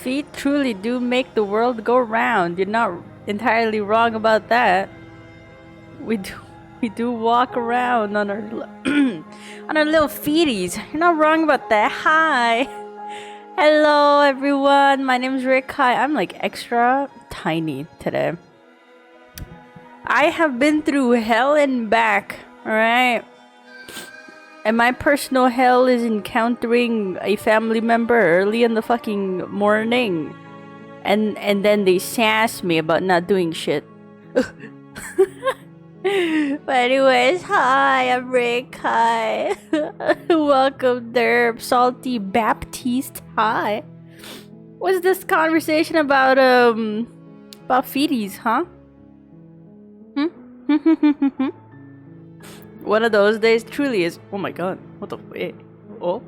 Feet truly do make the world go round. You're not entirely wrong about that. We do walk around on our on our little feeties. You're not wrong about that. Hi. Hello everyone. My name's Rekai. I'm like extra tiny today. I have been through hell and back, alright? And my personal hell is encountering a family member early in the fucking morning. And then they sass me about not doing shit. But anyways, hi, I'm Rekai. Welcome there, Salty Baptiste. Hi. What's this conversation about feeties, huh? One of those days truly is. Oh my god. What the wait. Oh.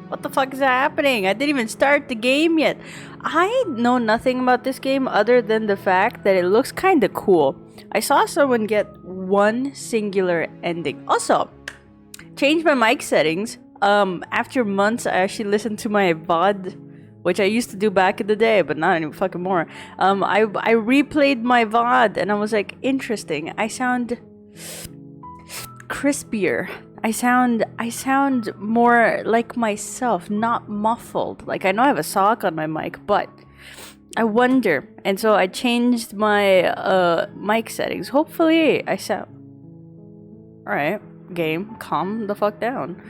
What the fuck is happening? I didn't even start the game yet. I know nothing about this game other than the fact that it looks kind of cool. I saw someone get one singular ending. Also, changed my mic settings. After months, I actually listened to my VOD, which I used to do back in the day, but not any fucking more. I replayed my VOD and I was like, interesting. I sound crispier. I sound more like myself, not muffled. Like I know I have a sock on my mic, but I wonder. And so I changed my mic settings. Hopefully I sound alright. Game, calm the fuck down.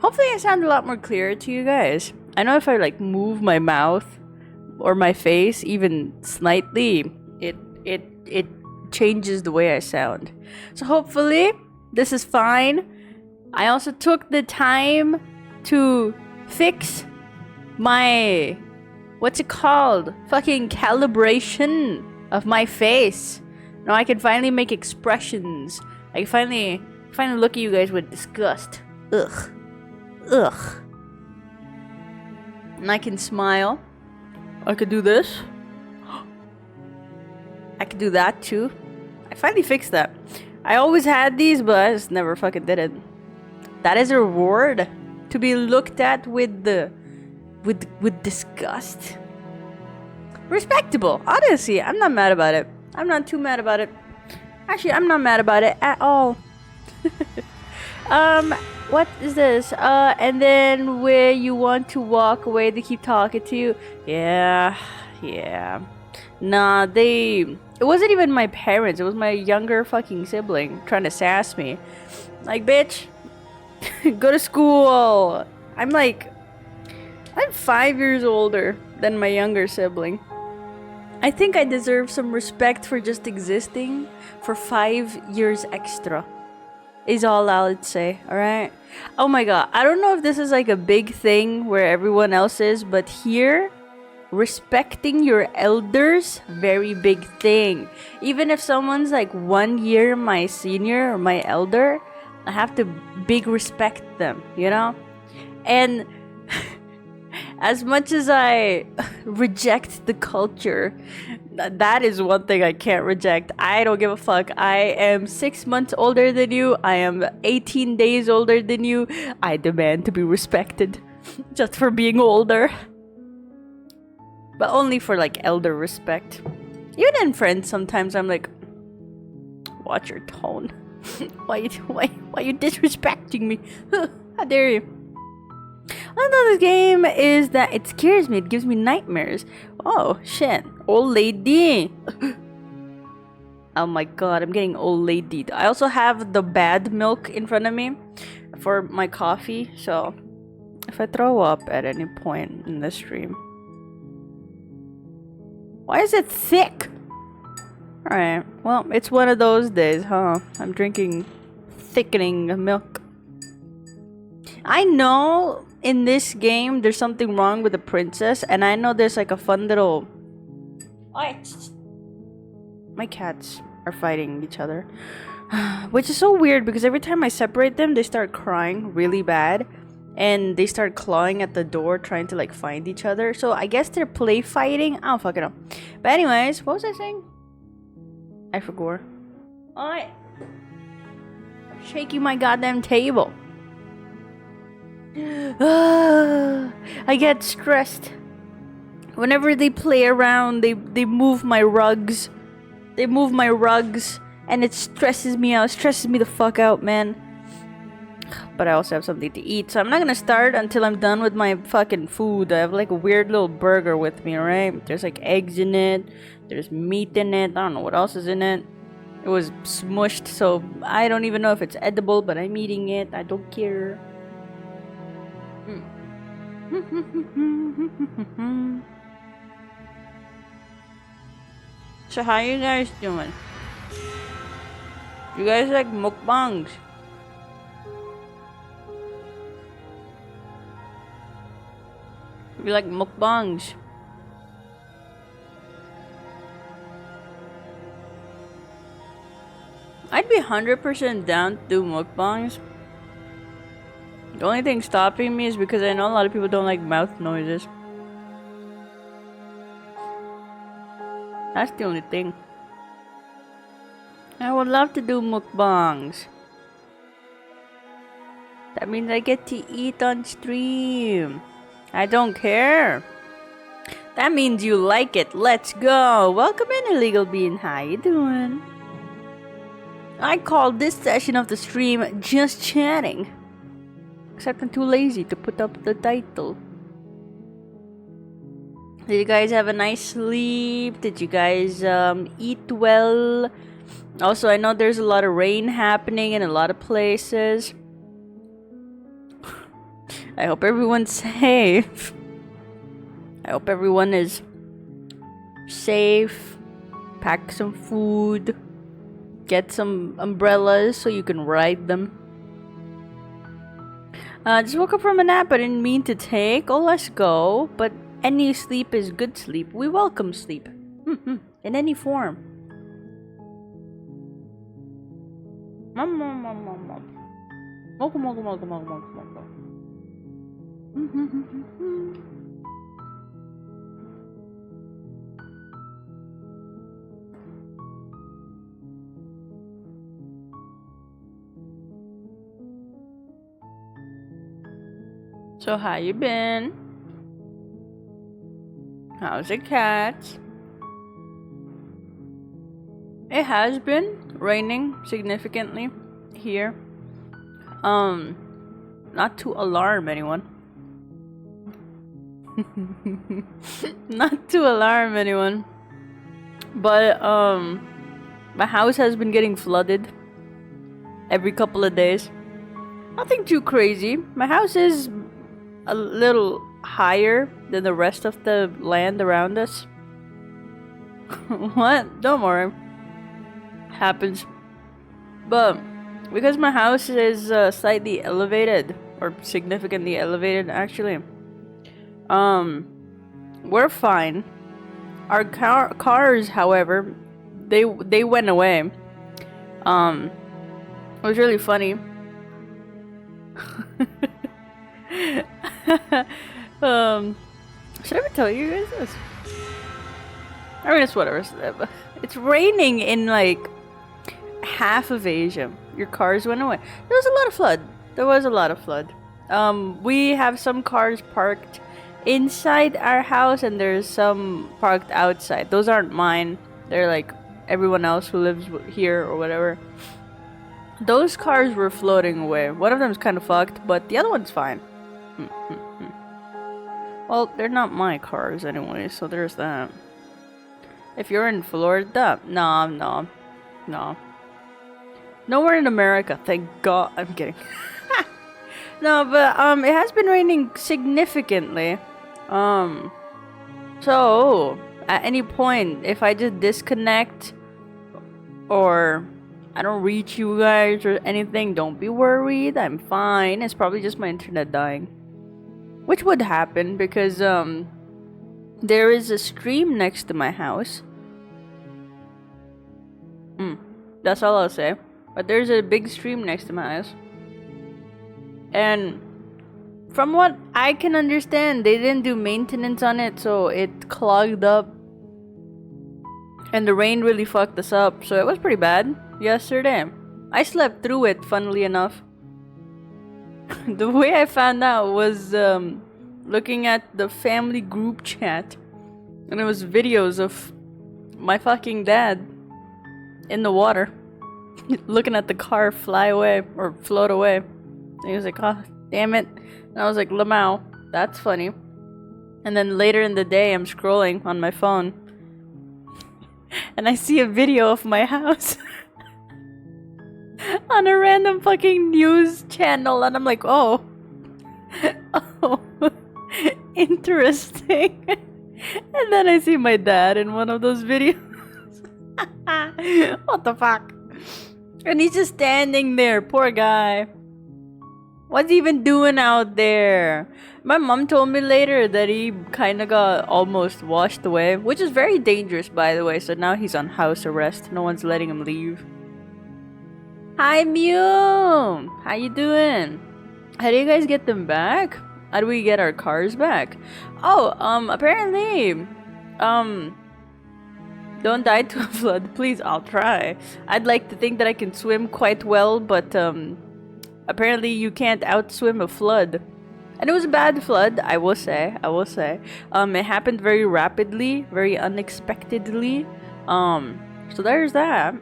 Hopefully I sound a lot more clear to you guys. I know if I like move my mouth or my face even slightly, it changes the way I sound. So hopefully this is fine. I also took the time to fix my what's it called? Fucking calibration of my face. Now I can finally make expressions. I can finally look at you guys with disgust. Ugh. And I can smile. I could do this. I could do that too. I finally fixed that. I always had these, but I just never fucking did it. That is a reward to be looked at with disgust. Respectable. Honestly, I'm not mad about it. I'm not too mad about it. Actually, I'm not mad about it at all. What is this? And then where you want to walk away, they keep talking to you. Yeah. Nah, it wasn't even my parents. It was my younger fucking sibling trying to sass me. Like, bitch, go to school. I'm 5 years older than my younger sibling. I think I deserve some respect for just existing for 5 years extra. Is all I'll say, alright? Oh my god, I don't know if this is like a big thing where everyone else is, but here, respecting your elders, very big thing. Even if someone's like 1 year my senior or my elder, I have to big respect them, you know? And as much as I reject the culture, that is one thing I can't reject. I don't give a fuck. I am 6 months older than you. I am 18 days older than you. I demand to be respected just for being older. But only for like elder respect. Even in friends, sometimes I'm like, watch your tone. Why you disrespecting me? How dare you? Another game is that it scares me. It gives me nightmares. Oh shit, old lady. Oh my god, I'm getting old lady. I also have the bad milk in front of me for my coffee. So if I throw up at any point in the stream, why is it thick? Alright, well, it's one of those days, huh? I'm drinking thickening milk. I know in this game there's something wrong with the princess, and I know there's like a fun little... My cats are fighting each other. Which is so weird because every time I separate them, they start crying really bad. And they start clawing at the door trying to like find each other. So I guess they're play fighting. I don't fucking know. But anyways, what was I saying? I forgot. I'm shaking my goddamn table. I get stressed. Whenever they play around, they move my rugs. They move my rugs, and it stresses me out. It stresses me the fuck out, man. But I also have something to eat, so I'm not gonna start until I'm done with my fucking food. I have like a weird little burger with me, right? There's like eggs in it. There's meat in it. I don't know what else is in it. It was smushed, so I don't even know if it's edible, but I'm eating it. I don't care. So how you guys doing? You guys like mukbangs? You like mukbangs? I'd be 100% down to do mukbangs. The only thing stopping me is because I know a lot of people don't like mouth noises. That's the only thing. I would love to do mukbangs. That means I get to eat on stream. I don't care. That means you like it. Let's go. Welcome in, Illegal Bean. How you doing? I call this session of the stream just chatting. Except I'm too lazy to put up the title. Did you guys have a nice sleep? Did you guys eat well? Also, I know there's a lot of rain happening in a lot of places. I hope everyone's safe. I hope everyone is safe. Pack some food. Get some umbrellas so you can ride them. Just woke up from a nap I didn't mean to take. Oh, let's go. But any sleep is good sleep. We welcome sleep. In any form. So how you been? How's the cats? It has been raining significantly here. Not to alarm anyone. Not to alarm anyone. But my house has been getting flooded every couple of days. Nothing too crazy. My house is a little higher than the rest of the land around us. What? Don't worry. Happens. But because my house is slightly elevated, or significantly elevated actually, we're fine. Our cars, however, they went away. It was really funny. Should I ever tell you guys this? I mean, it's whatever. It's raining in like half of Asia. Your cars went away. There was a lot of flood. There was a lot of flood. We have some cars parked inside our house, and there's some parked outside. Those aren't mine. They're like everyone else who lives here or whatever. Those cars were floating away. One of them's kind of fucked, but the other one's fine. Well, they're not my cars anyway, so there's that. If you're in Florida, no. Nowhere in America, thank God. I'm kidding. No, but it has been raining significantly. So at any point, if I just disconnect or I don't reach you guys or anything, don't be worried. I'm fine. It's probably just my internet dying. Which would happen because there is a stream next to my house. That's all I'll say. But there's a big stream next to my house. And from what I can understand, they didn't do maintenance on it, so it clogged up. And the rain really fucked us up, so it was pretty bad yesterday. I slept through it, funnily enough. The way I found out was looking at the family group chat, and it was videos of my fucking dad in the water, looking at the car fly away or float away. And he was like, "Oh, damn it!" And I was like, "Lamau, that's funny." And then later in the day, I'm scrolling on my phone, and I see a video of my house on a random fucking news channel, and I'm like, "Oh, oh, interesting." And then I see my dad in one of those videos. What the fuck? And he's just standing there, poor guy. What's he even doing out there? My mom told me later that he kind of got almost washed away, which is very dangerous, by the way. So now he's on house arrest. No one's letting him leave. Hi, Mew! How you doing? How do you guys get them back? How do we get our cars back? Oh, apparently, don't die to a flood, please. I'll try. I'd like to think that I can swim quite well, but apparently you can't outswim a flood. And it was a bad flood, I will say. It happened very rapidly, very unexpectedly. So there's that.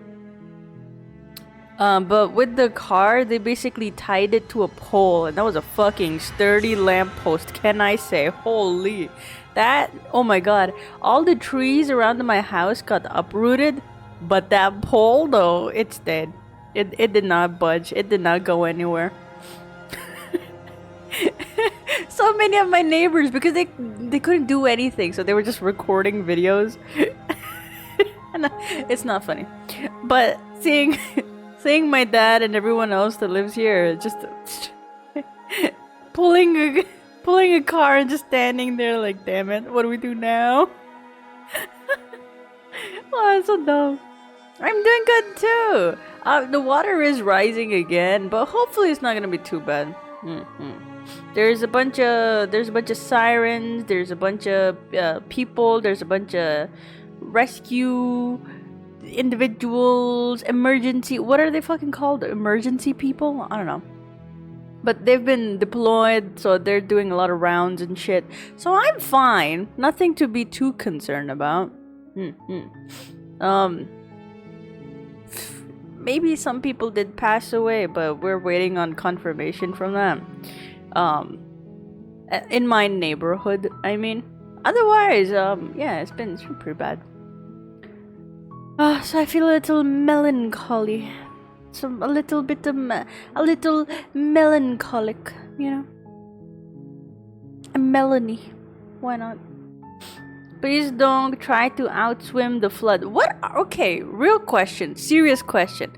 But with the car, they basically tied it to a pole, and that was a fucking sturdy lamppost, can I say? Holy. That, oh my god. All the trees around my house got uprooted, but that pole, though, it's dead. It did not budge. It did not go anywhere. So many of my neighbors, because they couldn't do anything, so they were just recording videos. And it's not funny. But seeing my dad and everyone else that lives here just pulling a car and just standing there like, damn it, what do we do now? Oh, it's so dumb. I'm doing good too. The water is rising again, but hopefully it's not gonna be too bad. There's a bunch of sirens. There's a bunch of people. There's a bunch of rescue individuals, emergency. What are they fucking called? Emergency people? I don't know. But they've been deployed, so they're doing a lot of rounds and shit. So I'm fine. Nothing to be too concerned about. Maybe some people did pass away, but we're waiting on confirmation from them. In my neighborhood, I mean. Otherwise, yeah, it's been pretty bad. So I feel a little melancholy. A little melancholic, you know. A Melanie. Why not? Please don't try to outswim the flood. What? Okay, real question. Serious question.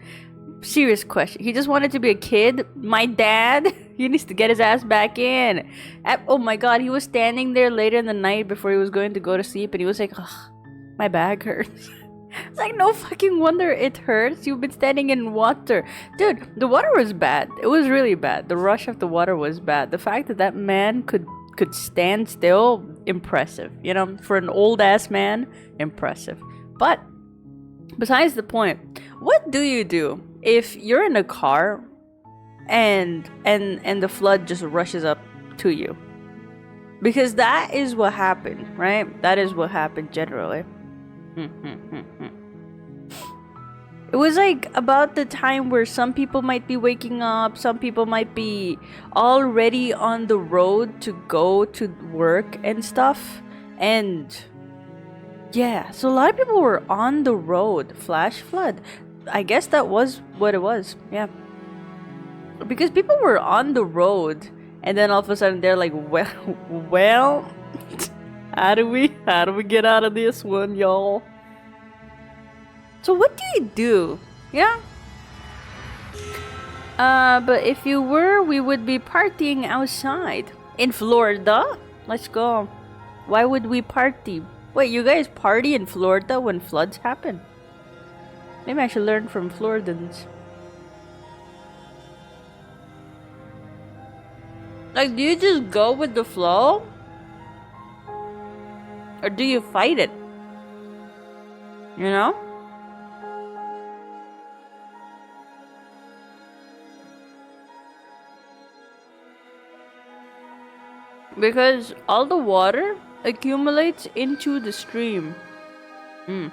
He just wanted to be a kid. My dad, he needs to get his ass back in. Oh my god, he was standing there later in the night before he was going to go to sleep, and he was like, ugh, my back hurts. It's like, no fucking wonder it hurts. You've been standing in water. Dude, the water was bad. It was really bad. The rush of the water was bad. The fact that man could stand still, impressive. You know, for an old ass man, impressive. But besides the point, what do you do if you're in a car and the flood just rushes up to you? Because that is what happened, right? That is what happened generally. It was like about the time where some people might be waking up, some people might be already on the road to go to work and stuff. And yeah, so a lot of people were on the road. Flash flood. I guess that was what it was. Yeah. Because people were on the road, and then all of a sudden they're like, well, how do we get out of this one, y'all? So what do you do? Yeah? But if you were, we would be partying outside. In Florida? Let's go. Why would we party? Wait, you guys party in Florida when floods happen? Maybe I should learn from Floridans. Like, do you just go with the flow? Or do you fight it? You know? Because all the water accumulates into the stream. And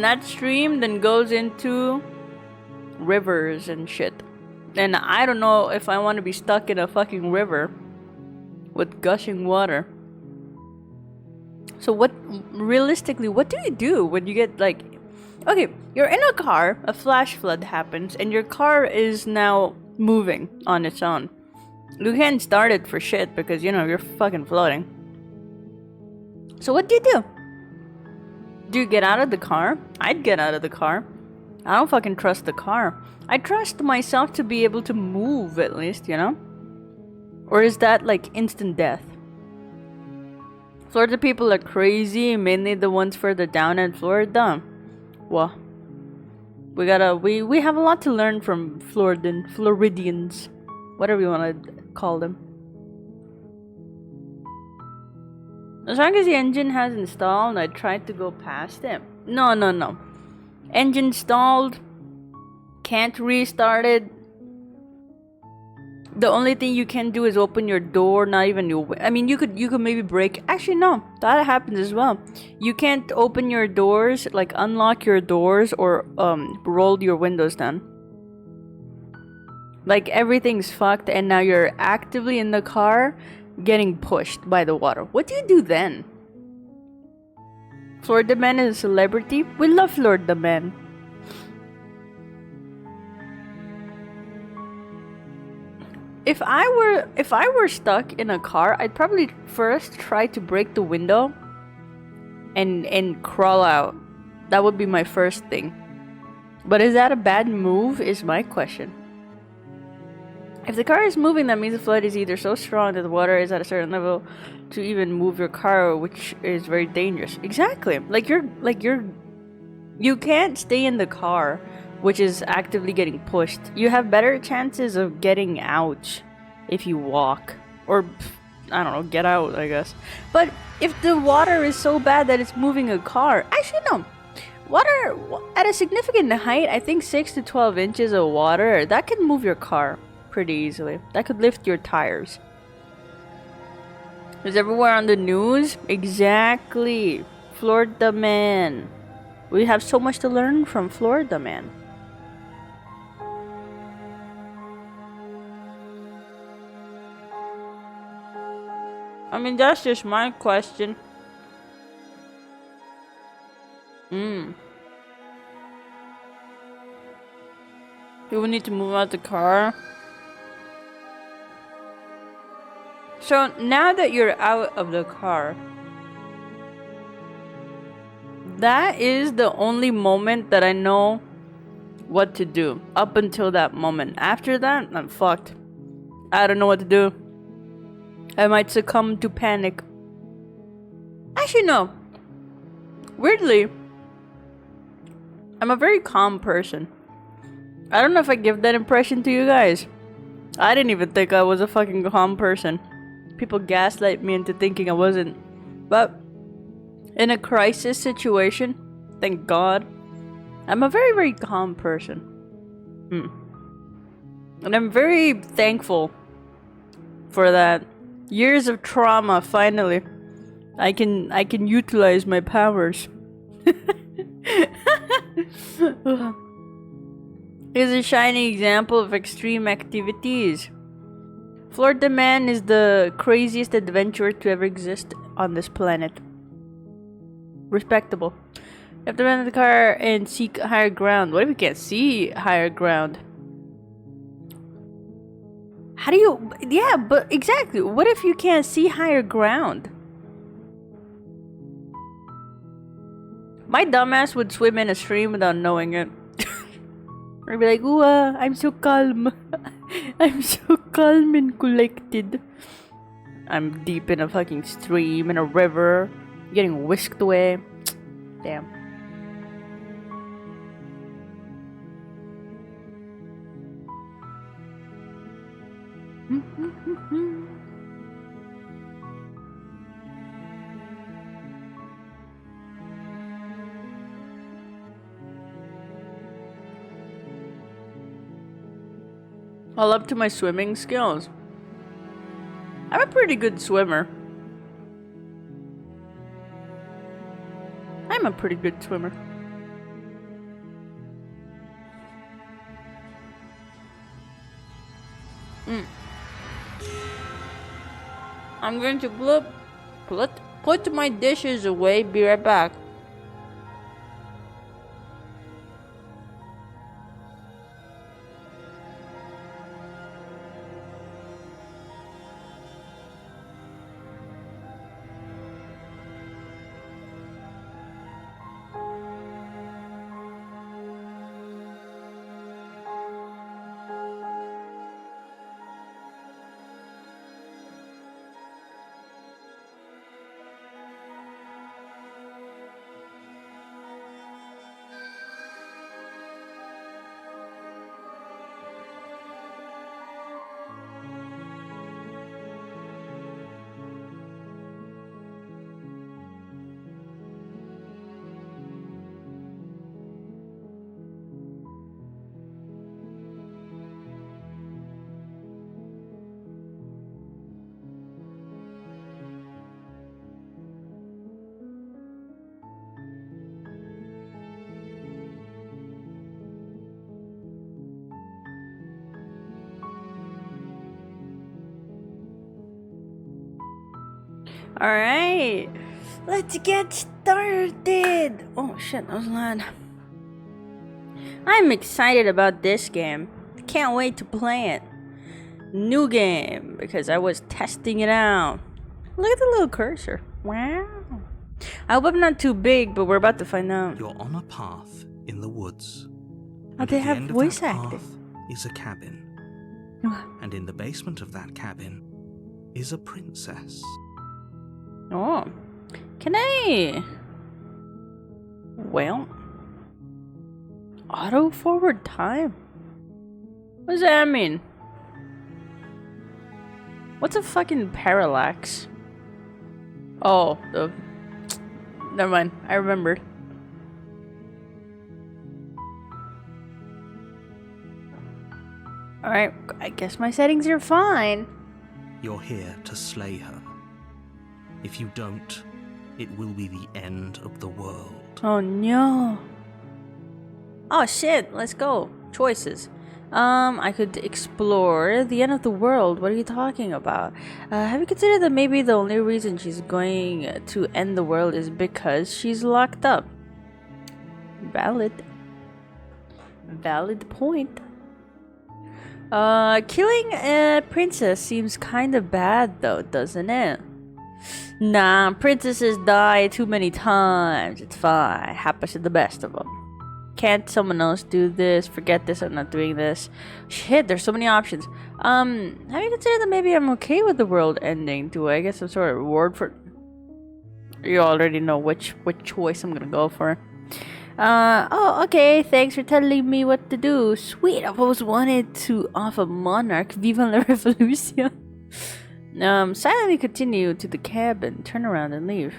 that stream then goes into rivers and shit. And I don't know if I want to be stuck in a fucking river with gushing water. So realistically, what do you do when you get like, okay, you're in a car, a flash flood happens, and your car is now moving on its own. You can't start it for shit because, you know, you're fucking floating. So what do you do? Do you get out of the car? I'd get out of the car. I don't fucking trust the car. I trust myself to be able to move at least, you know? Or is that like instant death? Florida people are crazy, mainly the ones further down in Florida. Well, we have a lot to learn from Floridians, whatever you want to call them. As long as the engine has installed, I tried to go past it. No. Engine stalled. Can't restart it. The only thing you can do is open your door, not even your... I mean, you could maybe break... Actually, no. That happens as well. You can't open your doors, like unlock your doors or roll your windows down. Like everything's fucked and now you're actively in the car getting pushed by the water. What do you do then? Florida Man is a celebrity. We love Florida Man. If I were stuck in a car, I'd probably first try to break the window and crawl out. That would be my first thing. But is that a bad move is my question. If the car is moving, that means the flood is either so strong that the water is at a certain level to even move your car, which is very dangerous. Exactly. You can't stay in the car, which is actively getting pushed. You have better chances of getting out if you walk. Or, I don't know, get out, I guess. But if the water is so bad that it's moving a car... Actually, no. Water, at a significant height, I think 6 to 12 inches of water, that can move your car pretty easily. That could lift your tires. Is everywhere on the news? Exactly. Florida Man. We have so much to learn from Florida Man. I mean, that's just my question. People need to move out the car. So now that you're out of the car, that is the only moment that I know what to do. Up until that moment. After that, I'm fucked. I don't know what to do. I might succumb to panic. Actually, no. Weirdly, I'm a very calm person. I don't know if I give that impression to you guys. I didn't even think I was a fucking calm person. People gaslight me into thinking I wasn't. But in a crisis situation, thank God, I'm a very, very calm person. And I'm very thankful for that. Years of trauma, finally. I can utilize my powers. Here's a shining example of extreme activities. Florida Man is the craziest adventurer to ever exist on this planet. Respectable. You have to run in the car and seek higher ground. What if you can't see higher ground? How do you... Yeah, but exactly. What if you can't see higher ground? My dumbass would swim in a stream without knowing it. I'd be like, ooh, I'm so calm. I'm so calm and collected. I'm deep in a fucking stream, in a river, getting whisked away. Damn. All up to my swimming skills. I'm a pretty good swimmer. I'm a pretty good swimmer. I'm going to put my dishes away. Be right back. Alright, let's get started! Oh shit, that was loud. I'm excited about this game. Can't wait to play it. New game, because I was testing it out. Look at the little cursor. Wow. I hope I'm not too big, but we're about to find out. You're on a path in the woods. Oh, they have voice acting. Is a cabin. And in the basement of that cabin is a princess. Oh, can I? Well, auto forward time. What does that mean? What's a fucking parallax? Oh, never mind. I remembered. All right, I guess my settings are fine. You're here to slay her. If you don't, it will be the end of the world. Oh no. Oh shit, let's go. Choices. I could explore the end of the world. What are you talking about? Have you considered that maybe the only reason she's going to end the world is because she's locked up? Valid. Valid point. Killing a princess seems kind of bad though, doesn't it? Nah, princesses die too many times. It's fine. Happens to the best of them. Can't someone else do this? Forget this, I'm not doing this. Shit, there's so many options. Have you considered that maybe I'm okay with the world ending? Do I get some sort of reward for... You already know which choice I'm gonna go for. Oh, okay, thanks for telling me what to do. Sweet, I've always wanted to off a monarch. Viva la revolution. Silently continue to the cabin, turn around and leave.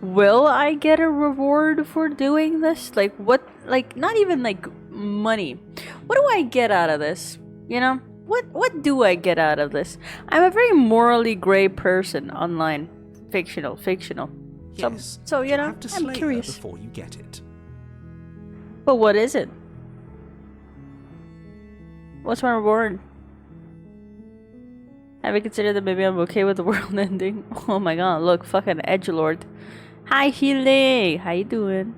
Will I get a reward for doing this? Like, what? Like, not even like money. What do I get out of this? You know? What do I get out of this? I'm a very morally gray person online. Fictional. Yes, So you know, have to I'm slay curious. her before you get it. But what is it? What's my reward? Have you considered that maybe I'm okay with the world ending? Oh my god, look, fucking edgelord. Hi, Healy. How you doing?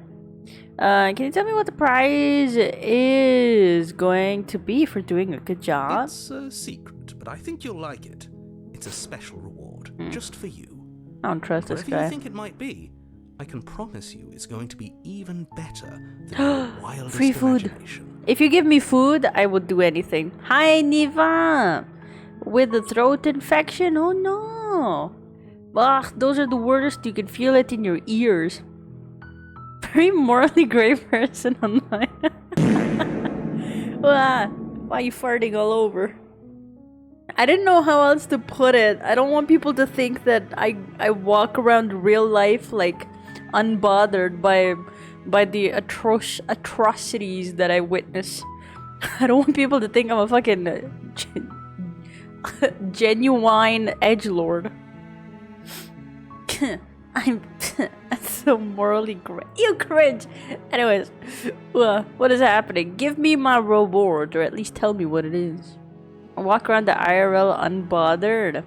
Can you tell me what the prize is going to be for doing a good job? It's a secret, but I think you'll like it. It's a special reward, just for you. I don't trust this Whatever guy. you think it might be, I can promise you it's going to be even better than your wildest Free food. imagination. If you give me food, I would do anything. Hi, Niva! With a throat infection? Oh no! Ugh, those are the worst. You can feel it in your ears. Very morally gray person online. Why are you farting all over? I didn't know how else to put it. I don't want people to think that I walk around real life like unbothered by the atrocities that I witness. I don't want people to think I'm a fucking genuine edgelord. I'm so morally you cringe. Anyways, what is happening? Give me my reward, or at least tell me what it is. I walk around the IRL unbothered.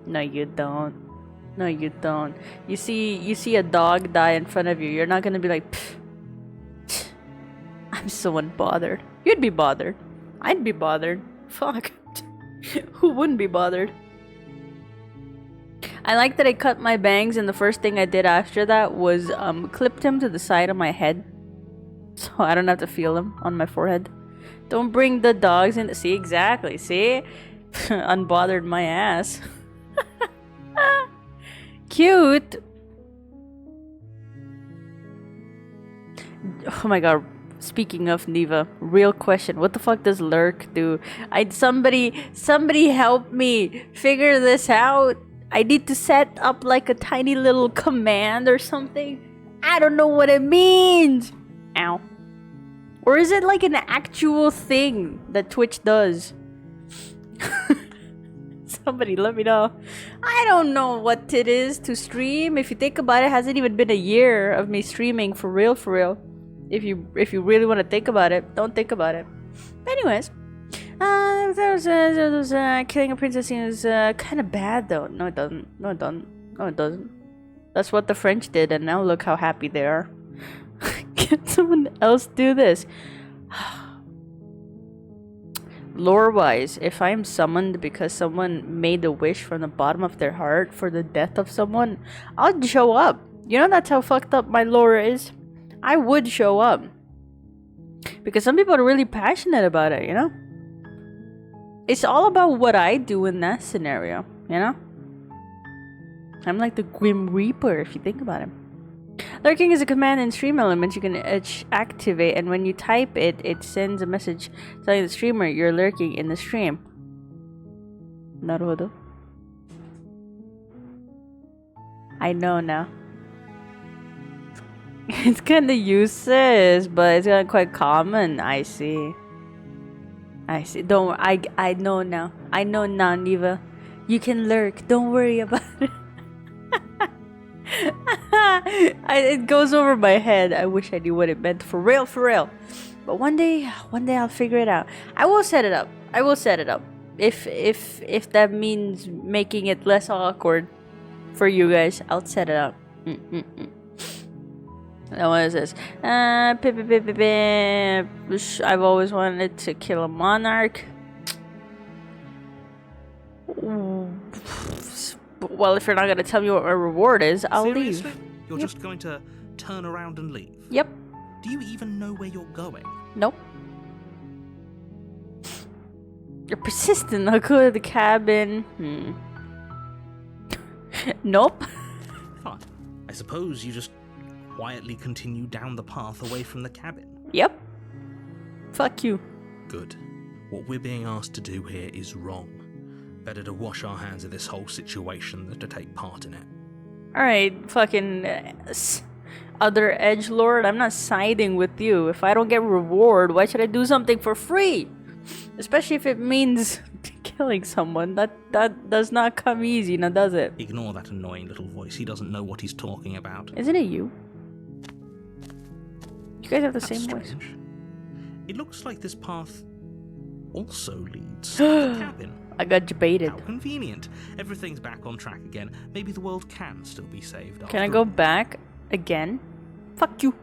No, you don't. No, you don't. You see a dog die in front of you. You're not gonna be like, pfft, I'm so unbothered. You'd be bothered. I'd be bothered. Fuck. Who wouldn't be bothered? I like that I cut my bangs, and the first thing I did after that was clipped him to the side of my head, so I don't have to feel him on my forehead. Don't bring the dogs in. See, exactly. See, unbothered my ass. Cute. Oh my god. Speaking of Neva, real question. What the fuck does lurk do? Somebody help me figure this out. I need to set up like a tiny little command or something. I don't know what it means. Ow. Or is it like an actual thing that Twitch does? Somebody let me know. I don't know what it is to stream. If you think about it, it hasn't even been a year of me streaming for real, for real. If you really want to think about it, don't think about it. Anyways, killing a princess seems kind of bad though. No, it doesn't. No, it doesn't. No, it doesn't. That's what the French did, and now look how happy they are. Can someone else do this? Lore-wise, if I'm summoned because someone made a wish from the bottom of their heart for the death of someone, I'll show up. You know that's how fucked up my lore is? I would show up. Because some people are really passionate about it, you know? It's all about what I do in that scenario, you know? I'm like the Grim Reaper, if you think about it. Lurking is a command in Stream Elements you can activate, and when you type it, it sends a message telling the streamer you're lurking in the stream. Naruhodo. I know now. It's kind of useless, but it's quite common. I see. I see. Don't. I know now. I know now, Neva. You can lurk. Don't worry about it. It goes over my head. I wish I knew what it meant for real, for real. But one day I'll figure it out. I will set it up. I will set it up. If that means making it less awkward for you guys, I'll set it up. Now what is this? I've always wanted to kill a monarch. Well, if you're not gonna tell me what my reward is, I'll Seriously? leave. You're just going to turn around and leave? Yep. Do you even know where you're going? Nope. You're persistent. I'll go to the cabin. Nope. Fine. I suppose you just quietly continue down the path away from the cabin. Yep. Fuck you. Good. What we're being asked to do here is wrong. Better to wash our hands of this whole situation than to take part in it. Alright, fucking other edgelord, I'm not siding with you. If I don't get reward, why should I do something for free? Especially if it means killing someone. That does not come easy, now does it? Ignore that annoying little voice. He doesn't know what he's talking about. Isn't it you? You guys have the That's same strange. voice. It looks like this path also leads to the cabin. I got debated. How convenient. Everything's back on track again. Maybe the world can still be saved. Can I go back again? Fuck you.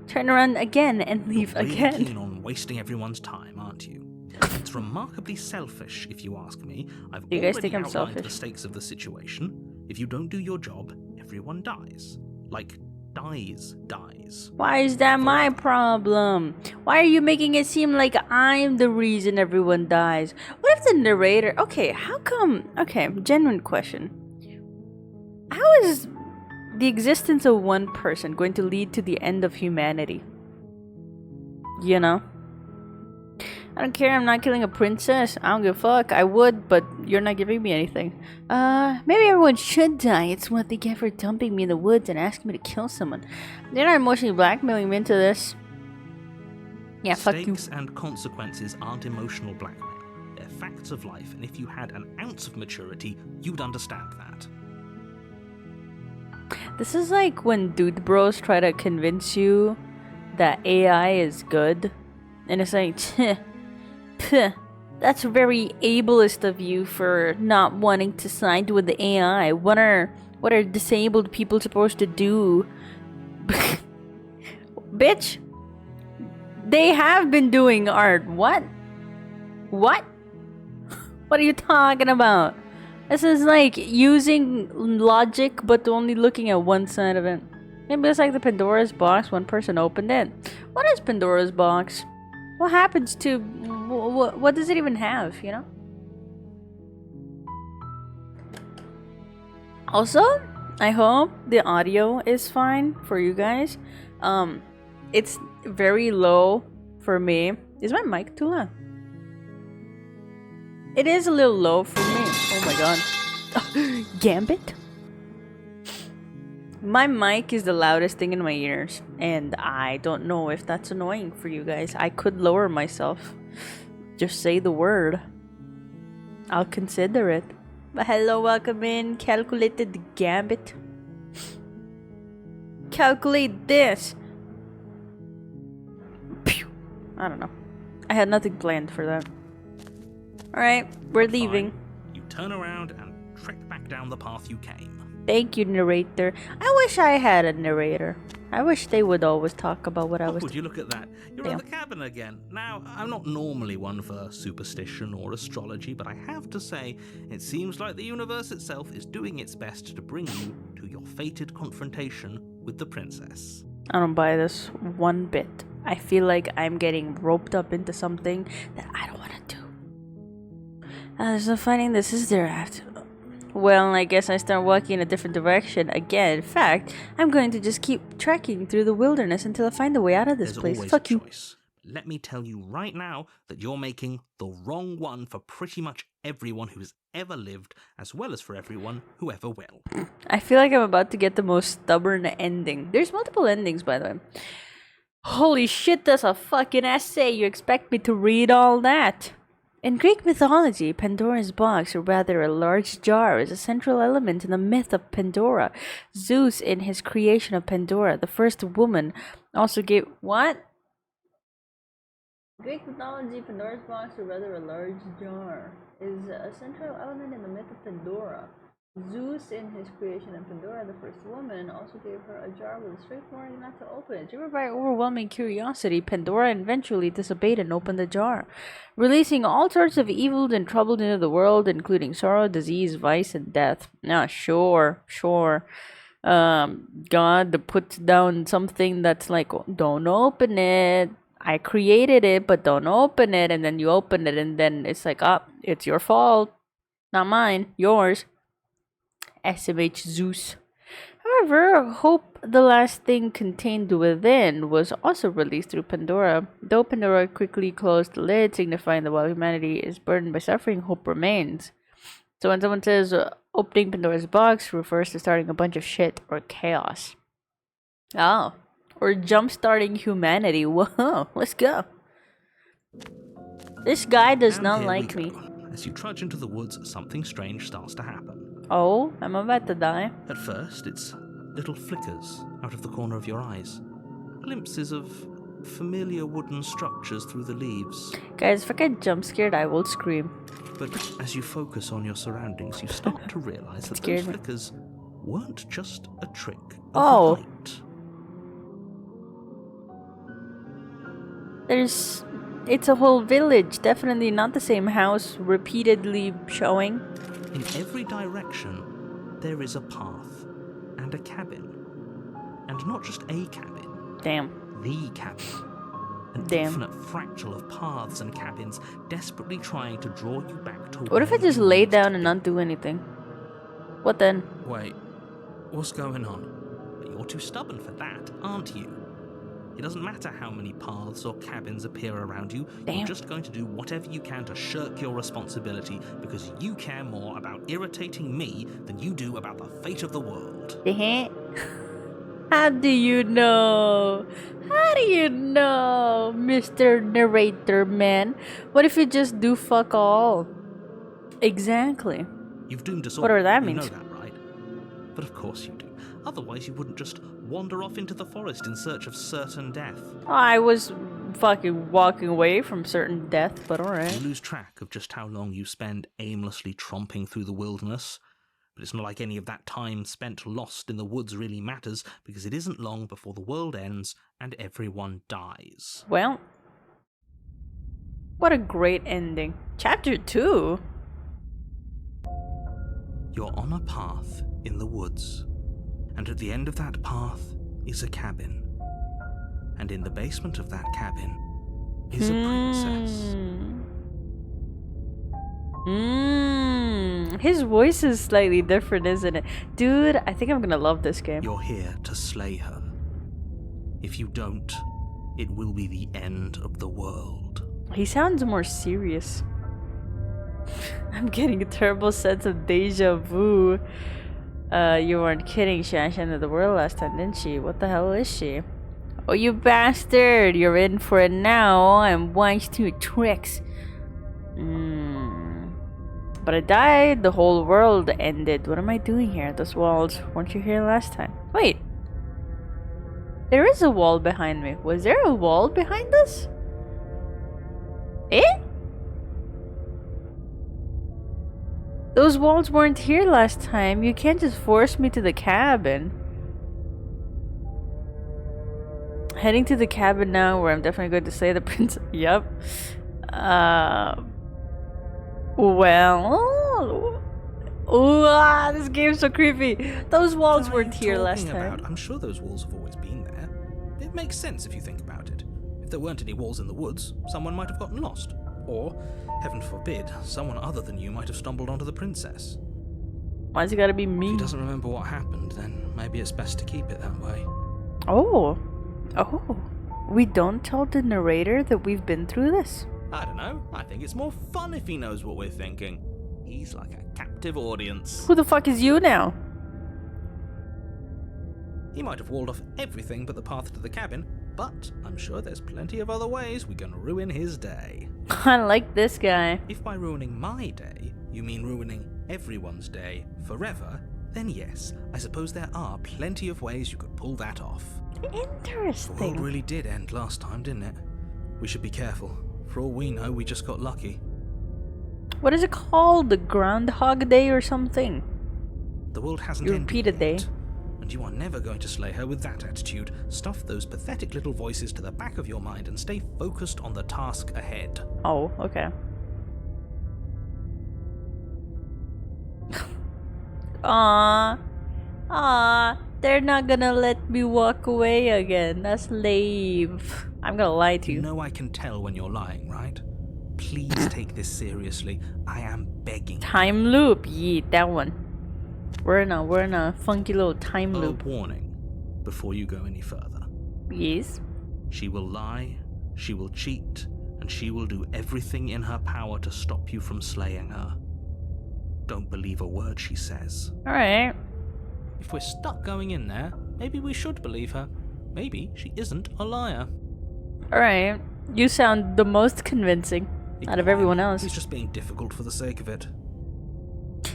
Turn around again and leave You're really again. keen on wasting everyone's time, aren't you? It's remarkably selfish, if you ask me. I've You guys already think I'm outlined selfish? the stakes of the situation. If you don't do your job, everyone dies. Like, dies. Why is that my problem? Why are you making it seem like I'm the reason everyone dies? What if the narrator... Okay, how come... Okay, genuine question. How is the existence of one person going to lead to the end of humanity? You know? I don't care, I'm not killing a princess. I don't give a fuck. I would, but you're not giving me anything. Maybe everyone should die. It's what they get for dumping me in the woods and asking me to kill someone. They're not emotionally blackmailing me into this. Yeah, fuck you. Stakes and consequences aren't emotional blackmail. They're facts of life, and if you had an ounce of maturity, you'd understand that. This is like when dude bros try to convince you that AI is good. And it's like, ph, that's very ableist of you for not wanting to side with the AI. What are disabled people supposed to do? Bitch, they have been doing art. What? What are you talking about? This is like using logic but only looking at one side of it. Maybe it's like the Pandora's box. One person opened it. What is Pandora's box? What happens to... What does it even have, you know? Also, I hope the audio is fine for you guys. It's very low for me. Is my mic too loud? It is a little low for me. Oh my god. Gambit? My mic is the loudest thing in my ears, and I don't know if that's annoying for you guys. I could lower myself. Just say the word. I'll consider it. But hello, welcome in. Calculated Gambit. Calculate this. Pew. I don't know. I had nothing planned for that. Alright, we're leaving. Fine. You turn around and trek back down the path you came. Thank you, narrator. I wish I had a narrator. I wish they would always talk about what I was... Would you look at that? You're at the cabin again. Now, I'm not normally one for superstition or astrology, but I have to say, it seems like the universe itself is doing its best to bring you to your fated confrontation with the princess. I don't buy this one bit. I feel like I'm getting roped up into something that I don't want to do. There's no finding this, is there? After... Well, I guess I start walking in a different direction again. In fact, I'm going to just keep trekking through the wilderness until I find a way out of this place. Always Fuck a you. choice. Let me tell you right now that you're making the wrong one for pretty much everyone who's ever lived, as well as for everyone who ever will. I feel like I'm about to get the most stubborn ending. There's multiple endings, by the way. Holy shit, that's a fucking essay. You expect me to read all that? In Greek mythology, Pandora's box, or rather a large jar, is a central element in the myth of Pandora. Zeus, in his creation of Pandora, the first woman, also gave... What? Greek mythology, Pandora's box, or rather a large jar, is a central element in the myth of Pandora. Zeus, in his creation of Pandora, the first woman, also gave her a jar with a straight warning not to open it. Driven by overwhelming curiosity, Pandora eventually disobeyed and opened the jar, releasing all sorts of evil and trouble into the world, including sorrow, disease, vice, and death. Now, sure. God puts down something that's like, don't open it. I created it, but don't open it. And then you open it, and then it's like, it's your fault. Not mine, yours. SMH Zeus. However, hope, the last thing contained within, was also released through Pandora. Though Pandora quickly closed the lid, signifying that while humanity is burdened by suffering, hope remains. So when someone says opening Pandora's box, refers to starting a bunch of shit or chaos. Oh. Or jump-starting humanity. Whoa, let's go. This guy does not like me. As you trudge into the woods, something strange starts to happen. Oh, I'm about to die. At first, it's little flickers out of the corner of your eyes. Glimpses of familiar wooden structures through the leaves. Guys, if I get jump scared, I will scream. But as you focus on your surroundings, you start to realize that those flickers weren't just a trick of light. It's a whole village, definitely not the same house, repeatedly showing. In every direction, there is a path and a cabin. And not just a cabin. Damn. The cabin. An infinite fractal of paths and cabins desperately trying to draw you back to What if I just lay down and not do anything? What then? Wait, what's going on? But you're too stubborn for that, aren't you? It doesn't matter how many paths or cabins appear around you. Damn. You're just going to do whatever you can to shirk your responsibility because you care more about irritating me than you do about the fate of the world. How do you know? How do you know, Mr. Narrator Man? What if you just do fuck all? Exactly. You've doomed us all. Whatever that You means. know that, right? But of course you do. Otherwise you wouldn't just wander off into the forest in search of certain death. I was fucking walking away from certain death, but alright. You lose track of just how long you spend aimlessly tromping through the wilderness. But it's not like any of that time spent lost in the woods really matters, because it isn't long before the world ends and everyone dies. Well, what a great ending. Chapter 2? You're on a path in the woods, and at the end of that path is a cabin. And in the basement of that cabin is a princess. His voice is slightly different, isn't it? Dude, I think I'm gonna love this game. You're here to slay her. If you don't, it will be the end of the world. He sounds more serious. I'm getting a terrible sense of deja vu. You weren't kidding. She actually ended the world last time, didn't she? What the hell is she? Oh, you bastard! You're in for it now. I'm wise to your tricks. But I died. The whole world ended. What am I doing here? Those walls weren't you here last time? Wait. There is a wall behind me. Was there a wall behind us? Eh? Those walls weren't here last time. You can't just force me to the cabin. Heading to the cabin now, where I'm definitely going to slay the prince. Yep. Well. Ooh, this game's so creepy. Those walls weren't here last time. I'm sure those walls have always been there. It makes sense if you think about it. If there weren't any walls in the woods, someone might have gotten lost. Or, heaven forbid, someone other than you might have stumbled onto the princess. Why's it gotta be me? If he doesn't remember what happened, then maybe it's best to keep it that way. Oh. We don't tell the narrator that we've been through this? I don't know. I think it's more fun if he knows what we're thinking. He's like a captive audience. Who the fuck is you now? He might have walled off everything but the path to the cabin, but I'm sure there's plenty of other ways we can ruin his day. I like this guy. If by ruining my day, you mean ruining everyone's day forever, then yes, I suppose there are plenty of ways you could pull that off. Interesting. The world really did end last time, didn't it? We should be careful. For all we know, we just got lucky. What is it called? The Groundhog Day or something? The world hasn't You ended repeat a day. yet. And you are never going to slay her with that attitude. Stuff those pathetic little voices to the back of your mind and stay focused on the task ahead. Oh, okay. Aww, they're not gonna let me walk away again. That's lame. I'm gonna lie to you. You know I can tell when you're lying, right? Please take this seriously. I am begging. Time loop, yeet, that one. We're in a funky little time loop. A warning before you go any further. Yes. She will lie, she will cheat, and she will do everything in her power to stop you from slaying her. Don't believe a word she says. Alright. If we're stuck going in there, maybe we should believe her. Maybe she isn't a liar. Alright. You sound the most convincing out of everyone else. He's just being difficult for the sake of it.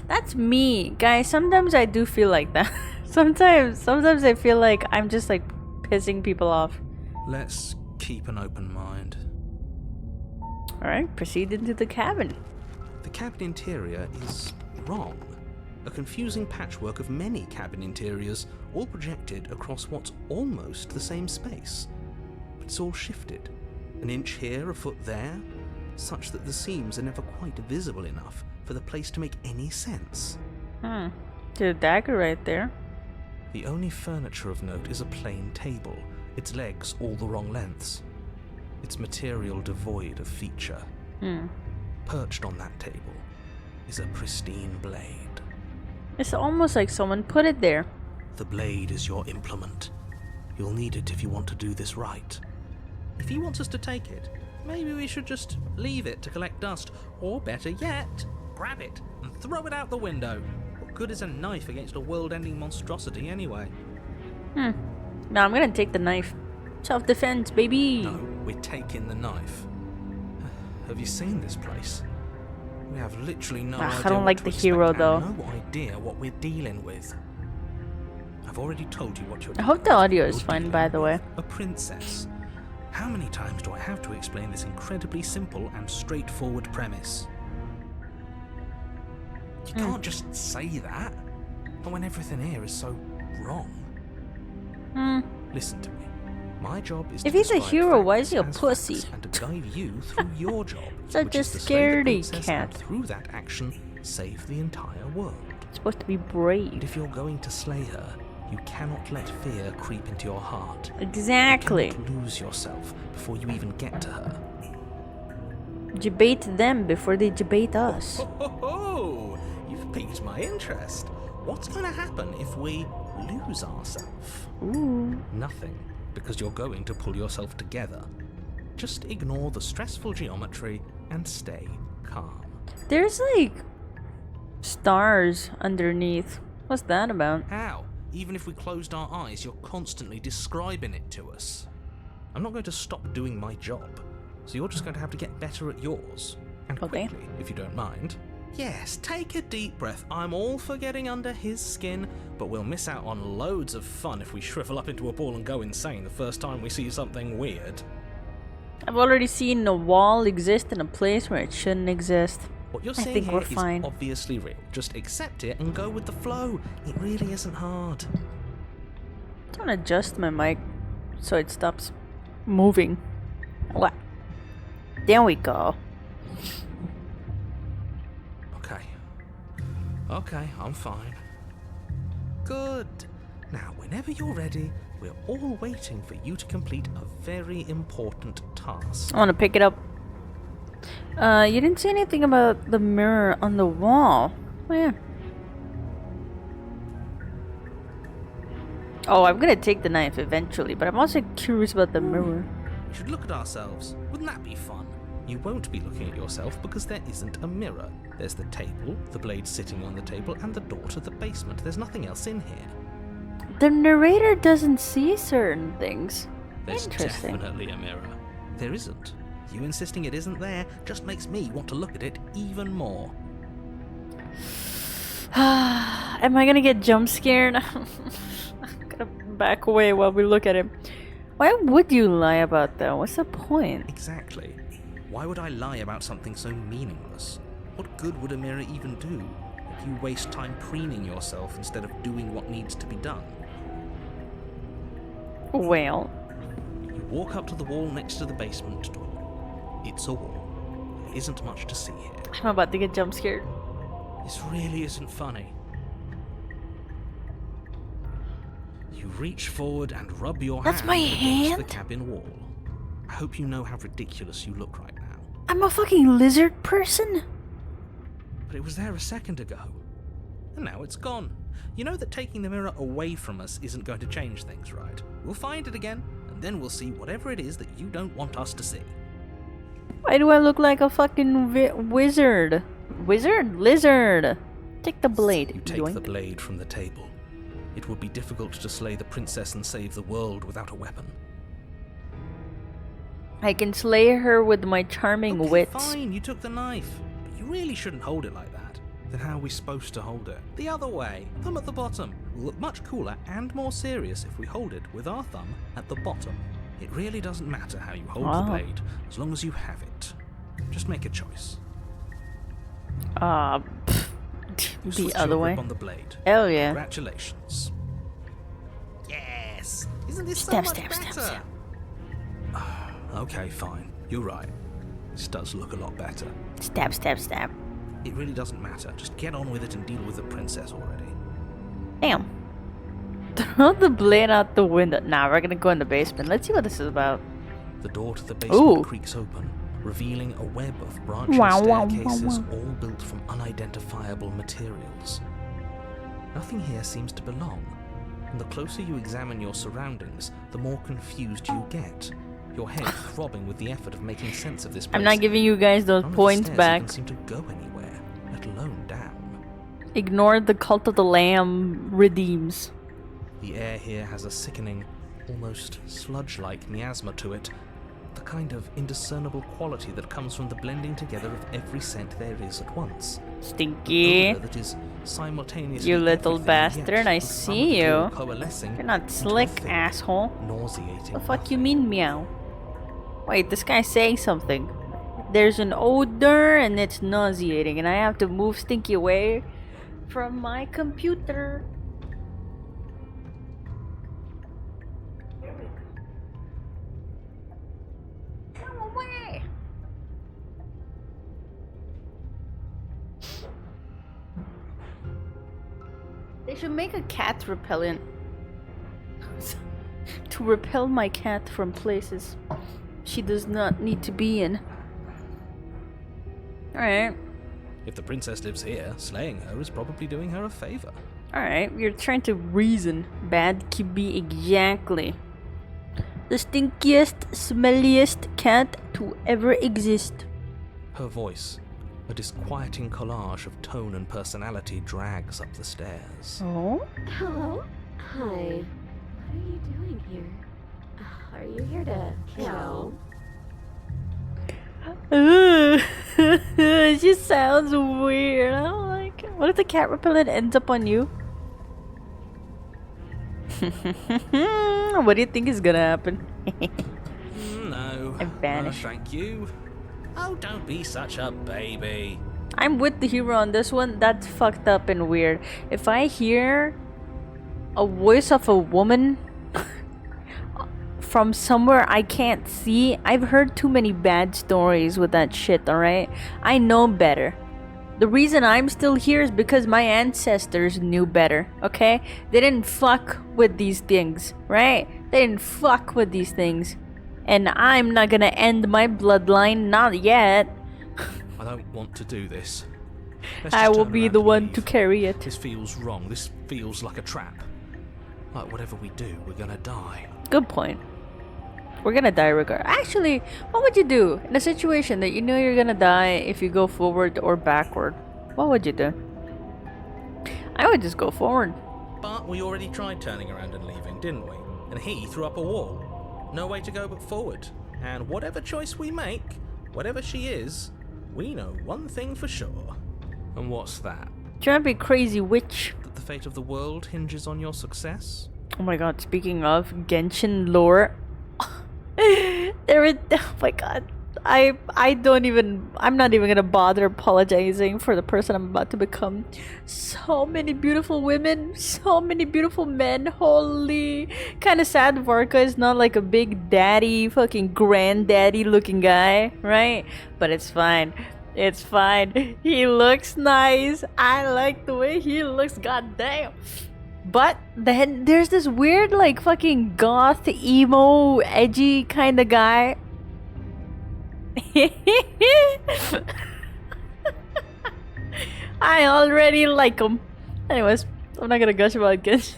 That's me. Guys, sometimes I do feel like that. Sometimes I feel like I'm just like pissing people off. Let's keep an open mind. Alright, proceed into the cabin. The cabin interior is wrong. A confusing patchwork of many cabin interiors, all projected across what's almost the same space. But it's all shifted. An inch here, a foot there, such that the seams are never quite visible enough for the place to make any sense. There's a dagger right there. The only furniture of note is a plain table, its legs all the wrong lengths. Its material devoid of feature. Perched on that table is a pristine blade. It's almost like someone put it there. The blade is your implement. You'll need it if you want to do this right. If he wants us to take it, maybe we should just leave it to collect dust. Or better yet, grab it and throw it out the window. What good is a knife against a world-ending monstrosity anyway? No, I'm gonna take the knife. Self-defense, baby. No, we're taking the knife. Have you seen this place? We have literally no idea. I don't like the hero though. No idea what we're dealing with. I've already told you what you're I dealing hope the with. audio is You're fine, dealing by the way. with a princess. How many times do I have to explain this incredibly simple and straightforward premise? You can't just say that. Not when everything here is so wrong. Listen to me. My job is If to he's a describe hero, why is facts he a as pussy? facts and to guide you through your job. Such which a is to slay the scaredy princess cat. and through that action, save the entire world. It's supposed to be And brave. if you're going to slay her, you cannot let fear creep into your heart. Exactly. You cannot lose yourself before you even get to her. Debate them before they debate us. Oh, you've piqued my interest. What's going to happen if we lose ourselves? Ooh. Nothing, because you're going to pull yourself together. Just ignore the stressful geometry and stay calm. There's like stars underneath. What's that about? How? Even if we closed our eyes, you're constantly describing it to us. I'm not going to stop doing my job, so you're just going to have to get better at yours. And Okay. quickly, if you don't mind. Yes, take a deep breath. I'm all for getting under his skin, but we'll miss out on loads of fun if we shrivel up into a ball and go insane the first time we see something weird. I've already seen a wall exist in a place where it shouldn't exist. What you're I seeing think here we're is fine. obviously real. Just accept it and go with the flow. It really isn't hard. Don't adjust my mic so it stops moving. What? There we go. Okay, I'm fine. Good. Now, whenever you're ready, we're all waiting for you to complete a very important task. I want to pick it up. You didn't say anything about the mirror on the wall. Oh, yeah. Oh, I'm gonna take the knife eventually, but I'm also curious about the mirror. We should look at ourselves. Wouldn't that be fun? You won't be looking at yourself because there isn't a mirror. There's the table, the blade sitting on the table, and the door to the basement. There's nothing else in here. The narrator doesn't see certain things. There's Interesting. definitely a mirror. There isn't. You insisting it isn't there just makes me want to look at it even more. Am I gonna get jump scared? I'm gonna back away while we look at him. Why would you lie about that? What's the point? Exactly. Why would I lie about something so meaningless? What good would a mirror even do if you waste time preening yourself instead of doing what needs to be done? Well, You walk up to the wall next to the basement door. It's a wall. There isn't much to see here. I'm about to get jump scared. This really isn't funny. You reach forward and rub your That's hand my against hand? the cabin wall. I hope you know how ridiculous you look right now. I'm a fucking lizard person? But it was there a second ago. And now it's gone. You know that taking the mirror away from us isn't going to change things, right? We'll find it again, and then we'll see whatever it is that you don't want us to see. Why do I look like a fucking wizard? Wizard? Lizard! Take the blade. You take the blade from the table. It would be difficult to slay the princess and save the world without a weapon. I can slay her with my charming Okay, wits. fine, you took the knife. But you really shouldn't hold it like that. Then how are we supposed to hold it? The other way. Thumb at the bottom. Will look much cooler and more serious if we hold it with our thumb at the bottom. It really doesn't matter how you hold the Wow. blade, as long as you have it. Just make a choice. The Switch other your way. grip on the blade. Hell yeah. Congratulations. Yes! Isn't this so Stab, much stab, better? stab, stab. Okay, fine. You're right. This does look a lot better. Stab, stab, stab. It really doesn't matter. Just get on with it and deal with the princess already. Damn. Throw the blade out the window. Nah, we're gonna go in the basement. Let's see what this is about. The door to the basement Ooh. creaks open, revealing a web of branching Wow, wow, wow, staircases, wow. all built from unidentifiable materials. Nothing here seems to belong, and the closer you examine your surroundings, the more confused you get. Your head throbbing with the effort of making sense of this place. I'm not giving you guys those None of the points stairs back. even seem to go anywhere, let alone down. Ignore the cult of the lamb redeems. The air here has a sickening, almost sludge-like miasma to it. The kind of indiscernible quality that comes from the blending together of every scent there is at once. Stinky. That is simultaneously You little everything, bastard, yet I with some see of it all you. coalescing You're not into a slick, thick, asshole. nauseating The fuck you nothing. mean, meow? Wait, this guy's saying something. There's an odor and it's nauseating, and I have to move Stinky away from my computer. Come away! They should make a cat repellent to repel my cat from places she does not need to be in. Alright. If the princess lives here, slaying her is probably doing her a favor. Alright, you're trying to reason. Bad Kibi, exactly. The stinkiest, smelliest cat to ever exist. Her voice, a disquieting collage of tone and personality, drags up the stairs. Oh? Hello? Hi. What are you doing here? Are you here to kill? She sounds weird. I don't like it. What if the cat repellent ends up on you? What do you think is gonna happen? No. I vanish. Thank you. Oh, don't be such a baby. I'm with the hero on this one. That's fucked up and weird. If I hear a voice of a woman from somewhere I can't see, I've heard too many bad stories with that shit, alright? I know better. The reason I'm still here is because my ancestors knew better, okay? They didn't fuck with these things, right? They didn't fuck with these things. And I'm not gonna end my bloodline, not yet. I don't want to do this. I will be the one to carry it. This feels wrong. This feels like a trap. Like whatever we do, we're gonna die. Good point. We're gonna die regardless. Actually, what would you do in a situation that you know you're gonna die if you go forward or backward? What would you do? I would just go forward. But we already tried turning around and leaving, didn't we? And he threw up a wall. No way to go but forward. And whatever choice we make, whatever she is, we know one thing for sure. And what's that? Trying to be crazy witch. That the fate of the world hinges on your success? Oh my god, speaking of Genshin lore. Oh my god. I'm not even gonna bother apologizing for the person I'm about to become. So many beautiful women, so many beautiful men. Holy, kind of sad Varka is not like a big daddy, fucking granddaddy looking guy, right? But it's fine. It's fine. He looks nice. I like the way he looks. Goddamn. But then there's this weird, like, fucking goth, emo, edgy kind of guy. I already like him. Anyways, I'm not gonna gush about Genshin.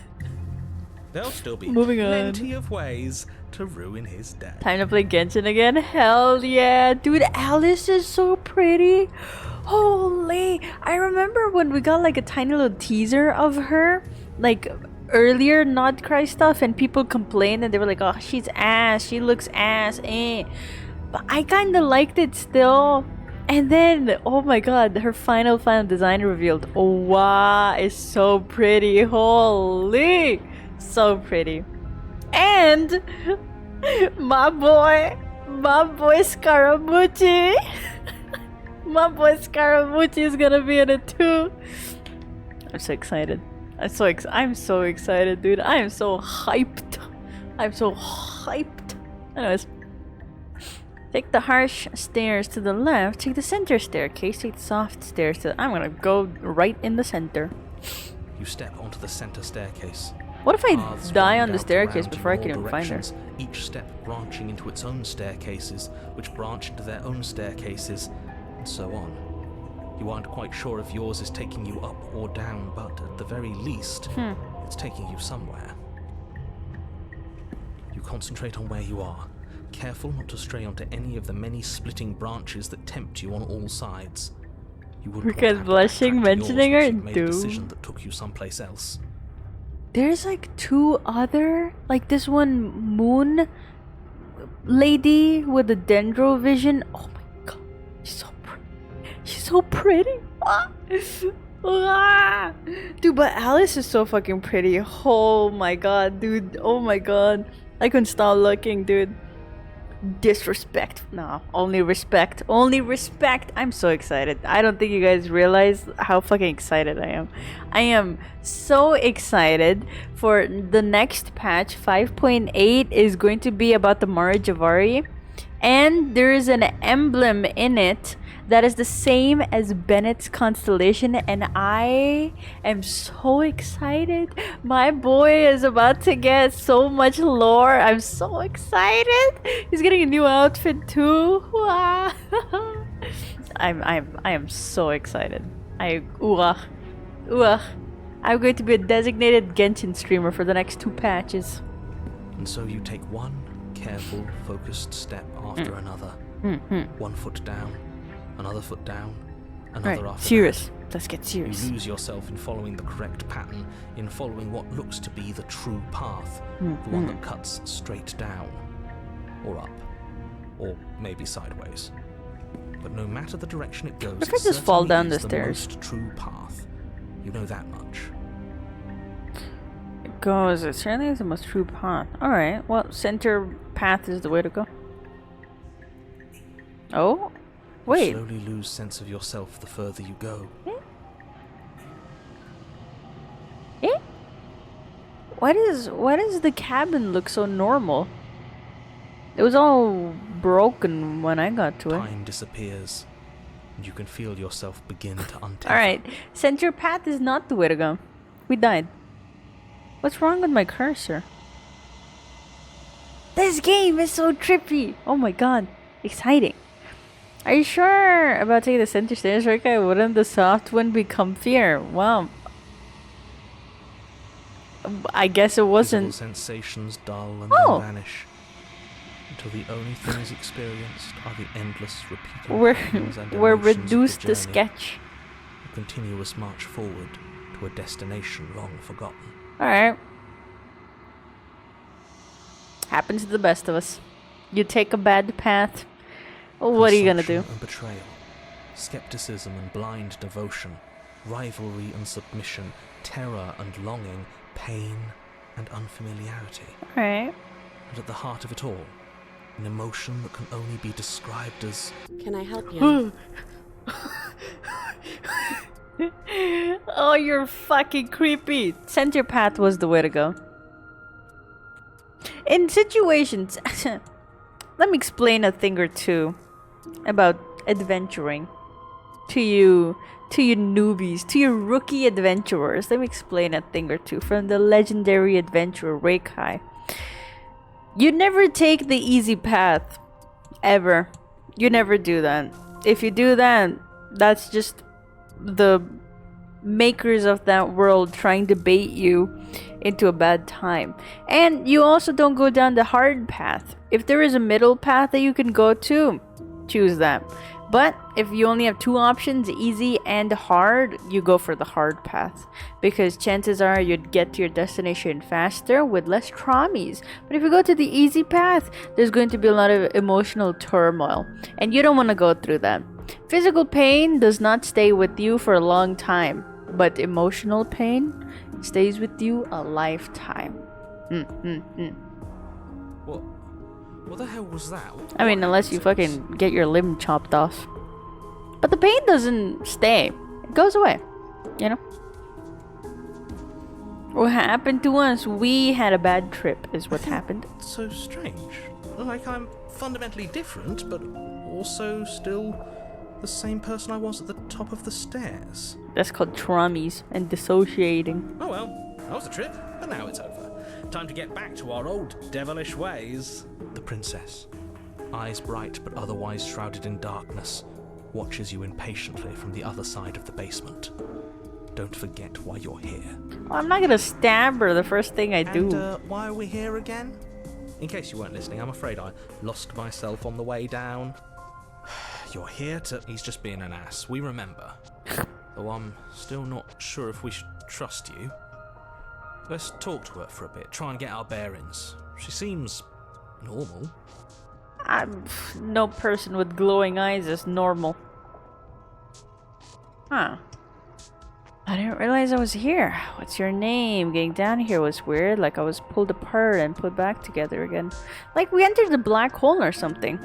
There'll still be Moving on. plenty of ways to ruin his day. Time to play Genshin again? Hell yeah. Dude, Alice is so pretty. Holy. I remember when we got like a tiny little teaser of her, like earlier Not Cry stuff, and people complained and they were like, oh, she's ass. She looks ass. But I kind of liked it still. And then, oh my god, her final design revealed. Oh, wow, it's so pretty. Holy. So pretty. And my boy Scaramucci. My boy Scaramucci is gonna be in it too. I'm so excited. I'm so excited, dude. I am so hyped. Anyways. Take the harsh stairs to the left. Take the center staircase. Take the soft stairs to I'm gonna go right in the center. You step onto the center staircase. What if I Paths die wind on the out staircase around before I in can all even find her? directions, each step branching into its own staircases, which branch into their own staircases, and so on. You aren't quite sure if yours is taking you up or down, but at the very least, it's taking you somewhere. You concentrate on where you are, careful not to stray onto any of the many splitting branches that tempt you on all sides. You wouldn't Because want to have blushing attract yours mentioning if her? she'd made a Dude. decision that took you someplace else. there's like 2 other, like this one moon lady with the dendro vision. Oh my god, she's so pretty. She's so pretty. Ah. Ah. Dude, but Alice is so fucking pretty. Oh my god, dude. Oh my god. I couldn't stop looking, dude. Disrespect. No, only respect. Only respect. I'm so excited. I don't think you guys realize how fucking excited I am. I am so excited for the next patch. 5.8 is going to be about the Mara Javari. And there is an emblem in it that is the same as Bennett's constellation, and I am so excited. My boy is about to get so much lore. I'm so excited. He's getting a new outfit too. Wow. I am so excited. I'm going to be a designated Genshin streamer for the next 2 patches. And so you take one careful, focused step after another. One foot down, another foot down, another after serious. that. Let's get serious. You lose yourself in following the correct pattern, in following what looks to be the true path, the one that cuts straight down, or up, or maybe sideways. But no matter the direction it goes, If I just fall down the the stairs. most true path. You know that much. It certainly is the most true path. Alright, well, center path is the way to go. Oh? Wait. You slowly lose sense of yourself the further you go. Eh? Why does the cabin look so normal? It was all broken when I got to it. Time disappears, and you can feel yourself begin to untether. Alright, center path is not the way to go. We died. What's wrong with my cursor? This game is so trippy! Oh my god. Exciting. Are you sure about taking the center stairs, Rekai? Wouldn't the soft one be comfier? Wow. I guess it wasn't. Physical sensations dull and Oh. then vanish, until the only things experienced are the endless repeating We're, patterns and we're emotions of reduced the to journey, sketch. a continuous march forward to a destination long forgotten. Alright. Happens to the best of us. You take a bad path. What are you gonna do? Consumption and betrayal, skepticism and blind devotion, rivalry and submission, terror and longing, pain and unfamiliarity. Alright. And at the heart of it all, an emotion that can only be described as Can I help you? Oh, you're fucking creepy. Center path was the way to go. In situations, let me explain a thing or two about adventuring to you newbies, to you rookie adventurers. Let me explain a thing or two from the legendary adventurer Rekai. You never take the easy path, ever. You never do that. If you do that, that's just the makers of that world trying to bait you into a bad time. And you also don't go down the hard path. If there is a middle path that you can go to, choose that. But if you only have 2 options, easy and hard, you go for the hard path, because chances are you'd get to your destination faster with less traumas. But if you go to the easy path, there's going to be a lot of emotional turmoil, and you don't want to go through that. Physical pain does not stay with you for a long time, but emotional pain stays with you a lifetime. What the hell was that? I mean, unless you fucking get your limb chopped off. But the pain doesn't stay. It goes away. You know? What happened to us? We had a bad trip, is what happened. It's so strange. Like I'm fundamentally different, but also still the same person I was at the top of the stairs. That's called traumas and dissociating. Oh well, that was the trip, but now it's over. Time to get back to our old devilish ways. The princess, eyes bright but otherwise shrouded in darkness, watches you impatiently from the other side of the basement. Don't forget why you're here. Well, I'm not gonna stab her the first thing I do. And why are we here again? In case you weren't listening, I'm afraid I lost myself on the way down. You're here to... He's just being an ass, we remember. Though I'm still not sure if we should trust you. Let's talk to her for a bit, try and get our bearings. She seems normal. No person with glowing eyes is normal. Huh. I didn't realize I was here. What's your name? Getting down here was weird, like I was pulled apart and put back together again. Like we entered the black hole or something.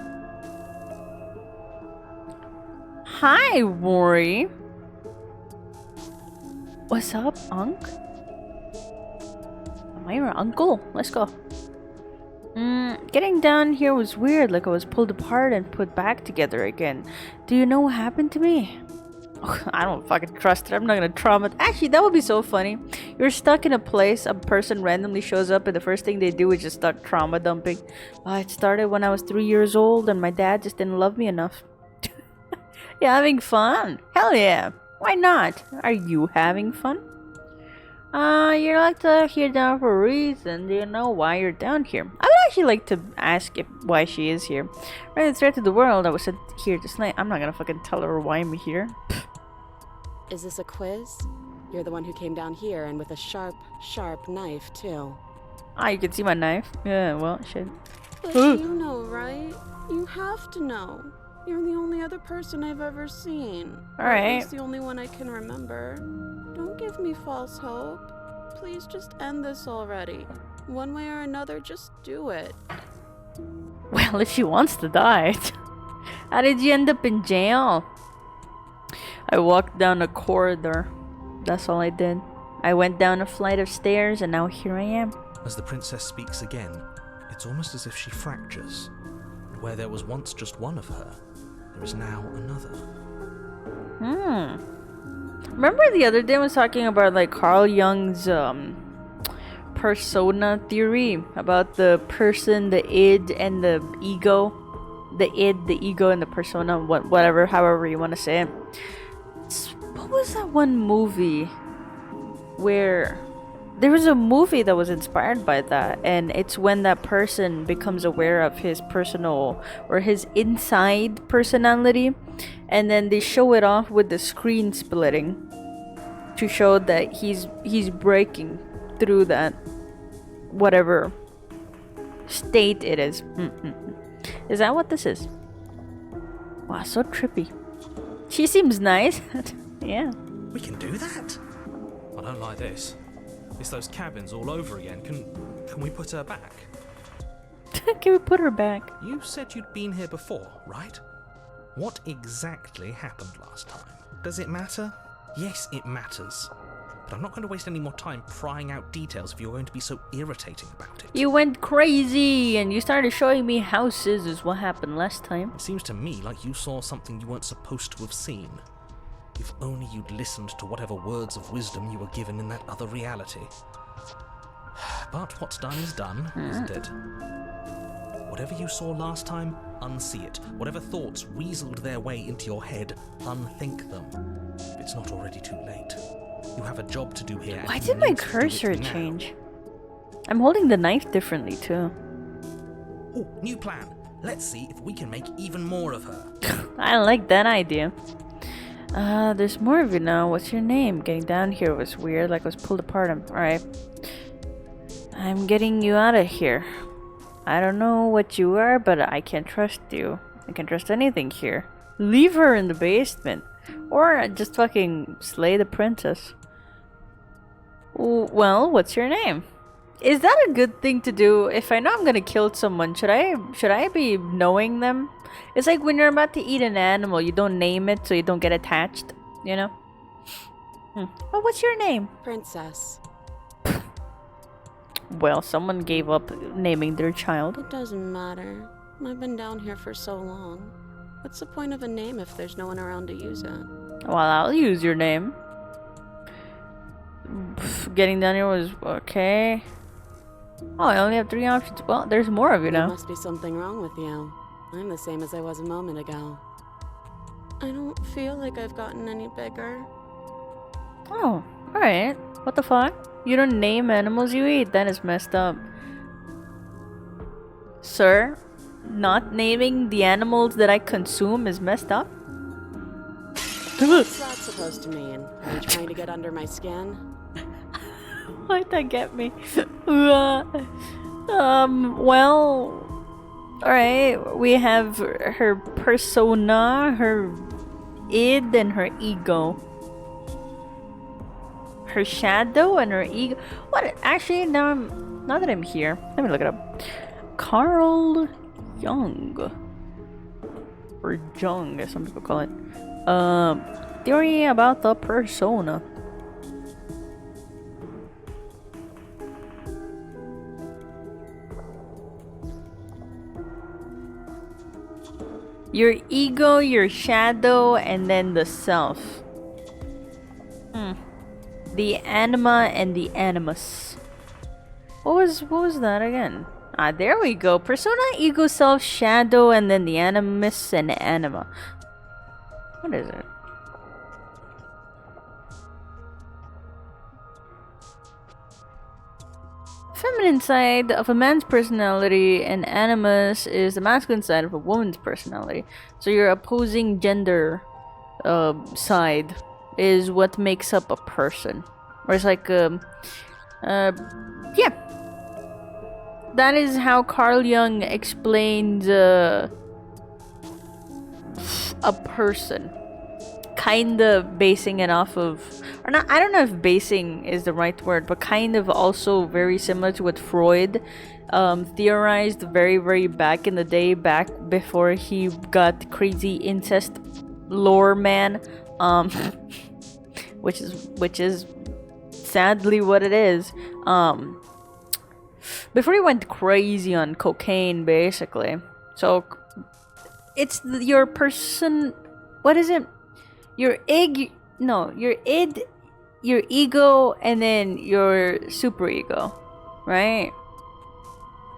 Hi, Worry. What's up, Unc? Am I your uncle? Let's go. Getting down here was weird, like I was pulled apart and put back together again. Do you know what happened to me? I don't fucking trust it. I'm not gonna trauma. Actually, that would be so funny. You're stuck in a place, a person randomly shows up, and the first thing they do is just start trauma dumping. It started when I was 3 years old, and my dad just didn't love me enough. You having fun? Hell yeah. Why not? Are you having fun? You're like here down for a reason. Do you know why you're down here? I would actually like to ask why she is here. Right, it's threat to the world. I was sent here to slay. I'm not gonna fucking tell her why I'm here. Is this a quiz? You're the one who came down here and with a sharp, sharp knife, too. You can see my knife. Yeah, well, shit. But you know, right? You have to know. You're the only other person I've ever seen. Alright. It's the only one I can remember. Don't give me false hope. Please just end this already. One way or another, just do it. Well, if she wants to die. How did you end up in jail? I walked down a corridor. That's all I did. I went down a flight of stairs and now here I am. As the princess speaks again, it's almost as if she fractures. And where there was once just one of her, there is now another. Remember the other day I was talking about like Carl Jung's persona theory about the person, the id, and the ego. The id, the ego, and the persona, whatever, however you want to say it. What was that one movie where there was a movie that was inspired by that, and it's when that person becomes aware of his personal or his inside personality, and then they show it off with the screen splitting to show that he's breaking through that whatever state it is. Is that what this is? Wow, so trippy. She seems nice. Yeah. We can do that? I don't like this. It's those cabins all over again. Can we put her back? Can we put her back? You said you'd been here before, right? What exactly happened last time? Does it matter? Yes, it matters. But I'm not going to waste any more time prying out details if you're going to be so irritating about it. You went crazy and you started showing me houses is what happened last time. It seems to me like you saw something you weren't supposed to have seen. If only you'd listened to whatever words of wisdom you were given in that other reality. But what's done is done, isn't it? Whatever you saw last time, unsee it. Whatever thoughts weaseled their way into your head, unthink them. If it's not already too late. You have a job to do here. Why did my cursor change? I'm holding the knife differently too. Oh, new plan. Let's see if we can make even more of her. I like that idea. There's more of you now. What's your name? Getting down here was weird, like I was pulled apart. Alright. I'm getting you out of here. I don't know what you are, but I can't trust you. I can't trust anything here. Leave her in the basement. Or just fucking slay the princess. Well, what's your name? Is that a good thing to do? If I know I'm gonna kill someone, should I be knowing them? It's like when you're about to eat an animal, you don't name it so you don't get attached, you know? Well, what's your name? Princess. Well, someone gave up naming their child. It doesn't matter. I've been down here for so long. What's the point of a name if there's no one around to use it? Well, I'll use your name. Getting down here was okay. Oh, I only have 3 options. Well, there's more of you There now. must be something wrong with you. I'm the same as I was a moment ago. I don't feel like I've gotten any bigger. Oh, alright. What the fuck? You don't name animals you eat. That is messed up. Sir, not naming the animals that I consume is messed up? What's that supposed to mean? Are you trying to get under my skin? Why'd that get me? Well, alright, we have her persona, her id, and her ego. Her shadow and her ego. What? Actually, now that I'm here, let me look it up. Carl Jung, or Jung, as some people call it. Theory about the persona. Your ego, your shadow, and then the self. The anima and the animus. What was that again? Ah, there we go. Persona, ego, self, shadow, and then the animus and anima. What is it? Feminine side of a man's personality, and animus is the masculine side of a woman's personality. So your opposing gender side is what makes up a person. Or it's like, yeah. That is how Carl Jung explains a person. Kind of basing it off of, or not, I don't know if basing is the right word, but kind of also very similar to what Freud theorized very, very back in the day, back before he got crazy incest lore man, which is sadly what it is. Before he went crazy on cocaine, basically. So it's your person. What is it? Your id, your ego, and then your superego, right?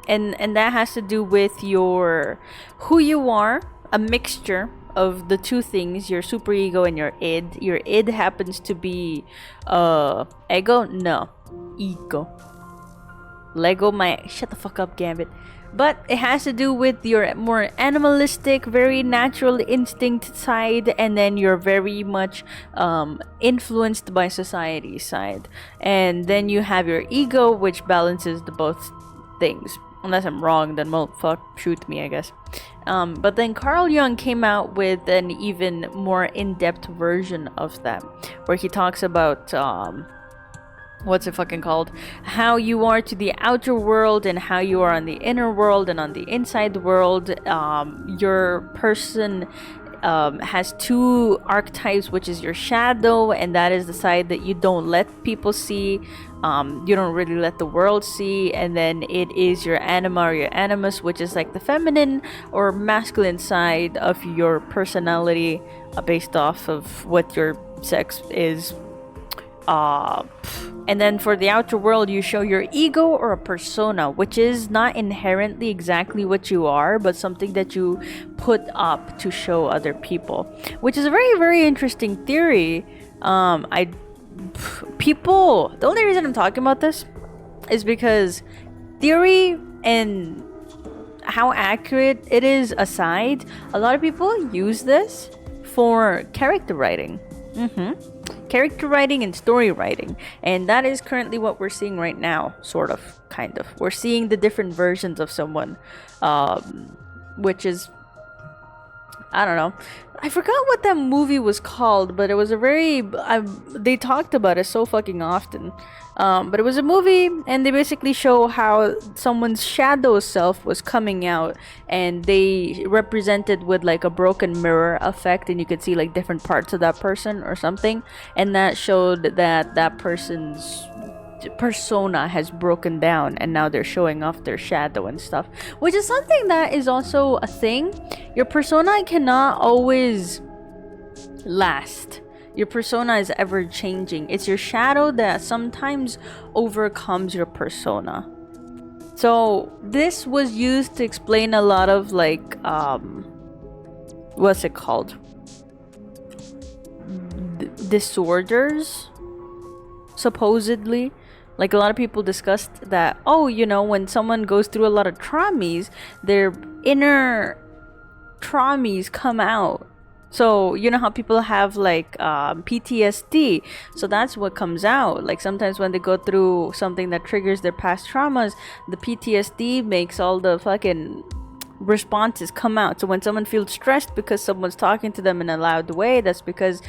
And that has to do with your who you are, a mixture of the two things, your superego and your id. Your id happens to be ego? No. Ego. Lego my shut the fuck up, Gambit. But it has to do with your more animalistic, very natural instinct side, and then you're very much influenced by society side. And then you have your ego, which balances the both things. Unless I'm wrong, then well, fuck, shoot me, I guess. But then Carl Jung came out with an even more in-depth version of that, where he talks about what's it fucking called? How you are to the outer world and how you are on the inner world and on the inside world. Your person has two archetypes, which is your shadow, and that is the side that you don't let people see. You don't really let the world see. And then it is your anima or your animus, which is like the feminine or masculine side of your personality, based off of what your sex is. And then for the outer world, you show your ego or a persona, which is not inherently exactly what you are, but something that you put up to show other people, which is a very, very interesting theory. People, the only reason I'm talking about this is because theory and how accurate it is aside, a lot of people use this for character writing. Character writing and story writing, and that is currently what we're seeing right now, sort of, kind of. We're seeing the different versions of someone, which is, I don't know, I forgot what that movie was called, but it was a very, they talked about it so fucking often, but it was a movie, and they basically show how someone's shadow self was coming out, and they represented with like a broken mirror effect, and you could see like different parts of that person or something, and that showed that that person's persona has broken down, and now they're showing off their shadow and stuff, which is something that is also a thing. Your persona cannot always last. Your persona is ever changing. It's your shadow that sometimes overcomes your persona. So this was used to explain a lot of like what's it called, disorders, supposedly. Like, a lot of people discussed that, oh, you know, when someone goes through a lot of traumas, their inner traumas come out So you know how people have like PTSD, so that's what comes out. Like sometimes when they go through something that triggers their past traumas, the PTSD makes all the fucking responses come out. So when someone feels stressed because someone's talking to them in a loud way, that's because,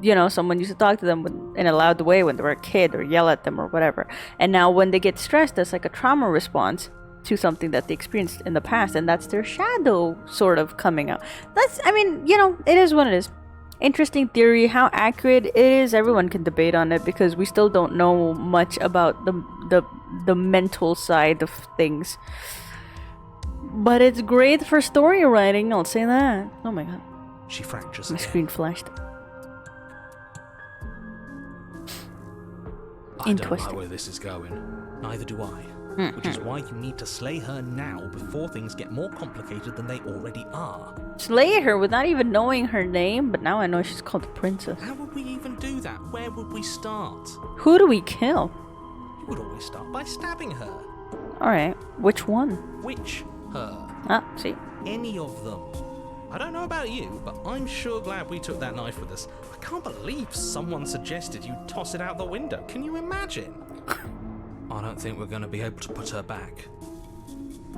you know, someone used to talk to them in a loud way when they were a kid or yell at them or whatever. And now when they get stressed, that's like a trauma response to something that they experienced in the past, and that's their shadow sort of coming out. That's, I mean, you know, it is what it is. Interesting theory. How accurate it is, everyone can debate on it, because we still don't know much about the mental side of things. But it's great for story writing, I'll say that. Oh my god. She fractures My again. screen flashed. I don't Twisted. know where this is going. Neither do I. Which is why you need to slay her now before things get more complicated than they already are. Slay her without even knowing her name, but now I know she's called the princess. How would we even do that? Where would we start? Who do we kill? You would always start by stabbing her. Alright, which one? Which her? Ah, see. Any of them. I don't know about you, but I'm sure glad we took that knife with us. I can't believe someone suggested you toss it out the window. Can you imagine? I don't think we're going to be able to put her back.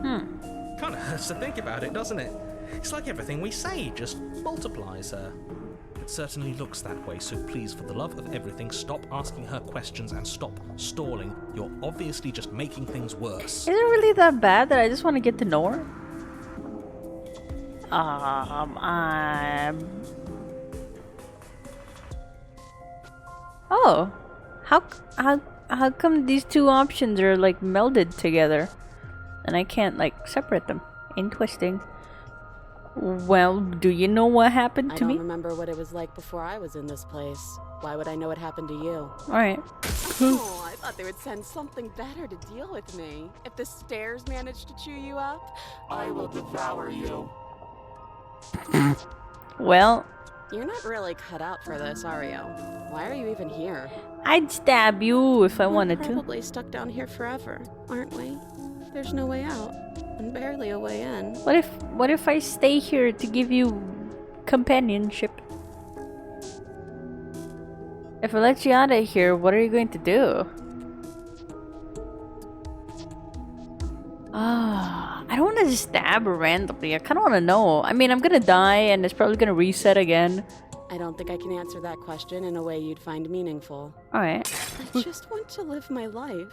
Kind of hurts to think about it, doesn't it? It's like everything we say just multiplies her. It certainly looks that way, so please, for the love of everything, stop asking her questions and stop stalling. You're obviously just making things worse. Is it really that bad that I just want to get to know her? Oh, how come these two options are like melded together, and I can't like separate them? Interesting. Well, do you know what happened to I me? don't remember what it was like before I was in this place. Why would I know what happened to you? All right. Oh, I thought they would send something better to deal with me. If the stairs managed to chew you up, I will devour you. Well, You're not really cut out for this, are you? Why are you even here? I'd stab you if I We're wanted to. probably stuck down here forever, aren't we? There's no way out, and barely a way in. What if I stay here to give you companionship? If I let you out of here, what are you going to do? I don't want to just stab her randomly. I kind of want to know. I mean, I'm gonna die, and it's probably gonna reset again. I don't think I can answer that question in a way you'd find meaningful. All right. I just want to live my life.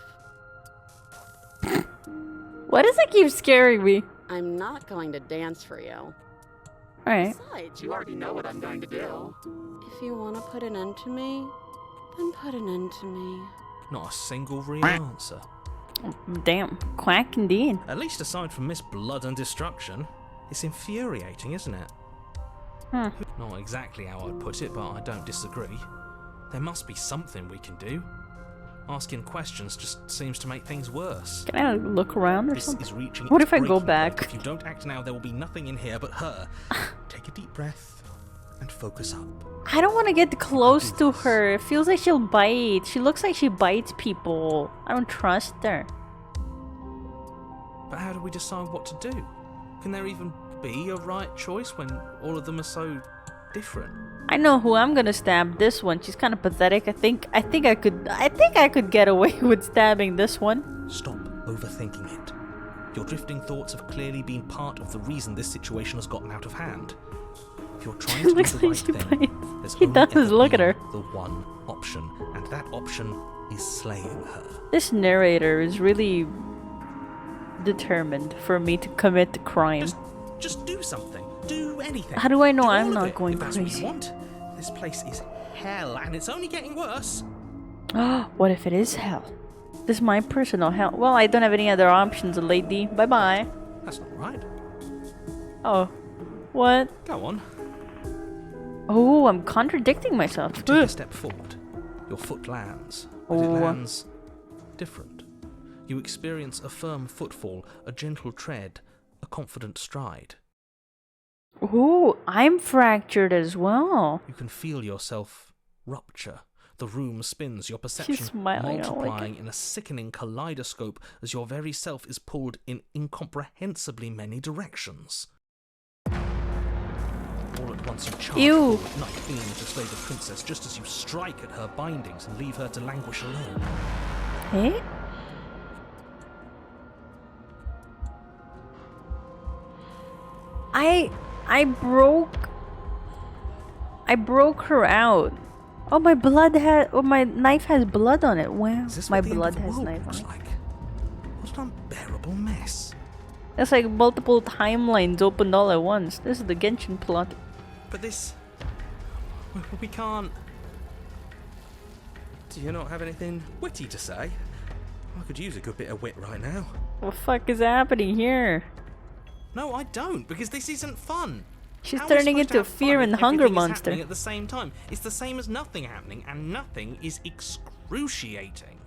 Why does it keep scaring me? I'm not going to dance for you. All right. Besides, you already know what I'm going to do. If you want to put an end to me, then put an end to me. Not a single real answer. Damn. Quack indeed. At least aside from Miss Blood and Destruction. It's infuriating, isn't it? Not exactly how I'd put it, but I don't disagree. There must be something we can do. Asking questions just seems to make things worse. Can I look around or This something? is reaching What its if I go breaking back? point. If you don't act now, there will be nothing in here but her. Take a deep breath and focus up. I don't want to get close to her. It feels like she'll bite. She looks like she bites people. I don't trust her. But how do we decide what to do? Can there even be a right choice when all of them are so different? I know who I'm gonna stab. This one. She's kind of pathetic. I think I could get away with stabbing this one. Stop overthinking it. Your drifting thoughts have clearly been part of the reason this situation has gotten out of hand. If you're trying to do Looks the like right she thing, bites. there's She only does. ever Look at been her. the one option, and that option is slaying her. This narrator is really determined for me to commit the crime. Just do something. Do anything. How do I know Do I'm all of not it, going if that's what crazy? you want. This place is hell, and it's only getting worse. What if it is hell? This is my personal hell. Well, I don't have any other options, lady. Bye bye. That's not right. Oh, what? Go on. Oh, I'm contradicting myself. Take a step forward. Your foot lands, but it Oh. lands different. You experience a firm footfall, a gentle tread, a confident stride. Ooh, I'm fractured as well. You can feel yourself rupture. The room spins, your perception smiling, I don't like multiplying in a sickening kaleidoscope as your very self is pulled in incomprehensibly many directions. All at once you charge Ew. forward, knife beam to slay the princess just as you strike at her bindings and leave her to languish alone. Eh? I broke her out. Oh, my my knife has blood on it. Wow. Is this My what the end blood of the has world knife on looks it. like? What an unbearable mess. It's like multiple timelines opened all at once. This is the Genshin plot. But this... we can't... Do you not have anything witty to say? I could use a good bit of wit right now. What the fuck is happening here? No, I don't, because this isn't fun. She's How are we turning supposed to into have fear fun and if hunger everything is monster. happening at the same time? It's the same as nothing happening, and nothing is excruciating.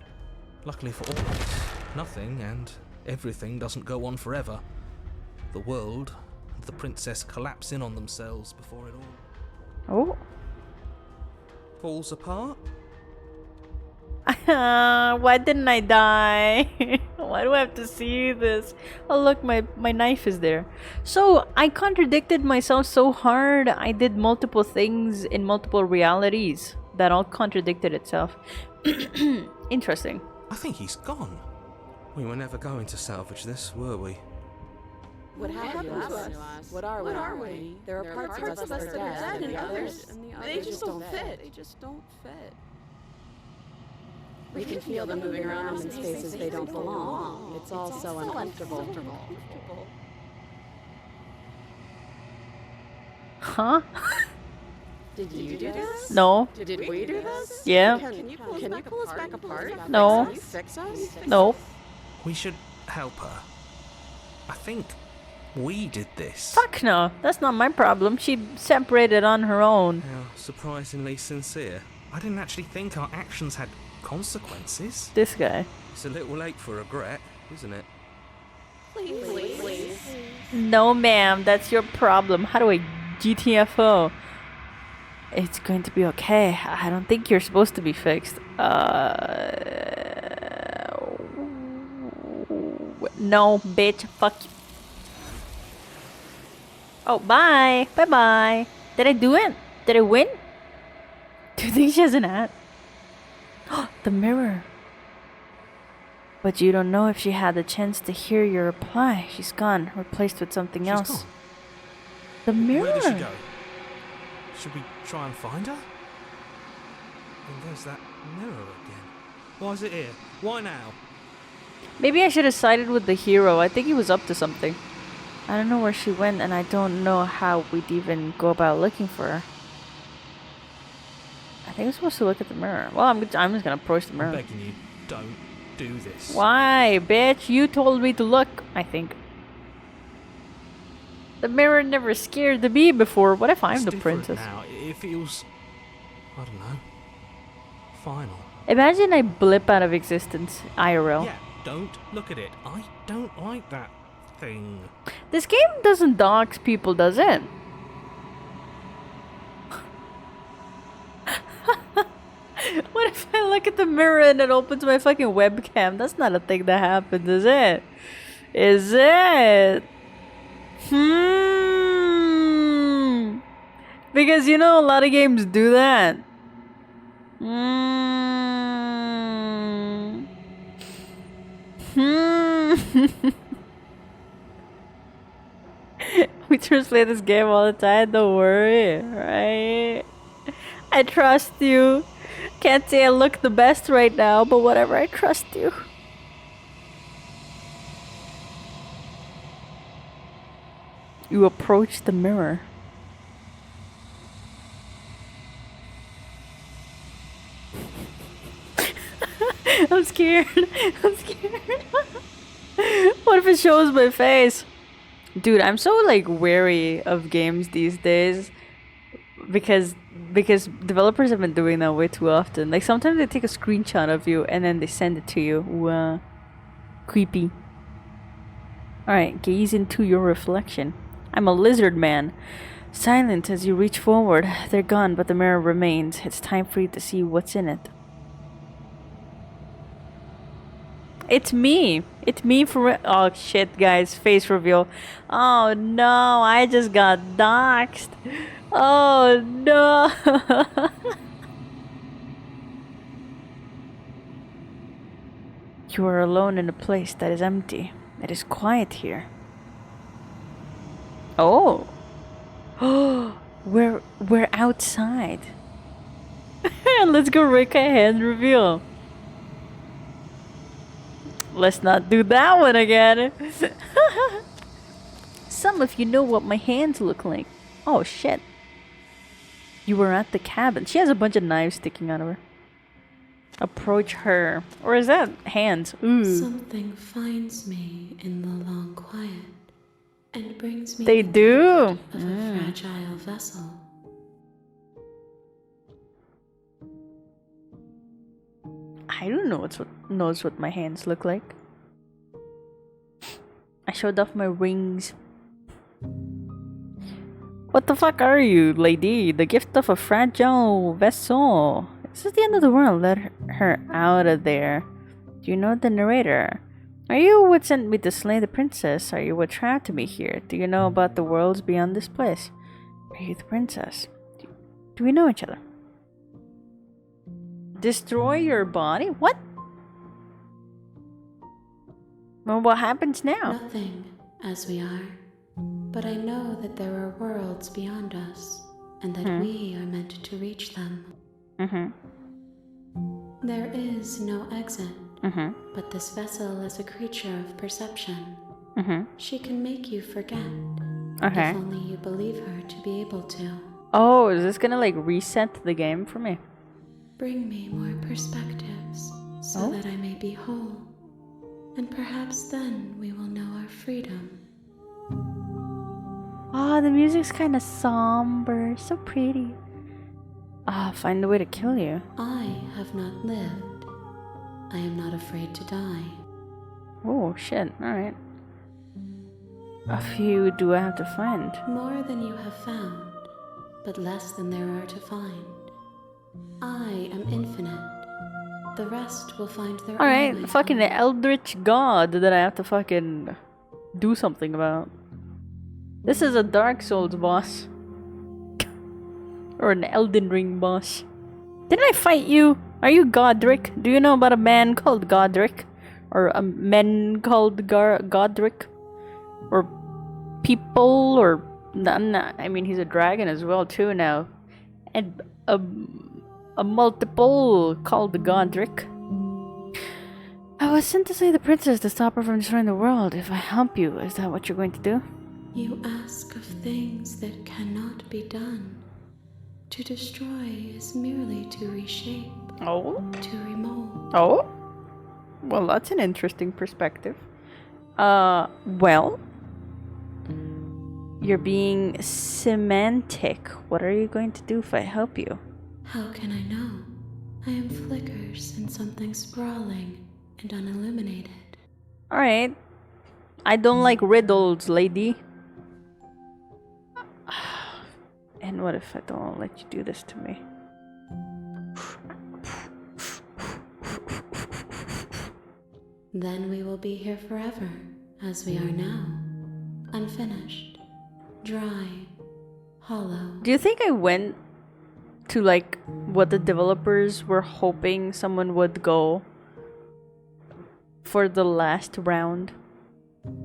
Luckily for all of us, nothing and everything doesn't go on forever. The world and the princess collapse in on themselves before it all Oh. falls apart. Why didn't I die? Why do I have to see this? Oh look, my knife is there. So I contradicted myself so hard. I did multiple things in multiple realities that all contradicted itself. Interesting. I think he's gone. We were never going to salvage this, were we? What happened to us? What are we? There are parts of us that are dead, and the others they just don't fit. They just don't fit. We can feel them moving around in spaces they don't belong. It's all so uncomfortable. Huh? Did you do this? No. Did we do this? Yeah. Can you pull us back apart? No. Can you fix us? No. We should help her. I think we did this. Fuck no. That's not my problem. She separated on her own. How surprisingly sincere. I didn't actually think our actions had consequences. This guy. It's a little late for regret, isn't it? Please. No, ma'am. That's your problem. How do I GTFO? It's going to be okay. I don't think you're supposed to be fixed. No, bitch. Fuck you. Oh, bye. Bye-bye. Did I do it? Did I win? Do you think she has an hat? The mirror. But you don't know if she had the chance to hear your reply. She's gone, replaced with something She's else. gone. The mirror. Where did she go? Should we try and find her? And there's that mirror again. Why is it here? Why now? Maybe I should have sided with the hero. I think he was up to something. I don't know where she went, and I don't know how we'd even go about looking for her. I think I'm supposed to look at the mirror. Well, I'm just gonna approach the I'm mirror. begging you, don't do this. Why, bitch? You told me to look, I think. The mirror never scared me before. What if I'm It's the different princess? now. It feels, I don't know, final. Imagine I blip out of existence, IRL. Yeah, don't look at it. I don't like that thing. This game doesn't dox people, does it? What if I look at the mirror and it opens my fucking webcam? That's not a thing that happens, is it? Is it? Because you know a lot of games do that. We just play this game all the time, don't worry, right? I trust you. Can't say I look the best right now, but whatever, I trust you. You approach the mirror. I'm scared. I'm scared. What if it shows my face? Dude, I'm so like wary of games these days because developers have been doing that way too often. Like sometimes they take a screenshot of you and then they send it to you. Creepy. Alright, gaze into your reflection. I'm a lizard man. Silent as you reach forward. They're gone, but the mirror remains. It's time for you to see what's in it. It's me. It's me for oh shit, guys. Face reveal. Oh no, I just got doxxed. Oh no! You are alone in a place that is empty. It is quiet here. Oh! we're outside. Let's go Rekai hand reveal. Let's not do that one again. Some of you know what my hands look like. Oh shit. You were at the cabin. She has a bunch of knives sticking out of her. Approach her. Or is that hands? Ooh. Something finds me in the long quiet and brings me They the do. gift of a fragile vessel. I don't know knows what my hands look like. I showed off my rings. What the fuck are you, lady? The gift of a fragile vessel. This is the end of the world. Let her out of there. Do you know the narrator? Are you what sent me to slay the princess? Are you what trapped me here? Do you know about the worlds beyond this place? Are you the princess? Do we know each other? Destroy your body? What? Well, what happens now? Nothing, as we are. But I know that there are worlds beyond us, and that we are meant to reach them. There is no exit, but this vessel is a creature of perception. She can make you forget, if only you believe her to be able to. Oh, is this gonna like reset the game for me? Bring me more perspectives, so that I may be whole, and perhaps then we will know our freedom. Ah, the music's kind of somber, so pretty. Ah, find a way to kill you. I have not lived. I am not afraid to die. Oh shit! All right. A few do I have to find? More than you have found, but less than there are to find. I am infinite. The rest will find their All own right, way fucking home. eldritch god that I have to fucking do something about. This is a Dark Souls boss. Or an Elden Ring boss. Didn't I fight you? Are you Godric? Do you know about a man called Godric? Or a men called Godric? Or people? Or... I mean, he's a dragon as well too now. And a multiple called Godric. I was sent to slay the princess to stop her from destroying the world. If I help you, is that what you're going to do? You ask of things that cannot be done. To destroy is merely to reshape, Oh? to remold. Oh? Well, that's an interesting perspective. Well... You're being semantic. What are you going to do if I help you? How can I know? I am flickers in something sprawling and unilluminated. Alright. I don't like riddles, lady. And what if I don't let you do this to me? Then we will be here forever, as we are now. Unfinished, dry, hollow. Do you think I went to like what the developers were hoping someone would go for the last round?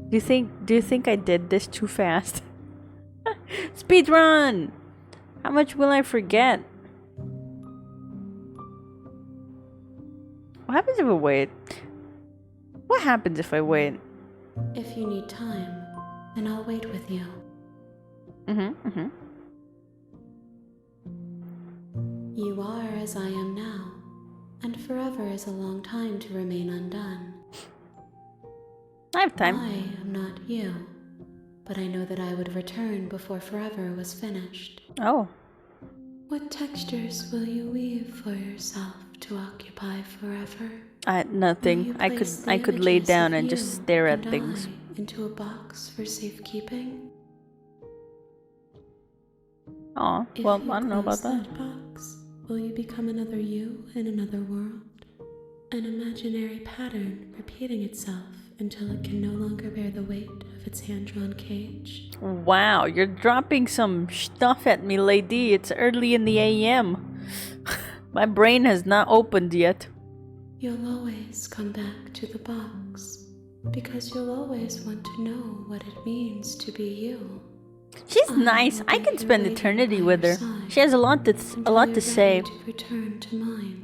Do you think I did this too fast? Speed run! How much will I forget? What happens if I wait? What happens if I wait? If you need time, then I'll wait with you. You are as I am now, and forever is a long time to remain undone. I have time. I am not you, but I know that I would return before forever was finished. Oh. What textures will you weave for yourself to occupy forever? Nothing. I could lay down and just stare at things. Into a box for safekeeping? Aw, well, I don't know about that. Box, will you become another you in another world? An imaginary pattern repeating itself until it can no longer bear the weight of its hand-drawn cage. Wow, you're dropping some stuff at me, lady. It's early in the AM. My brain has not opened yet. You'll always come back to the box, because you'll always want to know what it means to be you. She's nice. I can spend eternity with her. She has a lot to say. To return to mine.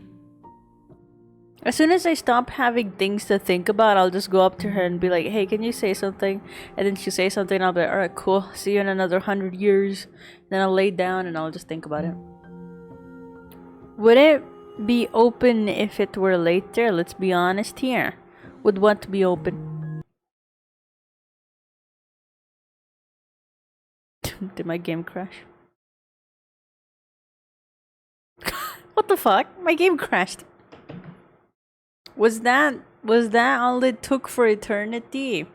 As soon as I stop having things to think about, I'll just go up to her and be like, hey, can you say something? And then she'll say something and I'll be like, alright, cool. See you in another 100 years. Then I'll lay down and I'll just think about it. Would it be open if it were later? Let's be honest here. Would want to be open. Did my game crash? What the fuck? My game crashed. Was that all it took for eternity?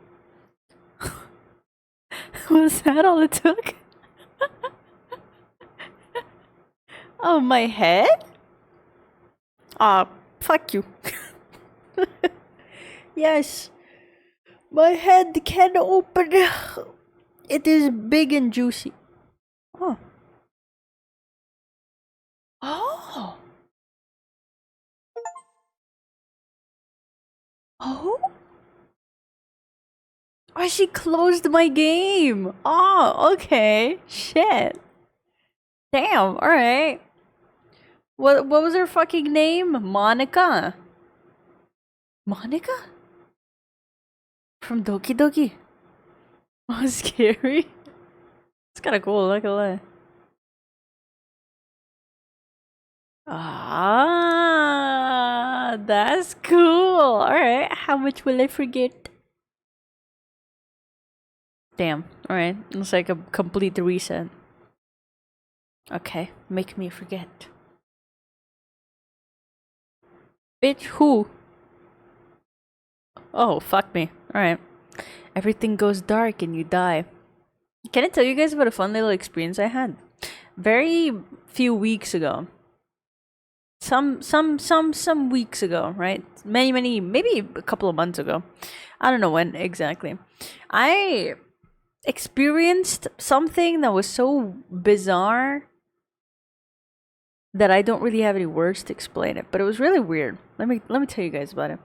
Was that all it took? Oh, my head? Ah, fuck you. Yes. My head can open. It is big and juicy. Oh. Oh. Oh? Oh, she closed my game. Oh, okay. Shit. Damn, alright. What was her fucking name? Monica. Monica? From Doki Doki. Oh, scary. It's kinda cool, not gonna lie. Ah, that's cool. Alright, how much will I forget? Damn, alright. It's like a complete reset. Okay, make me forget. Bitch, who? Oh, fuck me. Alright. Everything goes dark and you die. Can I tell you guys about a fun little experience I had? Very few weeks ago. Some weeks ago, right? Many, maybe a couple of months ago. I don't know when exactly. I experienced something that was so bizarre that I don't really have any words to explain it, but it was really weird. Let me tell you guys about it.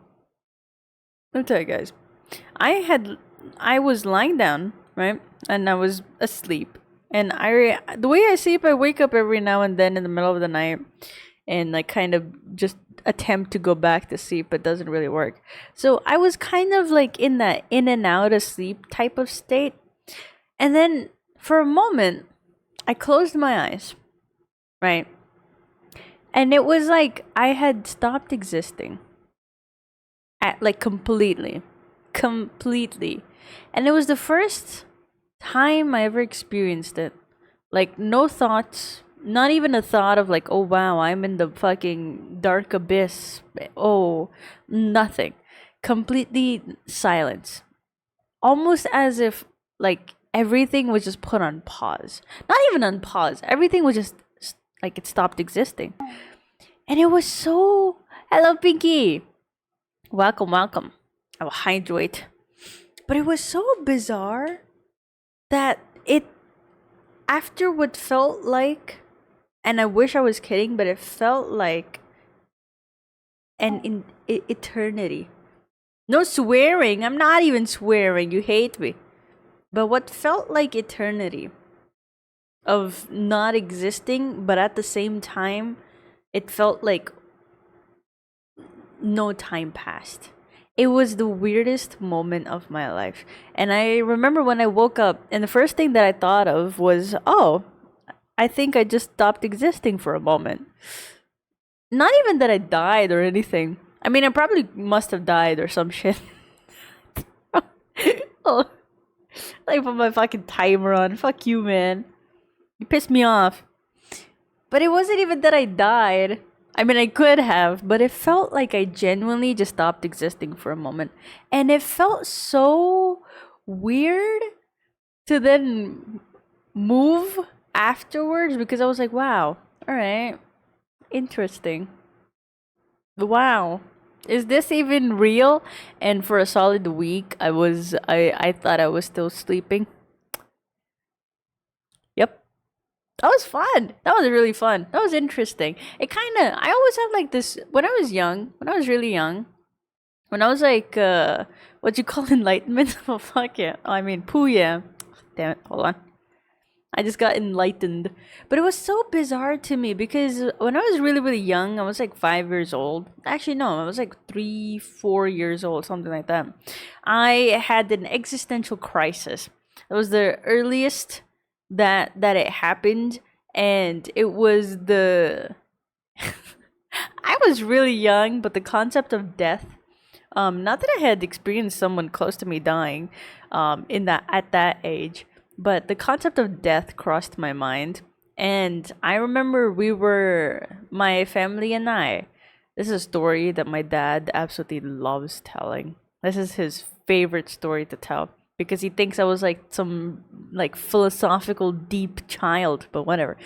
Let me tell you guys. I was lying down, right? And I was asleep. And the way I sleep, I wake up every now and then in the middle of the night and like kind of just attempt to go back to sleep, but it doesn't really work. So I was kind of like in that in and out of sleep type of state. And then for a moment, I closed my eyes, right? And it was like I had stopped existing. Like completely. And it was the first time I ever experienced it. Like no thoughts, not even a thought of like, oh wow, I'm in the fucking dark abyss. Oh, nothing. Completely silence. Almost as if like everything was just put on pause. Not even on pause. Everything was just like it stopped existing. And it was so... Hello, Pinky! Welcome. I will hydrate. But it was so bizarre that it... After what felt like... And I wish I was kidding, but it felt like... eternity. No swearing! I'm not even swearing. You hate me. But what felt like eternity... Of not existing, but at the same time... It felt like no time passed. It was the weirdest moment of my life. And I remember when I woke up, and the first thing that I thought of was, oh, I think I just stopped existing for a moment. Not even that I died or anything. I mean, I probably must have died or some shit. Oh, like put my fucking timer on. Fuck you, man. You pissed me off. But it wasn't even that I died. I mean, I could have, but it felt like I genuinely just stopped existing for a moment. And it felt so weird to then move afterwards because I was like, wow, all right, interesting. Wow, Is this even real? And for a solid week, I thought I was still sleeping. Yep. That was fun. That was really fun. That was interesting. It kind of, I always have like this, when I was young, when I was really young, when I was like, what you call enlightenment? Oh, fuck yeah. Oh, I mean, poo yeah. Damn it. Hold on. I just got enlightened. But it was so bizarre to me because when I was really, really young, I was like 5 years old. Actually, no, I was like 3, 4 years old, something like that. I had an existential crisis. It was the earliest that it happened, and it was the I was really young, but the concept of death, not that I had experienced someone close to me dying, in that at that age, but the concept of death crossed my mind. And I remember my family and I, this is a story that my dad absolutely loves telling. This is his favorite story to tell because he thinks I was like some like philosophical deep child, but whatever.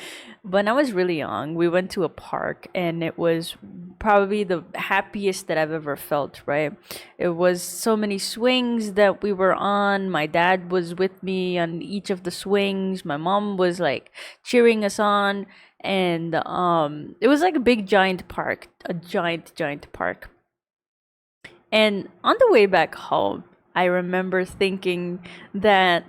When I was really young, we went to a park and it was probably the happiest that I've ever felt, right? It was so many swings that we were on. My dad was with me on each of the swings. My mom was like cheering us on, and it was like a big giant park, a giant park. And on the way back home, I remember thinking that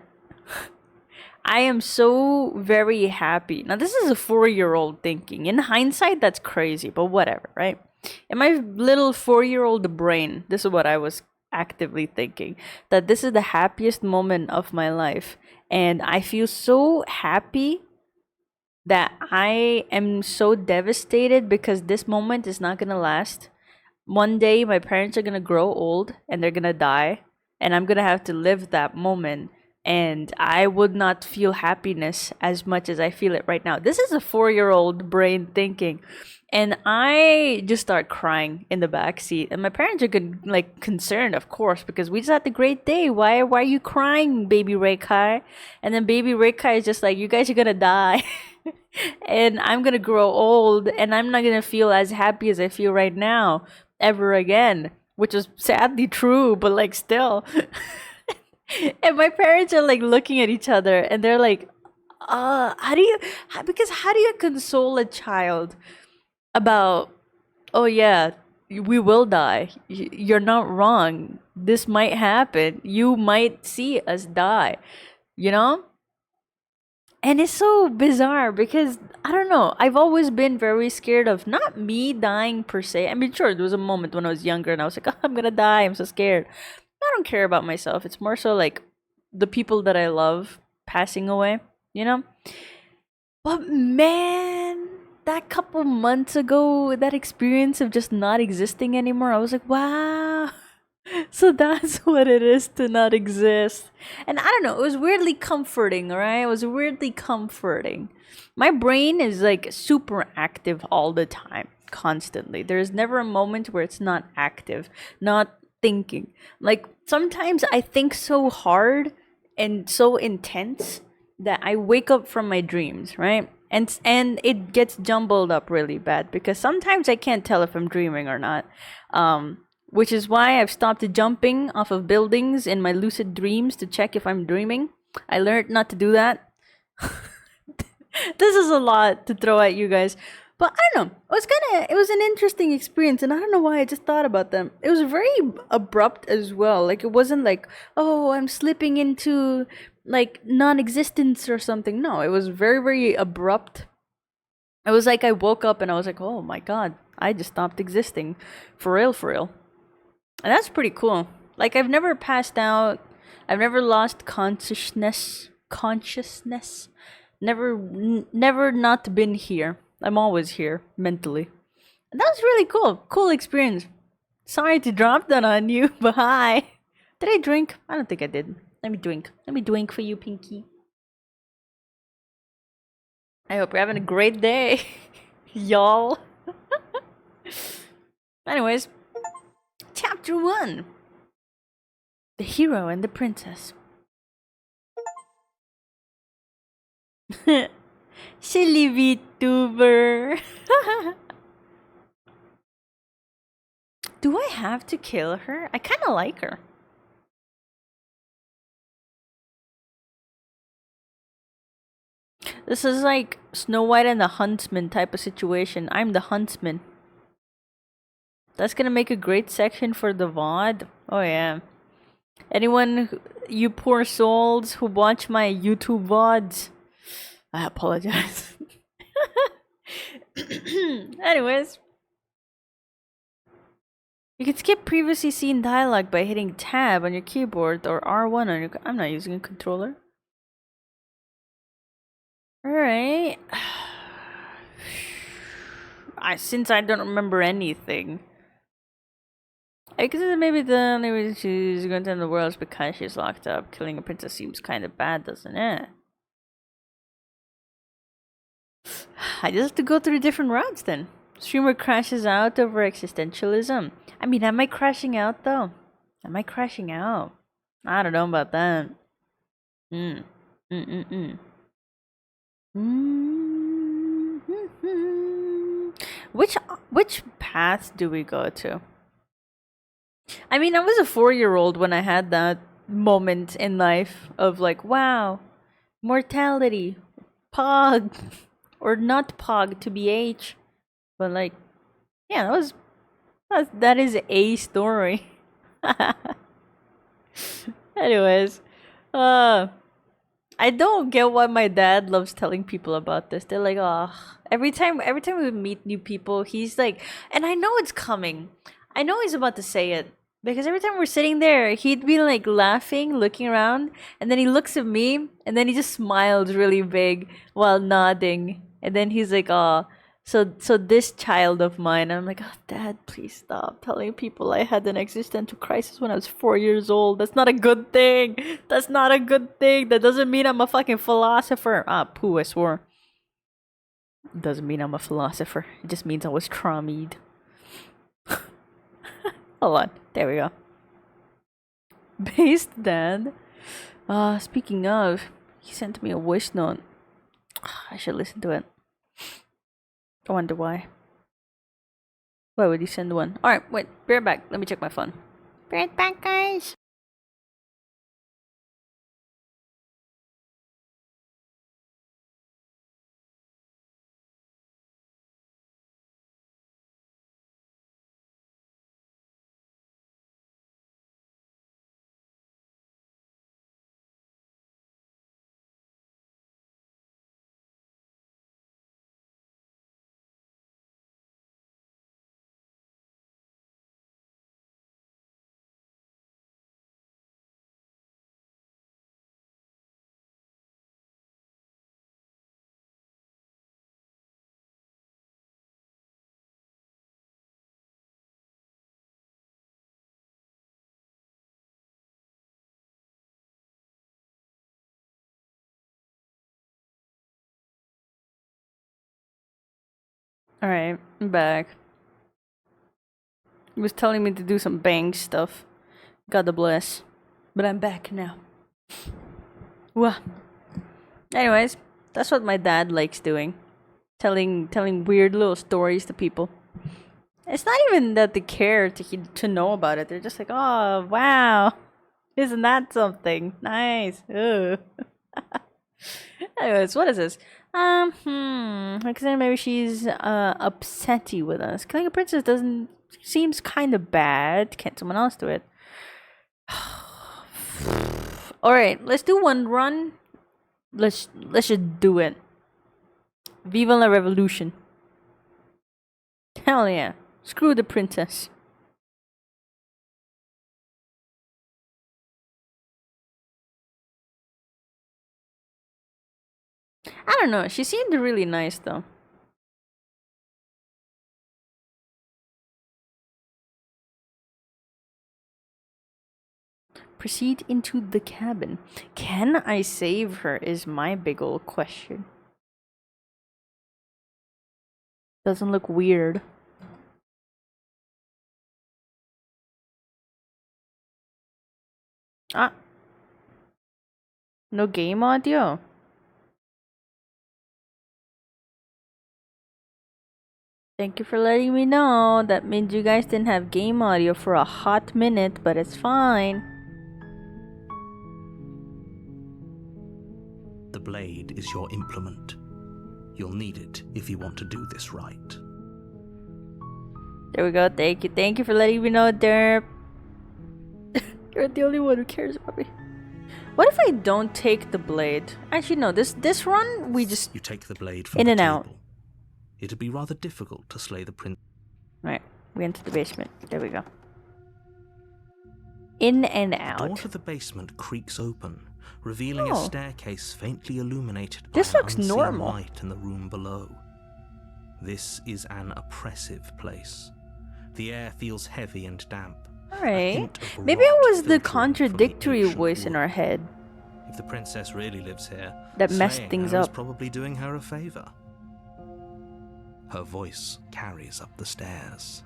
I am so very happy. Now, this is a 4-year-old thinking. In hindsight, that's crazy, but whatever, right? In my little 4-year-old brain, this is what I was actively thinking, that this is the happiest moment of my life. And I feel so happy that I am so devastated because this moment is not going to last. One day, my parents are going to grow old and they're going to die, and I'm going to have to live that moment. And I would not feel happiness as much as I feel it right now. This is a 4-year-old brain thinking. And I just start crying in the back seat. And my parents are like concerned, of course, because we just had a great day. Why are you crying, baby Rekai? And then baby Rekai is just like, you guys are gonna die. And I'm gonna grow old and I'm not gonna feel as happy as I feel right now ever again. Which is sadly true, but like still. And my parents are like looking at each other and they're like, how do you console a child about, oh yeah, we will die. You're not wrong. This might happen. You might see us die, you know? And it's so bizarre because I don't know. I've always been very scared of not me dying per se. I mean, sure, there was a moment when I was younger and I was like, oh, I'm gonna die. I'm so scared. I don't care about myself. It's more so like the people that I love passing away, you know? But man, that couple months ago, that experience of just not existing anymore, I was like, wow. So that's what it is to not exist. And I don't know, it was weirdly comforting, alright? It was weirdly comforting. My brain is like super active all the time, constantly. There's never a moment where it's not active, not thinking. Like sometimes I think so hard and so intense that I wake up from my dreams, right? And it gets jumbled up really bad because sometimes I can't tell if I'm dreaming or not. Which is why I've stopped jumping off of buildings in my lucid dreams to check if I'm dreaming. I learned not to do that. This is a lot to throw at you guys. But I don't know. It was an interesting experience, and I don't know why I just thought about them. It was very abrupt as well. Like it wasn't like, oh, I'm slipping into like non-existence or something. No, it was very, very abrupt. It was like I woke up and I was like, oh my god, I just stopped existing. For real, for real. And that's pretty cool. Like I've never passed out. I've never lost consciousness. Never not been here. I'm always here mentally. And that was really cool. Cool experience. Sorry to drop that on you, but hi. Did I drink? I don't think I did. Let me drink. Let me drink for you, Pinky. I hope you're having a great day, y'all. Anyways, chapter 1. The hero and the princess. Silly Vtuber. Do I have to kill her? I kind of like her. This is like Snow White and the Huntsman type of situation. I'm the huntsman. That's gonna make a great section for the VOD. Oh yeah. Anyone, you poor souls who watch my YouTube VODs, I apologize. Anyways. You can skip previously seen dialogue by hitting tab on your keyboard or R1 on your... I'm not using a controller. Alright. Since I don't remember anything. I consider maybe the only reason she's going to end the world is because she's locked up. Killing a princess seems kind of bad, doesn't it? I just have to go through different routes then. Streamer crashes out over existentialism. I mean, am I crashing out though? Am I crashing out? I don't know about that. Which path do we go to? I mean, I was a 4-year-old when I had that moment in life of like, wow, mortality, pog, or not pog to be H, but like, yeah, that is a story. Anyways, I don't get why my dad loves telling people about this. They're like, oh, every time we meet new people, he's like, and I know it's coming. I know he's about to say it. Because every time we're sitting there, he'd be like laughing, looking around, and then he looks at me, and then he just smiles really big while nodding. And then he's like, oh, so this child of mine. And I'm like, oh, Dad, please stop telling people I had an existential crisis when I was 4 years old. That's not a good thing. That's not a good thing. That doesn't mean I'm a fucking philosopher. Ah, poo, I swore. Doesn't mean I'm a philosopher. It just means I was traumed. Hold on. There we go. Based Dad. Speaking of, he sent me a voice note. I should listen to it. I wonder why. Why would he send one? Alright, wait. Be right back. Let me check my phone. Be right back, guys. Alright, I'm back. He was telling me to do some bang stuff. God bless. But I'm back now. Wah. Anyways, that's what my dad likes doing. Telling weird little stories to people. It's not even that they care to know about it. They're just like, oh, wow. Isn't that something? Nice. Ugh. Anyways, what is this? Like I said, maybe she's upsetty with us. Killing a princess seems kind of bad. Can't someone else do it? Alright, let's do one run. Let's just do it. Viva la revolution. Hell yeah. Screw the princess. I don't know. She seemed really nice though. Proceed into the cabin. Can I save her is my big old question. Doesn't look weird. Ah. No game audio? Thank you for letting me know. That means you guys didn't have game audio for a hot minute, but it's fine. The blade is your implement. You'll need it if you want to do this right. There we go. Thank you. Thank you for letting me know, Derp. You're the only one who cares about me. What if I don't take the blade? Actually, no. This run, we just... You take the blade from in the and table. out. It'd be rather difficult to slay the prince. Right. We enter the basement. There we go. In and The out. door to the basement creaks open, revealing a staircase faintly illuminated by This an looks unseen normal. light in the room below. This is an oppressive place. The air feels heavy and damp. Alright. Maybe it was the contradictory voice in our head If the princess really lives here, that messed slaying things her is up. probably doing her a favor. Her voice carries up the stairs.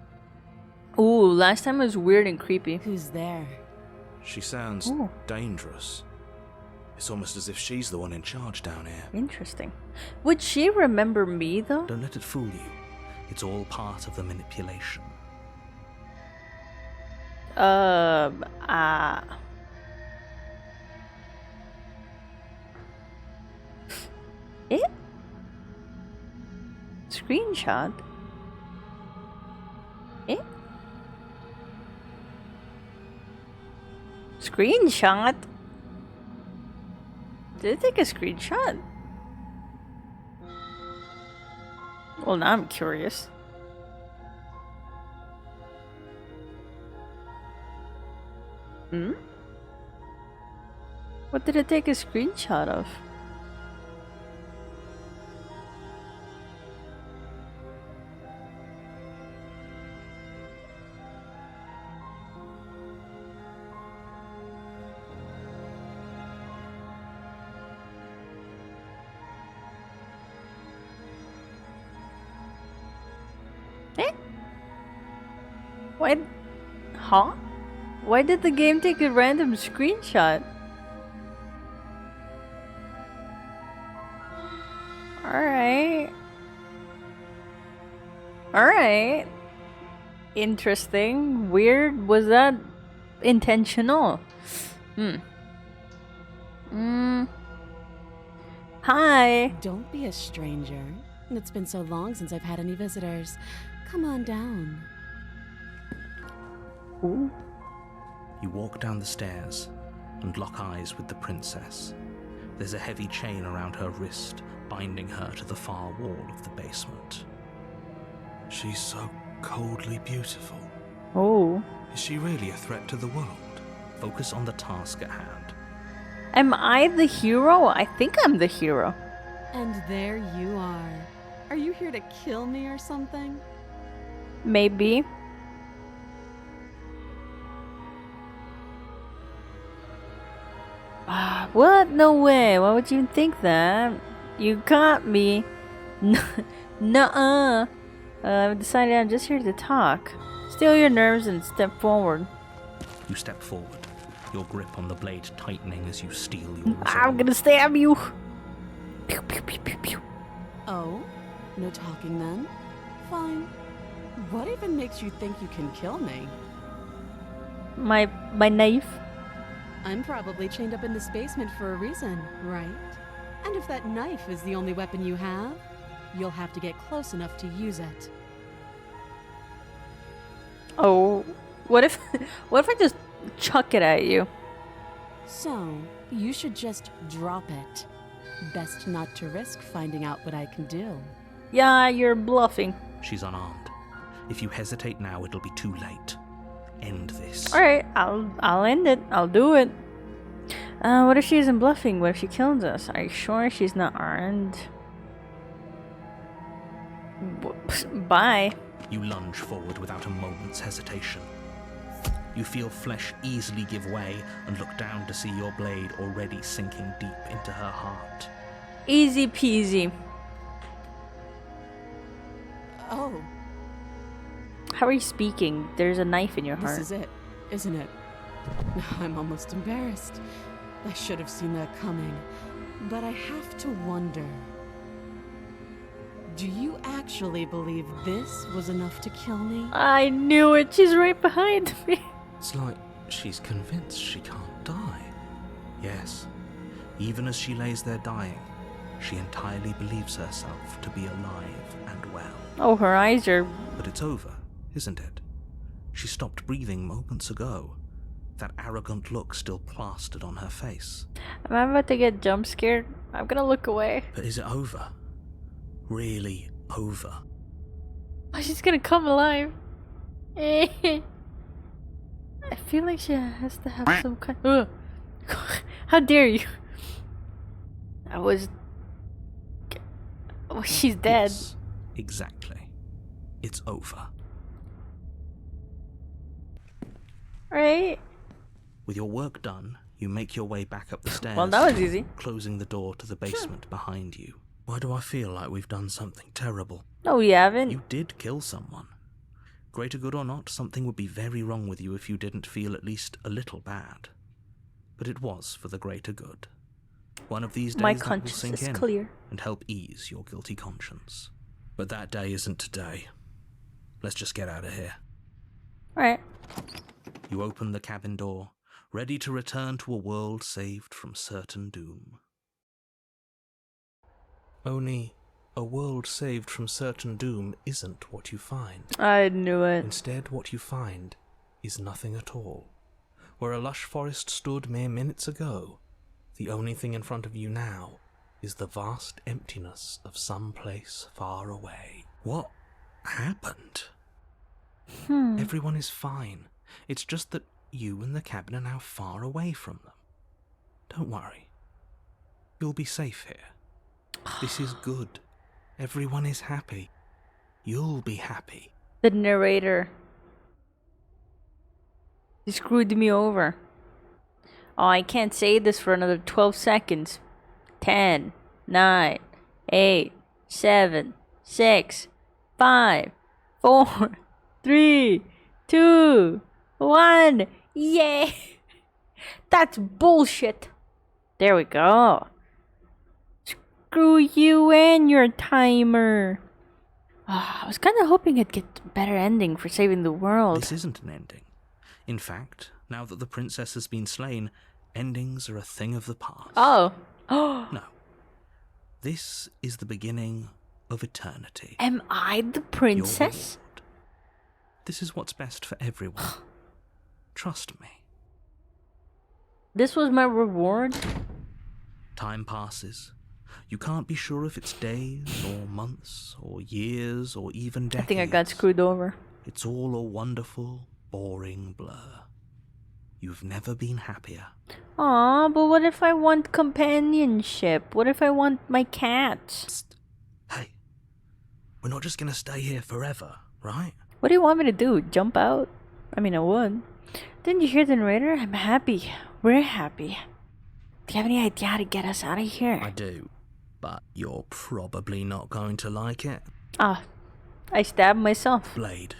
Ooh, last time was weird and creepy. Who's there? She sounds Ooh. dangerous. It's almost as if she's the one in charge down here. Interesting. Would she remember me though? Don't let it fool you. It's all part of the manipulation. Eh? Screenshot? Eh? Screenshot? Did it take a screenshot? Well, now I'm curious. Hmm? What did it take a screenshot of? Eh? Why? Huh? Why did the game take a random screenshot? Alright. Alright. Interesting. Weird. Was that intentional? Hi. Don't be a stranger. It's been so long since I've had any visitors. Come on down. Ooh. You walk down the stairs and lock eyes with the princess. There's a heavy chain around her wrist, binding her to the far wall of the basement. She's so coldly beautiful. Oh. Is she really a threat to the world? Focus on the task at hand. Am I the hero? I think I'm the hero. And there you are. Are you here to kill me or something? Maybe. What? No way. Why would you even think that? You got me. Nuh-uh. I've decided I'm just here to talk. Still your nerves and step forward. You step forward, your grip on the blade tightening as you steal your resolve. I'm gonna stab you. Pew, pew, pew, pew, pew. Oh? No talking then? Fine. What even makes you think you can kill me? My knife. I'm probably chained up in this basement for a reason, right? And if that knife is the only weapon you have, you'll have to get close enough to use it. Oh, what if I just chuck it at you? So, you should just drop it. Best not to risk finding out what I can do. Yeah, you're bluffing. She's unarmed. If you hesitate now, it'll be too late. End this. All right, I'll end it. I'll do it. What if she isn't bluffing? What if she kills us? Are you sure she's not armed? Bye. You lunge forward without a moment's hesitation. You feel flesh easily give way and look down to see your blade already sinking deep into her heart. Easy peasy. Oh, How are you speaking? There's a knife in your heart. this is it, isn't it? I'm almost embarrassed. I should have seen that coming. But I have to wonder. Do you actually believe this was enough to kill me? I knew it. She's right behind me. It's like she's convinced she can't die. Yes, even as she lays there dying, she entirely believes herself to be alive and well. Oh, her eyes are... But it's over, isn't it? She stopped breathing moments ago. That arrogant look still plastered on her face. Am I about to get jump scared? I'm gonna look away. But is it over? Really over? Oh, she's gonna come alive. I feel like she has to have some kind... Ugh. How dare you? I was... Oh, she's dead. Yes, exactly. It's over. Right? With your work done, you make your way back up the stairs. Well, that was easy. Closing the door to the basement behind you. Why do I feel like we've done something terrible? No, we haven't. You did kill someone. Greater good or not, something would be very wrong with you if you didn't feel at least a little bad. But it was for the greater good. One of these days My that will conscience sink is in clear. and help ease your guilty conscience. But that day isn't today. Let's just get out of here. Alright. You open the cabin door, ready to return to a world saved from certain doom. Only, a world saved from certain doom isn't what you find. I knew it. Instead, what you find is nothing at all. Where a lush forest stood mere minutes ago, the only thing in front of you now is the vast emptiness of some place far away. What happened? Everyone is fine. It's just that you and the cabin are now far away from them. Don't worry. You'll be safe here. This is good. Everyone is happy. You'll be happy. The narrator. He screwed me over. Oh, I can't say this for another 12 seconds. 10, 9, 8, 7, 6, 5, 4, 3, 2, 1. Yay! That's bullshit. There we go. Screw you and your timer. I was kind of hoping I'd get a better ending for saving the world. This isn't an ending. In fact, now that the princess has been slain, endings are a thing of the past. Oh. No. This is the beginning of eternity. Am I the Your princess? reward. This is what's best for everyone. Trust me. This was my reward? Time passes. You can't be sure if it's days or months or years or even decades. I think I got screwed over. It's all a wonderful, boring blur. You've never been happier. Aw, but what if I want companionship? What if I want my cat? Psst. Hey, we're not just gonna stay here forever, right? What do you want me to do? Jump out? I mean, I would. Didn't you hear the narrator? I'm happy. We're happy. Do you have any idea how to get us out of here? I do, but you're probably not going to like it. Ah, I stabbed myself. Blade.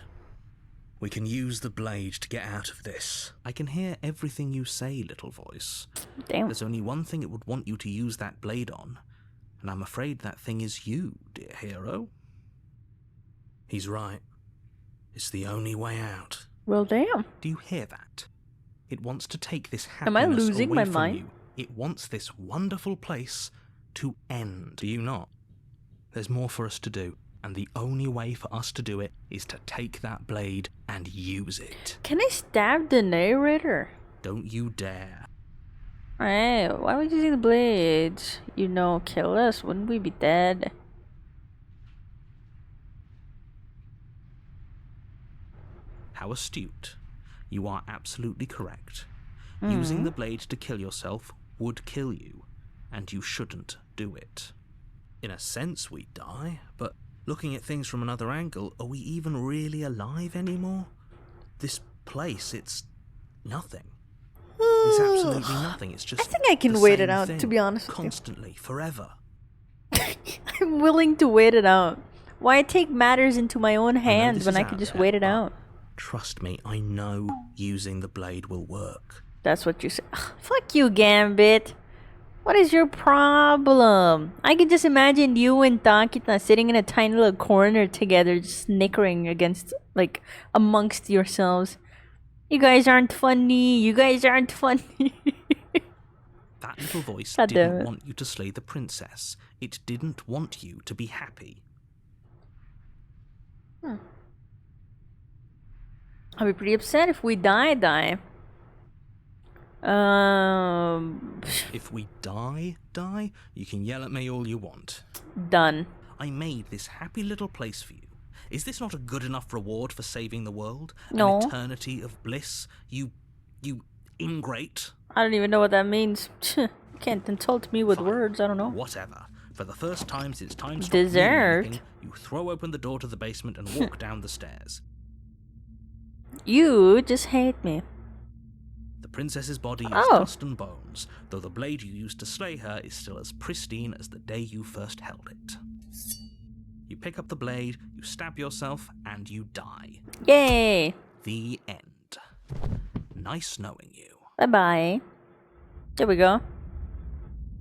We can use the blade to get out of this. I can hear everything you say, little voice. Damn. There's only one thing it would want you to use that blade on, and I'm afraid that thing is you, dear hero. He's right. It's the only way out. Well, damn. Do you hear that? It wants to take this Am I happiness losing away my from mind? you. It wants this wonderful place to end. Do you not? There's more for us to do, and the only way for us to do it is to take that blade and use it. Can I stab the narrator? Don't you dare. Alright, why would you use the blades? You know, kill us. Wouldn't we be dead? How astute. You are absolutely correct. Using the blade to kill yourself would kill you, and you shouldn't do it. In a sense, we die, but looking at things from another angle, are we even really alive anymore? This place, it's nothing. It's absolutely nothing. It's just I think I can the wait it same out, thing, to be honest with you. constantly, forever. I'm willing to wait it out. Why take matters into my own hands this when is I out could just there, wait it but out? Trust me, I know using the blade will work. That's what you say. Ugh, fuck you, Gambit. What is your problem? I can just imagine you and Takita sitting in a tiny little corner together, just snickering against, like, amongst yourselves. You guys aren't funny. You guys aren't funny. That little voice God damn didn't it. want you to slay the princess. It didn't want you to be happy. I'll be pretty upset if we die. If we die, you can yell at me all you want. Done. I made this happy little place for you. Is this not a good enough reward for saving the world? No. An eternity of bliss? You ingrate? I don't even know what that means. You can't insult me with Fine. words. I don't know. Whatever. For the first time since time stopped Dessert? meaning anything, you throw open the door to the basement and walk down the stairs. You just hate me. The princess's body is Oh. dust and bones, though the blade you used to slay her is still as pristine as the day you first held it. You pick up the blade, you stab yourself, and you die. Yay! The end. Nice knowing you. Bye-bye. There we go.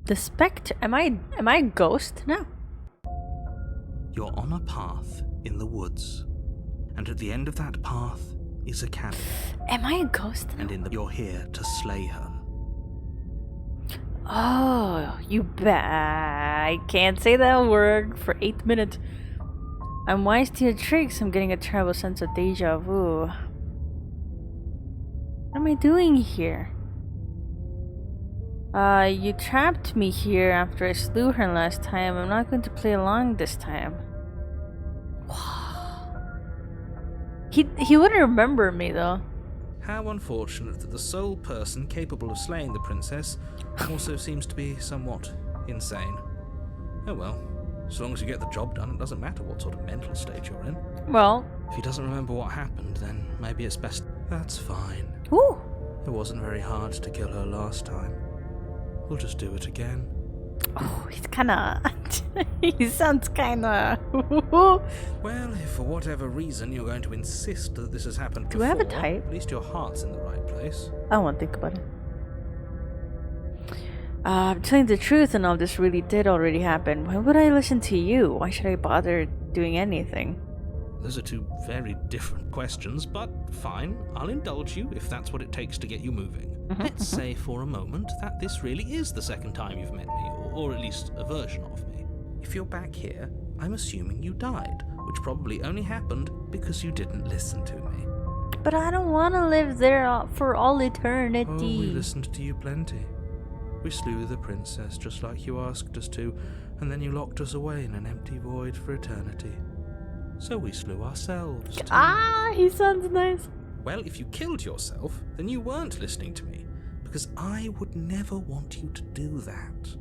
The spectre. Am I a ghost? No. You're on a path in the woods, and at the end of that path is a cabin, Am I a ghost? and you're here to slay her. Oh, you I can't say that word for 8 minutes. I'm wise to your tricks. I'm getting a terrible sense of deja vu. What am I doing here? You trapped me here after I slew her last time. I'm not going to play along this time. He wouldn't remember me though. How unfortunate that the sole person capable of slaying the princess also seems to be somewhat insane. Oh well, as long as you get the job done, it doesn't matter what sort of mental state you're in. Well, If he doesn't remember what happened, then maybe it's best. That's fine. ooh. It wasn't very hard to kill her last time. We'll just do it again. Oh, he's kinda... he sounds kinda... Well, if for whatever reason you're going to insist that this has happened Do before, I have a type? at least your heart's in the right place. I won't think about it. I'm telling the truth and all this really did already happen. Why would I listen to you? Why should I bother doing anything? Those are two very different questions, but fine, I'll indulge you if that's what it takes to get you moving. Let's say for a moment that this really is the second time you've met me, or at least a version of me. If you're back here, I'm assuming you died, which probably only happened because you didn't listen to me. But I don't want to live there for all Oh, we eternity. listened to you plenty. We slew the princess just like you asked us to, and then you locked us away in an empty void for eternity. So we slew ourselves. too. He sounds nice. Well, if you killed yourself, then you weren't listening to me, because I would never want you to do that.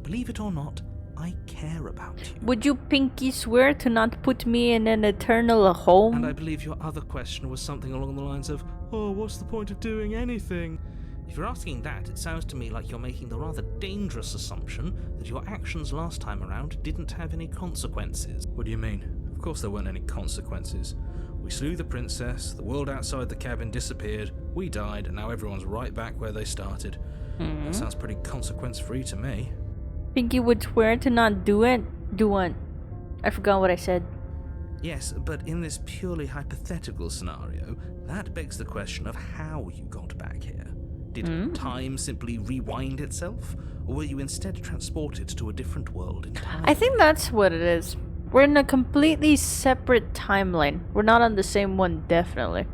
Believe it or not, I care about you. Would you pinky swear to not put me in an eternal home? And I believe your other question was something along the lines of, oh, what's the point of doing anything? If you're asking that, it sounds to me like you're making the rather dangerous assumption that your actions last time around didn't have any consequences. What do you mean? Of course there weren't any consequences. We slew the princess, the world outside the cabin disappeared, we died, and now everyone's right back where they started. That sounds pretty consequence-free to me. Pinky would swear to not do it? Do what? I forgot what I said. Yes, but in this purely hypothetical scenario, that begs the question of how you got back here. Did time simply rewind itself, or were you instead transported to a different world entirely? I think that's what it is. We're in a completely separate timeline. We're not on the same one, definitely.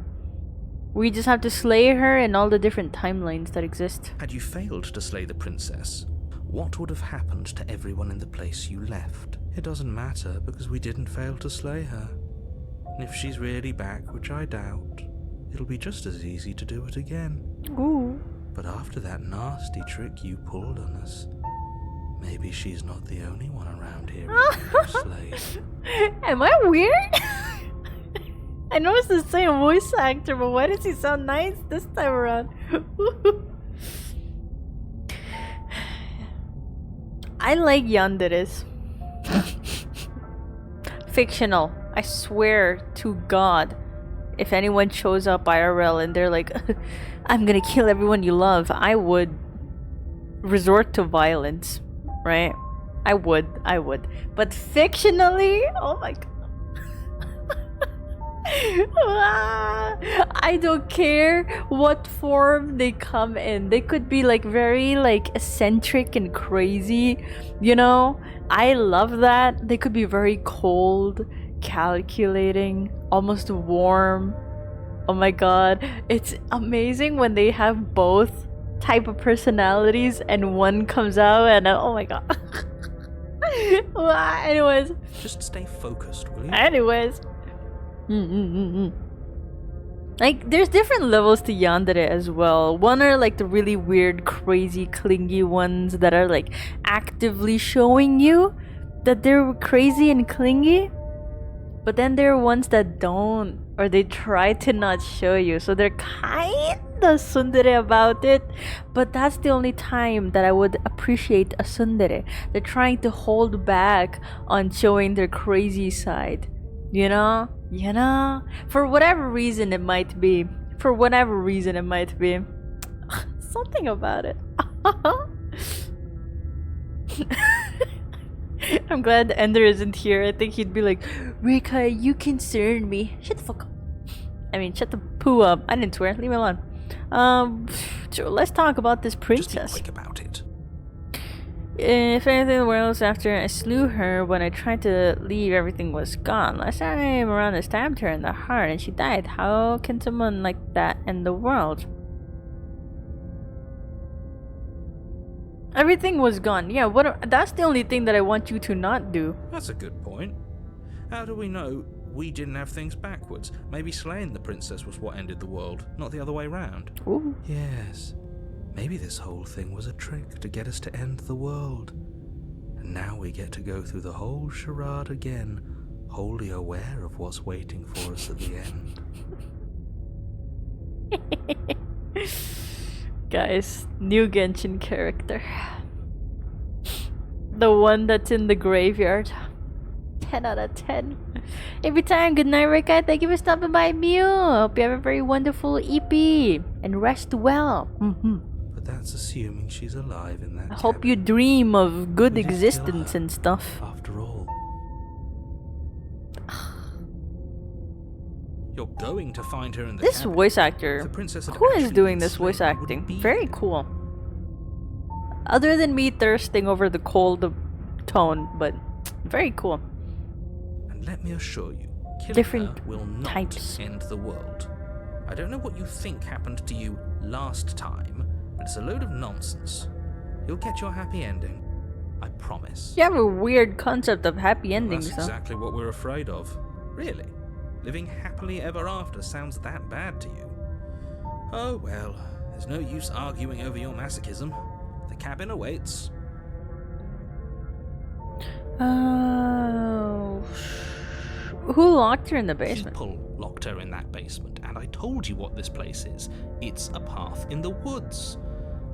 We just have to slay her in all the different timelines that exist. Had you failed to slay the princess, what would have happened to everyone in the place you left? It doesn't matter, because we didn't fail to slay her. And if she's really back, which I doubt, it'll be just as easy to do it again. Ooh. But after that nasty trick you pulled on us, maybe she's not the only one around here who slayed. Am I weird? I know it's the same voice actor, but why does he sound nice this time around? I like yanderes. Fictional. I swear to God, if anyone shows up IRL and they're like, I'm gonna kill everyone you love, I would resort to violence, right? I would. But fictionally, oh my god. I don't care what form they come in. They could be like very like eccentric and crazy, you know? I love that. They could be very cold, calculating, almost warm. Oh my god. It's amazing when they have both type of personalities and one comes out and oh my god. Anyways. Just stay focused, will you? Anyways. Like, there's different levels to yandere as well. One are like the really weird, crazy, clingy ones that are like actively showing you that they're crazy and clingy. But then there are ones that don't, or they try to not show you. So they're kinda tsundere about it. But that's the only time that I would appreciate a tsundere. They're trying to hold back on showing their crazy side. You know? For whatever reason it might be. Something about it. I'm glad Ender isn't here. I think he'd be like, Rekai, you concern me. Shut the fuck up. I mean, shut the poo up. I didn't swear. Leave me alone. So let's talk about this princess. Just be quick about it. If anything, the world after I slew her, when I tried to leave, everything was gone. Last time around, I stabbed her in the heart and she died. How can someone like that end the world? Everything was gone. Yeah, that's the only thing that I want you to not do. That's a good point. How do we know we didn't have things backwards? Maybe slaying the princess was what ended the world, not the other way round. Ooh. Yes. Maybe this whole thing was a trick to get us to end the world. And now we get to go through the whole charade again, wholly aware of what's waiting for us at the end. Guys, new Genshin character. The one that's in the graveyard. 10 out of 10. Every time, good night, Rekai. Thank you for stopping by, Mew. Hope you have a very wonderful EP. And rest well. But that's assuming she's alive in that I hope you dream of good We did kill existence her, and stuff. after all. You're going to find her in the This cabin. voice actor, The princess had who is actually doing been this voice slain, it acting? wouldn't be Very here. cool. Other than me thirsting over the cold tone, but very cool. And let me assure you, killing Different her will not types. end the world. I don't know what you think happened to you last time, but it's a load of nonsense. You'll get your happy ending. I promise. You have a weird concept of happy Well, endings, that's though. exactly what we're afraid of. Really? Living happily ever after sounds that bad to you? Oh well, there's no use arguing over your masochism. The cabin awaits. Oh. Who locked her in the basement? People locked her in that basement, and I told you what this place is. It's a path in the woods.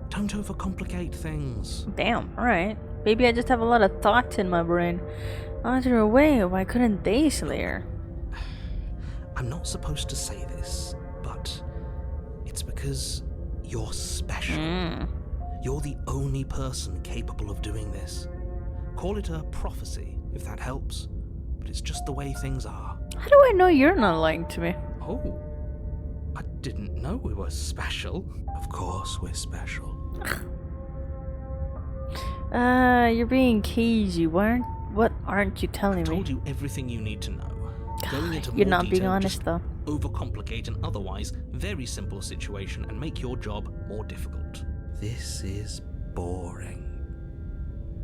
Don't overcomplicate things. Damn, alright. Maybe I just have a lot of thoughts in my brain. Locked her away, why couldn't they slay her? I'm not supposed to say this, but it's because you're special. You're the only person capable of doing this. Call it a prophecy, if that helps. But it's just the way things are. How do I know you're not lying to me? Oh, I didn't know we were special. Of course we're special. You're being cagey. What aren't you telling I me? told you everything you need to know. Going into You're more not being detail honest, just though. overcomplicate an otherwise very simple situation and make your job more difficult. This is boring.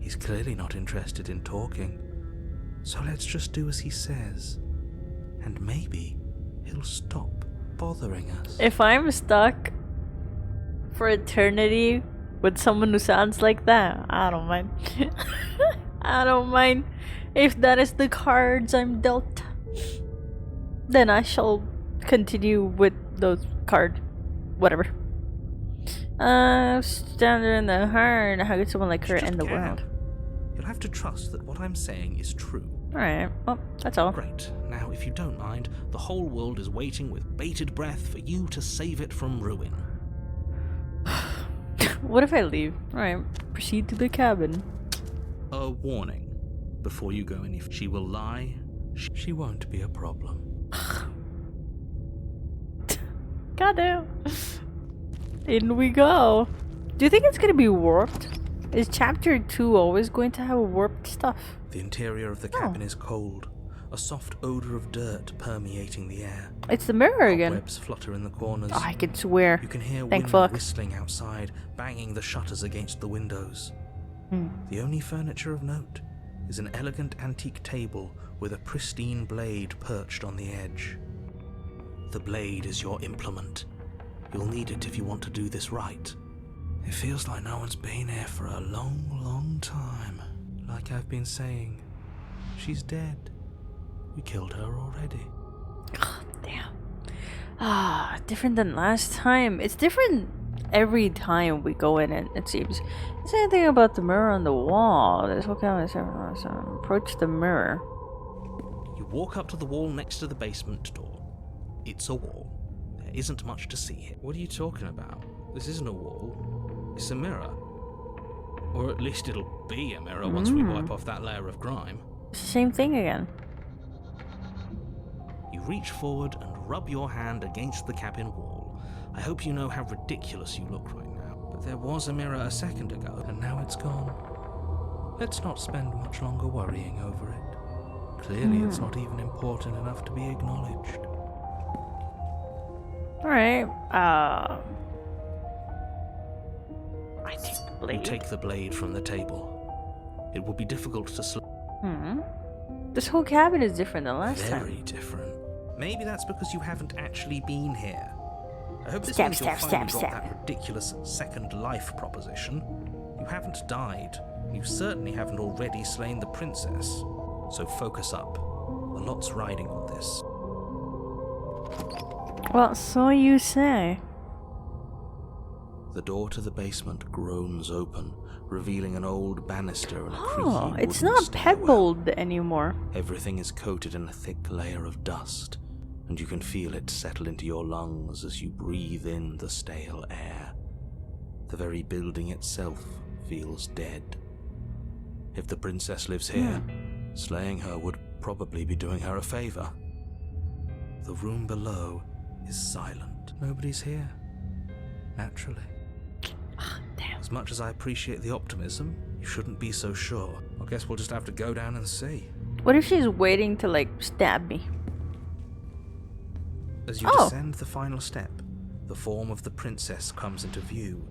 He's clearly not interested in talking. So let's just do as he says. And maybe he'll stop bothering us. If I'm stuck for eternity with someone who sounds like that, I don't mind. I don't mind. If that is the cards I'm dealt, then I shall continue with those cards. Whatever. Standing in the heart. How could someone like her Just end the can. world? You'll have to trust that what I'm saying is true. Alright, well, that's all. Great. Now, if you don't mind, the whole world is waiting with bated breath for you to save it from ruin. What if I leave? Alright, proceed to the cabin. A warning. Before you go any, she will lie. She won't be a problem. Goddamn. In we go. Do you think it's gonna be warped? Is chapter 2 always going to have warped stuff? The interior of the cabin is cold, a soft odor of dirt permeating the air. It's the mirror again. Cobwebs flutter in the corners. Oh, I can swear. You can hear Thank wind fuck. whistling outside, banging the shutters against the windows. Hmm. The only furniture of note is an elegant antique table with a pristine blade perched on the edge. The blade is your implement. You'll need it if you want to do this right. It feels like no one's been here for a long, long time. Like I've been saying, she's dead. We killed her already. God damn. Ah, different than last time. It's different every time we go in it seems. Same thing about the mirror on the wall. There's what kind of approach the mirror. You walk up to the wall next to the basement door. It's a wall. There isn't much to see here. What are you talking about? This isn't a wall. It's a mirror. Or at least it'll be a mirror once we wipe off that layer of grime. It's the same thing again. You reach forward and rub your hand against the cabin wall. I hope you know how ridiculous you look right now. But there was a mirror a second ago, and now it's gone. Let's not spend much longer worrying over it. Clearly it's not even important enough to be acknowledged. Alright, I take the You blade. take the blade from the table. It will be difficult to This whole cabin is different than last time. Very different. Maybe that's because you haven't actually been here. I hope this Stab, means you'll stab, finally stab, drop stab. that ridiculous second life proposition. You haven't died. You certainly haven't already slain the princess. So focus up. A lot's riding on this. Well, so you say. The door to the basement groans open, revealing an old banister and a creaky Oh, it's wooden not stairwell. pebbled anymore. Everything is coated in a thick layer of dust, and you can feel it settle into your lungs as you breathe in the stale air. The very building itself feels dead. If the princess lives here, slaying her would probably be doing her a favor. The room below is silent. Nobody's here. Naturally. Damn. As much as I appreciate the optimism, you shouldn't be so sure. I guess we'll just have to go down and see. What if she's waiting to, like, stab me? As you Oh. descend the final step, the form of the princess comes into view.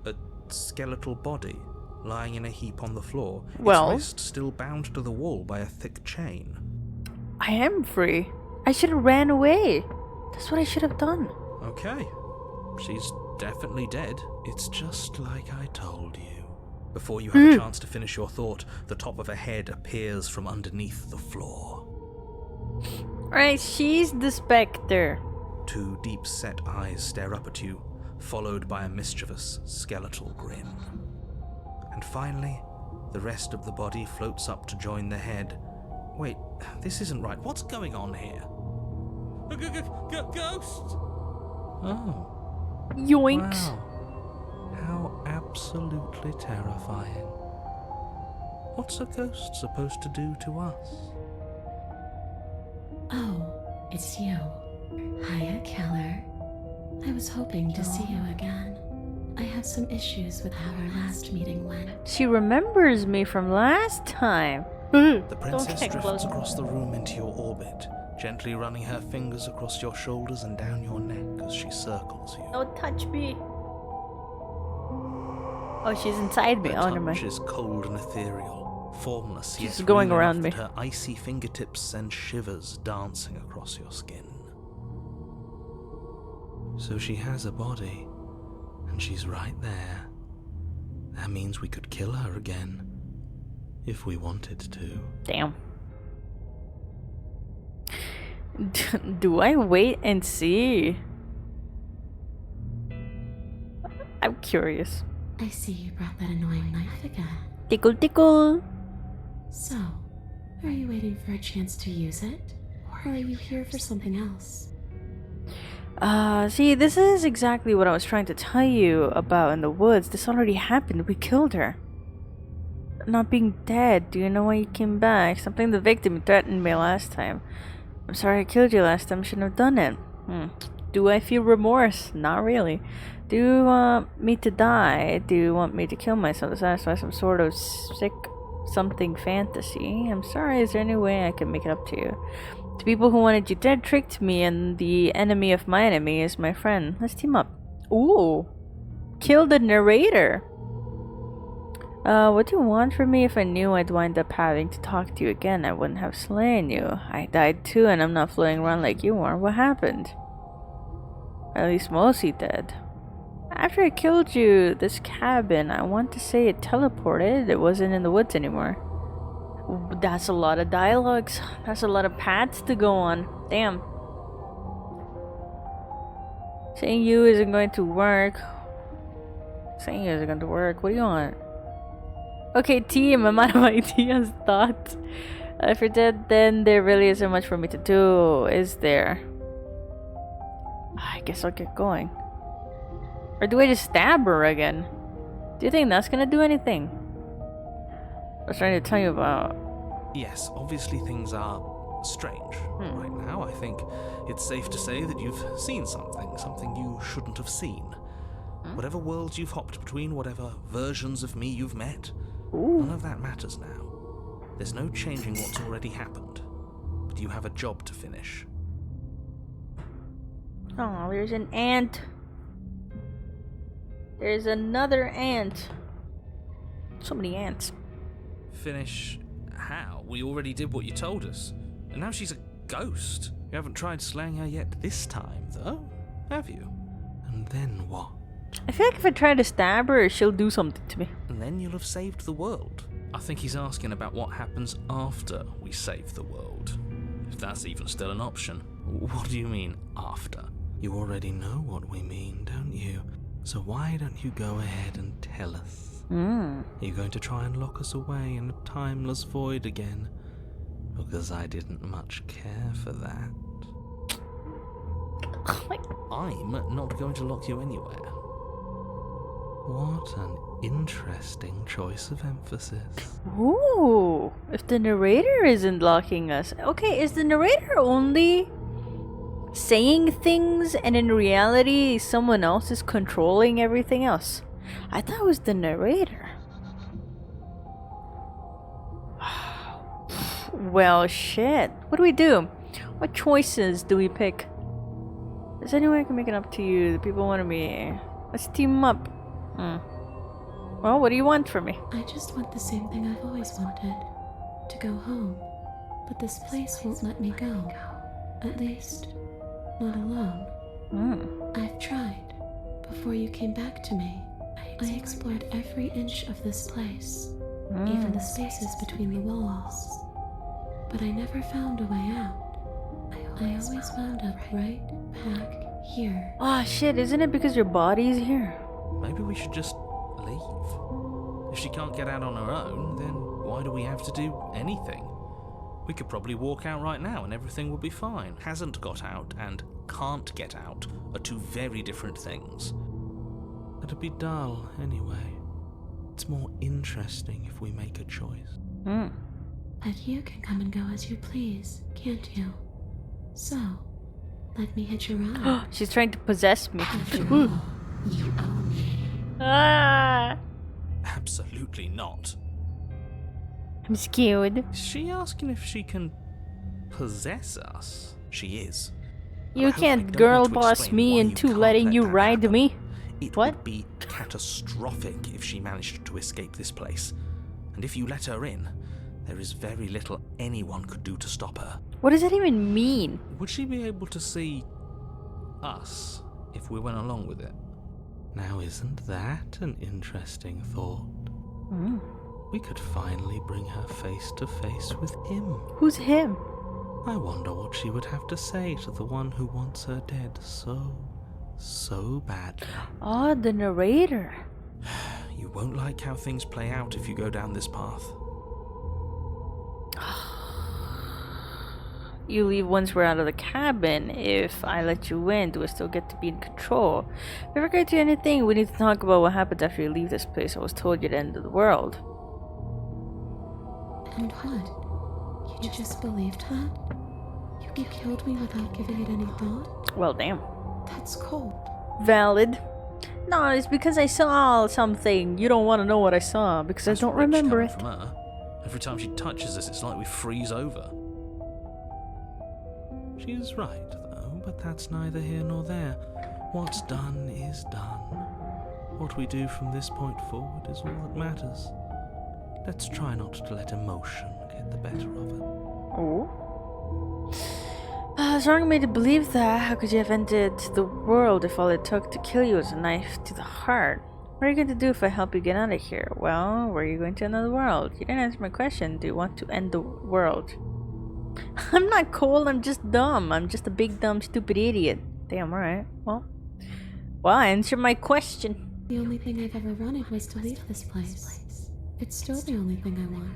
A skeletal body lying in a heap on the floor, Well- its wrist still bound to the wall by a thick chain. I am free. I should have ran away. That's what I should have done. Okay, she's definitely dead. It's just like I told you. Before you have a chance to finish your thought, the top of a head appears from underneath the floor. Alright, she's the specter. Two deep-set eyes stare up at you, followed by a mischievous, skeletal grin. And finally, the rest of the body floats up to join the head. Wait, this isn't right. What's going on here? Ghost! Oh, Yoinks. wow. How absolutely terrifying. What's a ghost supposed to do to us? Oh, it's you. Hiya, Keller. I was hoping to see you again. I have some issues with how our last meeting went. She remembers me from last time. The princess get drifts close. across the room into your orbit, gently running her fingers across your shoulders and down your neck as she circles you. Don't touch me. Oh, she's inside me. Her Oh, never touch mind. is cold and ethereal, formless She's yet going real around enough me. that her icy fingertips send shivers dancing across your skin. So she has a body, and she's right there. That means we could kill her again, if we wanted to. Damn. Do I wait and see? I'm curious. I see you brought that annoying knife again. Tickle, tickle. So, are you waiting for a chance to use it? Or are you here for something else? See, this is exactly what I was trying to tell you about in the woods. This already happened. We killed her. Not being dead. Do you know why you came back? Something the victim threatened me last time. I'm sorry I killed you last time. Shouldn't have done it. Do I feel remorse? Not really. Do you want me to die? Do you want me to kill myself to satisfy some sort of sick something fantasy? I'm sorry. Is there any way I can make it up to you? The people who wanted you dead tricked me, and the enemy of my enemy is my friend. Let's team up. Ooh. Kill the narrator. What do you want from me? If I knew I'd wind up having to talk to you again, I wouldn't have slain you. I died too, and I'm not floating around like you are. What happened? At least mostly dead. After I killed you, this cabin, I want to say it teleported. It wasn't in the woods anymore. That's a lot of dialogues. That's a lot of paths to go on. Damn. Saying you isn't going to work. Saying you isn't going to work. What do you want? Okay, team, I'm out of ideas. Thoughts. If you're dead, then there really isn't much for me to do, is there? I guess I'll get going. Or do I just stab her again? Do you think that's gonna do anything? I was trying to tell you about. Yes, obviously things are strange right now. I think it's safe to say that you've seen something you shouldn't have seen. Whatever worlds you've hopped between, whatever versions of me you've met, none of that matters now. There's no changing what's already happened, but you have a job to finish. Oh, there's an ant. There's another ant. So many ants. Finish how? We already did what you told us. And now she's a ghost. You haven't tried slaying her yet this time, though, have you? And then what? I feel like if I try to stab her, she'll do something to me. And then you'll have saved the world. I think he's asking about what happens after we save the world. If that's even still an option. What do you mean, after? You already know what we mean, don't you? So why don't you go ahead and tell us? Are you going to try and lock us away in a timeless void again? Because I didn't much care for that. I'm not going to lock you anywhere. What an interesting choice of emphasis. Ooh, if the narrator isn't locking us. Okay, is the narrator only saying things and in reality someone else is controlling everything else? I thought it was the narrator. Well, shit. What do we do? What choices do we pick? Is there any way I can make it up to you? The people wanted me. Let's team up. Well, what do you want from me? I just want the same thing I've always wanted. To go home. But this place won't let me go. At least, not alone. I've tried. Before you came back to me, I explored every inch of this place. Even the spaces between the walls. But I never found a way out. I always wound up right back here. Ah, shit, isn't it because your body's here? Maybe we should just leave. If she can't get out on her own, then why do we have to do anything? We could probably walk out right now and everything will be fine. Hasn't got out and can't get out are two very different things. It'd be dull anyway. It's more interesting if we make a choice. But you can come and go as you please, can't you? So, let me hitch a ride. She's trying to possess me. After all, you own me. Ah, Absolutely not. I'm scared. Is she asking if she can possess us? She is. You I hope I can't don't girl need to boss explain me why into can't letting let you that ride happen. me. It What? would be catastrophic if she managed to escape this place. And if you let her in, there is very little anyone could do to stop her. What does that even mean? Would she be able to see us if we went along with it? Now, isn't that an interesting thought? We could finally bring her face to face with him. Who's him? I wonder what she would have to say to the one who wants her dead so badly. Oh, the narrator. You won't like how things play out if you go down this path. you leave once we're out of the cabin. If I let you in, do I still get to be in control? If I get to anything, we need to talk about what happens after you leave this place. I was told you're the end of the world. And what? You just believed that? You killed me without giving it any thought? Well, damn. That's cold. Valid. No, it's because I saw something. You don't want to know what I saw because That's I don't rich remember coming it. from her. Every time she touches us, it's like we freeze over. She's right, though, but that's neither here nor there. What's done is done. What we do from this point forward is all that matters. Let's try not to let emotion get the better of it. Oh. It's wrong of me to believe that. How could you have ended the world if all it took to kill you was a knife to the heart? What are you going to do if I help you get out of here? Well, where are you going to end the world? You didn't answer my question. Do you want to end the world? I'm not cold, I'm just dumb. I'm just a big, dumb, stupid idiot. Damn, alright. Well, answer my question. The only thing I've ever wanted was to leave this place. It's still the only thing I want.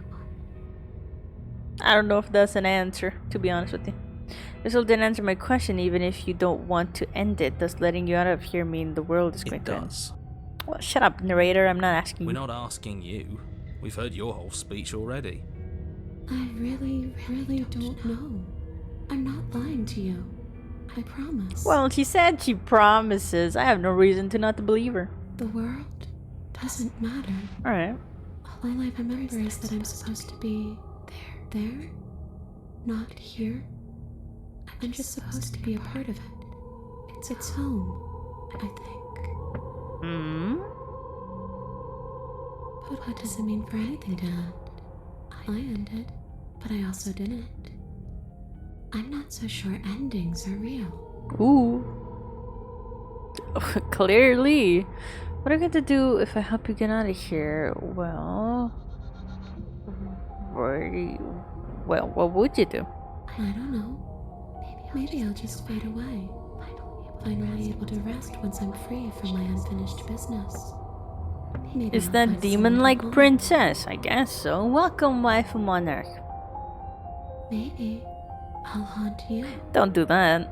I don't know if that's an answer, to be honest with you. This still didn't answer my question, even if you don't want to end it. Does letting you out of here mean the world is going It to end? does. Well, shut up, narrator. I'm not asking We're you. not asking you. We've heard your whole speech already. I really don't know. I'm not lying to you. I promise. Well, she said she promises. I have no reason to not to believe her. The world doesn't matter. Alright. All I remember is that I'm supposed to be there, not here. I'm just supposed to be a part of it. It's home, I think. Hmm? But what does it mean for anything to end? I ended, but I also didn't. I'm not so sure endings are real. Ooh. Clearly. What are you going to do if I help you get out of here? Well, what would you do? I don't know. Maybe I'll just fade away. Finally able to rest once I'm free from my unfinished business. Maybe Is I'll that find demon-like someone to princess? I guess so. Welcome, wife of monarch. haunt. Maybe I'll haunt you. Don't do that.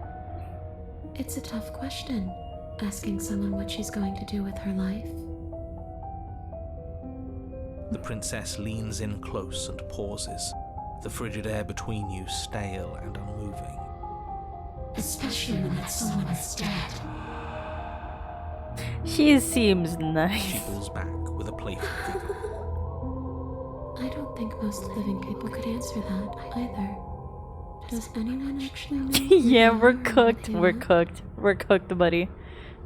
It's a tough question, asking someone what she's going to do with her life. The princess leans in close and pauses, the frigid air between you stale and unmoving. Especially when that someone is dead. She seems She nice. pulls back with a playful giggle. I don't think most living people could answer that either. Does anyone actually know? Yeah, who we're they are or cooked. what they We're want? cooked. We're cooked, buddy.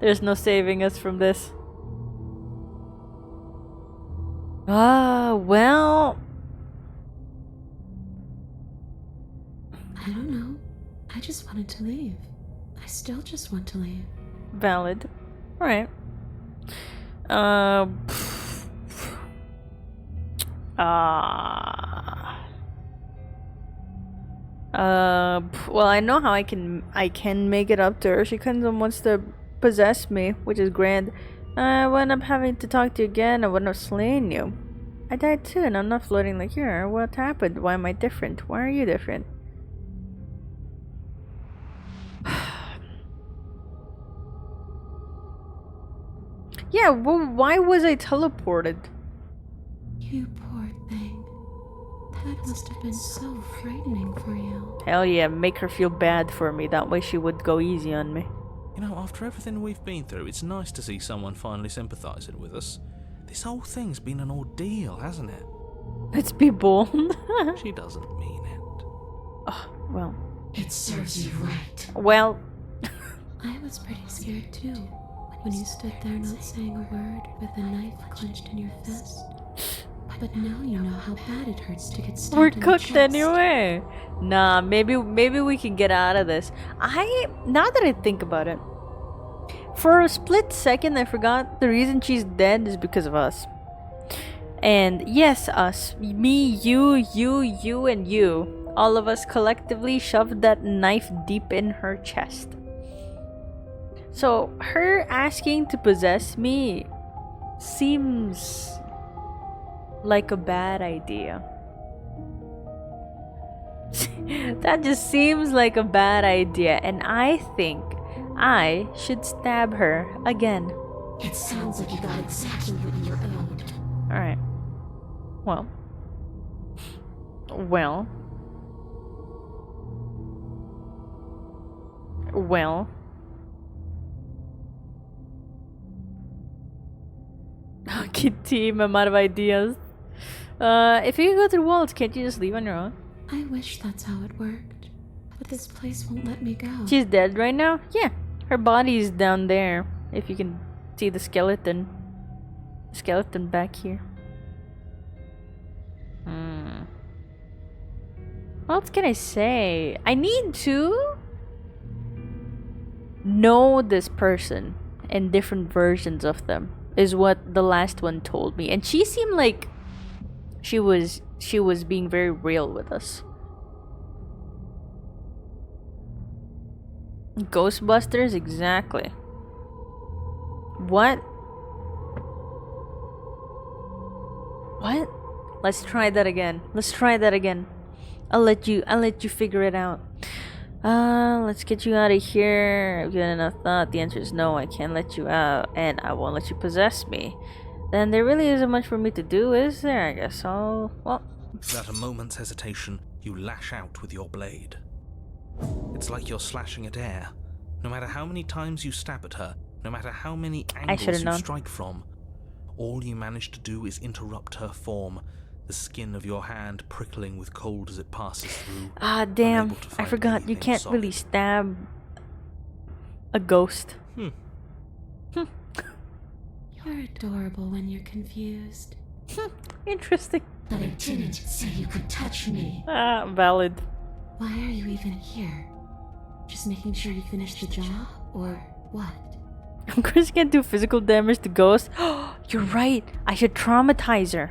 There's no saving us from this. Well. I don't know. I just wanted to leave. I still just want to leave. Valid. Alright. Well, I know how I can make it up to her. She kind of wants to possess me, which is grand. I wound up having to talk to you again. I would have slain you. I died too, and I'm not floating like you are. What happened? Why am I different? Why are you different? Yeah, well, why was I teleported? You poor thing. That must have been so frightening for you. Hell yeah, make her feel bad for me. That way she would go easy on me. You know, after everything we've been through, it's nice to see someone finally sympathising with us. This whole thing's been an ordeal, hasn't it? Let's be bold. She doesn't mean it. Oh, well. It serves you right. Well. I was pretty scared too. When you stood there not saying a word with a knife clenched in your fist. But now you know how bad it hurts to get stabbed We're in the cooked chest. anyway. Nah, maybe we can get out of this. Now that I think about it, for a split second I forgot the reason she's dead is because of us. And yes, us. Me, you, and you. All of us collectively shoved that knife deep in her chest. So her asking to possess me seems like a bad idea. That just seems like a bad idea, and I think I should stab her again. It sounds like you got exactly what you were owed. Alright. Well. Well. Well. Okay, team, I'm out of ideas. If you go through walls, can't you just leave on your own? I wish that's how it worked, but this place won't let me go. She's dead right now? Yeah. Her body is down there. If you can see the skeleton. Skeleton back here. What else can I say? I need to know this person and different versions of them is what the last one told me. And she seemed like she was being very real with us. Ghostbusters, exactly. What? What? Let's try that again. Let's try that again. I'll let you figure it out. Let's get you out of here. If you had enough thought, the answer is no, I can't let you out, and I won't let you possess me. Then there really isn't much for me to do, is there? I guess I'll... well... Without a moment's hesitation, you lash out with your blade. It's like you're slashing at air. No matter how many times you stab at her, no matter how many angles you strike from, all you manage to do is interrupt her form, the skin of your hand prickling with cold as it passes through. Ah, damn. I forgot. You can't really stab a ghost. You're adorable when you're confused. Interesting. But I didn't say you could touch me. Ah, valid. Why are you even here? Just making sure you finish the job? Or what? Of course you can't do physical damage to ghosts. You're right. I should traumatize her.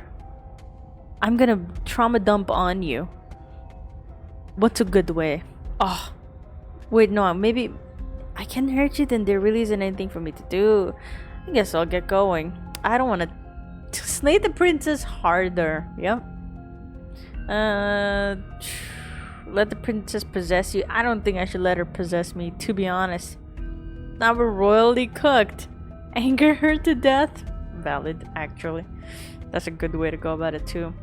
I'm gonna trauma dump on you. What's a good way? Oh. Wait, no. Maybe I can hurt you, then there really isn't anything for me to do. I guess I'll get going. I don't want to slay the princess harder. Yep. Let the princess possess you. I don't think I should let her possess me, to be honest. Now we're royally cooked. Anger her to death? Valid, actually. That's a good way to go about it, too.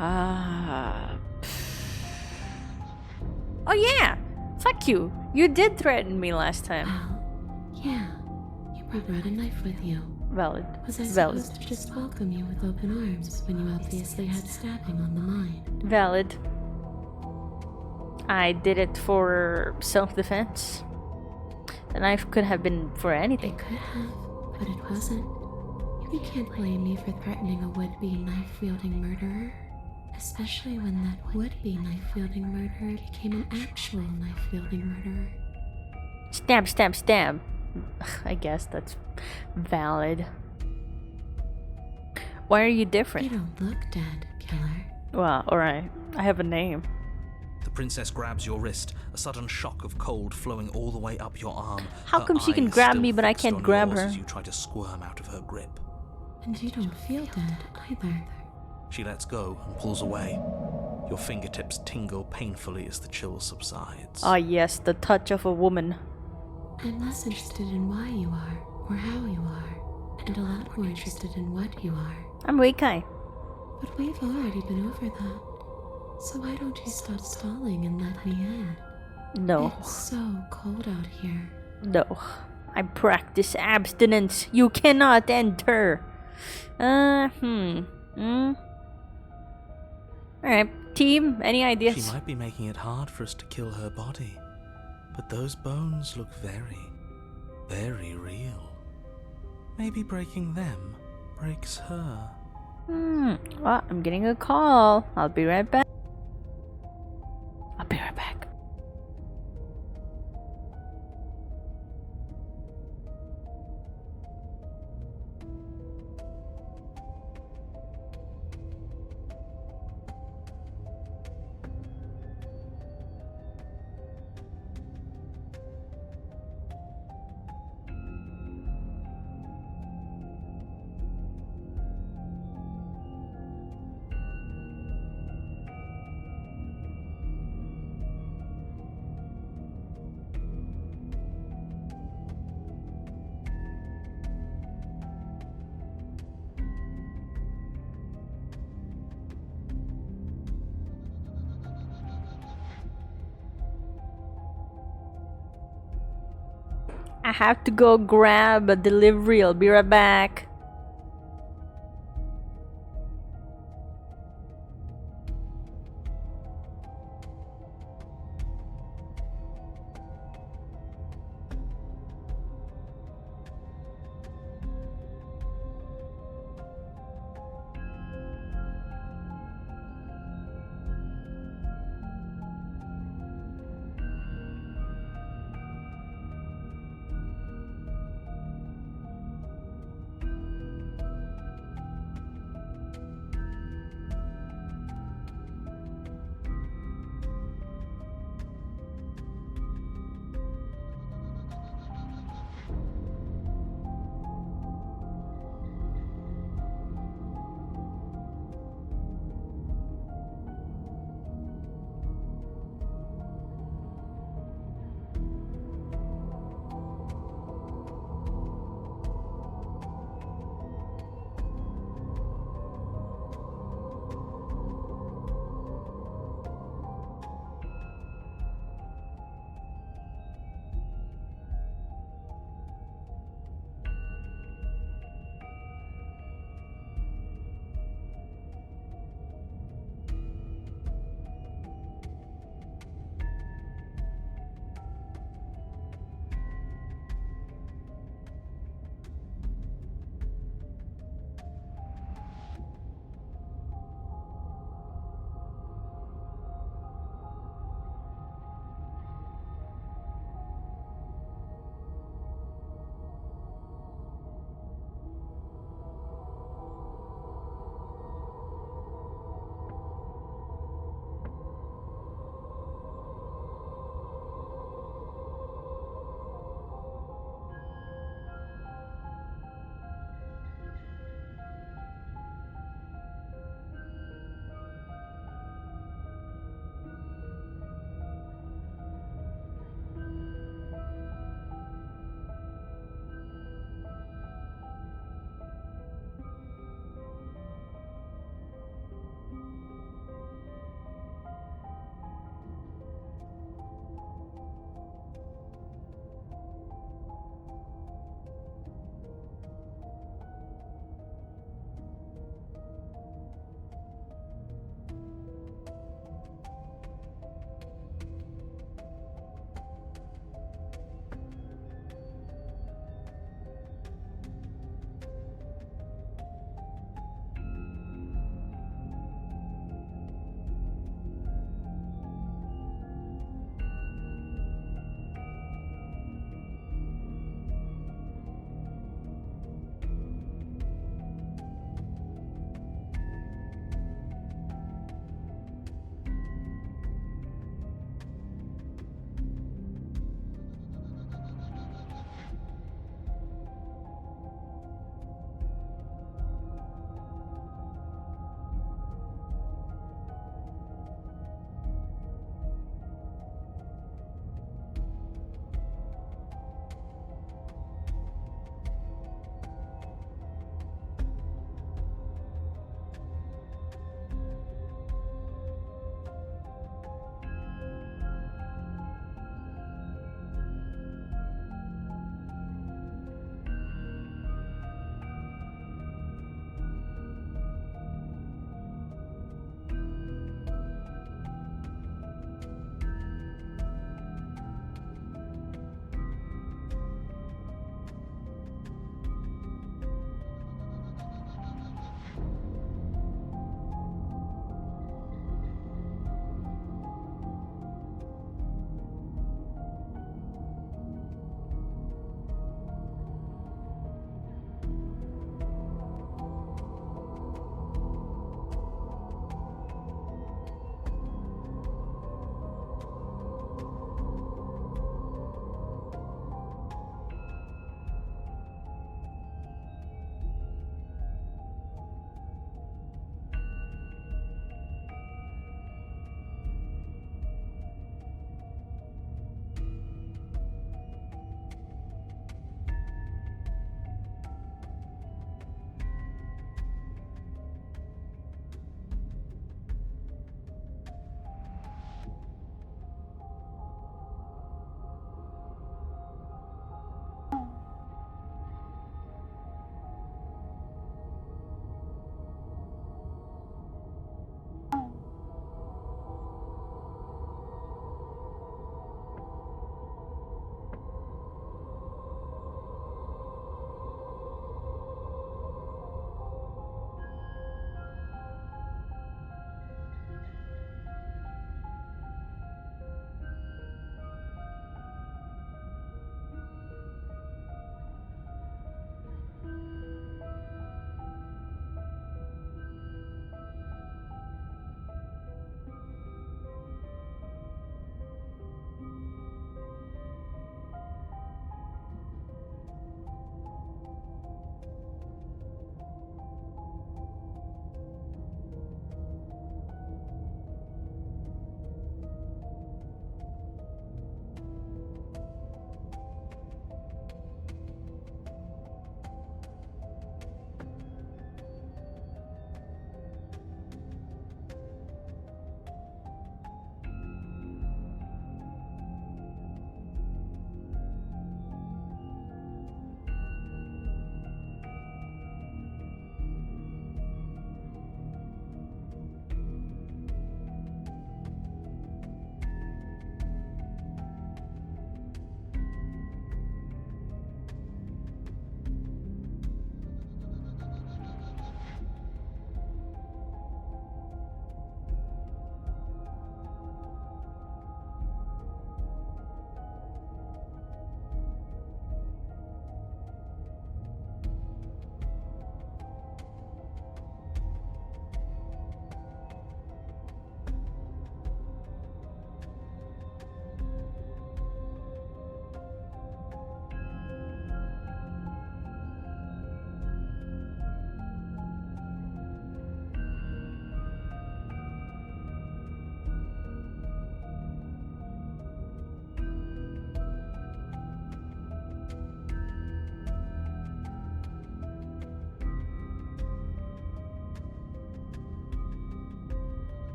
Oh, yeah! Fuck you! You did threaten me last time. Well, yeah. You brought a knife with you. Valid. Was I Valid. supposed to just welcome you with open arms when you obviously had stabbing on the mind? Valid. I did it for self-defense. The knife could have been for anything. It could have, but it wasn't. You can't blame me for threatening a would-be knife-wielding murderer. Especially when that would-be knife-wielding murderer became an actual knife-wielding murderer. Stab, stab, stab. I guess that's valid. Why are you different? You don't look dead, killer. Well, alright. I have a name. The princess grabs your wrist, a sudden shock of cold flowing all the way up your arm. How come she can eyes grab still me but I fixed can't on grab yours her? As you try to squirm out of her grip. And you don't feel dead either. She lets go and pulls away. Your fingertips tingle painfully as the chill subsides. Ah, yes, the touch of a woman. I'm less interested in why you are, or how you are, and a lot more interested in what you are. I'm Rekai. But we've already been over that. So why don't you stop stalling and let me in? No. It's so cold out here. No. I practice abstinence. You cannot enter. Alright, team, any ideas? She might be making it hard for us to kill her body. But those bones look very, very real. Maybe breaking them breaks her. Well, I'm getting a call. I'll be right back. I'll be right back. I have to go grab a delivery. I'll be right back.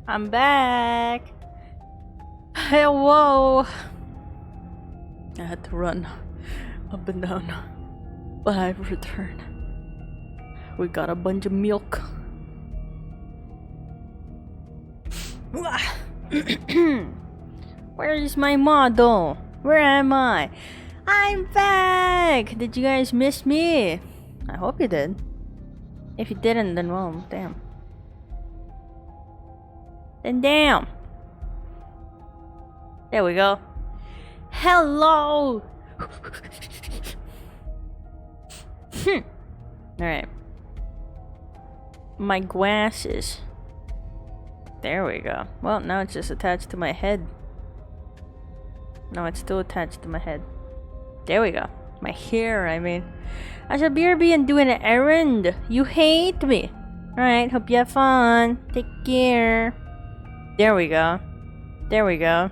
I'm back. Hello. I had to run up and down, but I've returned. We got a bunch of milk. Where is my model? Where am I? I'm back! Did you guys miss me? I hope you did. If you didn't, then well, damn. Then damn. There we go. Hello! Alright. My glasses. There we go. Well, now it's just attached to my head. No, it's still attached to my head. There we go. My hair, I mean. I should be and doing an errand. You hate me. Alright, hope you have fun. Take care. There we go. There we go.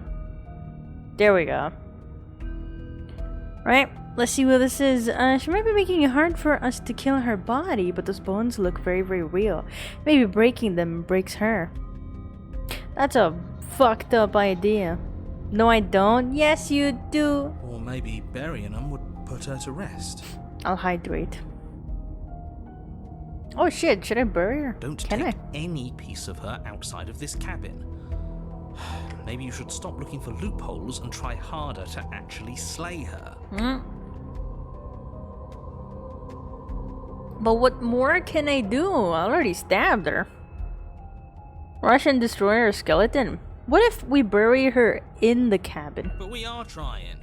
There we go. Right, let's see what this is. She might be making it hard for us to kill her body, but those bones look very, very real. Maybe breaking them breaks her. That's a fucked up idea. No, I don't. Yes, you do. Or maybe burying them would put her to rest. I'll hydrate. Oh shit, should I bury her? Don't Can take I? any piece of her outside of this cabin. Maybe you should stop looking for loopholes and try harder to actually slay her. But what more can I do? I already stabbed her. Rush and destroy her skeleton. What if we bury her in the cabin? But we are trying.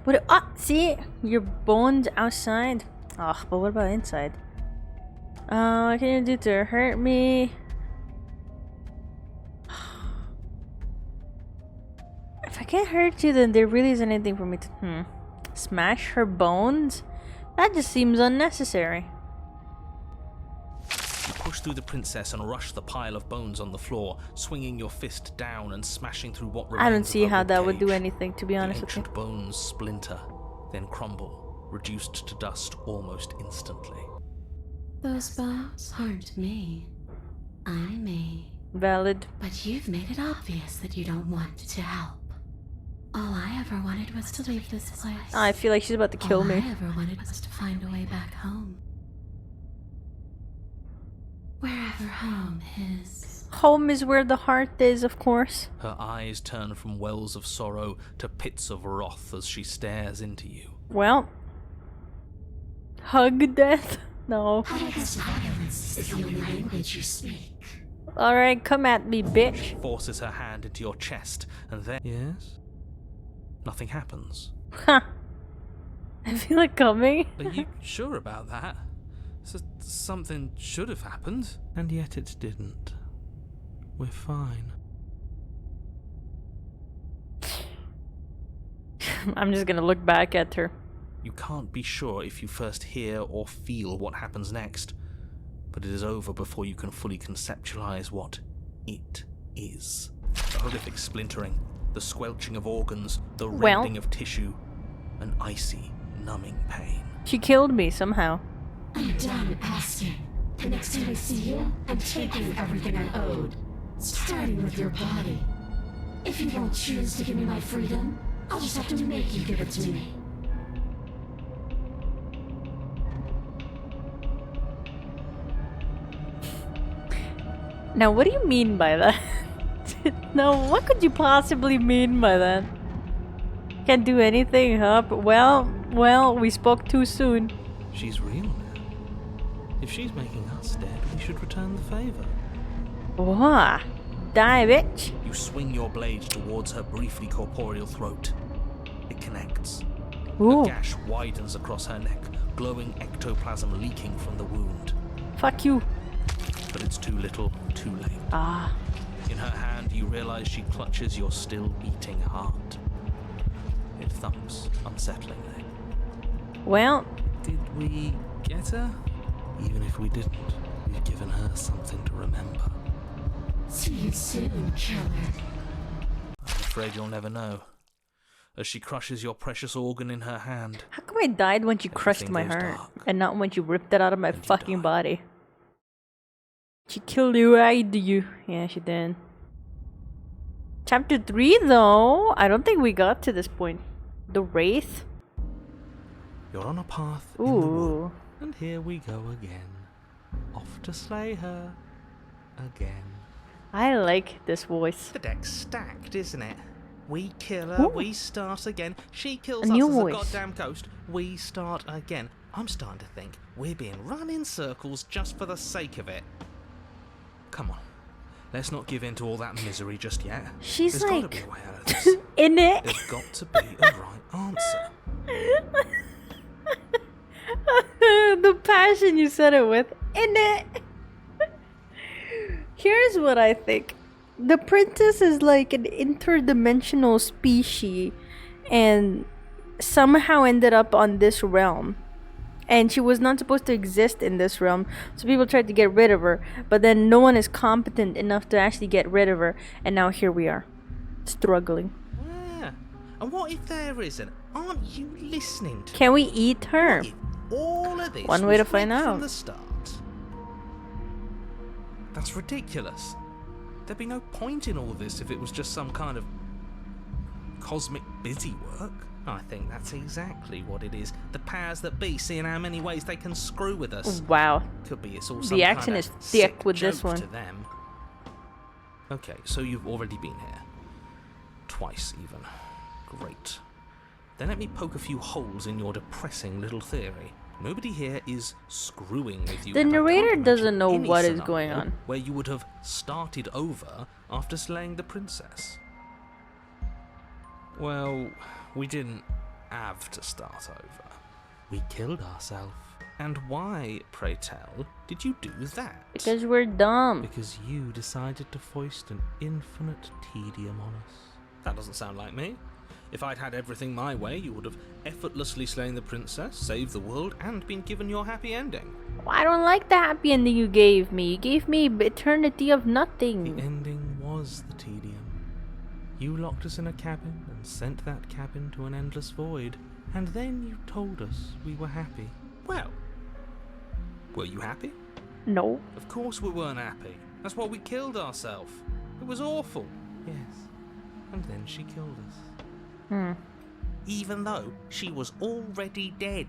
What? See? Your bones outside. Oh, but what about inside? What can you do to hurt me? If I can't hurt you, then there really isn't anything for me to... Smash her bones? That just seems unnecessary. You push through the princess and rush the pile of bones on the floor, swinging your fist down and smashing through what remains I don't of see her how that would do ribcage. anything, to be honest The with you. ancient bones splinter, then crumble, reduced to dust almost instantly. Those bones aren't me. I'm me. Valid. But you've made it obvious that you don't want to help. All I ever wanted was to leave this place. I feel like she's about to kill All me. I ever wanted was to find a way back home. Wherever home is. Home is where the heart is, of course. Her eyes turn from wells of sorrow to pits of wrath as she stares into you. Well. Hug death? No. Violence is the only language you speak. Alright, come at me, bitch. Forces her hand into your chest, and then... Yes? Nothing happens. Huh. I feel it coming. Are you sure about that? Something should have happened. And yet it didn't. We're fine. I'm just gonna look back at her. You can't be sure if you first hear or feel what happens next, but it is over before you can fully conceptualize what it is. The horrific splintering, the squelching of organs, the rending of tissue, an icy, numbing pain. She killed me somehow. I'm done asking. The next time I see you, I'm taking everything I owed. Starting with your body. If you don't choose to give me my freedom, I'll just have to make you give it to me. Now, what do you mean by that? No, what could you possibly mean by that? Can't do anything, huh? But well, we spoke too soon. She's real now. If she's making us dead, we should return the favor. Wah. Die, bitch. You swing your blade towards her briefly corporeal throat. It connects. Ooh. A gash widens across her neck, glowing ectoplasm leaking from the wound. Fuck you. But it's too little, too late. Ah. In her hand, you realize she clutches your still beating heart. It thumps unsettlingly. Well, Did we get her? Even if we didn't, we've given her something to remember. See you soon, killer. I'm afraid you'll never know. As she crushes your precious organ in her hand, how come I died when she crushed Everything my goes heart dark. and not when she ripped it out of my And you fucking die. body? She killed you, you. Yeah, she did. Chapter 3, though. I don't think we got to this point. The Wraith. You're on a path in the Ooh. wood, and here we go again. Off to slay her again. I like this voice. The deck's stacked, isn't it? We kill her, Ooh. we start again. She kills A us new as voice. a goddamn ghost. We start again. I'm starting to think we're being run in circles just for the sake of it. Come on, let's not give in to all that misery just yet. She's There's like gotta be a way out of this. in it. There's got to be a right answer. The passion you said it with. In it. Here's what I think. The princess is like an interdimensional species and somehow ended up on this realm. And she was not supposed to exist in this realm. So people tried to get rid of her. But then no one is competent enough to actually get rid of her. And now here we are. Struggling. Yeah. And what if there isn't? Aren't you listening to Can we eat her? What if all of this One way was to find rigged out. from the start? That's ridiculous. There'd be no point in all this if it was just some kind of cosmic busy work. I think that's exactly what it is. The powers that be, seeing how many ways they can screw with us. Wow. Could be it's all The some action kind is of thick sick with this joke one. to them. Okay, so you've already been here. Twice, even. Great. Then let me poke a few holes in your depressing little theory. Nobody here is screwing with you. The and I can't narrator imagine doesn't know any what is scenario going on. Where you would have started over after slaying the princess. Well, we didn't have to start over. We killed ourselves. And why, pray tell, did you do that? Because we're dumb. Because you decided to foist an infinite tedium on us. That doesn't sound like me. If I'd had everything my way, you would have effortlessly slain the princess, saved the world, and been given your happy ending. I don't like the happy ending you gave me. You gave me eternity of The nothing. ending was the tedium. You locked us in a cabin and sent that cabin to an endless void, and then you told us we were happy. Well, were you happy? No. Of course we weren't happy. That's why we killed ourselves. It was awful. Yes. And then she killed us. Even though she was already dead.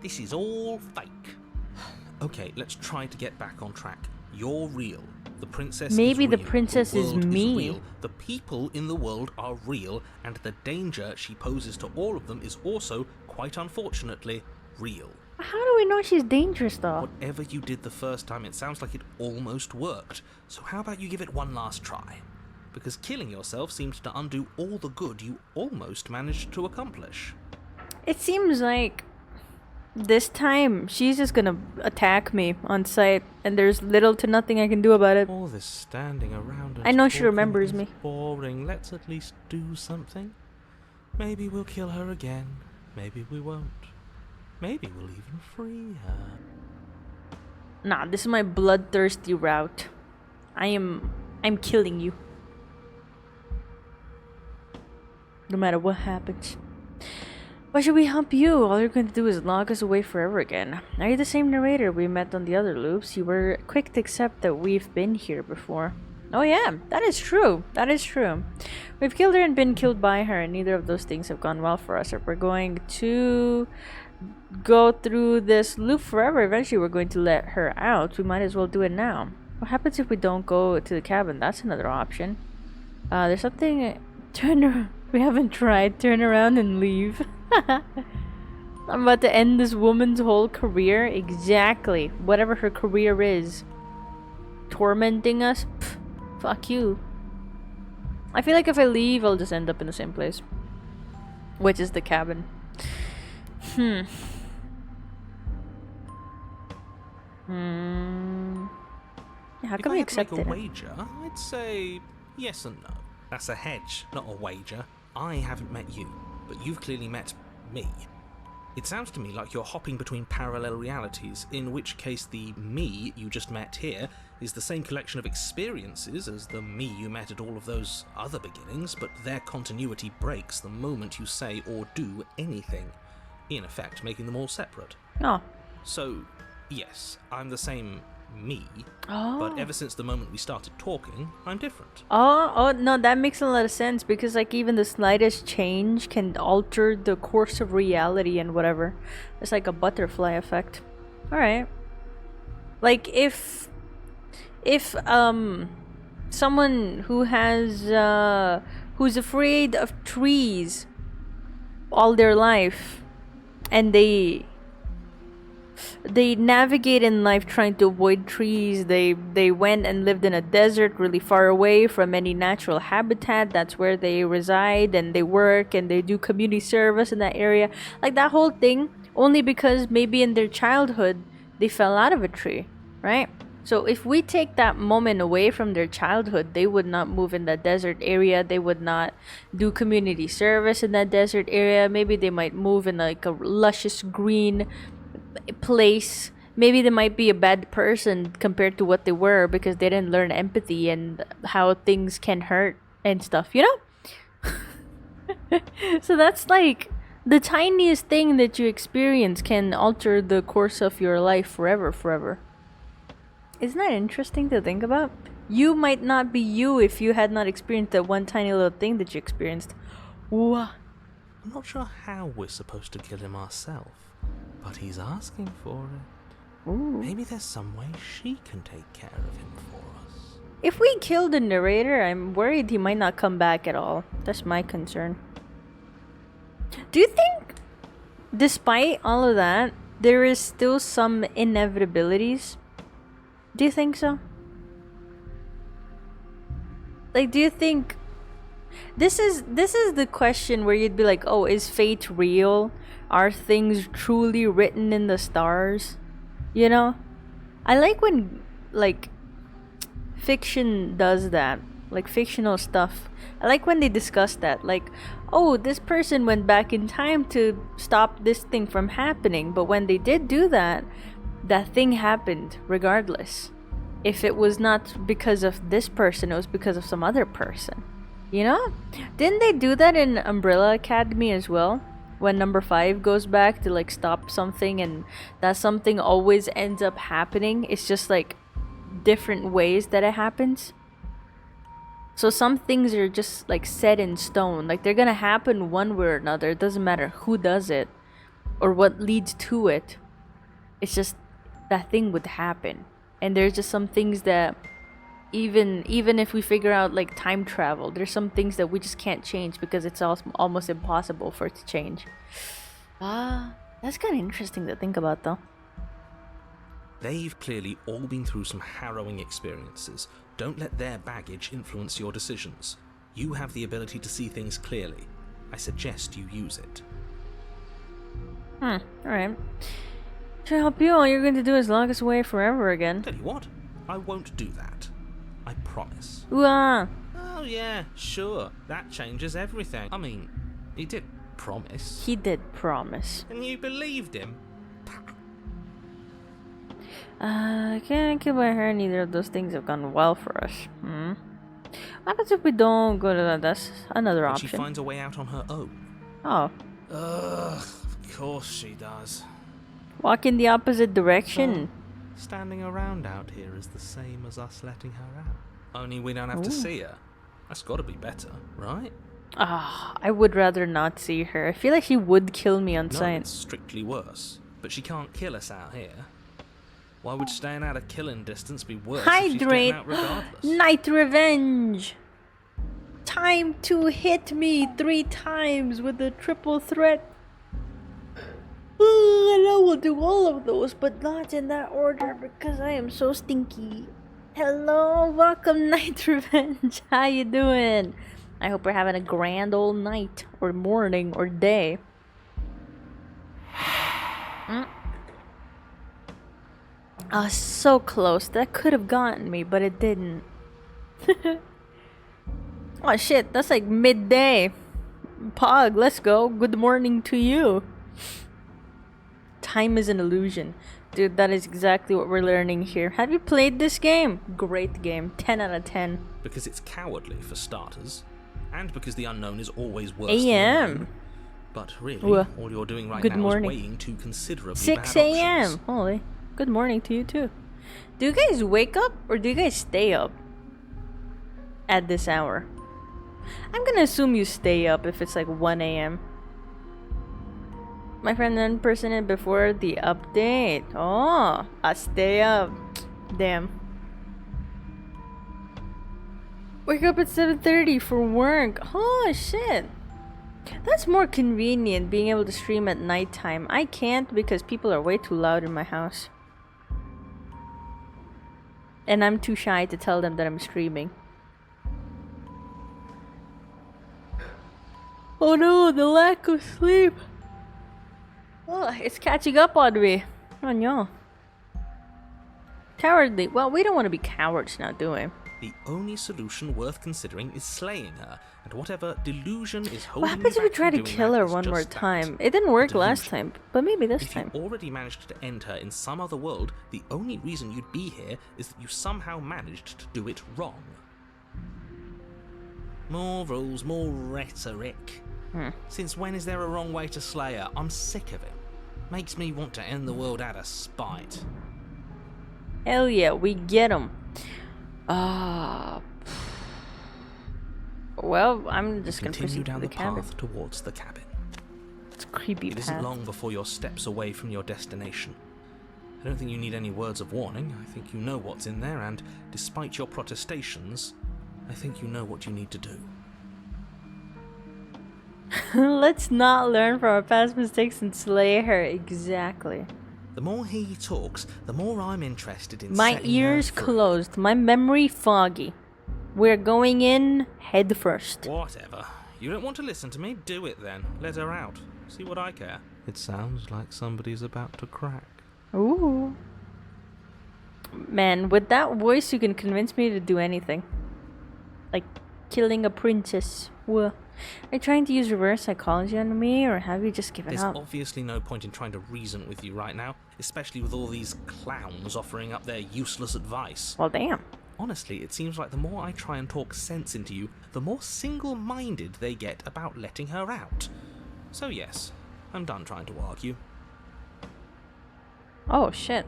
This is all fake. Okay, let's try to get back on track. You're real. The princess Maybe is the real. princess is world me. real. The people in the world are real, and the danger she poses to all of them is also, quite unfortunately, real. How do we know she's dangerous though? Whatever you did the first time, it sounds like it almost worked. So how about you give it one last try? Because killing yourself seems to undo all the good you almost managed to accomplish. It seems like this time she's just gonna attack me on sight and there's little to nothing I can do about it. All this standing around and I know she talking remembers is me. boring. Let's at least do something. Maybe we'll kill her again. Maybe we won't. Maybe we'll even free her. Nah, this is my bloodthirsty route. I'm killing you. No matter what happens. Why should we help you? All you're going to do is lock us away forever again. Are you the same narrator we met on the other loops? You were quick to accept that we've been here before. Oh yeah, that is true. That is true. We've killed her and been killed by her, and neither of those things have gone well for us. If we're going to go through this loop forever, eventually we're going to let her out. We might as well do it now. What happens if we don't go to the cabin? That's another option. There's something... We haven't tried. Turn around and leave. I'm about to end this woman's whole career. Exactly. Whatever her career is. Tormenting us? Pff, fuck you. I feel like if I leave, I'll just end up in the same place. Which is the cabin. How If come I we had to make accepted a it? wager, I'd say yes and no. That's a hedge, not a wager. I haven't met you, but you've clearly met me. It sounds to me like you're hopping between parallel realities, in which case the me you just met here is the same collection of experiences as the me you met at all of those other beginnings, but their continuity breaks the moment you say or do anything, in effect making them all separate. Oh. So, yes, I'm the same me. Oh. But ever since the moment we started talking, I'm different. Oh, no, that makes a lot of sense because, like, even the slightest change can alter the course of reality and whatever. It's like a butterfly effect. All right. Like, if someone who has, who's afraid of trees all their life and they navigate in life trying to avoid trees. They went and lived in a desert really far away from any natural habitat. That's where they reside and they work and they do community service in that area. Like that whole thing, only because maybe in their childhood they fell out of a tree, right? So if we take that moment away from their childhood, they would not move in that desert area. They would not do community service in that desert area. Maybe they might move in like a luscious green place. Maybe they might be a bad person compared to what they were because they didn't learn empathy and how things can hurt and stuff, you know? So that's like the tiniest thing that you experience can alter the course of your life forever. Isn't that interesting to think about? You might not be you if you had not experienced that one tiny little thing that you experienced. Ooh. I'm not sure how we're supposed to kill him ourselves, but he's asking for it. Ooh. Maybe there's some way she can take care of him for us. If we kill the narrator, I'm worried he might not come back at all. That's my concern. Do you think, despite all of that, there is still some inevitabilities? Do you think so? Like, do you think this is the question where you'd be like, oh, is fate real? Are things truly written in the stars? You know? I like when, like, fiction does that. Like, fictional stuff. I like when they discuss that. Like, oh, this person went back in time to stop this thing from happening. But when they did do that, that thing happened regardless. If it was not because of this person, it was because of some other person. You know? Didn't they do that in Umbrella Academy as well? When number 5 goes back to like stop something and that something always ends up happening. It's just like different ways that it happens. So some things are just like set in stone. Like they're gonna happen one way or another. It doesn't matter who does it or what leads to it. It's just that thing would happen. And there's just some things that even if we figure out like time travel, there's some things that we just can't change because it's almost impossible for it to change. That's kind of interesting to think about though. They've clearly all been through some harrowing experiences. Don't let their baggage influence your decisions. You have the ability to see things clearly. I suggest you use it. Alright. To help you, all you're going to do is lock us away forever again. Tell you what, I won't do that. I promise. Ooh-ah. Oh yeah, sure. That changes everything. I mean, he did promise. He did promise. And you believed him? I can't kill by her. Neither of those things have gone well for us. What happens if we don't go to that? That's another But option. she finds a way out on her own. Oh. Ugh, of course she does. Walk in the opposite direction. So, standing around out here is the same as us letting her out. Only we don't have to see her. That's gotta be better, right? I would rather not see her. I feel like she would kill me on No, sight. it's strictly worse. But she can't kill us out here. Why would staying out of killing distance be worse if she's getting Hydrate. out regardless? Night revenge. Time to hit me 3 times with a triple threat. I know we'll do all of those, but not in that order because I am so stinky. Hello, welcome Night Revenge. How you doing? I hope we're having a grand old night, or morning, or day. So close. That could have gotten me, but it didn't. Oh shit, that's like midday. Pog, let's go. Good morning to you. Time is an illusion. Dude, that is exactly what we're learning here. Have you played this game? Great game. 10 out of 10. Because it's cowardly, for starters. And because the unknown is always worse AM. than the known. But really, all you're doing right Good now morning. is weighing two considerably 6 bad a.m. options. Holy. Good morning to you too. Do you guys wake up or do you guys stay up at this hour? I'm gonna assume you stay up if it's like 1 a.m. My friend unpersoned it before the update. Oh, I stay up. Damn. Wake up at 7:30 for work. Oh shit. That's more convenient, being able to stream at nighttime. I can't because people are way too loud in my house. And I'm too shy to tell them that I'm streaming. Oh no, the lack of sleep. Oh, it's catching up on me. Oh no. Cowardly. Well, we don't want to be cowards now, do we? The only solution worth considering is slaying her, and whatever delusion is holding What happens if you we back try from to doing kill that her is one more just that, time? It didn't work a last delusion. time, but maybe this If time. you already managed to end her in some other world, the only reason you'd be here is that you somehow managed to do it wrong. More rules, more rhetoric. Since when is there a wrong way to slay her? I'm sick of it. Makes me want to end the world out of spite. Hell yeah, we get him. Well, I'm just gonna Continue proceed to down the the cabin. path towards the cabin. It's a creepy It path. isn't long before you're steps away from your destination. I don't think you need any words of warning. I think you know what's in there, and despite your protestations, I think you know what you need to do. Let's not learn from our past mistakes and slay her. Exactly. The more he talks, the more I'm interested in My setting ears her free. closed, my memory foggy. We're going in head first. Whatever. You don't want to listen to me? Do it then. Let her out. See what I care. It sounds like somebody's about to crack. Ooh. Man, with that voice, you can convince me to do anything. Like killing a princess. Whoa. Are you trying to use reverse psychology on me, or have you just given There's up? obviously no point in trying to reason with you right now, especially with all these clowns offering up their useless advice. Well, damn. Honestly, it seems like the more I try and talk sense into you, the more single-minded they get about letting her out. So yes, I'm done trying to argue. Oh, shit.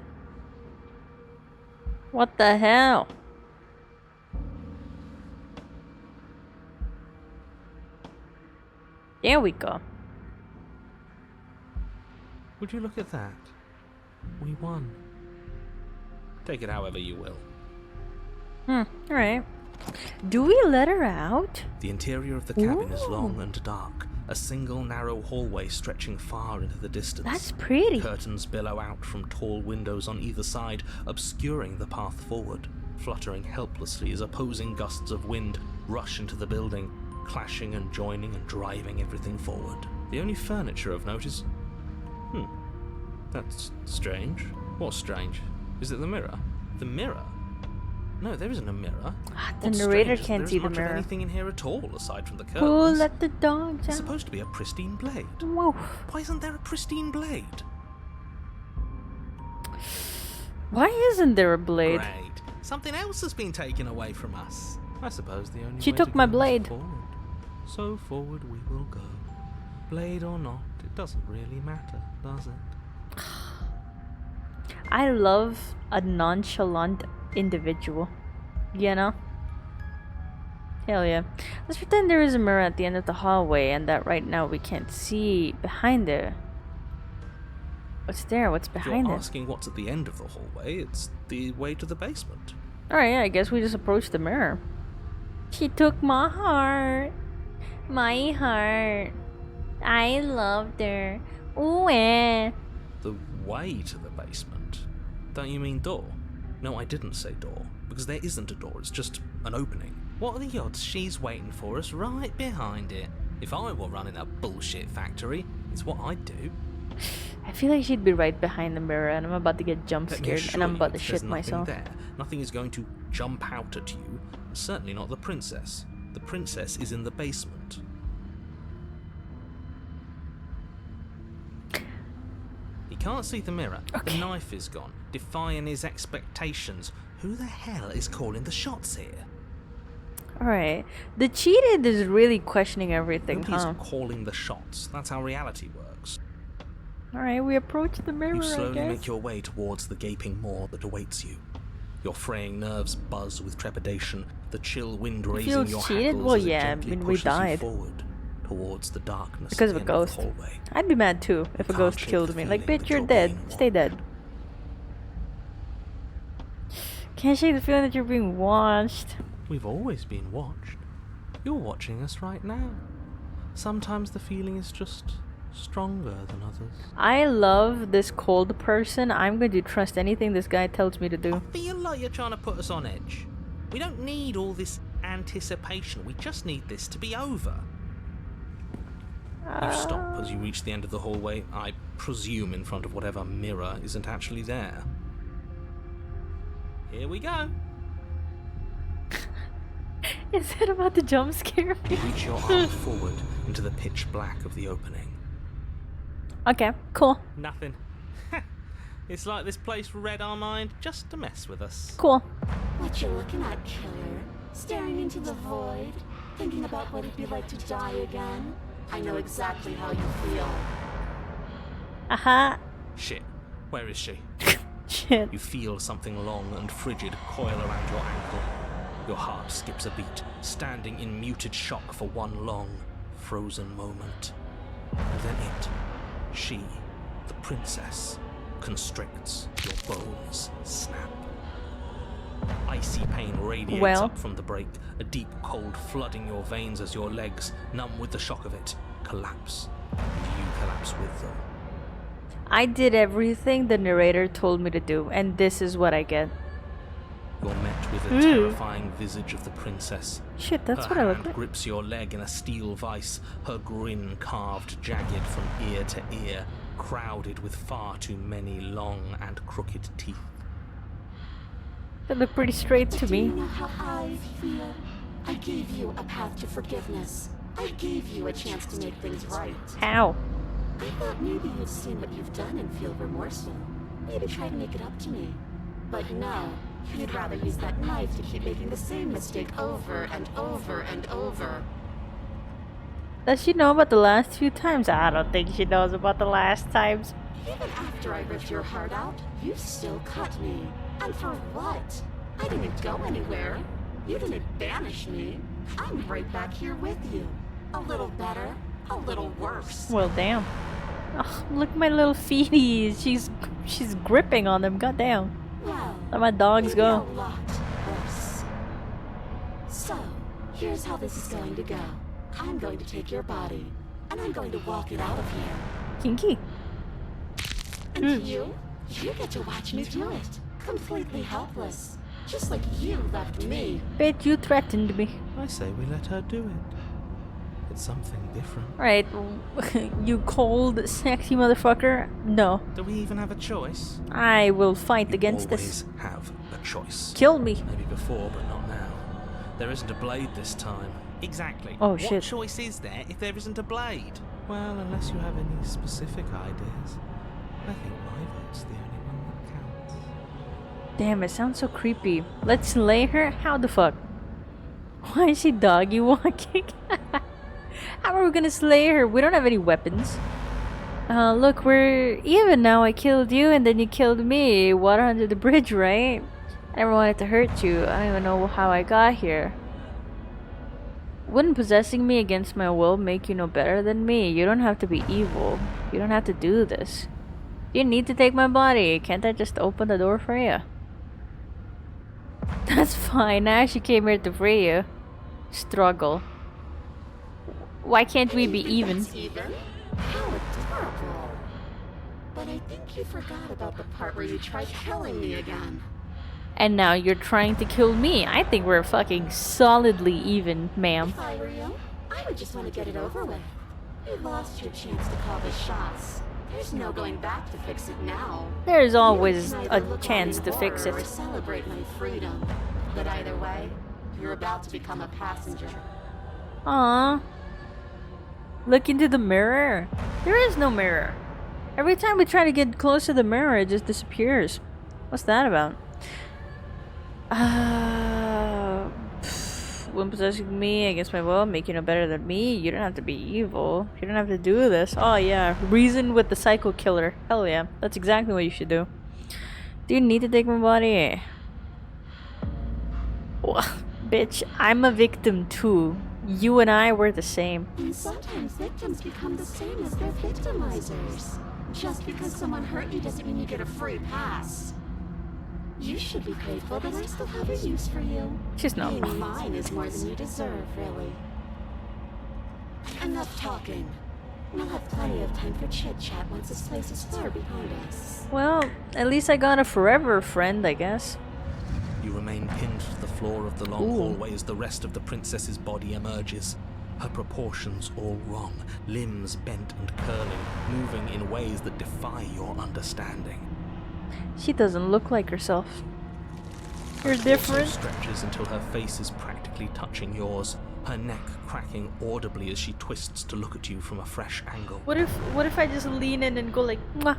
What the hell? There we go. Would you look at that? We won. Take it however you will. Alright. Do we let her out? The interior of the cabin is Ooh. long and dark, a single narrow hallway stretching far into the distance. That's pretty. Curtains billow out from tall windows on either side, obscuring the path forward, fluttering helplessly as opposing gusts of wind rush into the building, clashing and joining and driving everything forward. The only furniture of note is... That's strange. What's strange? Is it the mirror? The mirror? No, there isn't a mirror. The What's narrator strange is can't there see the isn't much of mirror. anything in here at all, aside from the Who curtains. let the dogs It's out? supposed to be a pristine blade. Whoa. Why isn't there a pristine blade? Why isn't there a blade? Great. Something else has been taken away from us. I suppose the only She way took to my go is blade. forward. So forward we will go. Blade or not, it doesn't really matter, does it? I love a nonchalant individual. You know? Hell yeah. Let's pretend there is a mirror at the end of the hallway and that right now we can't see behind there. What's there? What's If behind you're it? asking what's at the end of the hallway, it's the way to the basement. Alright, yeah, I guess we just approach the mirror. She took my heart. My heart. I loved her. Ooh, eh. The way to the basement? Don't you mean door? No, I didn't say door, because there isn't a door, it's just an opening. What are the odds she's waiting for us right behind it? If I were running a bullshit factory, it's what I'd do. I feel like she'd be right behind the mirror and I'm about to get jump Let me scared assure and I'm you, about to there's shit nothing myself. There. Nothing is going to jump out at you, and certainly not the princess. The princess is in the basement. He can't see the mirror. Okay. The knife is gone, defying his expectations. Who the hell is calling the shots here? Alright. The cheated is really questioning everything, Nobody's huh? calling the shots. That's how reality works. Alright, we approach the mirror, You I slowly guess. make your way towards the gaping maw that awaits you. Your fraying nerves buzz with trepidation, the chill wind You raising feel your cheated? hackles Well, as it yeah, I gently mean, we pushes you died. forward towards the darkness Because at of a the end ghost. the hallway. I'd be mad too if a You ghost can't shake killed the me. Like, feeling bitch, that you're you're dead. being Stay dead. Can't shake the feeling that you're being watched. We've always been watched. You're watching us right now. Sometimes the feeling is just stronger than others. I love this cold person. I'm going to trust anything this guy tells me to do. I feel like you're trying to put us on edge. We don't need all this anticipation. We just need this to be over. You stop as you reach the end of the hallway, I presume in front of whatever mirror isn't actually there. Here we go. Is it about to jump scare You me? reach your arm forward into the pitch black of the opening. Okay, cool. Nothing. It's like this place read our mind just to mess with us. Cool. What you looking at, killer? Staring into the void? Thinking about what it'd be like to die again? I know exactly how you feel. Aha. Shit, where is she? Shit. You feel something long and frigid coil around your ankle. Your heart skips a beat, standing in muted shock for one long, frozen moment. And then she, the princess, constricts. Your bones snap. Icy pain radiates Well. up from the break, a deep cold flooding your veins as your legs, numb with the shock of it, collapse. And you collapse with them. I did everything the narrator told me to do, and this is what I get. You're met with a terrifying visage of the princess. Shit, that's Her what I look hand like. grips your leg in a steel vice, her grin carved jagged from ear to ear, crowded with far too many long and crooked teeth. They look pretty straight to Do you me. know how I feel? I gave you a path to forgiveness. I gave you a chance to make things right. How? I thought maybe you'd seen what you've done and feel remorseful. Maybe try to make it up to me. But no, you'd rather use that knife to keep making the same mistake over and over and over. Does she know about the last few times? I don't think she knows about the last times. Even after I ripped your heart out, you still cut me. And for what? I didn't go anywhere. You didn't banish me. I'm right back here with you. A little better, a little worse. Well, damn. Oh, look at my little feeties. She's gripping on them. Goddamn. Well, Let my dogs maybe go. a lot worse. So, here's how this is going to go. I'm going to take your body, and I'm going to walk it out of here. Kinky. And you get to watch me do it. Completely helpless. Just like you left me. Bitch, you threatened me. I say we let her do it. It's something different. Alright, you cold, sexy motherfucker. No. Do we even have a choice? I will fight You against always this. have a choice. Kill me. Maybe before, but not now. There isn't a blade this time. Exactly. Oh, what shit. choice is there if there isn't a blade? Well, unless you have any specific ideas. I think my vote's the only one that counts. Damn, it sounds so creepy. Let's slay her? How the fuck? Why is she doggy walking? How are we gonna slay her? We don't have any weapons. Look, we're even now. I killed you and then you killed me. Water under the bridge, right? I never wanted to hurt you. I don't even know how I got here. Wouldn't possessing me against my will make you no better than me? You don't have to be evil. You don't have to do this. You need to take my body. Can't I just open the door for you? That's fine. I actually came here to free you. Struggle. Why can't we be You think even? that's even? How adorable. But I think you forgot about the part where you tried killing me again. And now you're trying to kill me. I think we're fucking solidly even, ma'am. If I were you, I would just want to get it over with. You lost your chance to call the shots. There's no going back to fix it now. There's You always can a either look on chance in to fix horror it. Or celebrate my freedom. But either way, you're about to become a passenger. Aww. Look into the mirror. There is no mirror. Every time we try to get close to the mirror, it just disappears. What's that about? when possessing me against my will, make you no better than me. You don't have to be evil. You don't have to do this. Oh yeah, reason with the psycho killer. Hell yeah, that's exactly what you should do. Do you need to take my body? Bitch, I'm a victim too. You and I were the same. And sometimes victims become the same as their victimizers. Just because someone hurt you doesn't mean you get a free pass. You should be grateful that I still have a use for you. She's not Being wrong. mine is more than you deserve, really. Enough talking. We'll have plenty of time for chit-chat once this place is far behind us. Well, at least I got a forever friend, I guess. You remain pinned to the floor of the long Ooh. hallway as the rest of the princess's body emerges. Her proportions all wrong, limbs bent and curling, moving in ways that defy your understanding. She doesn't look like herself. You're Her torso different. stretches until her face is practically touching yours, her neck cracking audibly as she twists to look at you from a fresh angle. What if I just lean in and go like, mwah?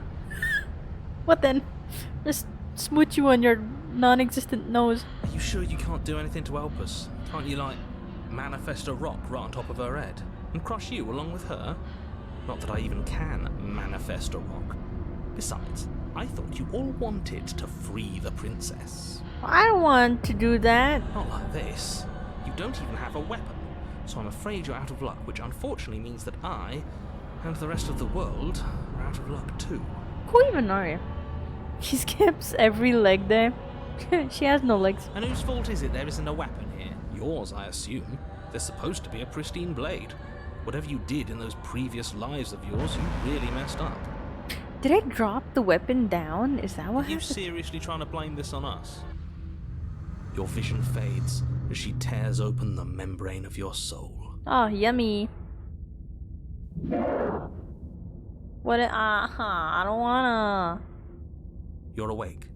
What then? Just smooch you on your non-existent nose. Are you sure you can't do anything to help us? Can't you, like, manifest a rock right on top of her head and crush you along with her? Not that I even can manifest a rock. Besides, I thought you all wanted to free the princess. I don't want to do that. Not like this. You don't even have a weapon, so I'm afraid you're out of luck, which unfortunately means that I, and the rest of the world, are out of luck too. Who even are you? She skips every leg there. She has no legs. And whose fault is it there isn't a weapon here? Yours, I assume. There's supposed to be a pristine blade. Whatever you did in those previous lives of yours, you really messed up. Did I drop the weapon down? Is that what Are you happened? seriously trying to blame this on us? Your vision fades as she tears open the membrane of your soul. Oh, yummy. What? I don't wanna. You're awake.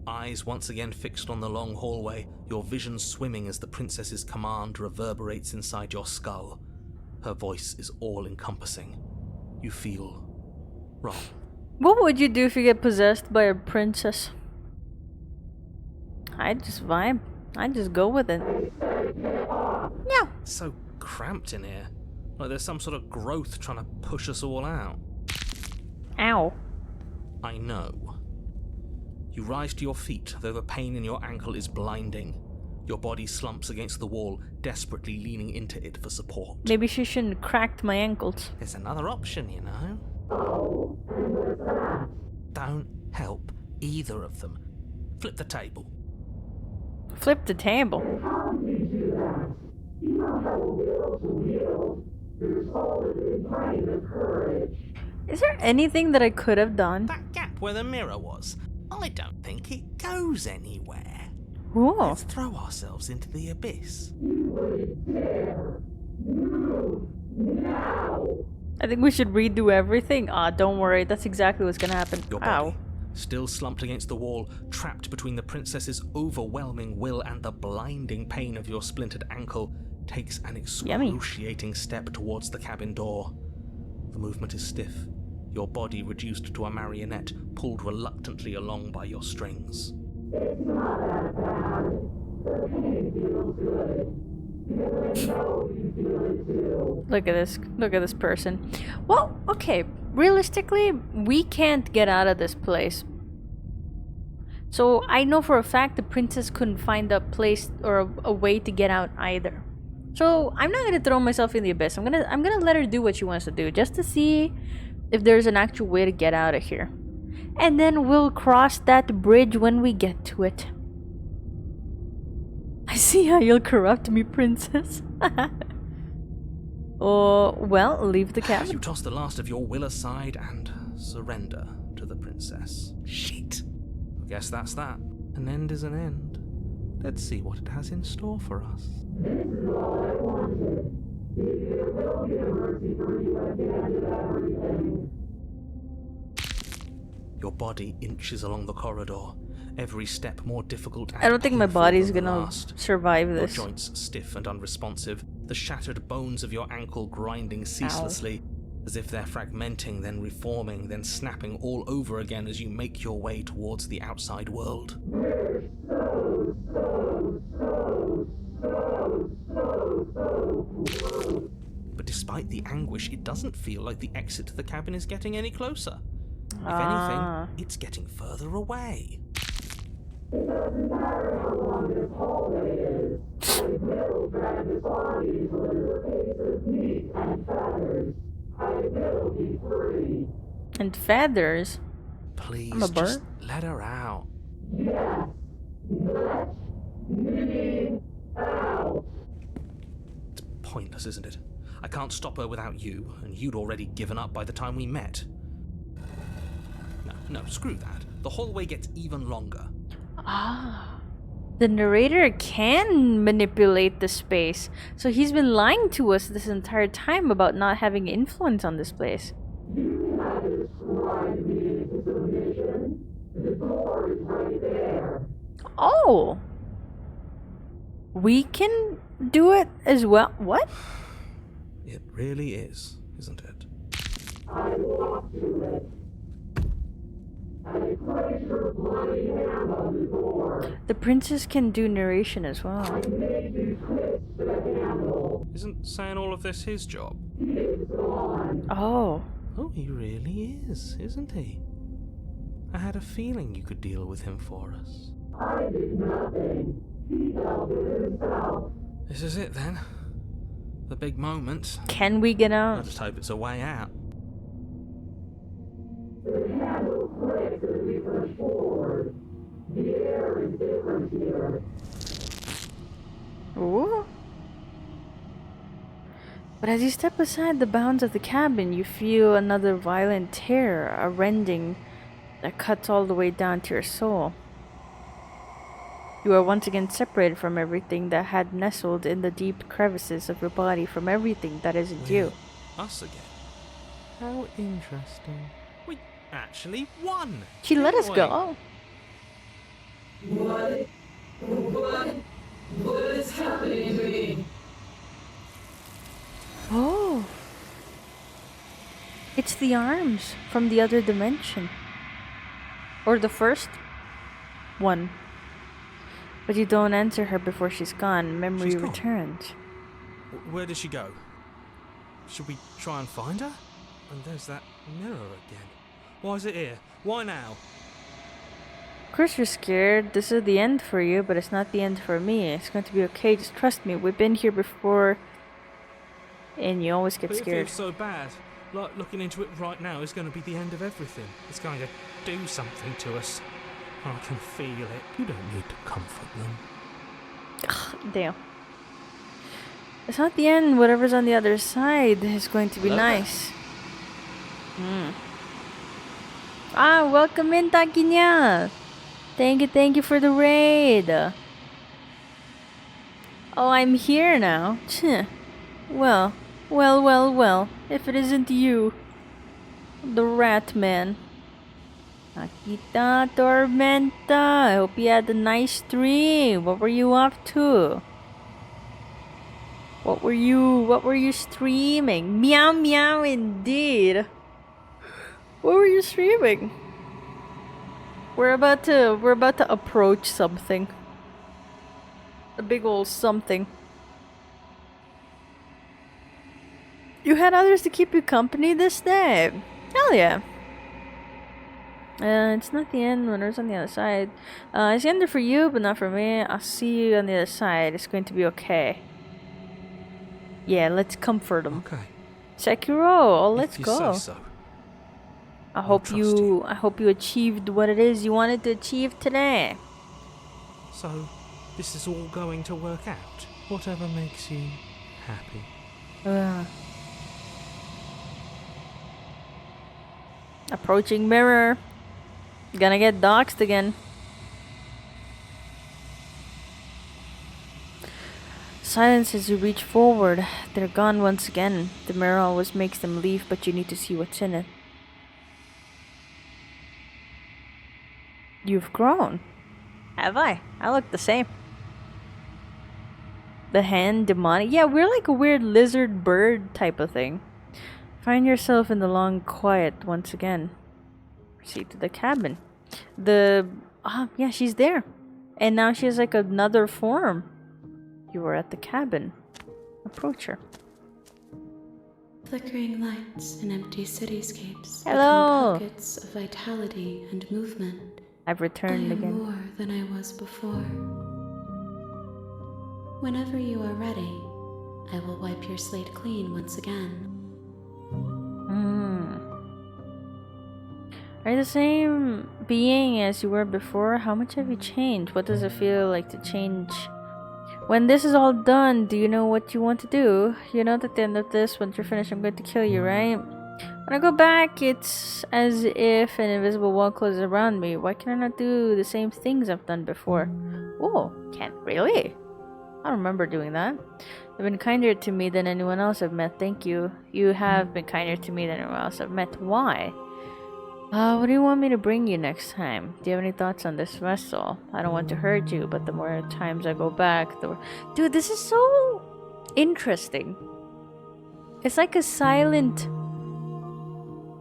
Eyes once again fixed on the long hallway, your vision swimming as the princess's command reverberates inside your skull. Her voice is all-encompassing. You feel wrong. What would you do if you get possessed by a princess? I'd just vibe. I'd just go with it. Yeah. It's so cramped in here. Like there's some sort of growth trying to push us all out. Ow. I know. You rise to your feet, though the pain in your ankle is blinding. Your body slumps against the wall, desperately leaning into it for support. Maybe she shouldn't have cracked my ankles. There's another option, you know. Don't help either of them. Flip the table. Flip the table. Is there anything that I could have done? That gap where the mirror was, I don't think it goes anywhere. Ooh. Let's throw ourselves into the abyss. I think we should redo everything. Ah, don't worry. That's exactly what's gonna happen. Your Ow. body, still slumped against the wall, trapped between the princess's overwhelming will and the blinding pain of your splintered ankle, takes an excruciating step towards the cabin door. The movement is stiff, your body reduced to a marionette, pulled reluctantly along by your strings. Look at this. Look at this person. Well, okay. Realistically, we can't get out of this place. So I know for a fact the princess couldn't find a place or a way to get out either. So I'm not gonna throw myself in the abyss. I'm gonna let her do what she wants to do, just to see if there's an actual way to get out of here. And then we'll cross that bridge when we get to it. I see how you'll corrupt me, princess. Oh, well, leave the cabin. You toss the last of your will aside and surrender to the princess. Shit. I guess that's that. An end is an end. Let's see what it has in store for us. Your body inches along the corridor, every step more difficult and I don't think my painful body's than the gonna last. survive Your this. joints stiff and unresponsive, the shattered bones of your ankle grinding ceaselessly, as if they're fragmenting, then reforming, then snapping all over again as you make your way towards the outside world. But despite the anguish, it doesn't feel like the exit to the cabin is getting any closer. If Ah. anything, it's getting further away. And feathers. Please, I'm a bird. just let her out. It's pointless, isn't it? I can't stop her without you, and you'd already given up by the time we met. No, screw that. The hallway gets even longer. Ah. The narrator can manipulate the space. So he's been lying to us this entire time about not having influence on this place. Oh. We can do it as well. What? It really is, isn't it? The princess can do narration as well. Isn't saying all of this his job? Oh. Oh, he really is, isn't he? I had a feeling you could deal with him for us. This is it then. The big moment. Can we get I out? just hope it's a way out. Ooh. But as you step aside the bounds of the cabin, you feel another violent tear, a rending that cuts all the way down to your soul. You are once again separated from everything that had nestled in the deep crevices of your body, from everything that isn't you. Us again. How interesting. We actually won! She let us didn't we? go. Oh. It's the arms from the other dimension. Or the first one. But you don't answer her before she's gone. Memory She's gone. returns. Where did she go? Should we try and find her? And there's that mirror again. Why is it here? Why now? Of course you're scared. This is the end for you, but it's not the end for me. It's going to be okay. Just trust me. We've been here before. And you always get But scared. it feels so bad. Like looking into it right now is going to be the end of everything. It's going to do something to us. I can feel it. You don't need to comfort them. Damn. It's not the end. Whatever's on the other side is going to be nice. Ah, welcome in, Takinya. Thank you for the raid. Oh, I'm here now. Tch. Well. If it isn't you, the rat man. Nakita Tormenta. I hope you had a nice stream. What were you up to? What were you streaming? Meow meow indeed. What were you streaming? We're about to approach something. A big old something. You had others to keep you company this day. Hell yeah. It's not the end when it's on the other side. It's the end for you, but not for me. I'll see you on the other side. It's going to be okay. Yeah, let's comfort him. Okay. Sekiro, oh, let's if you go. Say so. I I'll hope trust you achieved what it is you wanted to achieve today. So, this is all going to work out. Whatever makes you happy. Approaching mirror. Gonna get doxed again. Silence as you reach forward. They're gone once again. The mirror always makes them leave, but you need to see what's in it. You've grown. Have I? I look the same. The hand, demonic. Yeah, we're like a weird lizard bird type of thing. Find yourself in the long quiet once again. Proceed to the cabin. Yeah, she's there. And now she has like another form. You were at the cabin. Approach her. Flickering lights in empty cityscapes Hello. become pockets of vitality and movement. I've I returned am again. more than I was before. Whenever you are ready, I will wipe your slate clean once again. Are you the same being as you were before? How much have you changed? What does it feel like to change? When this is all done, do you know what you want to do? You know that at the end of this, once you're finished, I'm going to kill you, right? When I go back, it's as if an invisible wall closes around me. Why can I not do the same things I've done before? Oh, can't really? I don't remember doing that. You've been kinder to me than anyone else I've met. Thank you. You have been kinder to me than anyone else I've met. Why? What do you want me to bring you next time? Do you have any thoughts on this vessel? I don't want to hurt you, but the more times I go back, the more... Dude, this is so interesting. It's like a silent,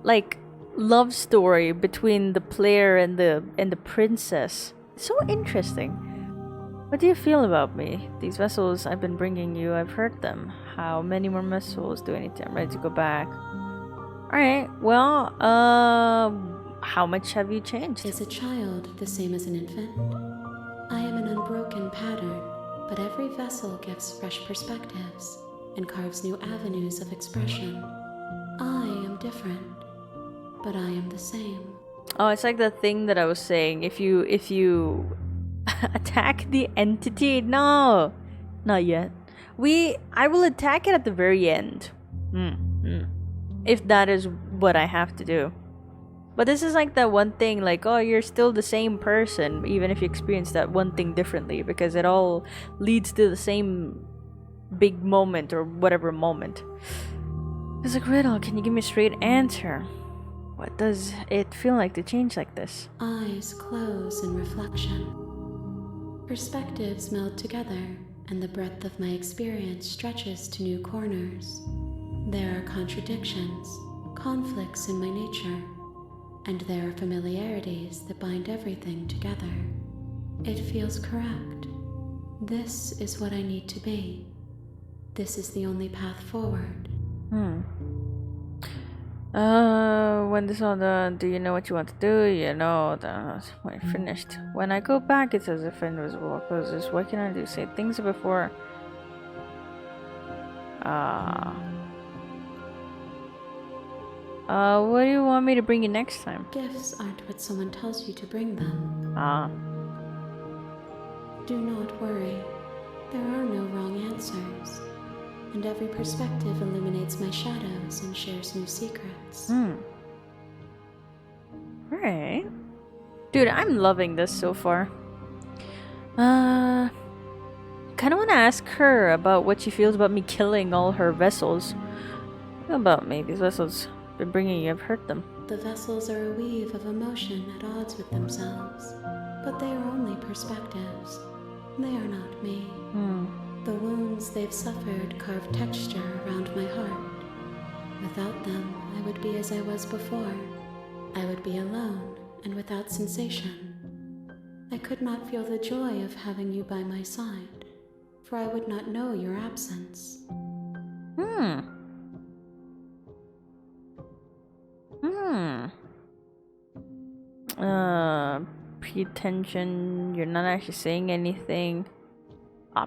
like, love story between the player and the princess. It's so interesting. What do you feel about me? These vessels I've been bringing you, I've hurt them. How many more vessels do I need to... I'm ready to go back. Alright, well, how much have you changed? Is a child the same as an infant? I am an unbroken pattern, but every vessel gives fresh perspectives and carves new avenues of expression. I am different, but I am the same. Oh, it's like the thing that I was saying. If you attack the entity, no, not yet. I will attack it at the very end. If that is what I have to do. But this is like that one thing, like, oh, you're still the same person, even if you experience that one thing differently, because it all leads to the same big moment or whatever moment. It's like, riddle, can you give me a straight answer? What does it feel like to change like this? Eyes close in reflection. Perspectives meld together, and the breadth of my experience stretches to new corners. There are contradictions, conflicts in my nature, and there are familiarities that bind everything together. It feels correct. This is what I need to be. This is the only path forward. When this all done, do you know what you want to do? You know that when you're finished. When I go back, it's as if invisible wall closes. What can I do? Say things before. What do you want me to bring you next time? Gifts aren't what someone tells you to bring them. Do not worry. There are no wrong answers. And every perspective illuminates my shadows and shares new secrets. Alright. Dude, I'm loving this so far. Kinda wanna ask her about what she feels about me killing all her vessels. What about me? These vessels been bringing you, I've hurt them. The vessels are a weave of emotion at odds with themselves, but they are only perspectives. They are not me. The wounds they've suffered carve texture around my heart. Without them, I would be as I was before. I would be alone and without sensation. I could not feel the joy of having you by my side, for I would not know your absence. Pretension, you're not actually saying anything.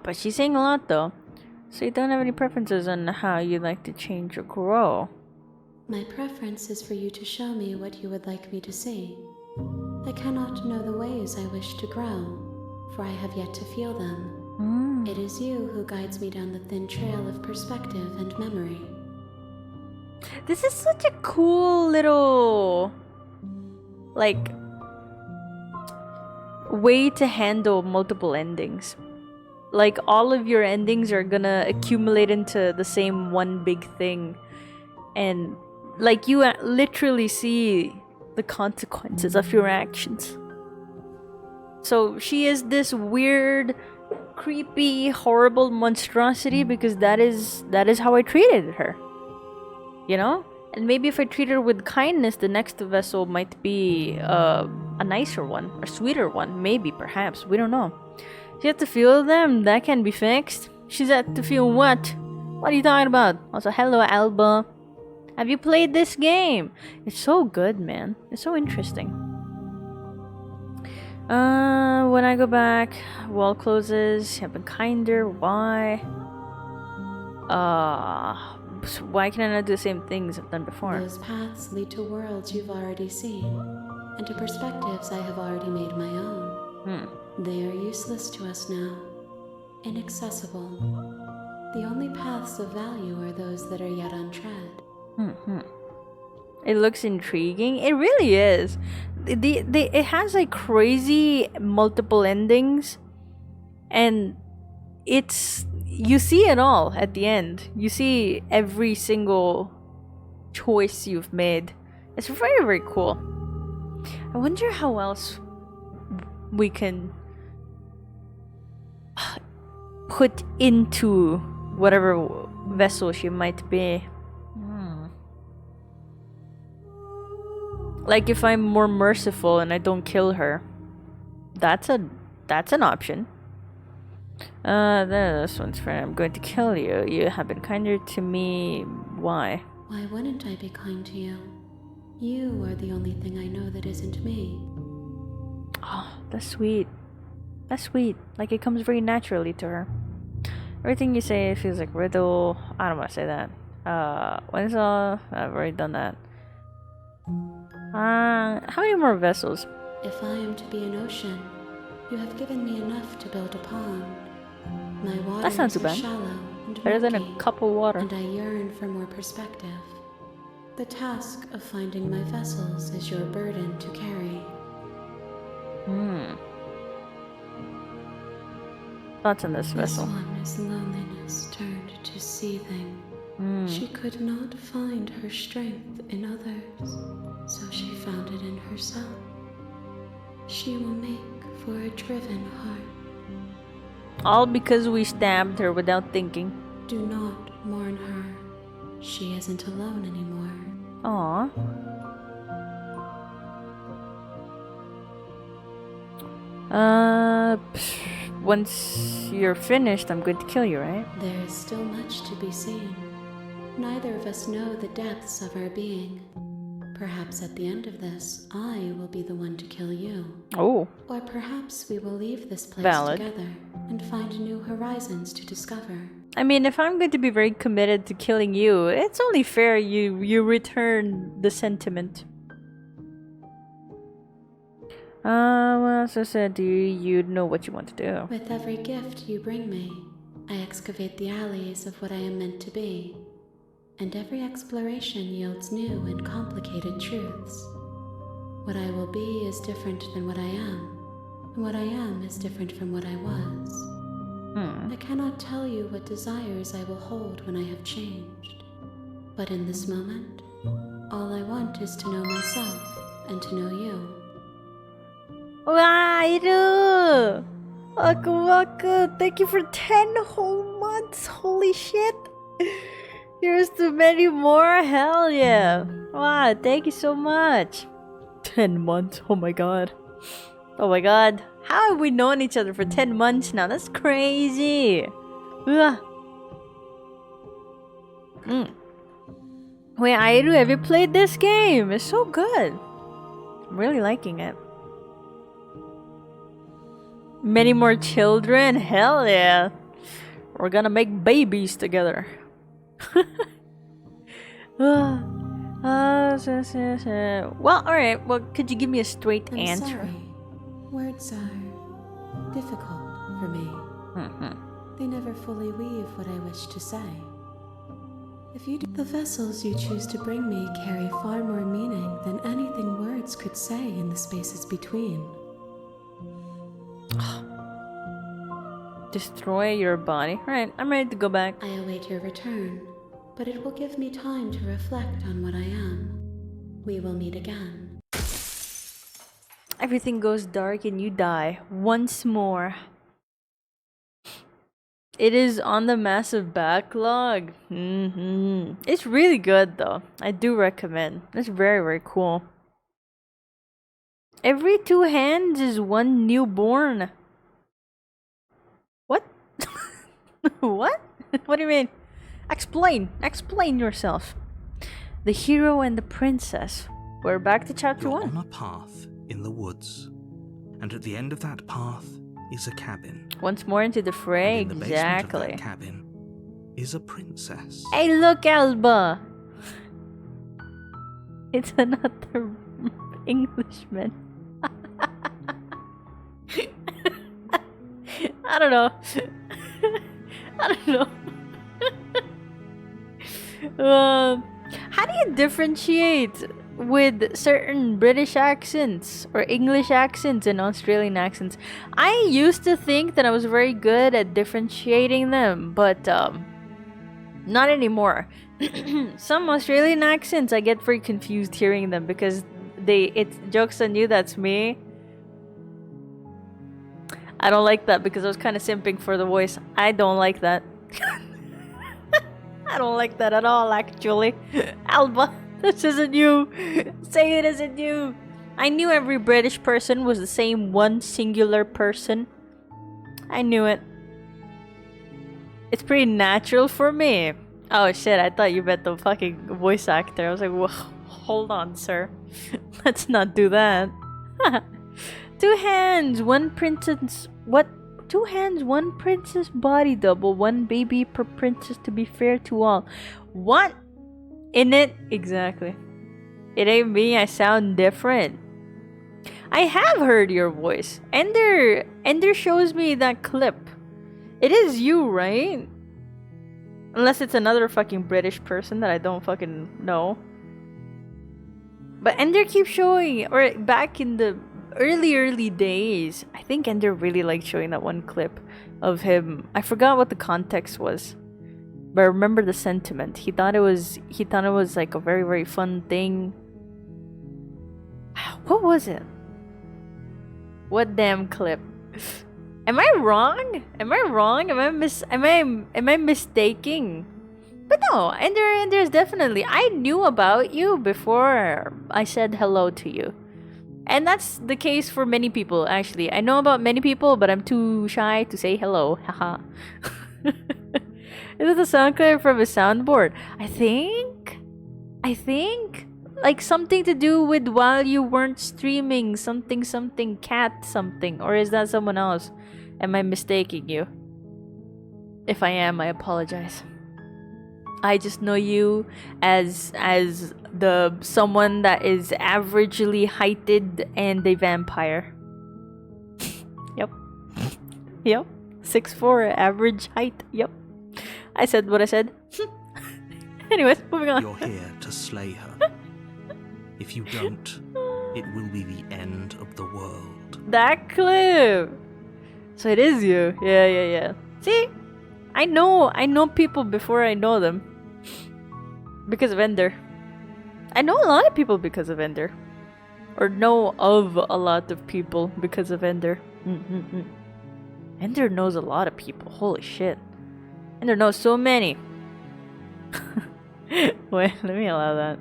But she's saying a lot though. So you don't have any preferences on how you'd like to change or grow? My preference is for you to show me what you would like me to see. I cannot know the ways I wish to grow, for I have yet to feel them. It is you who guides me down the thin trail of perspective and memory. This is such a cool little, like, way to handle multiple endings. Like, all of your endings are gonna accumulate into the same one big thing. And, like, you literally see the consequences of your actions. So, she is this weird, creepy, horrible monstrosity because that is how I treated her. You know? And maybe if I treat her with kindness, the next vessel might be a nicer one, a sweeter one. Maybe, perhaps. We don't know. She had to feel them. That can be fixed. She's had to feel what? What are you talking about? Also, hello, Alba. Have you played this game? It's so good, man. It's so interesting. When I go back, wall closes. I've been kinder. Why? So why can I not do the same things I've done before? Those paths lead to worlds you've already seen, and to perspectives I have already made my own. They are useless to us now. Inaccessible. The only paths of value are those that are yet untread. It looks intriguing. It really is. It has like crazy multiple endings, and you see it all at the end. You see every single choice you've made. It's very, very cool. I wonder how else we can put into whatever vessel she might be. Like if I'm more merciful and I don't kill her, that's an option. This one's for I'm going to kill you. You have been kinder to me. Why? Why wouldn't I be kind to you? You are the only thing I know that isn't me. Oh, that's sweet. That's sweet. Like it comes very naturally to her. Everything you say feels like riddle. I don't want to say that. When's all? I've already done that. How many more vessels? If I am to be an ocean, you have given me enough to build a pond. My waters That's not too are bad. shallow and Better than a murky, cup of water. and I yearn for more perspective. The task of finding my vessels is your burden to carry. Thoughts on this vessel? This one is loneliness turned to seething. She could not find her strength in others, so she found it in herself. She will make for a driven heart. All because we stabbed her without thinking. Do not mourn her. She isn't alone anymore. Aww. Once you're finished, I'm going to kill you, right? There is still much to be seen. Neither of us know the depths of our being. Perhaps at the end of this, I will be the one to kill you. Oh. Or perhaps we will leave this place Valid. together and find new horizons to discover. I mean, if I'm going to be very committed to killing you, it's only fair you return the sentiment. Well, as I said, you know what you want to do. With every gift you bring me, I excavate the alleys of what I am meant to be. And every exploration yields new and complicated truths. What I will be is different than what I am, and what I am is different from what I was. I cannot tell you what desires I will hold when I have changed. But in this moment, all I want is to know myself and to know you. Wairu! Waku, thank you for 10 whole months. Holy shit. Here's to many more. Hell yeah. Wow, thank you so much. 10 months. Oh my god. Oh my god. How have we known each other for 10 months now? That's crazy. Ugh. Wait, Airu, have you played this game? It's so good. I'm really liking it. Many more children? Hell yeah. We're gonna make babies together. Well, alright. Well, could you give me a straight I'm answer? sorry. Words are difficult for me. They never fully weave what I wish to say. If you do, the vessels you choose to bring me carry far more meaning than anything words could say in the spaces between. Destroy your body. Alright, I'm ready to go back. I await your return, but it will give me time to reflect on what I am. We will meet again. Everything goes dark and you die once more. It is on the massive backlog. It's really good though. I do recommend. It's very, very cool. Every 2 hands is one newborn. What? What do you mean? Explain yourself. The hero and the princess. We're back to chapter You're 1. on a path in the woods, and at the end of that path is a cabin. Once more into the fray, And in the basement of exactly. that cabin is a princess. Hey, look, Alba! It's another Englishman. I don't know. I don't know. How do you differentiate with certain British accents or English accents and Australian accents? I used to think that I was very good at differentiating them, but not anymore. Some Australian accents I get very confused hearing them because it's jokes on you, that's me. I don't like that because I was kind of simping for the voice. I don't like that. I don't like that at all, actually. Alba, this isn't you. Say it isn't you. I knew every British person was the same one singular person. I knew it. It's pretty natural for me. Oh shit, I thought you meant the fucking voice actor. I was like, whoa, hold on, sir. Let's not do that. 2 hands, 1 princess. What? 2 hands, 1 princess body double, 1 baby per princess to be fair to all. What? In it? Exactly. It ain't me, I sound different. I have heard your voice. Ender shows me that clip. It is you, right? Unless it's another fucking British person that I don't fucking know. But Ender keeps showing, or back in the early days, I think Ender really liked showing that one clip of him. I forgot what the context was, but I remember the sentiment. He thought it was like a very, very fun thing. What was it? What damn clip? Am I wrong? Am I wrong? Am I mistaking? But no, Ender's definitely. I knew about you before I said hello to you. And that's the case for many people, actually. I know about many people, but I'm too shy to say hello. Haha. Is it a sound clip from a soundboard? I think like something to do with while you weren't streaming, something cat something, or is that someone else? Am I mistaking you? If I am, I apologize. I just know you as the someone that is averagely heighted and a vampire. Yep. Yep. 6'4", average height. Yep. I said what I said. Anyways, moving on. You're here to slay her. If you don't, it will be the end of the world. That clip. So it is you. Yeah. See? I know people before I know them. Because of Ender. I know a lot of people because of Ender. Or know of a lot of people because of Ender. Ender knows a lot of people. Holy shit. Ender knows so many. Wait, let me allow that.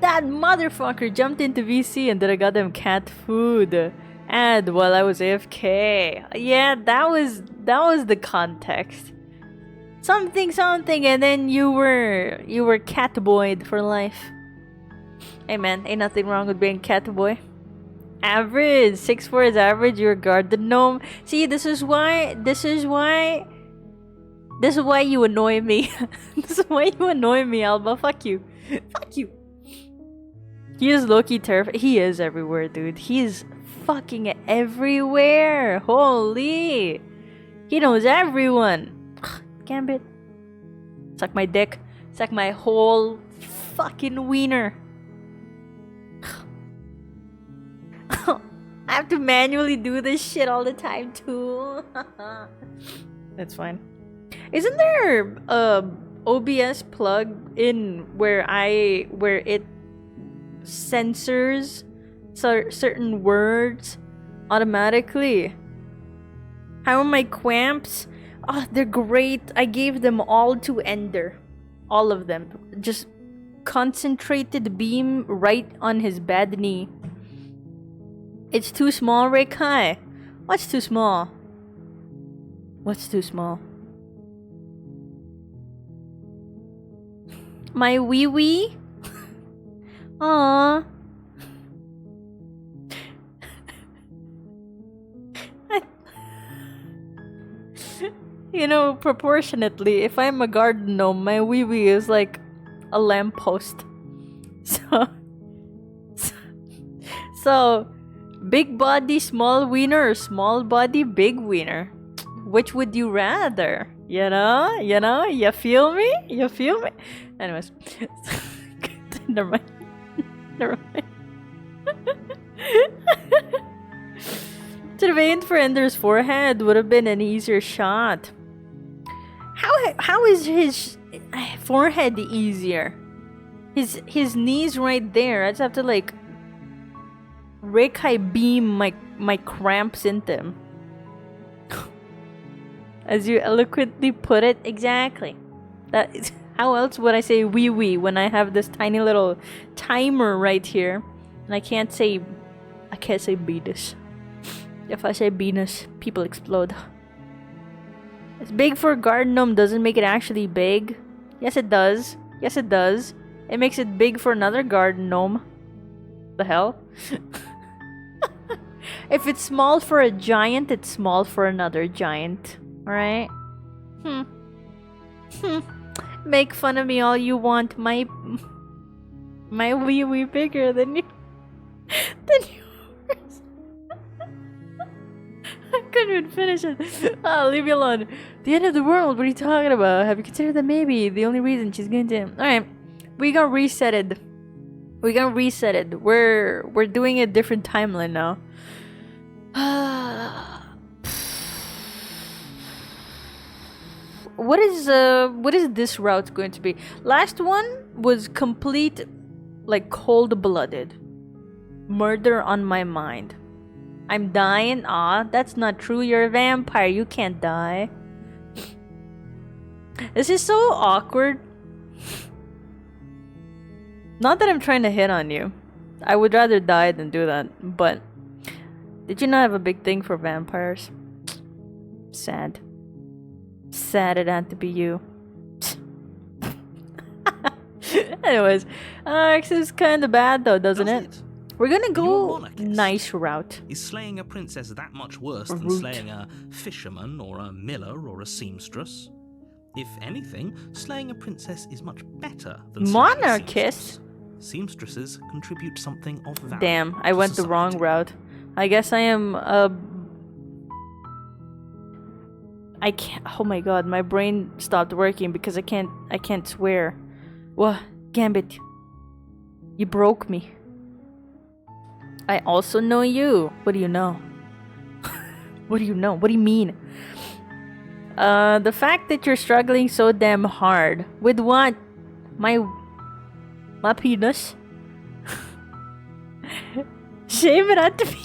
That motherfucker jumped into VC and did a goddamn cat food ad while I was AFK. Yeah, that was the context. Something, and then you were cat boyed for life. Hey man, ain't nothing wrong with being cat boy. Average, 6'4" is average. You're a garden gnome. See, this is why you annoy me. This is why you annoy me, Alba. Fuck you. Fuck you. He is low-key terrifying. He is everywhere, dude. He's fucking everywhere. Holy. He knows everyone. Gambit. Suck my dick. Suck my whole fucking wiener. I have to manually do this shit all the time too. That's fine. Isn't there a OBS plug in where it censors certain words automatically? How are my quamps? Oh, they're great. I gave them all to Ender. All of them. Just concentrated beam right on his bad knee. It's too small, Rekai. What's too small? What's too small? My wee wee? Aww. You know, proportionately, if I'm a garden gnome, my wee wee is like a lamppost. So, so big body, small wiener, or small body, big wiener? Which would you rather? You know, you feel me? You feel me? Anyways, never mind. Never mind. To have aimed for Ender's forehead would have been an easier shot. How is his forehead easier? His knees right there. I just have to like Rekai beam my cramps into him. As you eloquently put it, exactly. That is, how else would I say wee wee when I have this tiny little timer right here, and I can't say Venus. If I say Venus, people explode. It's big for a garden gnome doesn't make it actually big. Yes, it does. Yes, it does. It makes it big for another garden gnome. The hell? If it's small for a giant, it's small for another giant. Alright? Make fun of me all you want. My wee wee bigger than you. Than yours. I couldn't even finish it. Oh, leave me alone. The end of the world? What are you talking about? Have you considered that maybe the only reason she's going to... Alright. We got resetted. We got resetted. We're doing a different timeline now. What is this route going to be? Last one was complete, like, cold-blooded murder on my mind. I'm dying. Ah, that's not true. You're a vampire. You can't die. This is so awkward. Not that I'm trying to hit on you. I would rather die than do that. But did you not have a big thing for vampires? Sad. Sad it had to be you. Anyways, this is kind of bad though, doesn't it? We're gonna go nice route. Is slaying a princess that much worse than slaying a fisherman or a miller or a seamstress? If anything, slaying a princess is much better than slaying a Monarchist? Seamstresses contribute something of value. Damn, I went the wrong route. I guess I am I can't. Oh my god, my brain stopped working because I can't swear. What? Gambit. You broke me. I also know you. What do you know? What do you know? What do you mean? The fact that you're struggling so damn hard. With what? My penis? Shame it had to be.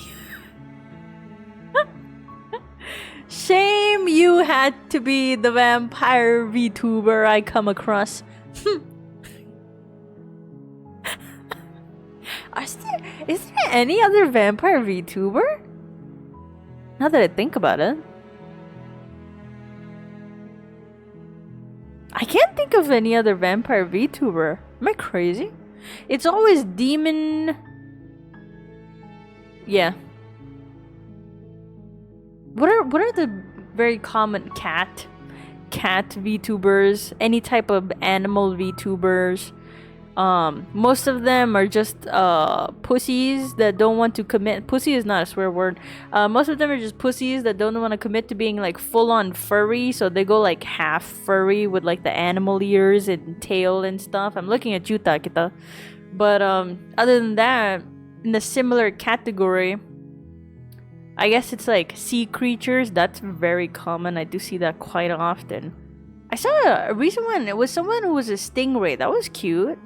Shame you had to be the vampire Vtuber I come across. Is there any other vampire Vtuber? Now that I think about it. I can't think of any other vampire Vtuber. Am I crazy? It's always demon... Yeah. What are the very common cat VTubers? Any type of animal VTubers? Most of them are just pussies that don't want to commit. Pussy is not a swear word. Most of them are just pussies that don't want to commit to being like full on furry, so they go like half furry with like the animal ears and tail and stuff. I'm looking at you, Takita. But other than that, in a similar category, I guess it's like sea creatures. That's very common. I do see that quite often. I saw a recent one. It was someone who was a stingray. That was cute.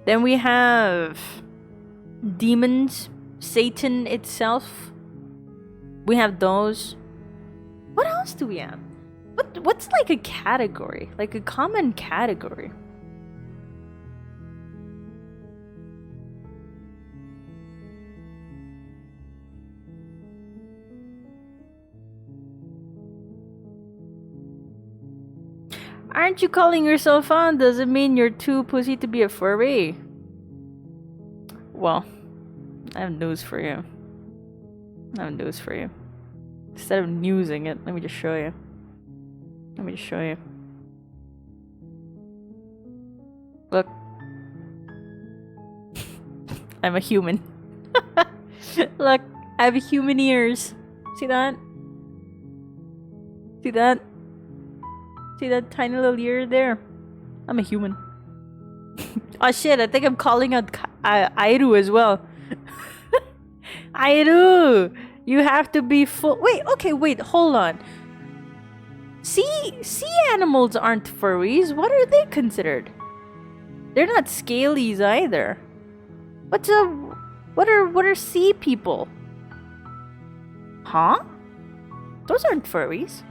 Then we have demons, Satan itself. We have those. What else do we have? What's like a category? Like a common category? Aren't you calling yourself on? Doesn't mean you're too pussy to be a furry. Well, I have news for you. I have news for you. Instead of newsing it, let me just show you. Let me just show you. Look. I'm a human. Look, I have human ears. See that? See that? See that tiny little ear there? I'm a human. Oh shit, I think I'm calling out Airu as well. Airu! You have to be full. Wait, okay, wait, hold on. Sea animals aren't furries. What are they considered? They're not scalies either. What are sea people? Huh? Those aren't furries.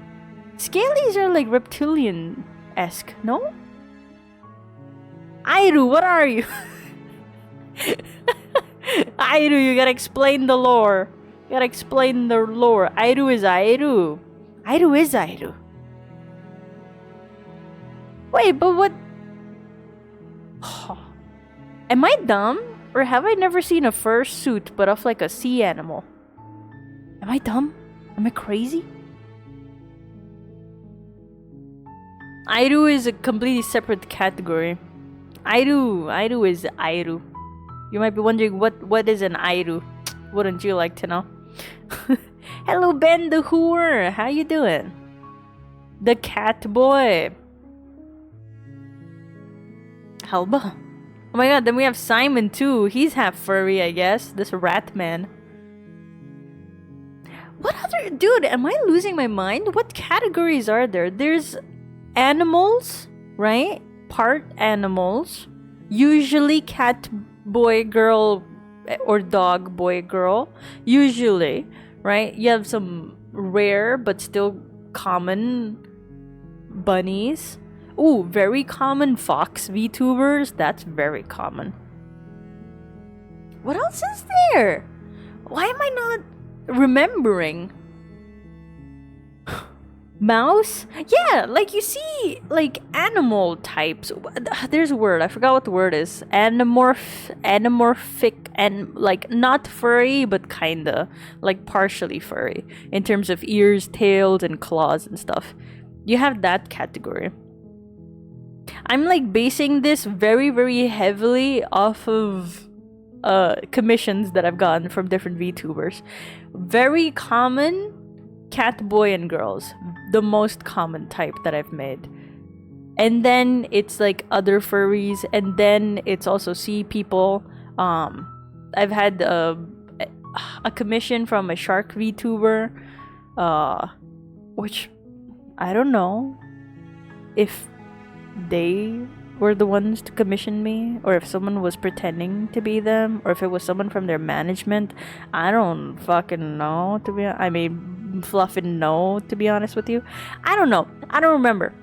Scalies are like reptilian-esque, no? Airu, what are you? Airu, you gotta explain the lore. You gotta explain the lore. Airu is Airu. Airu is Airu. Wait, but what? Am I dumb? Or have I never seen a fursuit but of like a sea animal? Am I dumb? Am I crazy? Airu is a completely separate category. Airu is Airu. You might be wondering what is an Airu? Wouldn't you like to know? Hello Ben the Whore, how you doing? The cat boy. Helba. Oh my god, then we have Simon too. He's half furry, I guess. This rat man. What other... Dude, am I losing my mind? What categories are there? There's animals, right? Part animals. Usually cat boy girl or dog boy girl. Usually, right? You have some rare but still common bunnies. Ooh, very common fox VTubers. That's very common. What else is there? Why am I not remembering? Mouse? Yeah, like you see, like animal types. There's a word, I forgot what the word is. Anamorphic, and like not furry, but kinda. Like partially furry. In terms of ears, tails, and claws and stuff. You have that category. I'm like basing this very, very heavily off of commissions that I've gotten from different VTubers. Very common cat boy and girls. The most common type that I've made. And then it's like other furries, and then it's also sea people. I've had a commission from a shark VTuber, which I don't know if they were the ones to commission me, or if someone was pretending to be them, or if it was someone from their management. I don't fucking know, to be honest. I mean, fluffing no, to be honest with you. I don't know. I don't remember.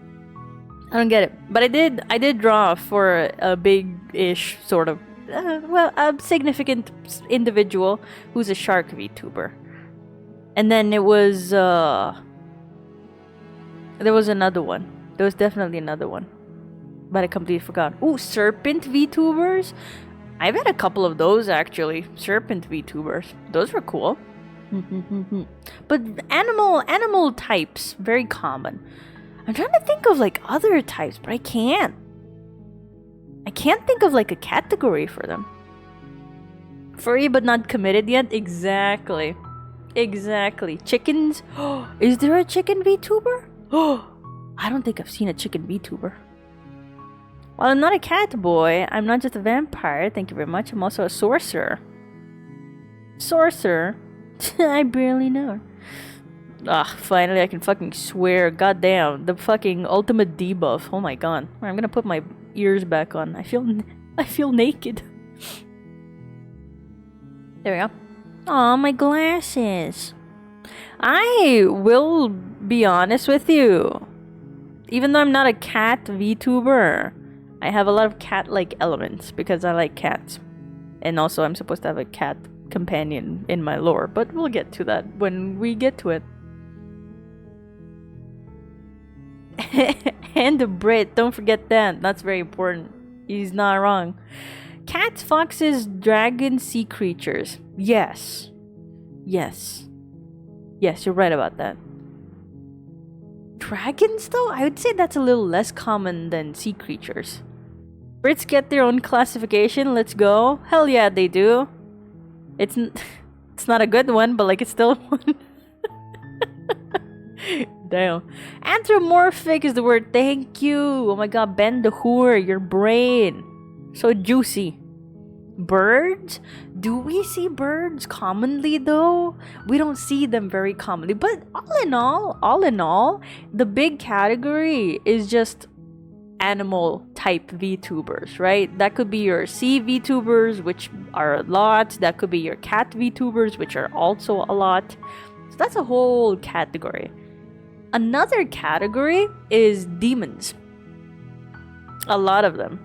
I don't get it. But I did draw for a big-ish sort of, a significant individual who's a shark VTuber. And then it was, there was another one. There was definitely another one. But I completely forgot. Ooh, serpent VTubers? I've had a couple of those, actually. Serpent VTubers. Those were cool. But animal types, very common. I'm trying to think of like other types, but I can't. I can't think of like a category for them. Furry but not committed yet? Exactly. Exactly. Chickens? Is there a chicken VTuber? I don't think I've seen a chicken VTuber. While I'm not a cat boy, I'm not just a vampire, thank you very much. I'm also a sorcerer. Sorcerer? I barely know her. Ah, finally I can fucking swear. Goddamn, the fucking ultimate debuff. Oh my god. I'm gonna put my ears back on. I feel naked. There we go. Aw, my glasses. I will be honest with you. Even though I'm not a cat VTuber, I have a lot of cat-like elements because I like cats. And also I'm supposed to have a cat companion in my lore, but we'll get to that when we get to it. And a Brit. Don't forget that. That's very important. He's not wrong. Cats, foxes, dragons, sea creatures. Yes. Yes. Yes, you're right about that. Dragons, though? I would say that's a little less common than sea creatures. Brits get their own classification. Let's go. Hell yeah, they do. It's not a good one, but like it's still one. Damn. Anthropomorphic is the word. Thank you. Oh my god, Ben the Whore, your brain. So juicy. Birds? Do we see birds commonly though? We don't see them very commonly. But all in all, the big category is just animal type VTubers, right? That could be your sea VTubers, which are a lot. That could be your cat VTubers, which are also a lot. So that's a whole category. Another category is demons. A lot of them.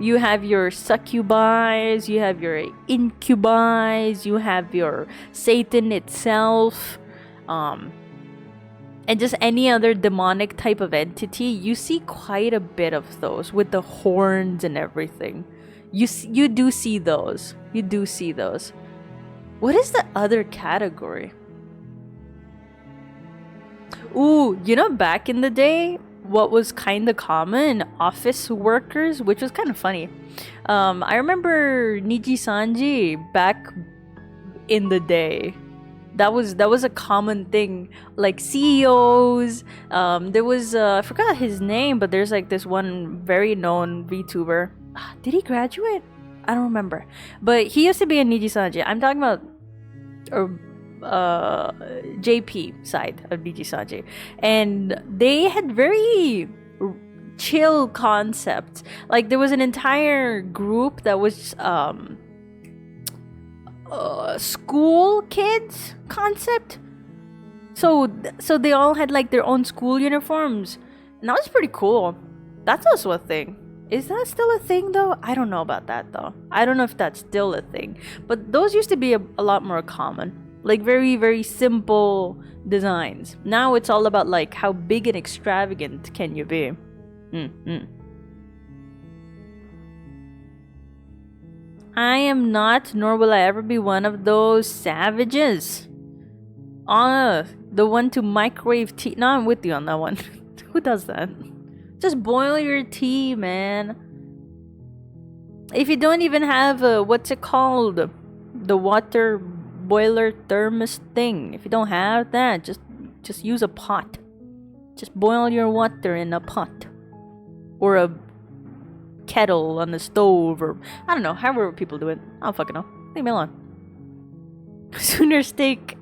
You have your succubis, you have your incubis, you have your Satan itself, and just any other demonic type of entity. You see quite a bit of those with the horns and everything. You do see those. What is the other category? Ooh, back in the day, what was kind of common? Office workers, which was kind of funny. I remember Niji Sanji back in the day. That was a common thing. Like CEOs. There was I forgot his name, but there's like this one very known VTuber. Did he graduate? I don't remember. But he used to be a Niji Sanji. I'm talking about JP side of Niji Sanji, and they had very chill concepts. Like there was an entire group that was school kids concept. So they all had like their own school uniforms, and that was pretty cool. That's also a thing. Is that still a thing though? I don't know about that though. I don't know if that's still a thing. But those used to be a lot more common. Like very, very simple designs. Now it's all about like how big and extravagant can you be. I am not, nor will I ever be one of those savages. The one to microwave tea. No, I'm with you on that one. Who does that? Just boil your tea, man. If you don't even have what's it called? The water boiler thermos thing. If you don't have that, just use a pot. Just boil your water in a pot. Or a kettle on the stove, or I don't know, however people do it. I don't fucking know. Leave me alone. Sooner take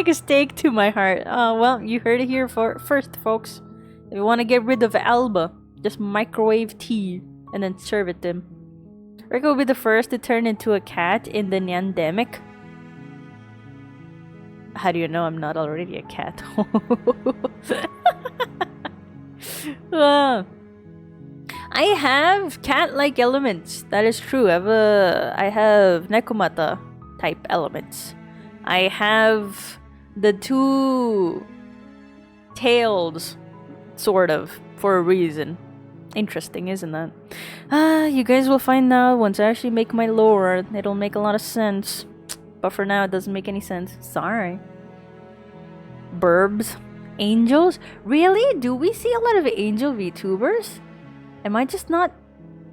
a steak to my heart. Oh, well, you heard it here first, folks. If you want to get rid of Alba, just microwave tea and then serve it to him. Rekai will be the first to turn into a cat in the Nyandemic. How do you know I'm not already a cat? I have cat-like elements. That is true. I have Nekomata type elements. I have the two tails, sort of, for a reason. Interesting, isn't that? You guys will find out once I actually make my lore. It'll make a lot of sense. But for now, it doesn't make any sense. Sorry. Burbs. Angels? Really? Do we see a lot of angel VTubers? Am I just not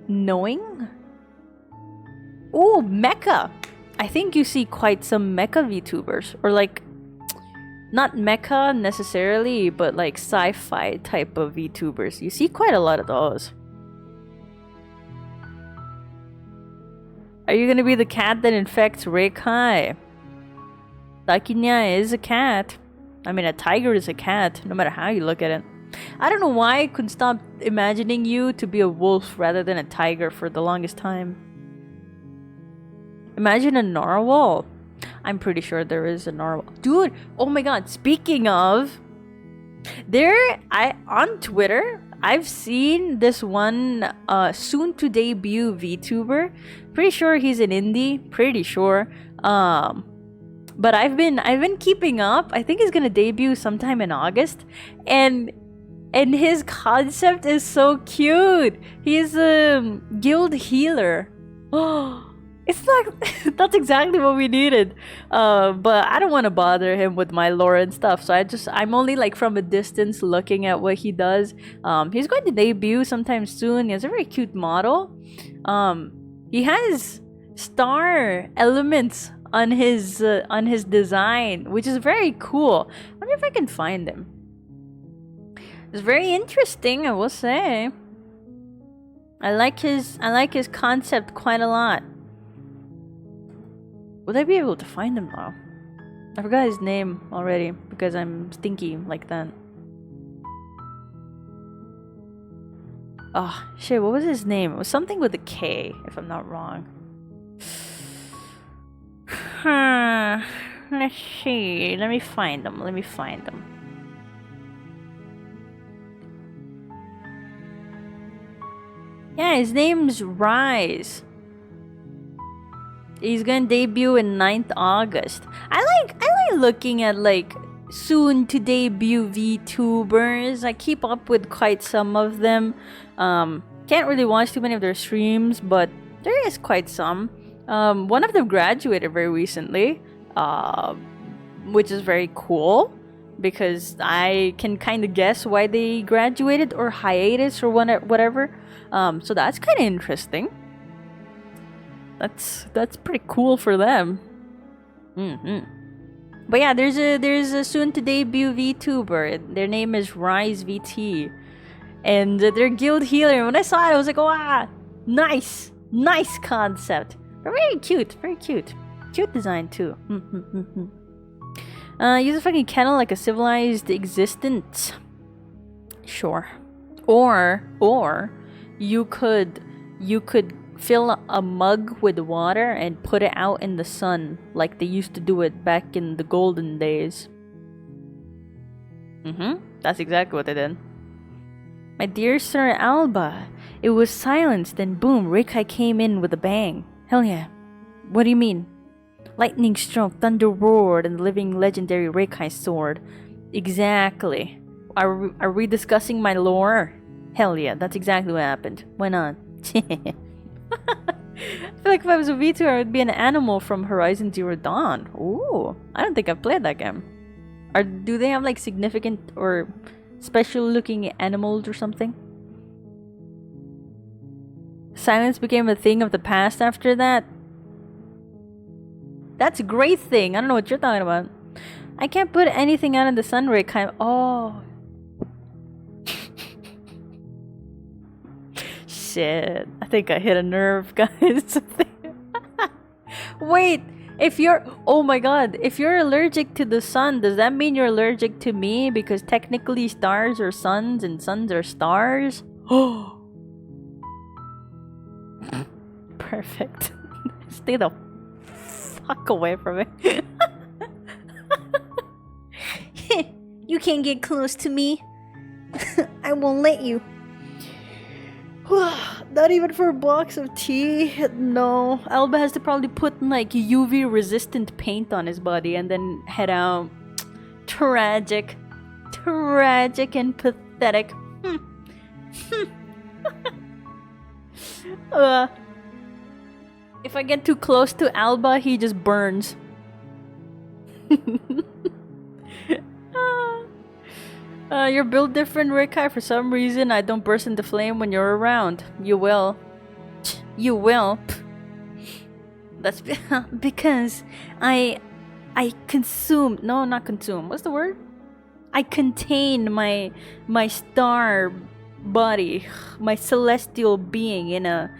knowing? Oh, mecha! I think you see quite some mecha VTubers. Or like, not mecha necessarily, but like sci-fi type of VTubers. You see quite a lot of those. Are you gonna be the cat that infects Rekai? Dakinya is a cat. I mean, a tiger is a cat, no matter how you look at it. I don't know why I couldn't stop imagining you to be a wolf rather than a tiger for the longest time. Imagine a narwhal. I'm pretty sure there is a narwhal. Dude, oh my god, speaking of, on Twitter, I've seen this one soon to debut VTuber. Pretty sure he's an indie, pretty sure. But I've been keeping up. I think he's gonna debut sometime in August, and And his concept is so cute. He's a guild healer. Oh, it's like that's exactly what we needed. But I don't want to bother him with my lore and stuff. So I'm only like from a distance looking at what he does. He's going to debut sometime soon. He has a very cute model. He has star elements on his design, which is very cool. I wonder if I can find him. It's very interesting, I will say. I like his concept quite a lot. Would I be able to find him though? I forgot his name already because I'm stinky like that. Oh shit, what was his name? It was something with a K, if I'm not wrong. Let's see. Let me find him. Yeah, his name's Rise. He's gonna debut in 9th August. I like looking at like soon to debut VTubers. I keep up with quite some of them. Can't really watch too many of their streams, but there is quite some. One of them graduated very recently, which is very cool because I can kind of guess why they graduated or hiatus or whatever. So that's kind of interesting. That's pretty cool for them. But yeah, there's a soon to debut VTuber. Their name is Rise VT, and they're guild healer. And when I saw it, I was like, wow, nice concept. Very cute, cute design too. Use a fucking kettle like a civilized existence. Sure, or you could fill a mug with water and put it out in the sun like they used to do it back in the golden days. That's exactly what they did. My dear Sir Alba, it was silence, then boom, Rekai came in with a bang. Hell yeah. What do you mean? Lightning struck, thunder roared, and the living legendary Rekai sword. Exactly. Are we discussing my lore? Hell yeah, that's exactly what happened. Why not? I feel like if I was a VTuber, I would be an animal from Horizon Zero Dawn. Ooh, I don't think I've played that game. Do they have like significant or special looking animals or something? Silence became a thing of the past after that. That's a great thing. I don't know what you're talking about. I can't put anything out in the sun, Rekai. Oh. Shit. I think I hit a nerve, guys. Wait. Oh my god. If you're allergic to the sun, does that mean you're allergic to me? Because technically stars are suns and suns are stars? Oh. Perfect. Stay the fuck away from me. You can't get close to me. I won't let you. Not even for a box of tea. No. Alba has to probably put like UV resistant paint on his body and then head out. Tragic. Tragic and pathetic. If I get too close to Alba, he just burns. You're built different, Rekai. For some reason, I don't burst into flame when you're around. You will. You will. That's because I consume. No, not consume. What's the word? I contain my star body, my celestial being in a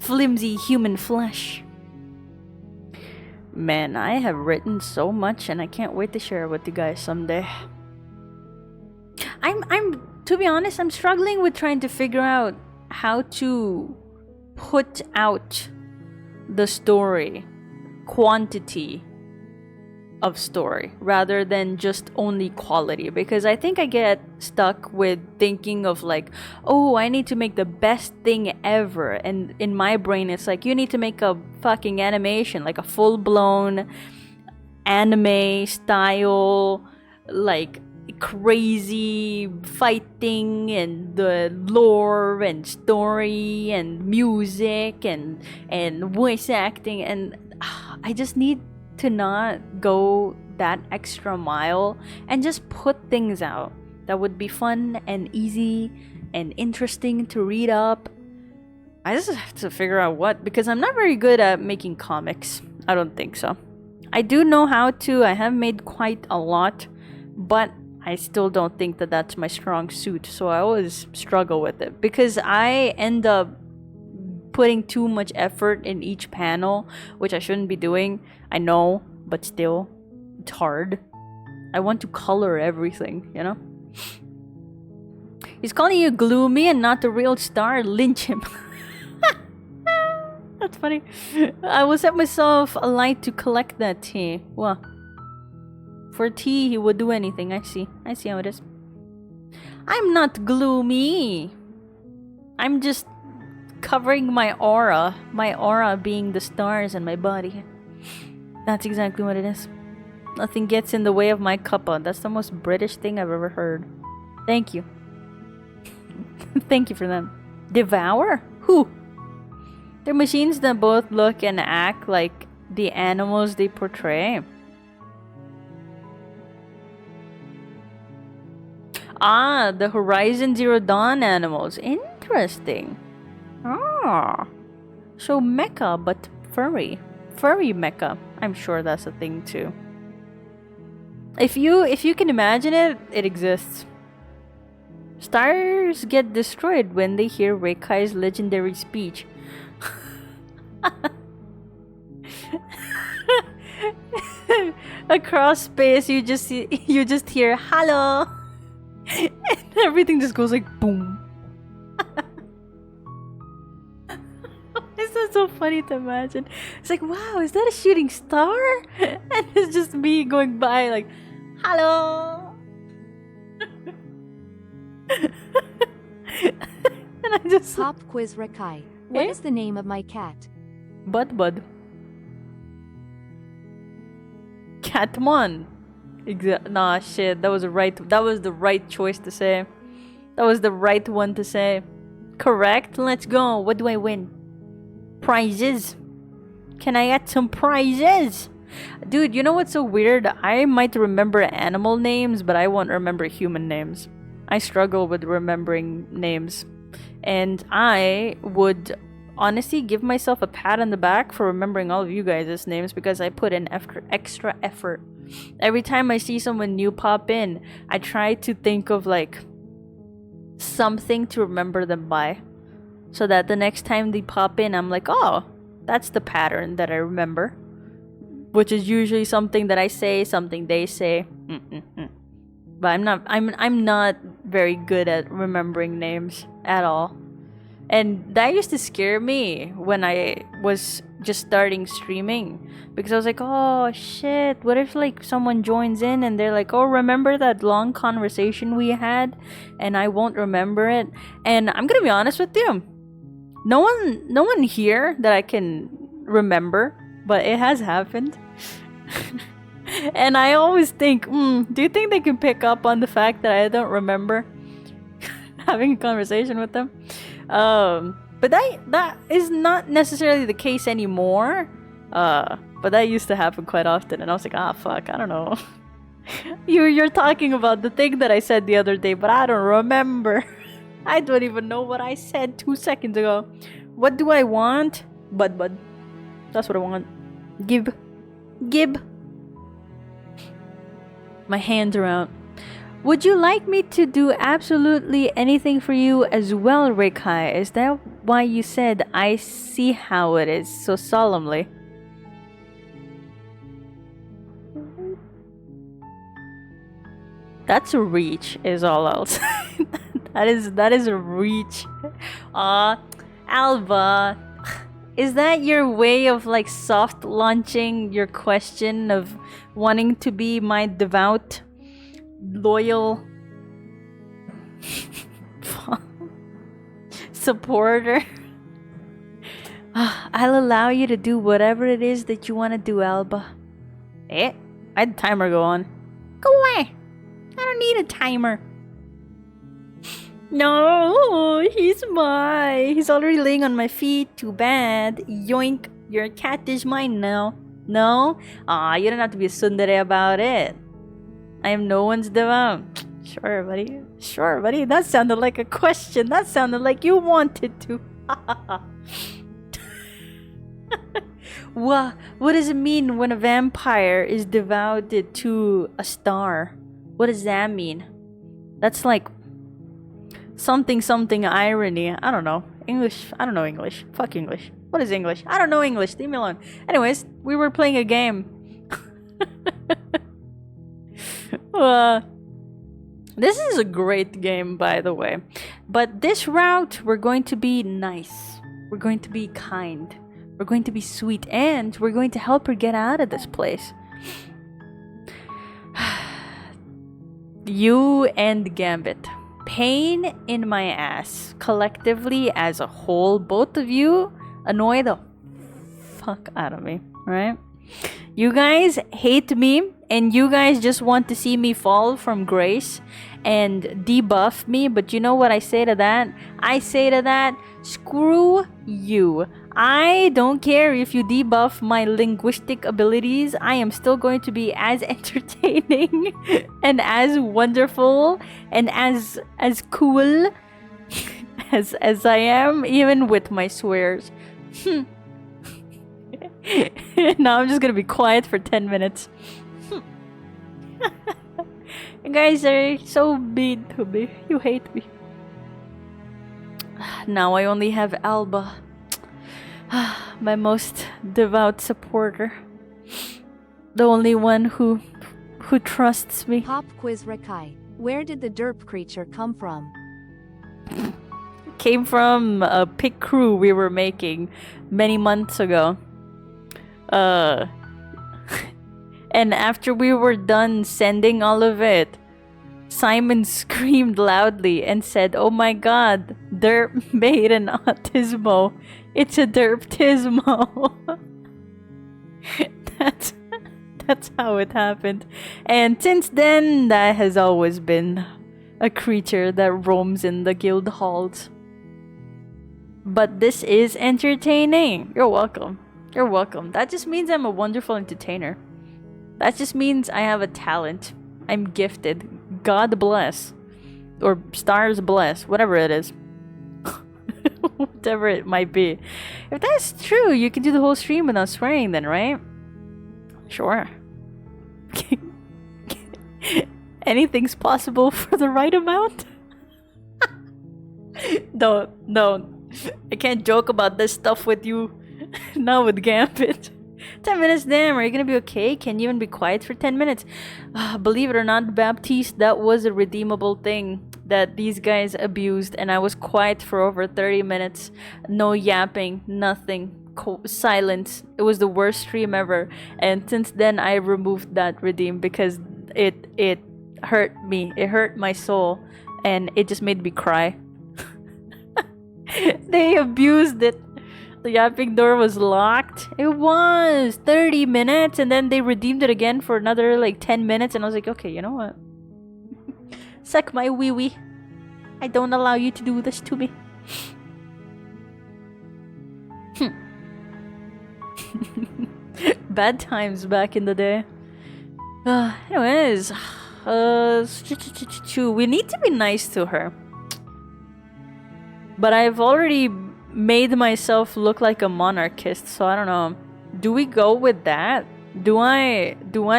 flimsy human flesh. Man, I have written so much and I can't wait to share it with you guys someday. I'm to be honest, I'm struggling with trying to figure out how to put out the story, quantity of story rather than just only quality, because I think I get stuck with thinking of like, oh, I need to make the best thing ever, and in my brain it's like you need to make a fucking animation, like a full-blown anime style, like crazy fighting and the lore and story and music and voice acting, and I just need to not go that extra mile and just put things out that would be fun and easy and interesting to read up. I just have to figure out what, because I'm not very good at making comics. I don't think so. I do know how to. I have made quite a lot, but I still don't think that that's my strong suit. So I always struggle with it because I end up putting too much effort in each panel, which I shouldn't be doing. I know, but still, it's hard. I want to color everything, you know? He's calling you gloomy and not the real star. Lynch him. That's funny. I will set myself alight to collect that tea. Well, for tea, he would do anything. I see how it is. I'm not gloomy. I'm just covering my aura. My aura being the stars in my body. That's exactly what it is. Nothing gets in the way of my cuppa. That's the most British thing I've ever heard. Thank you. Thank you for them. Devour? Who? They're machines that both look and act like the animals they portray. Ah, the Horizon Zero Dawn animals. Interesting. Ah. So mecha, but furry. Furry mecha. I'm sure that's a thing too. If you can imagine it, it exists. Stars get destroyed when they hear Rekai's legendary speech. Across space, you just hear hello, and everything just goes like boom. It's not so funny to imagine. It's like, wow, is that a shooting star? And it's just me going by like, hello. And I just Pop quiz Rekai. What is the name of my cat? Bud. Catmon. Nah, shit. That was the right choice to say. That was the right one to say. Correct. Let's go. What do I win? Prizes. Can I get some prizes? Dude, you know what's so weird? I might remember animal names, but I won't remember human names. I struggle with remembering names. And I would honestly give myself a pat on the back for remembering all of you guys' names because I put in extra effort. Every time I see someone new pop in, I try to think of like something to remember them by. So that the next time they pop in, I'm like, oh, that's the pattern that I remember. Which is usually something that I say, something they say. But I'm not very good at remembering names at all. And that used to scare me when I was just starting streaming. Because I was like, oh shit, what if like someone joins in and they're like, oh, remember that long conversation we had? And I won't remember it. And I'm gonna be honest with you. No one here that I can remember, but it has happened. And I always think, do you think they can pick up on the fact that I don't remember having a conversation with them? But that is not necessarily the case anymore. But that used to happen quite often, and I was like, fuck, I don't know. You're talking about the thing that I said the other day, but I don't remember. I don't even know what I said 2 seconds ago. What do I want? Bud. That's what I want. Gib. My hands are out. Would you like me to do absolutely anything for you as well, Rekai? Is that why you said I see how it is so solemnly? That's a reach, is all else. That is a reach. Alba, is that your way of like soft launching your question of wanting to be my devout, loyal supporter? I'll allow you to do whatever it is that you want to do, Alba. I had the timer go on. Go away. I don't need a timer. No, he's mine. He's already laying on my feet. Too bad. Yoink. Your cat is mine now. No? Aw, you don't have to be a tsundere about it. I am no one's devout. Sure, buddy. Sure, buddy. That sounded like a question. That sounded like you wanted to. What does it mean when a vampire is devoted to a star? What does that mean? That's like something irony. I don't know. English. I don't know English. Fuck English. What is English? I don't know English. Leave me alone. Anyways, we were playing a game. This is a great game, by the way. But this route, we're going to be nice. We're going to be kind. We're going to be sweet. And we're going to help her get out of this place. You and Gambit. Pain in my ass. Collectively, as a whole, both of you annoy the fuck out of me. Right? You guys hate me. And you guys just want to see me fall from grace and debuff me. But you know what I say to that? I say to that, screw you. I don't care if you debuff my linguistic abilities. I am still going to be as entertaining and as wonderful and as cool as I am, even with my swears. Now I'm just gonna be quiet for 10 minutes. You guys are so mean to me. You hate me. Now I only have Alba. My most devout supporter. The only one who trusts me. Pop quiz Rekai. Where did the derp creature come from? Came from a pig crew we were making many months ago. And after we were done sending all of it, Simon screamed loudly and said, "Oh my god, derp made an autismo. It's a derptismo." That's how it happened. And since then, that has always been a creature that roams in the guild halls. But this is entertaining. You're welcome. You're welcome. That just means I'm a wonderful entertainer. That just means I have a talent. I'm gifted. God bless. Or stars bless. Whatever it is. Whatever it might be. If that's true, you can do the whole stream without swearing then, right? Sure. Anything's possible for the right amount? Don't. I can't joke about this stuff with you. Not with Gambit. 10 minutes, damn, are you gonna be okay? Can you even be quiet for 10 minutes? Believe it or not, Baptiste, that was a redeemable thing that these guys abused, and I was quiet for over 30 minutes. No yapping, nothing. Silence. It was the worst stream ever, and since then I removed that redeem because it hurt me. It hurt my soul, and it just made me cry. They abused it. The yapping door was locked. It was 30 minutes, and then they redeemed it again for another like 10 minutes, and I was like, okay, you know what? Suck my wee wee. I don't allow you to do this to me. Bad times back in the day. Anyways, we need to be nice to her. But I've already made myself look like a monarchist, so I don't know. Do we go with that? Do I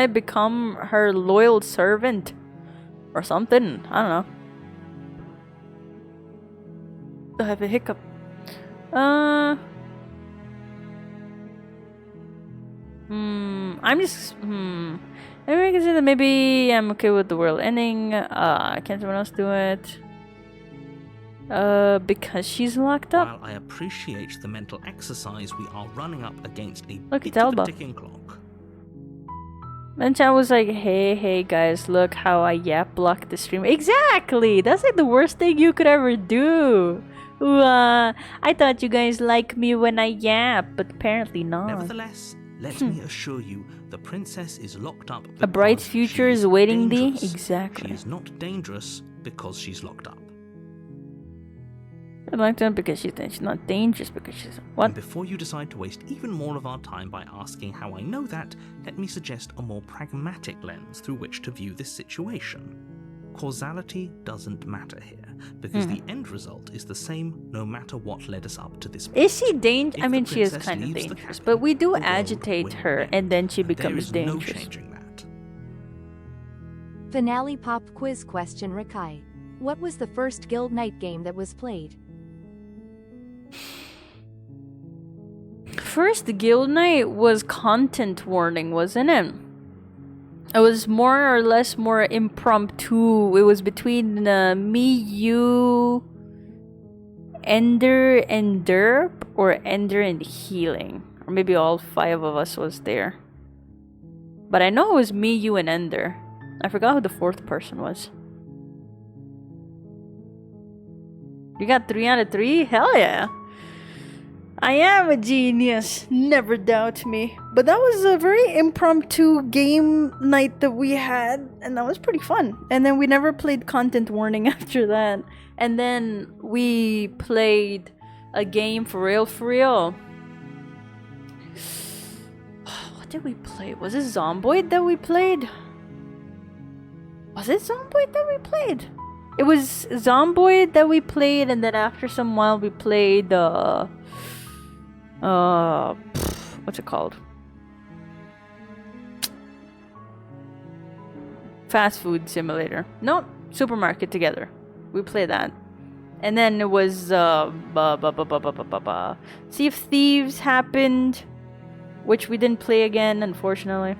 become her loyal servant or something? I don't know. I have a hiccup. I'm just maybe I can say that maybe I'm okay with the world ending. Can someone else do it? Because she's locked up. While I appreciate the mental exercise, we are running up against a Look, bit it's of Alba. a ticking clock. And I was like, hey guys, look how I yap blocked the stream. Exactly! That's like the worst thing you could ever do. I thought you guys like me when I yap, but apparently not. Nevertheless, let me assure you, the princess is locked up A bright because future she's is awaiting thee? dangerous. Exactly. She is not dangerous because she's locked up. I like that because she's not dangerous because she's... What? And before you decide to waste even more of our time by asking how I know that, let me suggest a more pragmatic lens through which to view this situation. Causality doesn't matter here, because the end result is the same no matter what led us up to this point. Is she dangerous? If I the mean, she is princess kind of leaves the dangerous, cabin, but we do the world agitate will her, win. and then she And there becomes is dangerous. no changing that. Finale pop quiz question Rekai. What was the first Guild Night game that was played? First guild night was content warning, wasn't it? It was more or less more impromptu. It was between me, you, Ender, and Derp, or Ender and Healing. Or maybe all 5 of us was there. But I know it was me, you, and Ender. I forgot who the 4th person was. You got 3 out of 3? Hell yeah! I am a genius. Never doubt me. But that was a very impromptu game night that we had, and that was pretty fun. And then we never played content warning after that. And then we played a game for real, for real. What did we play? Was it Zomboid that we played? Was it Zomboid that we played? It was Zomboid that we played, and then after some while we played what's it called? Fast food simulator. No, supermarket together. We played that. And then it was Sea of Thieves happened, which we didn't play again, unfortunately.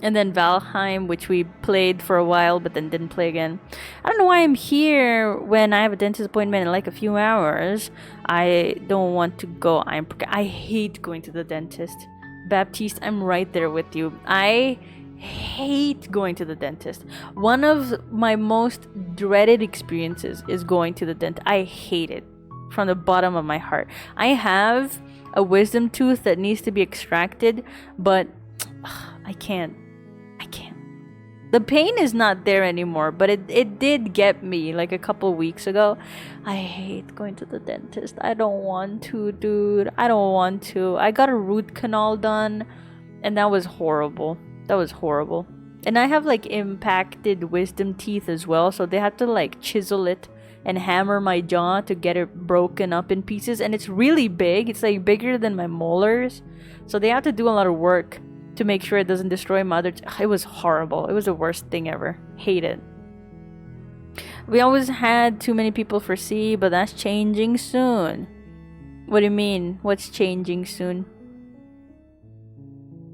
And then Valheim, which we played for a while, but then didn't play again. I don't know why I'm here when I have a dentist appointment in like a few hours. I don't want to go. I hate going to the dentist. Baptiste, I'm right there with you. I hate going to the dentist. One of my most dreaded experiences is going to the dentist. I hate it from the bottom of my heart. I have a wisdom tooth that needs to be extracted, but I can't. The pain is not there anymore, but it did get me like a couple weeks ago. I hate going to the dentist. I don't want to, dude. I don't want to. I got a root canal done, and that was horrible. That was horrible. And I have like impacted wisdom teeth as well, so they have to like chisel it and hammer my jaw to get it broken up in pieces. And it's really big. It's like bigger than my molars, so they have to do a lot of work to make sure it doesn't destroy my other... It was horrible. It was the worst thing ever. Hate it. We always had too many people for C, but that's changing soon. What do you mean? What's changing soon?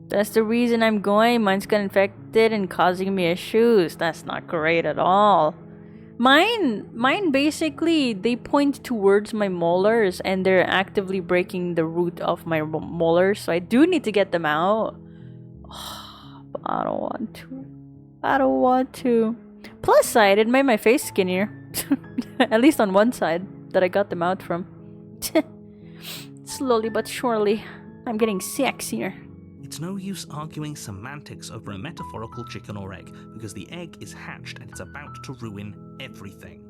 That's the reason I'm going. Mine's got infected and causing me issues. That's not great at all. Mine basically, they point towards my molars and they're actively breaking the root of my molars. So I do need to get them out. But I don't want to. I don't want to. Plus side, it made my face skinnier. At least on one side that I got them out from. Slowly but surely, I'm getting sexier. It's no use arguing semantics over a metaphorical chicken or egg, because the egg is hatched and it's about to ruin everything.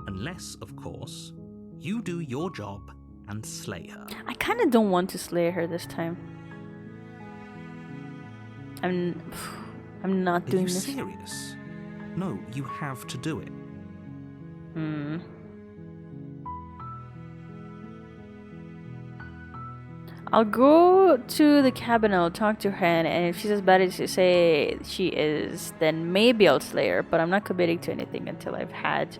Unless, of course, you do your job and slay her. I kind of don't want to slay her this time. I'm not doing this. Are you serious? No, you have to do it. I'll go to the cabin, I'll talk to her, and if she's as bad as you say she is, then maybe I'll slay her, but I'm not committing to anything until I've had...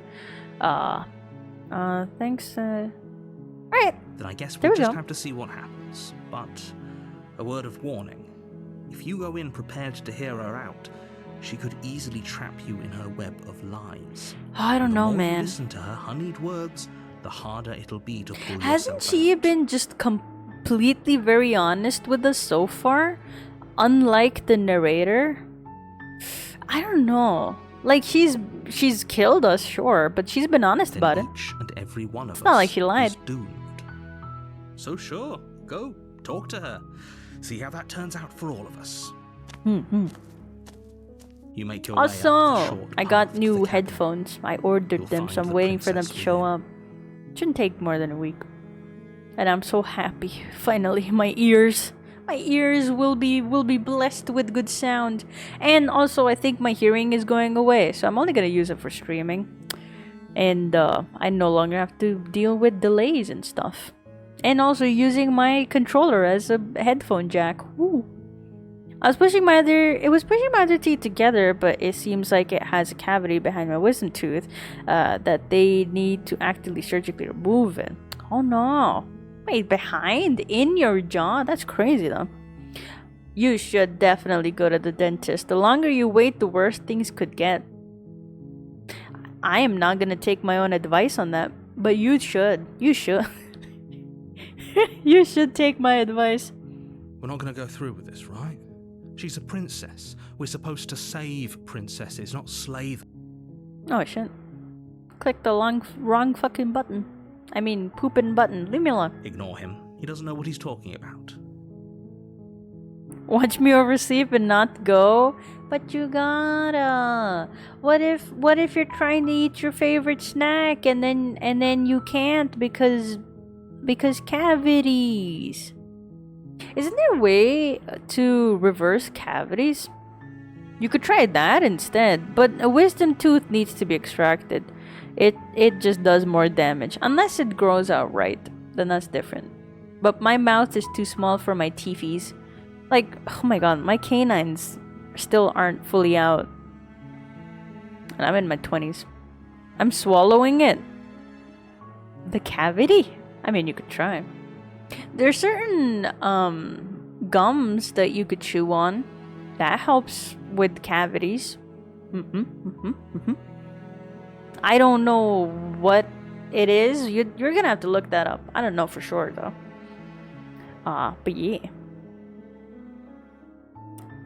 thanks, Alright. Then I guess There we'll we just go. have to see what happens. But a word of warning. If you go in prepared to hear her out, she could easily trap you in her web of lies. Oh, I don't And the know, more you man. listen to her honeyed words, the harder it'll be to pull Hasn't yourself she out. been just completely very honest with us so far? Unlike the narrator? I don't know. Like, she's killed us, sure, but she's been honest Then about it. each and every one of It's us not like she lied. is doomed. So sure, go, talk to her. See how that turns out for all of us. Hmm. You make your way up the Also, short I path got to new the cabin. headphones. I ordered You'll them, find so I'm the waiting for them to princess show within. up. Shouldn't take more than a week. And I'm so happy. Finally, my ears will be blessed with good sound. And also, I think my hearing is going away, so I'm only gonna use it for streaming. And I no longer have to deal with delays and stuff. And also using my controller as a headphone jack. Woo. It was pushing my other teeth together, but it seems like it has a cavity behind my wisdom tooth that they need to actively surgically remove it. Oh no. Wait, in your jaw? That's crazy though. You should definitely go to the dentist. The longer you wait, the worse things could get. I am not gonna take my own advice on that, but you should. You should. You should take my advice. We're not going to go through with this, right? She's a princess. We're supposed to save princesses, not slay them. Oh shit. Click the wrong fucking button. I mean, poopin' button. Leave me alone. Ignore him. He doesn't know what he's talking about. Watch me oversleep and not go? But you gotta. What if you're trying to eat your favorite snack and then you can't because cavities? Isn't there a way to reverse cavities? You could try that instead, but a wisdom tooth needs to be extracted. It just does more damage. Unless it grows out right, then that's different. But my mouth is too small for my teethies. Like, oh my god, my canines still aren't fully out. And I'm in my 20s. I'm swallowing it. The cavity? I mean, you could try. There's certain gums that you could chew on. That helps with cavities. I don't know what it is. You're gonna have to look that up. I don't know for sure though. But yeah.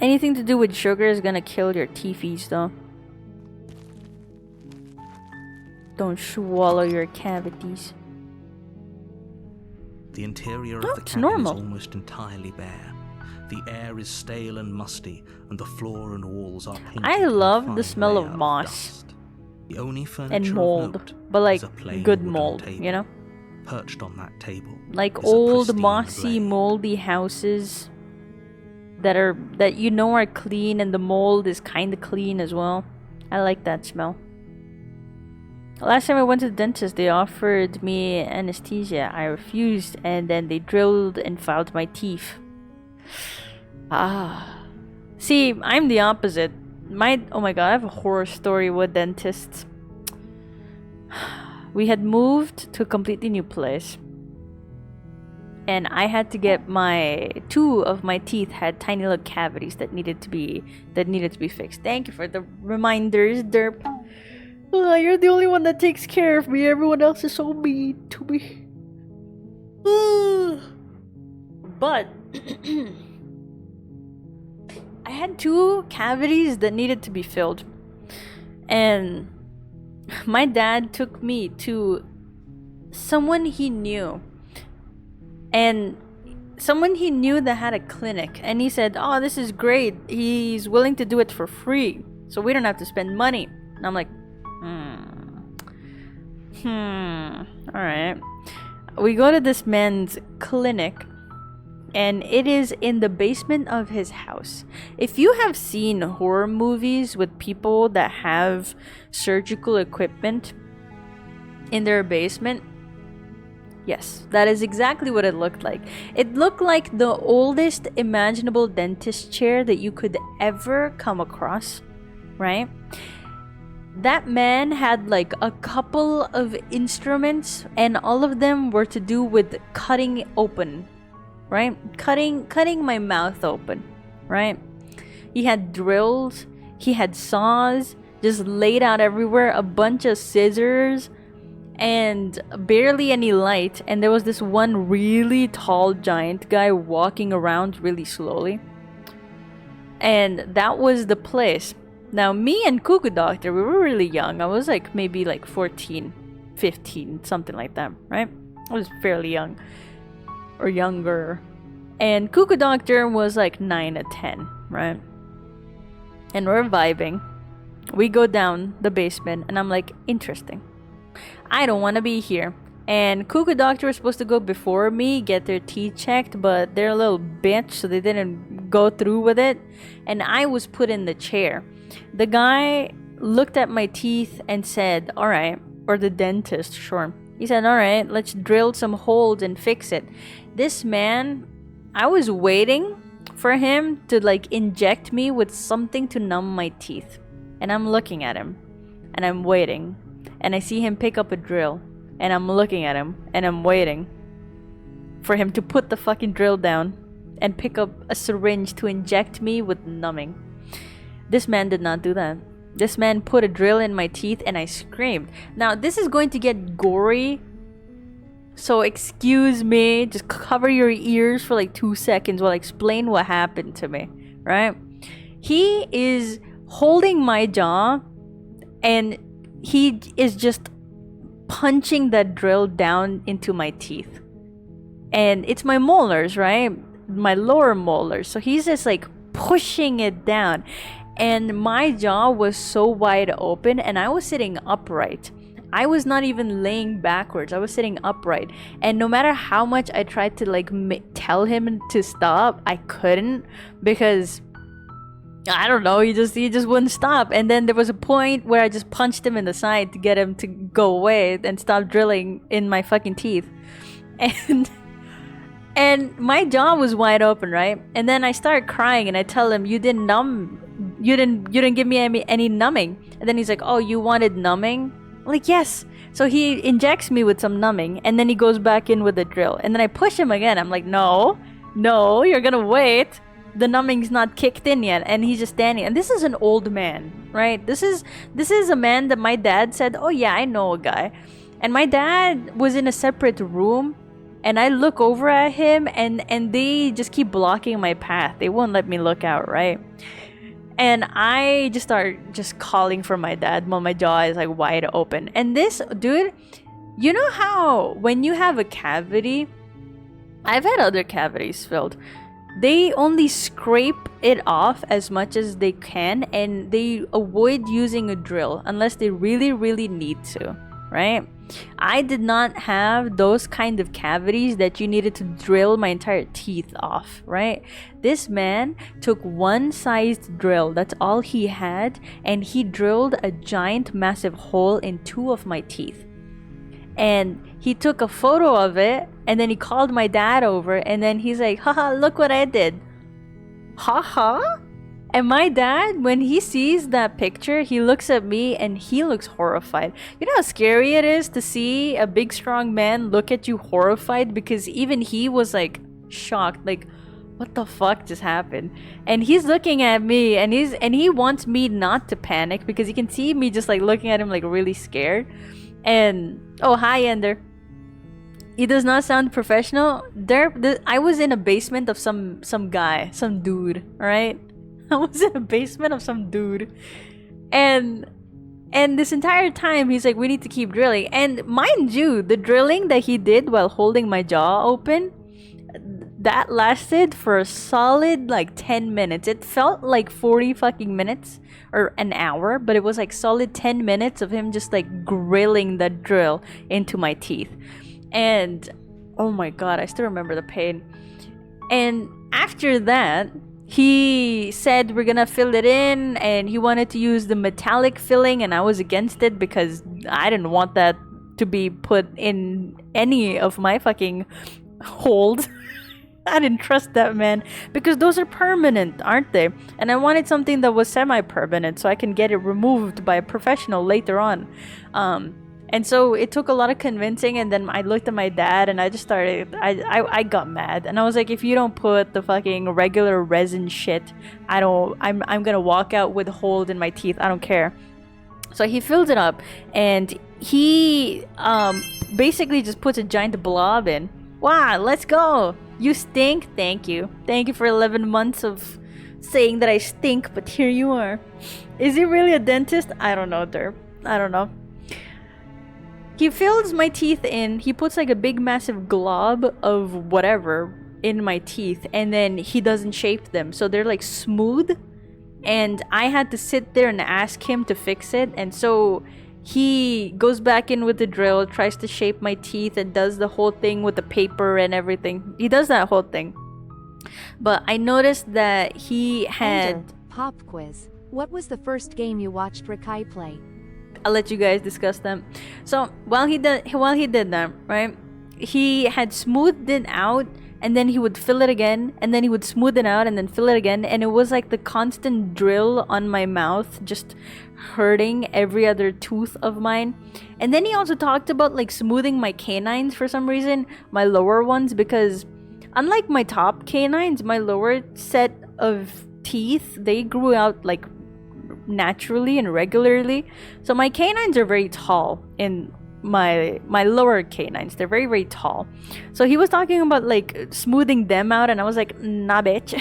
Anything to do with sugar is gonna kill your teethies though. Don't swallow your cavities. The interior Oh, of the it's cabin normal. is almost entirely bare. The air is stale and musty, and the floor and walls are painted I with a love the fine smell layer of moss dust. The only furniture and of mold, note but like is a plain good wooden mold, table. you know? Perched on that table, Like is a old pristine mossy blade. moldy houses that you know are clean and the mold is kind of clean as well. I like that smell. Last time I went to the dentist, they offered me anesthesia. I refused, and then they drilled and filed my teeth. See, I'm the opposite. Oh my god, I have a horror story with dentists. We had moved to a completely new place, and I had to get two of my teeth had tiny little cavities that needed to be fixed. Thank you for the reminders, Derp. You're the only one that takes care of me. Everyone else is so mean to me. But I had two cavities that needed to be filled, and my dad took me to someone he knew, and someone he knew that had a clinic, and he said, "Oh, this is great. He's willing to do it for free, so we don't have to spend money." And I'm like, all right. We go to this man's clinic, and it is in the basement of his house. If you have seen horror movies with people that have surgical equipment in their basement, yes, that is exactly what it looked like. It looked like the oldest imaginable dentist chair that you could ever come across, right? That man had like a couple of instruments, and all of them were to do with cutting open, right? Cutting my mouth open, right? He had drills, he had saws just laid out everywhere, a bunch of scissors, and barely any light. And there was this one really tall giant guy walking around really slowly. And that was the place. Now, me and Cuckoo Doctor, we were really young. I was like maybe like 14, 15, something like that, right? I was fairly young. Or younger. And Cuckoo Doctor was like 9 at 10, right? And we're vibing. We go down the basement, and I'm like, interesting. I don't want to be here. And Cuckoo Doctor was supposed to go before me, get their teeth checked, but they're a little bitch, so they didn't go through with it. And I was put in the chair. The guy looked at my teeth and said, alright, or the dentist, sure. He said, alright, let's drill some holes and fix it. This man, I was waiting for him to like inject me with something to numb my teeth. And I'm looking at him, and I'm waiting, and I see him pick up a drill, and I'm looking at him, and I'm waiting for him to put the fucking drill down and pick up a syringe to inject me with numbing. This man did not do that. This man put a drill in my teeth, and I screamed. Now, this is going to get gory, so excuse me, just cover your ears for like 2 seconds while I explain what happened to me, right? He is holding my jaw, and he is just punching that drill down into my teeth. And it's my molars, right? My lower molars. So he's just like pushing it down. And my jaw was so wide open, and I was sitting upright. I was not even laying backwards. I was sitting upright. And no matter how much I tried to like tell him to stop, I couldn't, because I don't know, he just wouldn't stop. And then there was a point where I just punched him in the side to get him to go away and stop drilling in my fucking teeth. And my jaw was wide open, right? And then I start crying, and I tell him, you didn't give me any numbing. And then he's like, oh, you wanted numbing? I'm like, yes. So he injects me with some numbing, and then he goes back in with the drill. And then I push him again. I'm like, no, you're gonna wait. The numbing's not kicked in yet. And he's just standing. And this is an old man, right? This is a man that my dad said, oh yeah, I know a guy. And my dad was in a separate room, and I look over at him, and they just keep blocking my path. They won't let me look out, right? And I just start calling for my dad while my jaw is like wide open. And this dude, you know how when you have a cavity, I've had other cavities filled, they only scrape it off as much as they can, and they avoid using a drill unless they really, really need to, right? I did not have those kind of cavities that you needed to drill my entire teeth off, right? This man took one sized drill, that's all he had, and he drilled a giant massive hole in 2 of my teeth. And he took a photo of it, and then he called my dad over, and then he's like, haha, look what I did. Haha? And my dad, when he sees that picture, he looks at me and he looks horrified. You know how scary it is to see a big strong man look at you horrified? Because even he was like shocked, like, what the fuck just happened? And he's looking at me, and he wants me not to panic, because he can see me just like looking at him like really scared. And oh, hi Ender. He does not sound professional. I was in a basement of some guy, some dude, alright? I was in a basement of some dude. And this entire time he's like, we need to keep drilling. And mind you, the drilling that he did while holding my jaw open, that lasted for a solid like 10 minutes. It felt like 40 fucking minutes or an hour, but it was like solid 10 minutes of him just like grilling the drill into my teeth. And oh my god, I still remember the pain. And after that, he said we're gonna fill it in, and he wanted to use the metallic filling, and I was against it because I didn't want that to be put in any of my fucking holes. I didn't trust that man, because those are permanent, aren't they? And I wanted something that was semi-permanent so I can get it removed by a professional later on. And so it took a lot of convincing, and then I looked at my dad, and I just started, I got mad, and I was like, if you don't put the fucking regular resin shit, I'm gonna walk out with a hole in my teeth. I don't care. So he filled it up, and he basically just puts a giant blob in. Wow, let's go. You stink. Thank you for 11 months of saying that I stink, but here you are. Is he really a dentist? I don't know, Derp. I don't know. He fills my teeth in. He puts like a big massive glob of whatever, in my teeth, and then he doesn't shape them, so they're like smooth. And I had to sit there and ask him to fix it, and so he goes back in with the drill, tries to shape my teeth, and does the whole thing with the paper and everything. He does that whole thing. But I noticed that he had... Enter Pop quiz. What was the first game you watched Rekai play? I'll let you guys discuss them. So while he did that, right? He had smoothed it out, and then he would fill it again, and then he would smooth it out and then fill it again, and it was like the constant drill on my mouth, just hurting every other tooth of mine. And then he also talked about like smoothing my canines for some reason, my lower ones, because unlike my top canines, my lower set of teeth, they grew out like naturally and regularly. So my canines are very tall in my lower canines. They're very, very tall. So he was talking about like smoothing them out, and I was like, nah, bitch.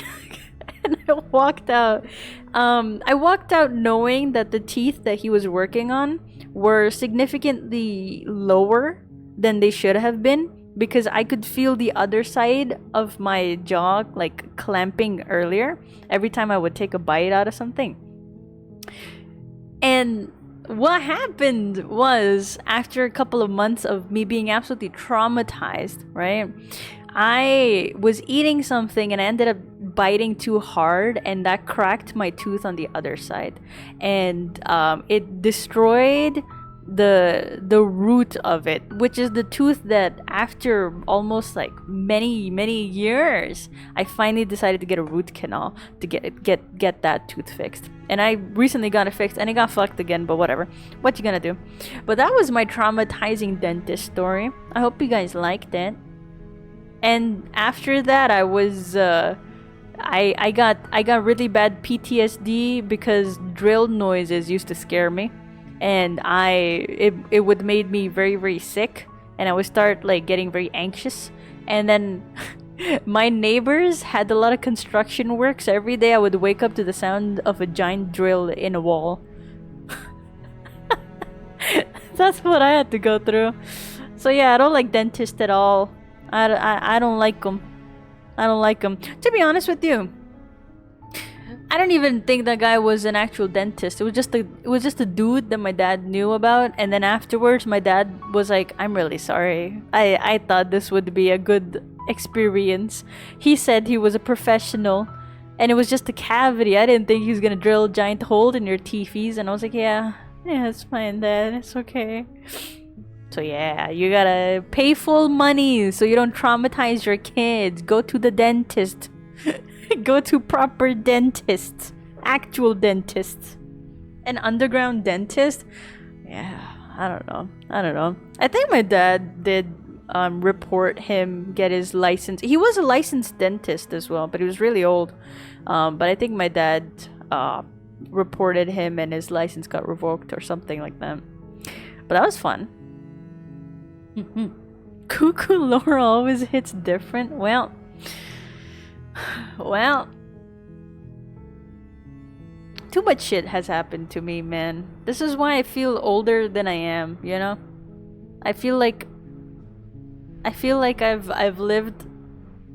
And I walked out. I walked out knowing that the teeth that he was working on were significantly lower than they should have been, because I could feel the other side of my jaw like clamping earlier every time I would take a bite out of something. And what happened was, after a couple of months of me being absolutely traumatized, right? I was eating something and I ended up biting too hard, and that cracked my tooth on the other side. And it destroyed the root of it, which is the tooth that after almost like many years, I finally decided to get a root canal to get that tooth fixed. And I recently got it fixed, and it got fucked again, but whatever. What you gonna do? But that was my traumatizing dentist story. I hope you guys liked it. And after that, I was I got really bad PTSD because drill noises used to scare me. And it would made me very, very sick, and I would start like getting very anxious. And then my neighbors had a lot of construction work, so every day I would wake up to the sound of a giant drill in a wall. That's what I had to go through. So yeah, I don't like dentists at all. I don't like them. I don't like them. To be honest with you, I don't even think that guy was an actual dentist. It was just a dude that my dad knew about, and then afterwards my dad was like, "I'm really sorry. I thought this would be a good experience." He said he was a professional, and it was just a cavity. I didn't think he was gonna drill a giant hole in your teethies, and I was like, yeah, it's fine, Dad. It's okay. So yeah, you gotta pay full money so you don't traumatize your kids. Go to the dentist. Go to proper dentists, actual dentists. An underground dentist? Yeah, I don't know. I think my dad did report him get his license. He was a licensed dentist as well, but he was really old. But I think my dad reported him and his license got revoked or something like that. But that was fun. Cuckoo lore always hits different. Well, too much shit has happened to me, man. This is why I feel older than I am, you know? I feel like I've lived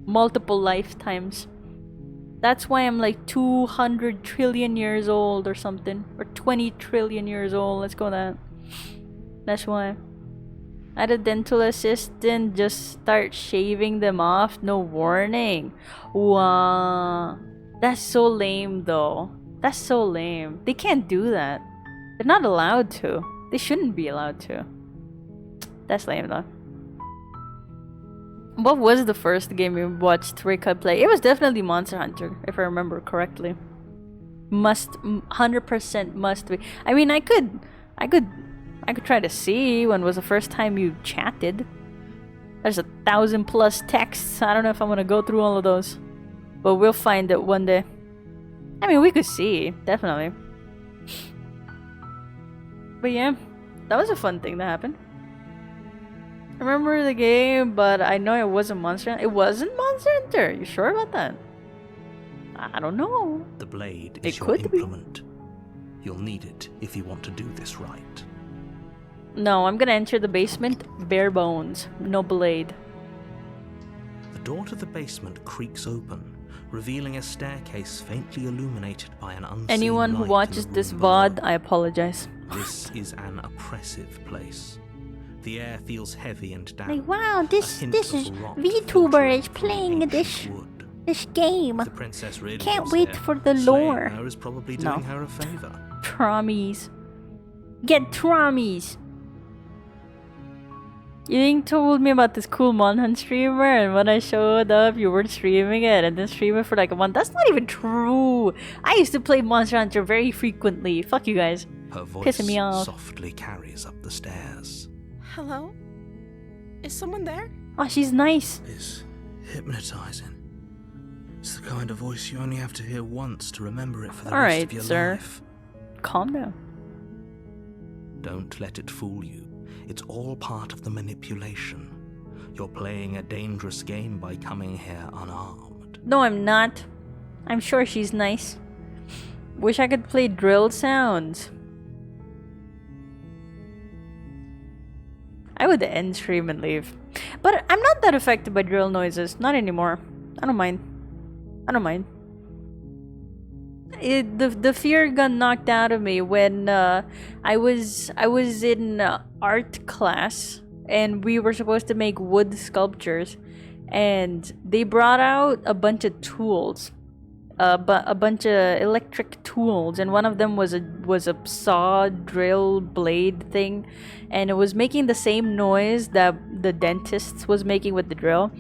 multiple lifetimes. That's why I'm like 200 trillion years old or something, or 20 trillion years old. Let's go with that. That's why. I had a dental assistant just start shaving them off, no warning. Wow. That's so lame though. That's so lame. They can't do that. They're not allowed to. They shouldn't be allowed to. That's lame though. What was the first game we watched Rekai play? It was definitely Monster Hunter, if I remember correctly. 100% must be. I mean, I could try to see when was the first time you chatted. There's 1,000+ texts. I don't know if I'm gonna go through all of those, but we'll find it one day. I mean, we could see, definitely. But yeah, that was a fun thing that happened. I remember the game, but I know it wasn't Monster Hunter. It wasn't Monster Hunter. You sure about that? I don't know. The blade It is your could be. implement. You'll need it if you want to do this right. No, I'm gonna enter the basement bare bones. No blade. The door to the basement creaks open, revealing a staircase faintly illuminated by an unseen Anyone who light watches in the this room VOD, below. I apologize. This is an oppressive place. The air feels heavy and damp. Like, wow, A this hint this of is rot Vtuber filtering is from the playing ancient wood. this game. If the princess really Can't lives wait here, for the slaying lore. her is probably No. doing her a favor. Traumies. Get traumies. You didn't told me about this cool Monhan streamer, and when I showed up, you weren't streaming it, and then stream it for like a month. That's not even true. I used to play Monster Hunter very frequently. Fuck you guys. Her voice Pissing me off. softly carries up the stairs. Hello? Is someone there? Oh, she's nice. It's hypnotizing. It's the kind of voice you only have to hear once to remember it for the rest Alright, of your sir. life. Calm down. Don't let it fool you. It's all part of the manipulation. You're playing a dangerous game by coming here unarmed. No, I'm not. I'm sure she's nice. Wish I could play drill sounds. I would end stream and leave. But I'm not that affected by drill noises. Not anymore. I don't mind. I don't mind. The fear got knocked out of me when I was in art class, and we were supposed to make wood sculptures, and they brought out a bunch of tools, a bunch of electric tools, and one of them was a saw drill blade thing, and it was making the same noise that the dentist was making with the drill.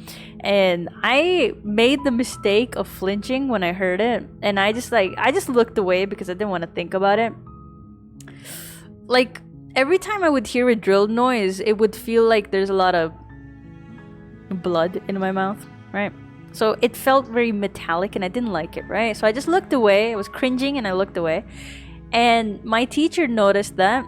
And I made the mistake of flinching when I heard it, and I just looked away because I didn't want to think about it. Like, every time I would hear a drill noise, it would feel like there's a lot of blood in my mouth, right? So it felt very metallic, and I didn't like it, right? So I just looked away. I was cringing, and I looked away. And my teacher noticed that.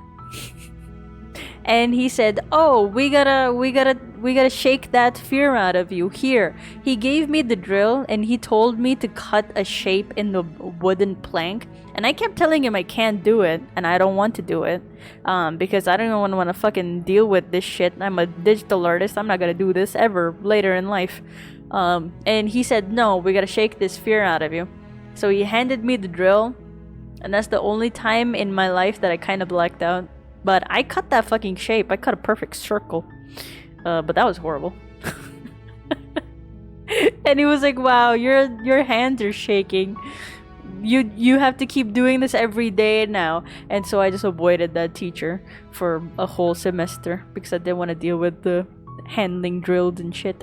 And he said, "Oh, we gotta shake that fear out of you." Here, he gave me the drill, and he told me to cut a shape in the wooden plank. And I kept telling him I can't do it, and I don't want to do it, because I don't want to fucking deal with this shit. I'm a digital artist. I'm not gonna do this ever later in life. And he said, "No, we gotta shake this fear out of you." So he handed me the drill, and that's the only time in my life that I kind of blacked out. But I cut that fucking shape. I cut a perfect circle. But that was horrible. And he was like, "Wow, your hands are shaking. You have to keep doing this every day now." And so I just avoided that teacher for a whole semester because I didn't want to deal with the handling drills and shit.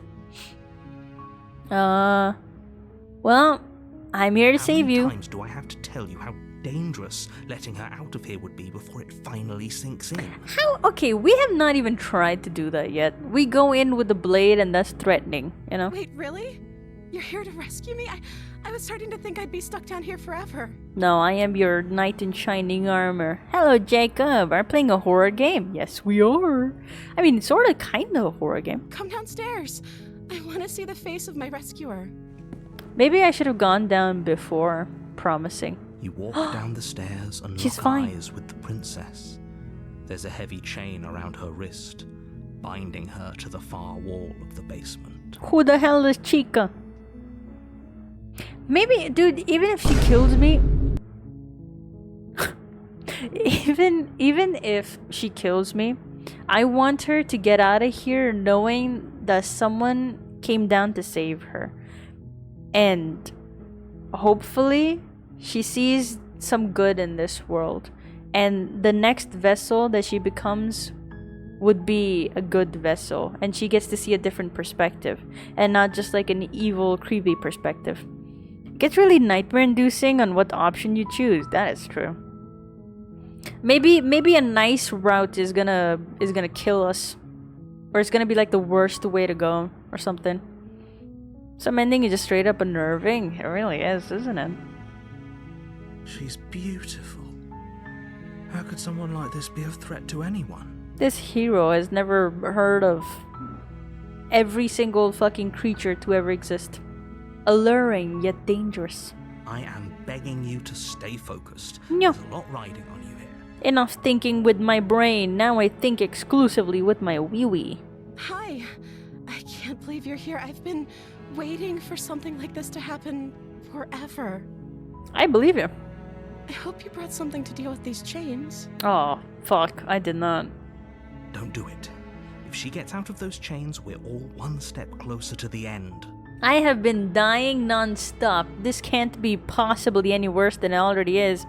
Well, I'm here to save How you. many times do I have to tell you how dangerous letting her out of here would be before it finally sinks in? How? Okay, we have not even tried to do that yet. We go in with the blade, and that's threatening, you know? Wait, really? You're here to rescue me? I was starting to think I'd be stuck down here forever. No, I am your knight in shining armor. Hello, Jacob. Are playing a horror game? Yes, we are. I mean, sort of, kind of a horror game. Come downstairs. I want to see the face of my rescuer. Maybe I should have gone down before promising. You walk down the stairs and She's lock fine. eyes with the princess. There's a heavy chain around her wrist, binding her to the far wall of the basement. Who the hell is Chica? Maybe, dude, even if she kills me... even if she kills me, I want her to get out of here knowing that someone came down to save her. And hopefully she sees some good in this world, and the next vessel that she becomes would be a good vessel, and she gets to see a different perspective and not just like an evil, creepy perspective. It gets really nightmare inducing on what option you choose. That is true. Maybe a nice route is gonna kill us, or it's gonna be like the worst way to go or something. Some ending is just straight up unnerving. It really is, isn't it? She's beautiful. How could someone like this be a threat to anyone? This hero has never heard of every single fucking creature to ever exist. Alluring yet dangerous. I am begging you to stay focused. No. There's a lot riding on you here. Enough thinking with my brain. Now I think exclusively with my wee-wee. Hi. I can't believe you're here. I've been waiting for something like this to happen forever. I believe you. I hope you brought something to deal with these chains. Oh, fuck. I did not. Don't do it. If she gets out of those chains, we're all one step closer to the end. I have been dying non-stop. This can't be possibly any worse than it already is.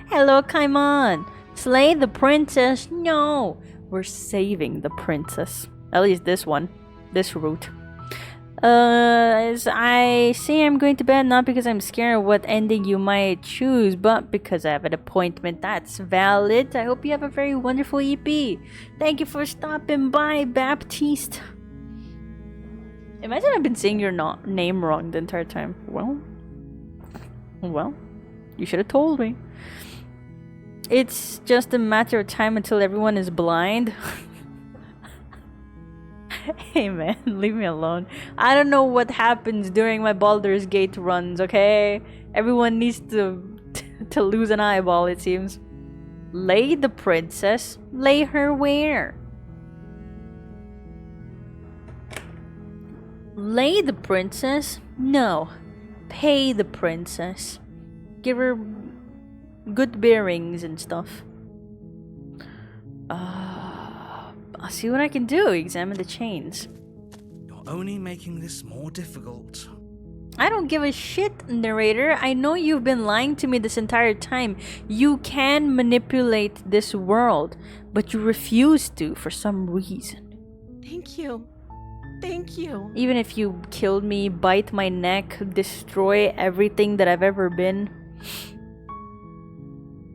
Hello, Kaimon. Slay the princess? No. We're saving the princess. At least this one. This route. As I say, I'm going to bed not because I'm scared of what ending you might choose, but because I have an appointment. That's valid. I hope you have a very wonderful EP. Thank you for stopping by, Baptiste. Imagine I've been saying your name wrong the entire time. Well, you should have told me. It's just a matter of time until everyone is blind. Hey man, leave me alone. I don't know what happens during my Baldur's Gate runs, okay? Everyone needs to lose an eyeball, it seems. Lay the princess? Lay her where? Lay the princess? No. Pay the princess. Give her good bearings and stuff. I'll see what I can do. Examine the chains. You're only making this more difficult. I don't give a shit, narrator. I know you've been lying to me this entire time. You can manipulate this world, but you refuse to for some reason. Thank you. Thank you. Even if you killed me, bite my neck, destroy everything that I've ever been,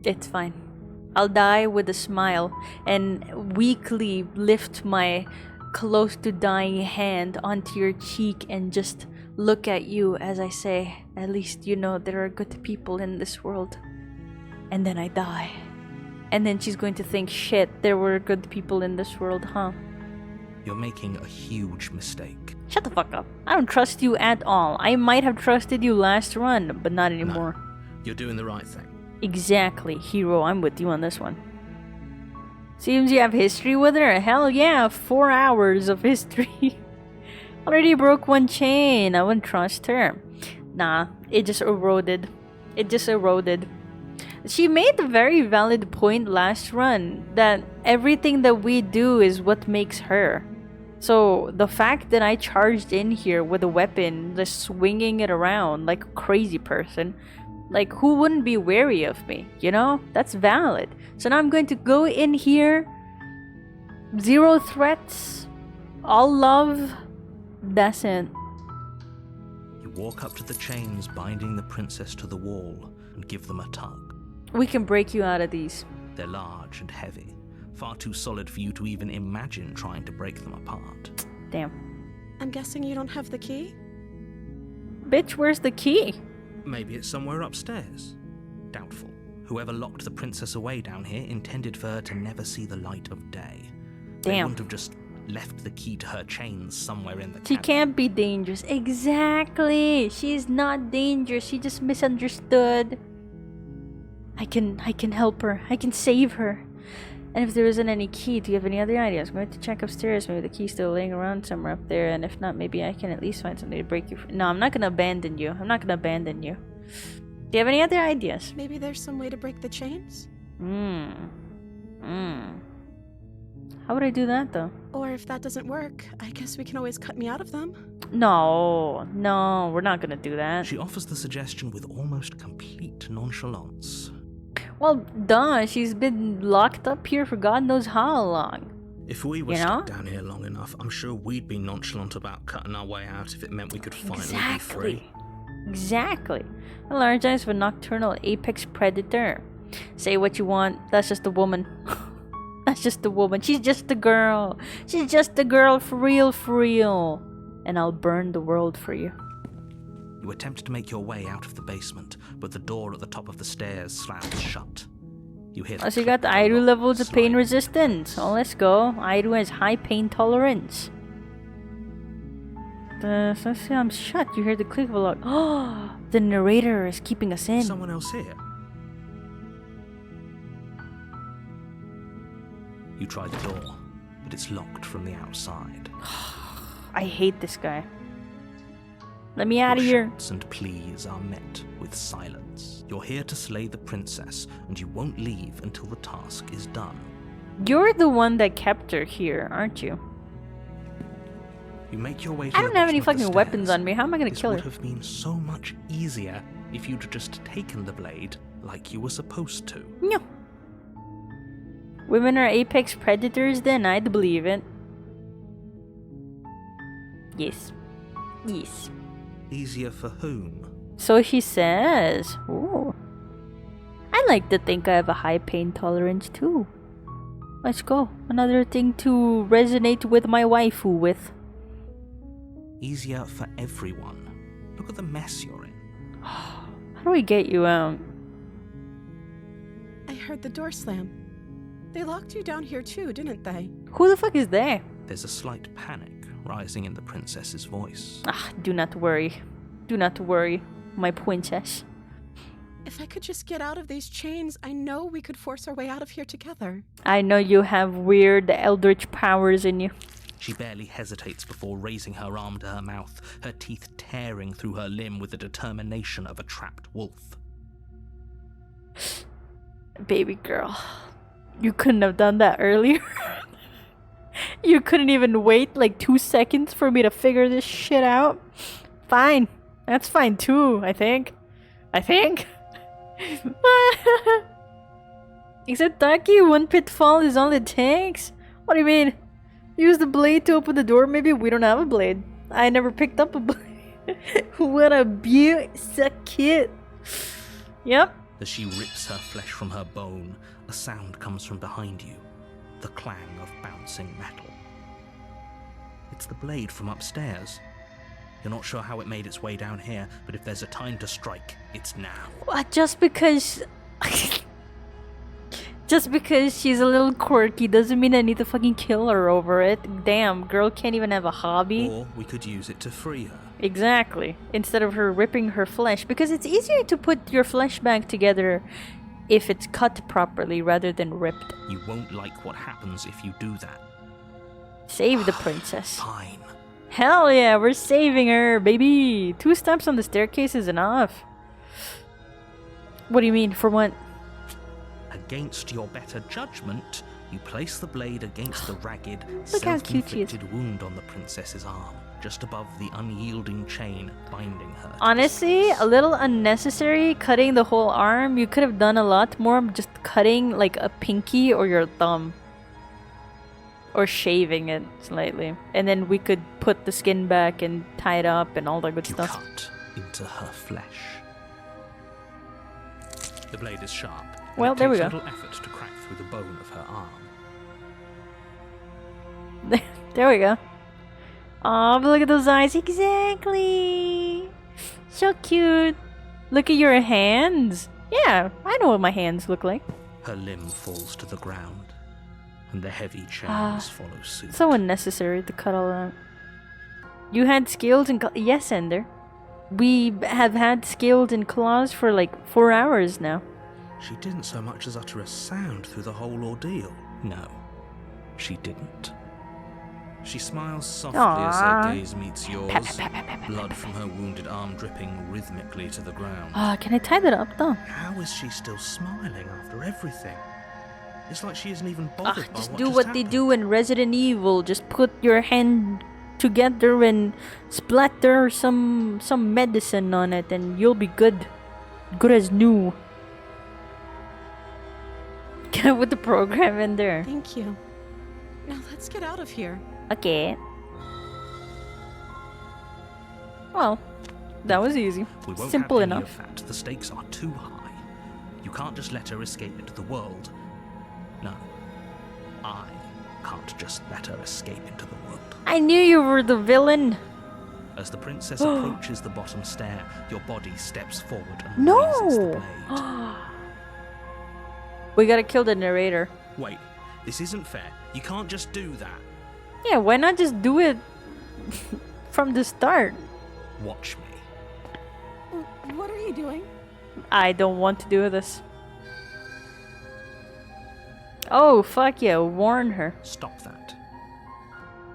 it's fine. I'll die with a smile and weakly lift my close to dying hand onto your cheek and just look at you as I say, at least you know there are good people in this world. And then I die. And then she's going to think, shit, there were good people in this world, huh? You're making a huge mistake. Shut the fuck up. I don't trust you at all. I might have trusted you last run, but not anymore. No, you're doing the right thing. Exactly, hero. I'm with you on this one. Seems you have history with her. Hell yeah, 4 hours of history. Already broke one chain. I wouldn't trust her. Nah, it just eroded. It just eroded. She made a very valid point last run that everything that we do is what makes her. So the fact that I charged in here with a weapon, just swinging it around like a crazy person, like, who wouldn't be wary of me, you know? That's valid. So now I'm going to go in here. 0 threats. All love. That's it. You walk up to the chains binding the princess to the wall and give them a tug. We can break you out of these. They're large and heavy. Far too solid for you to even imagine trying to break them apart. Damn. I'm guessing you don't have the key? Bitch, where's the key? Maybe it's somewhere upstairs. Doubtful. Whoever locked the princess away down here intended for her to never see the light of day. They Damn. wouldn't have just left the key to her chains somewhere in the She cabin. can't be dangerous. Exactly. She's not dangerous. She just misunderstood. I can help her. I can save her. And if there isn't any key, do you have any other ideas? I'm going to check upstairs. Maybe the key's still laying around somewhere up there. And if not, maybe I can at least find something to break you. No, I'm not going to abandon you. I'm not going to abandon you. Do you have any other ideas? Maybe there's some way to break the chains? How would I do that, though? Or if that doesn't work, I guess we can always cut me out of them. No, we're not going to do that. She offers the suggestion with almost complete nonchalance. Well, duh, she's been locked up here for God knows how long. If we were You stuck know? down here long enough, I'm sure we'd be nonchalant about cutting our way out if it meant we could finally be free. Exactly. A large eyes of a nocturnal apex predator. Say what you want, that's just a woman. That's just a woman. She's just a girl. She's just a girl for real. And I'll burn the world for you. You attempt to make your way out of the basement, but the door at the top of the stairs slams shut. You hear So you got the Airu levels of pain resistance. Oh, let's go. Airu has high pain tolerance. I'm shut. You hear the click of a lock. Oh, the narrator is keeping us in. Someone else here. You try the door, but it's locked from the outside. I hate this guy. Let me out of Your here. shouts and pleas are met with silence. You're here to slay the princess, and you won't leave until the task is done. You're the one that kept her here, aren't you? You make your way to I the don't have any bottom of the fucking weapons stairs. on me. How am I gonna This kill would her? have been so much easier if you'd just taken the blade like you were supposed to. No. Women are apex predators, then I'd believe it. Yes. Yes. Easier for whom? So she says. Ooh. I like to think I have a high pain tolerance too. Let's go. Another thing to resonate with my waifu with. Easier for everyone. Look at the mess you're in. How do we get you out? I heard the door slam. They locked you down here too, didn't they? Who the fuck is there? There's a slight panic rising in the princess's voice. Ah, do not worry. Do not worry, my princess. If I could just get out of these chains, I know we could force our way out of here together. I know you have weird eldritch powers in you. She barely hesitates before raising her arm to her mouth, her teeth tearing through her limb with the determination of a trapped wolf. Baby girl, you couldn't have done that earlier. You couldn't even wait like 2 seconds for me to figure this shit out. Fine. That's fine too, I think. Except Taki, one pitfall is all it takes. What do you mean? Use the blade to open the door? Maybe we don't have a blade. I never picked up a blade. What a beautiful kid. Yep. As she rips her flesh from her bone, a sound comes from behind you. The clang of bouncing metal. It's the blade from upstairs. You're not sure how it made its way down here, but if there's a time to strike, it's now. What? Just because... Just because she's a little quirky doesn't mean I need to fucking kill her over it. Damn, girl can't even have a hobby. Or we could use it to free her. Exactly. Instead of her ripping her flesh. Because it's easier to put your flesh back together if it's cut properly rather than ripped. You won't like what happens if you do that. Save the princess. Fine. Hell yeah, we're saving her, baby. 2 steps on the staircase is enough. What do you mean, for what? Against your better judgment, you place the blade against the ragged, Look how cute she is. self-inflicted wound on the princess's arm, just above the unyielding chain binding her. to Honestly, the space. a little unnecessary cutting the whole arm. You could have done a lot more just cutting like a pinky or your thumb. Or shaving it slightly. And then we could put the skin back and tie it up and all that good You stuff. cut into her flesh. The blade is sharp. and Well, it there we takes go. little effort to crack through the bone of her arm. There we go. Oh, but look at those eyes. Exactly. So cute. Look at your hands. Yeah, I know what my hands look like. Her limb falls to the ground, and the heavy chains follow suit. So unnecessary to cut all that. You had scales and yes, Ender. We have had scales and claws for like 4 hours now. She didn't so much as utter a sound through the whole ordeal. No, she didn't. She smiles softly as Aww. her gaze meets yours, blood from her wounded arm dripping rhythmically to the ground. Can I tie that up though? How is she still smiling after everything? It's like she isn't even bothered by Just what do just what they happened. do in Resident Evil. Just put your hand together and splatter some medicine on it and you'll be good. Good as new. Get with the program in there. Thank you. Now let's get out of here. Okay. Well, that was easy. We won't Simple have any enough. of that. The stakes are too high. You can't just let her escape into the world. No, I can't just let her escape into the world. I knew you were the villain. As the princess approaches the bottom stair, your body steps forward and No. raises the blade. We gotta kill the narrator. Wait, this isn't fair. You can't just do that. Yeah, why not just do it from the start? Watch me. What are you doing? I don't want to do this. Oh, fuck yeah, warn her. Stop that.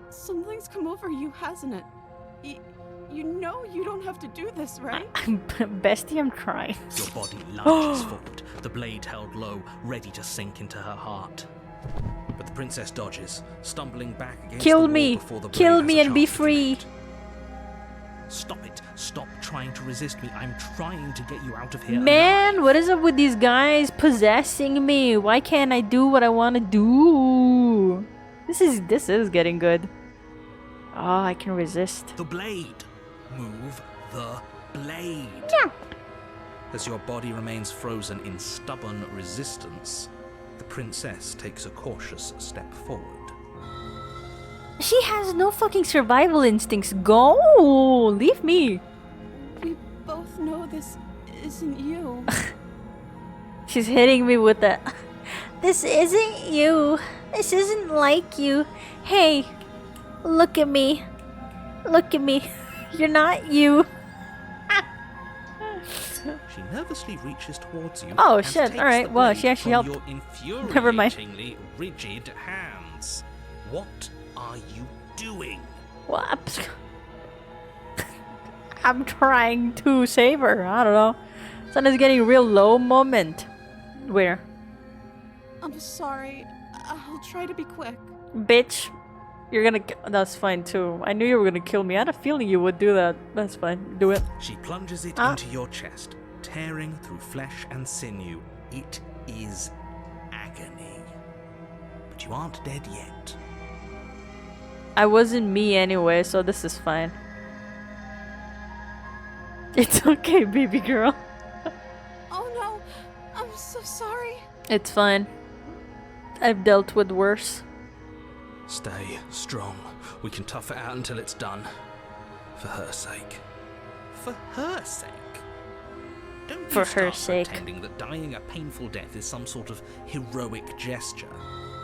Something's come over you, hasn't it? You know you don't have to do this, right? Bestie, I'm trying. Your body lunges forward, the blade held low, ready to sink into her heart. But the princess dodges, stumbling back against Kill the wall me! before the blade Kill has me a and be chance to free! connect. Stop it. Stop trying to resist me. I'm trying to get you out of here Man, alive. what is up with these guys possessing me? Why can't I do what I want to do? This is getting good. Oh, I can resist. The blade. Move the blade. Yeah. As your body remains frozen in stubborn resistance, the princess takes a cautious step forward. She has no fucking survival instincts. Go! Leave me. We both know this isn't you. She's hitting me with that. This isn't you. This isn't like you. Hey, look at me. Look at me. You're not you. She nervously reaches towards you. Oh, and shit. takes Alright, the well, blade she actually from helped. your infuriatingly Never mind. rigid hands. What are you doing? What? I'm trying to save her. I don't know. Sun is getting real low moment. Where? I'm sorry. I'll try to be quick. Bitch. You're gonna... That's fine too. I knew you were gonna kill me. I had a feeling you would do that. That's fine. Do it. She plunges it Ah. into your chest, tearing through flesh and sinew. It is agony. But you aren't dead yet. I wasn't me anyway, so this is fine. It's okay, baby girl. Oh no, I'm so sorry. It's fine. I've dealt with worse. Stay strong. We can tough it out until it's done. For her sake. For her sake? Don't For you her start sake. pretending that dying a painful death is some sort of heroic gesture.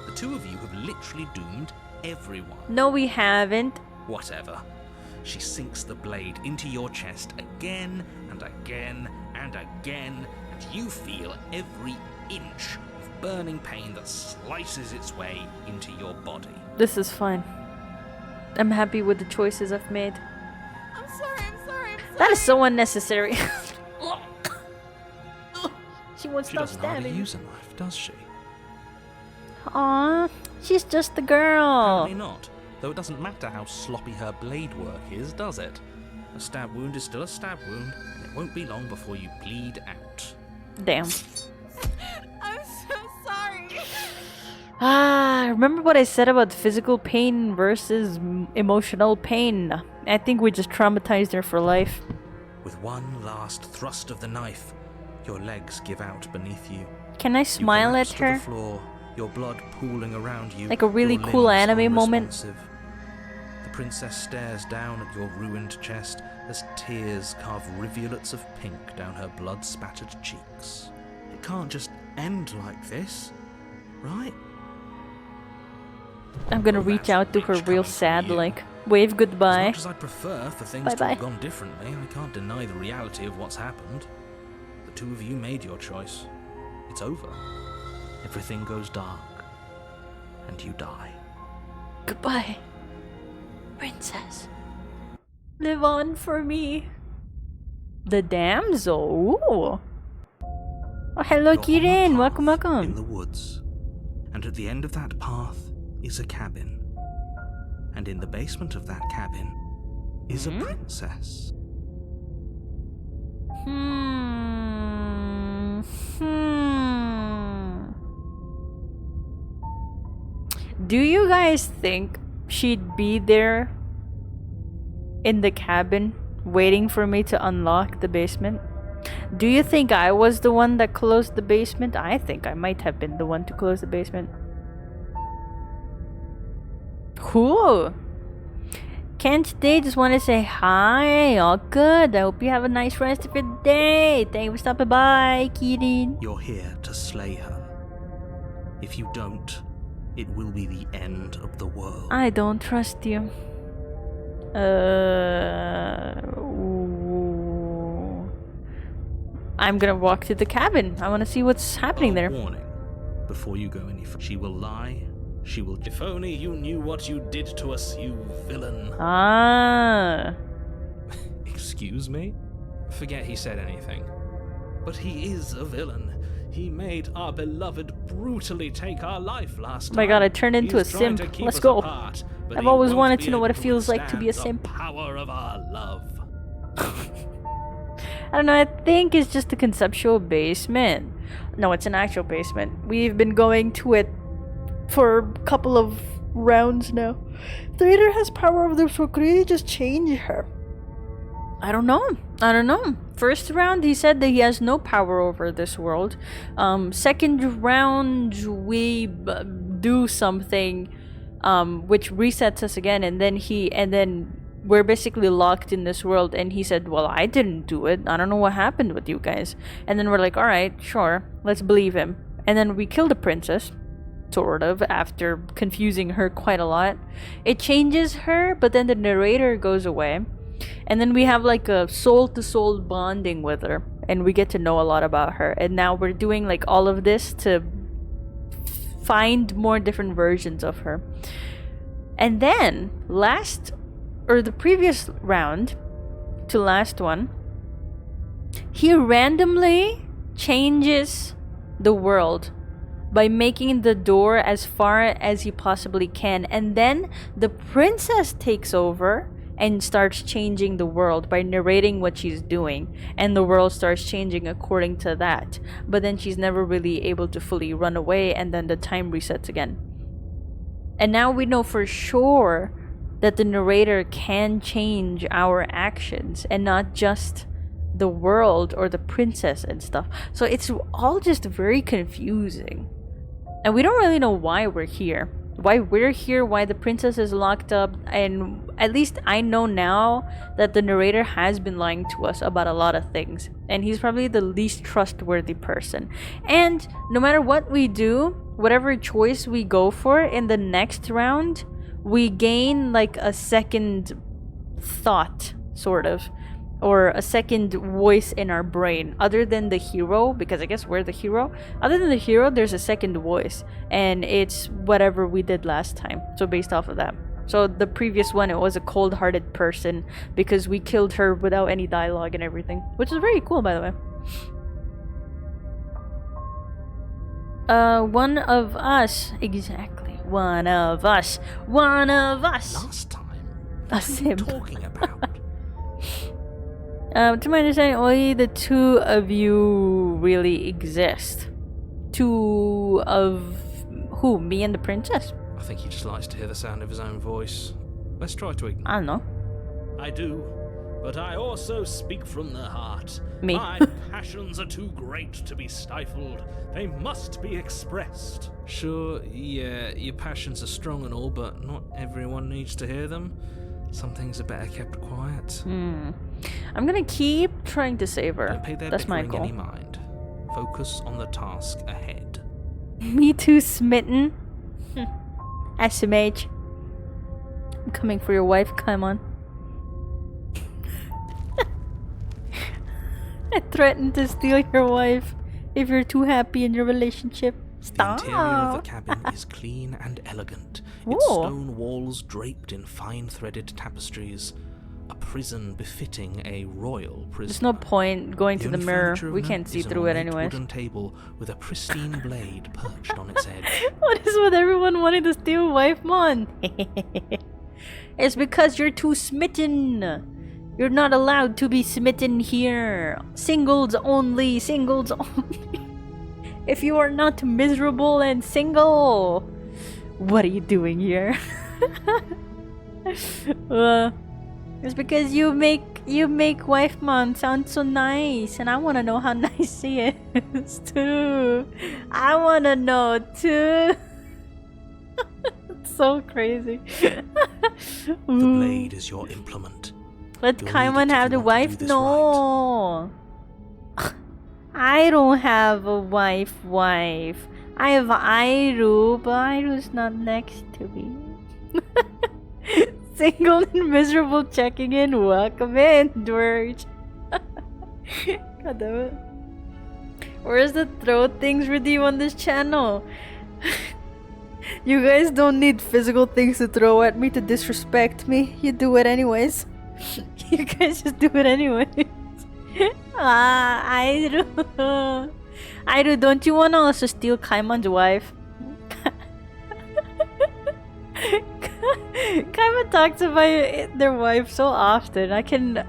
The two of you have literally doomed everyone. No, we haven't. Whatever. She sinks the blade into your chest again and again and again, and you feel every inch of burning pain that slices its way into your body. This is fine. I'm happy with the choices I've made. I'm sorry. That is so unnecessary. She won't She stop doesn't hardly stabbing. use a knife, does she? Aww, she's just a girl. Apparently not. Though it doesn't matter how sloppy her blade work is, does it? A stab wound is still a stab wound, and it won't be long before you bleed out. Damn. I'm so sorry. Remember what I said about physical pain versus emotional pain? I think we just traumatized her for life. With one last thrust of the knife, your legs give out beneath you. Can I You smile at collapse to her? the floor, your blood pooling around you. Like a really your cool limbs anime moment. unresponsive. The princess stares down at your ruined chest as tears carve rivulets of pink down her blood-spattered cheeks. It can't just end like this, right? I'm gonna Well, reach that's out to her rich real coming from sad, you. like, wave goodbye. As much as I'd prefer for things to Bye-bye. have gone differently, I can't deny the reality of what's happened. The two of you made your choice. It's over. Everything goes dark. And you die. Goodbye, princess. Live on for me. The damsel. Ooh. Oh, hello, You're on a Kirin. path Welcome, in welcome. the woods. And at the end of that path is a cabin. And in the basement of that cabin is a princess. Do you guys think she'd be there in the cabin waiting for me to unlock the basement? Do you think I was the one that closed the basement? I think I might have been the one to close the basement. Cool. Can't they just want to say hi? All good. I hope you have a nice rest of your day. Thank you for stopping by, Kirin. You're here to slay her. If you don't, it will be the end of the world. I don't trust you. Ooh. I'm gonna walk to the cabin. I want to see what's happening there. Warning. Before you go any further, she will lie. She will. If only you knew what you did to us, you villain. Ah. Excuse me? Forget he said anything. But he is a villain. He made our beloved brutally take our life last Oh my time. god, I turned into He's a trying simp. to keep Let's us go. apart, but I've he always won't wanted be to know what it able feels like to be a withstand simp. the power of our love. I don't know, I think it's just a conceptual basement. No, it's an actual basement. We've been going to it for a couple of rounds now. The leader has power over them, so could he just change her? I don't know. First round, he said that he has no power over this world. Second round, we do something which resets us again, and then we're basically locked in this world. And he said, well, I didn't do it. I don't know what happened with you guys. And then we're like, all right, sure, let's believe him. And then we kill the princess, sort of, after confusing her quite a lot. It changes her, but then the narrator goes away. And then we have like a soul-to-soul bonding with her, and we get to know a lot about her. And now we're doing like all of this to find more different versions of her. And then the previous round to last one, he randomly changes the world by making the door as far as he possibly can, and then the princess takes over and starts changing the world by narrating what she's doing, and the world starts changing according to that. But then she's never really able to fully run away, and then the time resets again. And now we know for sure that the narrator can change our actions and not just the world or the princess and stuff. So it's all just very confusing. And we don't really know why we're here. Why the princess is locked up, and at least I know now that the narrator has been lying to us about a lot of things, and he's probably the least trustworthy person. And no matter what we do, whatever choice we go for in the next round, we gain like a second thought, sort of, or a second voice in our brain, other than the hero, because I guess we're the hero. Other than the hero, there's a second voice, and it's whatever we did last time. So based off of that. So the previous one, it was a cold-hearted person because we killed her without any dialogue and everything, which is very cool, by the way. One of us, exactly. One of us. Last time? A What are you simp. talking about? To my understanding, only the two of you really exist. Two of who? Me and the princess? I think he just likes to hear the sound of his own voice. Let's try to ignore. I don't know. I do, but I also speak from the heart. Me. My passions are too great to be stifled. They must be expressed. Sure, yeah, your passions are strong and all, but not everyone needs to hear them. Some things are better kept quiet. I'm gonna keep trying to save her. Don't pay their That's my bickering goal. any mind. Focus on the task ahead. Me too, smitten. SMH. I'm coming for your wife, come on. I threatened to steal your wife if you're too happy in your relationship. Stop. The interior of the cabin is clean and elegant, its Ooh. stone walls draped in fine-threaded tapestries. A prison befitting a royal prisoner. There's no point going to the only mirror. furniture of We note can't see is an through it ornate anyways. wooden table with a pristine blade perched on its edge. What is with everyone wanting to steal wife, mon? It's because you're too smitten. You're not allowed to be smitten here. Singles only. Singles only. If you are not miserable and single, what are you doing here? It's because you make wife mon sound so nice, and I want to know how nice she is too. I want to know too. It's so crazy. The blade is your implement. Let You'll Kaiman need it if have you the want to do wife? this No. I don't have a wife. I have Airu, but Airu's not next to me. Single and miserable checking in. Welcome in, Dwerge. God damn it. Where's the throw things redeem on this channel? You guys don't need physical things to throw at me to disrespect me. You do it anyways. You guys just do it anyway. Airu. Airu, don't you want to also steal Kaiman's wife? Kaiman talks about their wife so often. I can...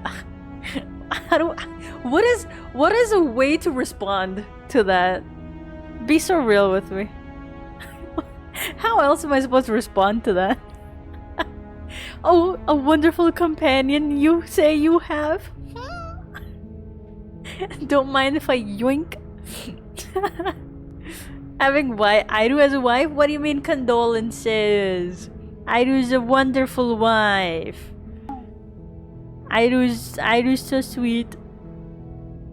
How do... What is a way to respond to that? Be so real with me. How else am I supposed to respond to that? Oh, a wonderful companion you say you have? Don't mind if I yoink. Having Airu as a wife? What do you mean condolences? Airu's a wonderful wife. Airu's so sweet.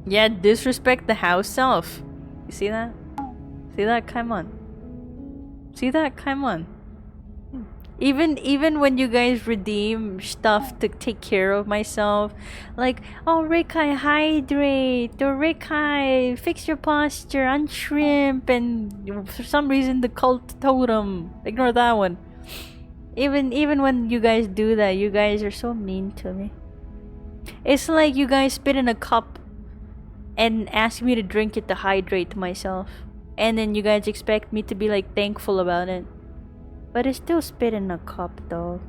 Yeah, disrespect the house self. You see that? See that? Come on. See that? Come on. Even when you guys redeem stuff to take care of myself, like, oh, Rekai, hydrate, or Rekai, fix your posture, unshrimp, and for some reason the cult totem. Ignore that one. Even when you guys do that, you guys are so mean to me. It's like you guys spit in a cup and ask me to drink it to hydrate myself. And then you guys expect me to be like thankful about it. But it's still spit in a cup though.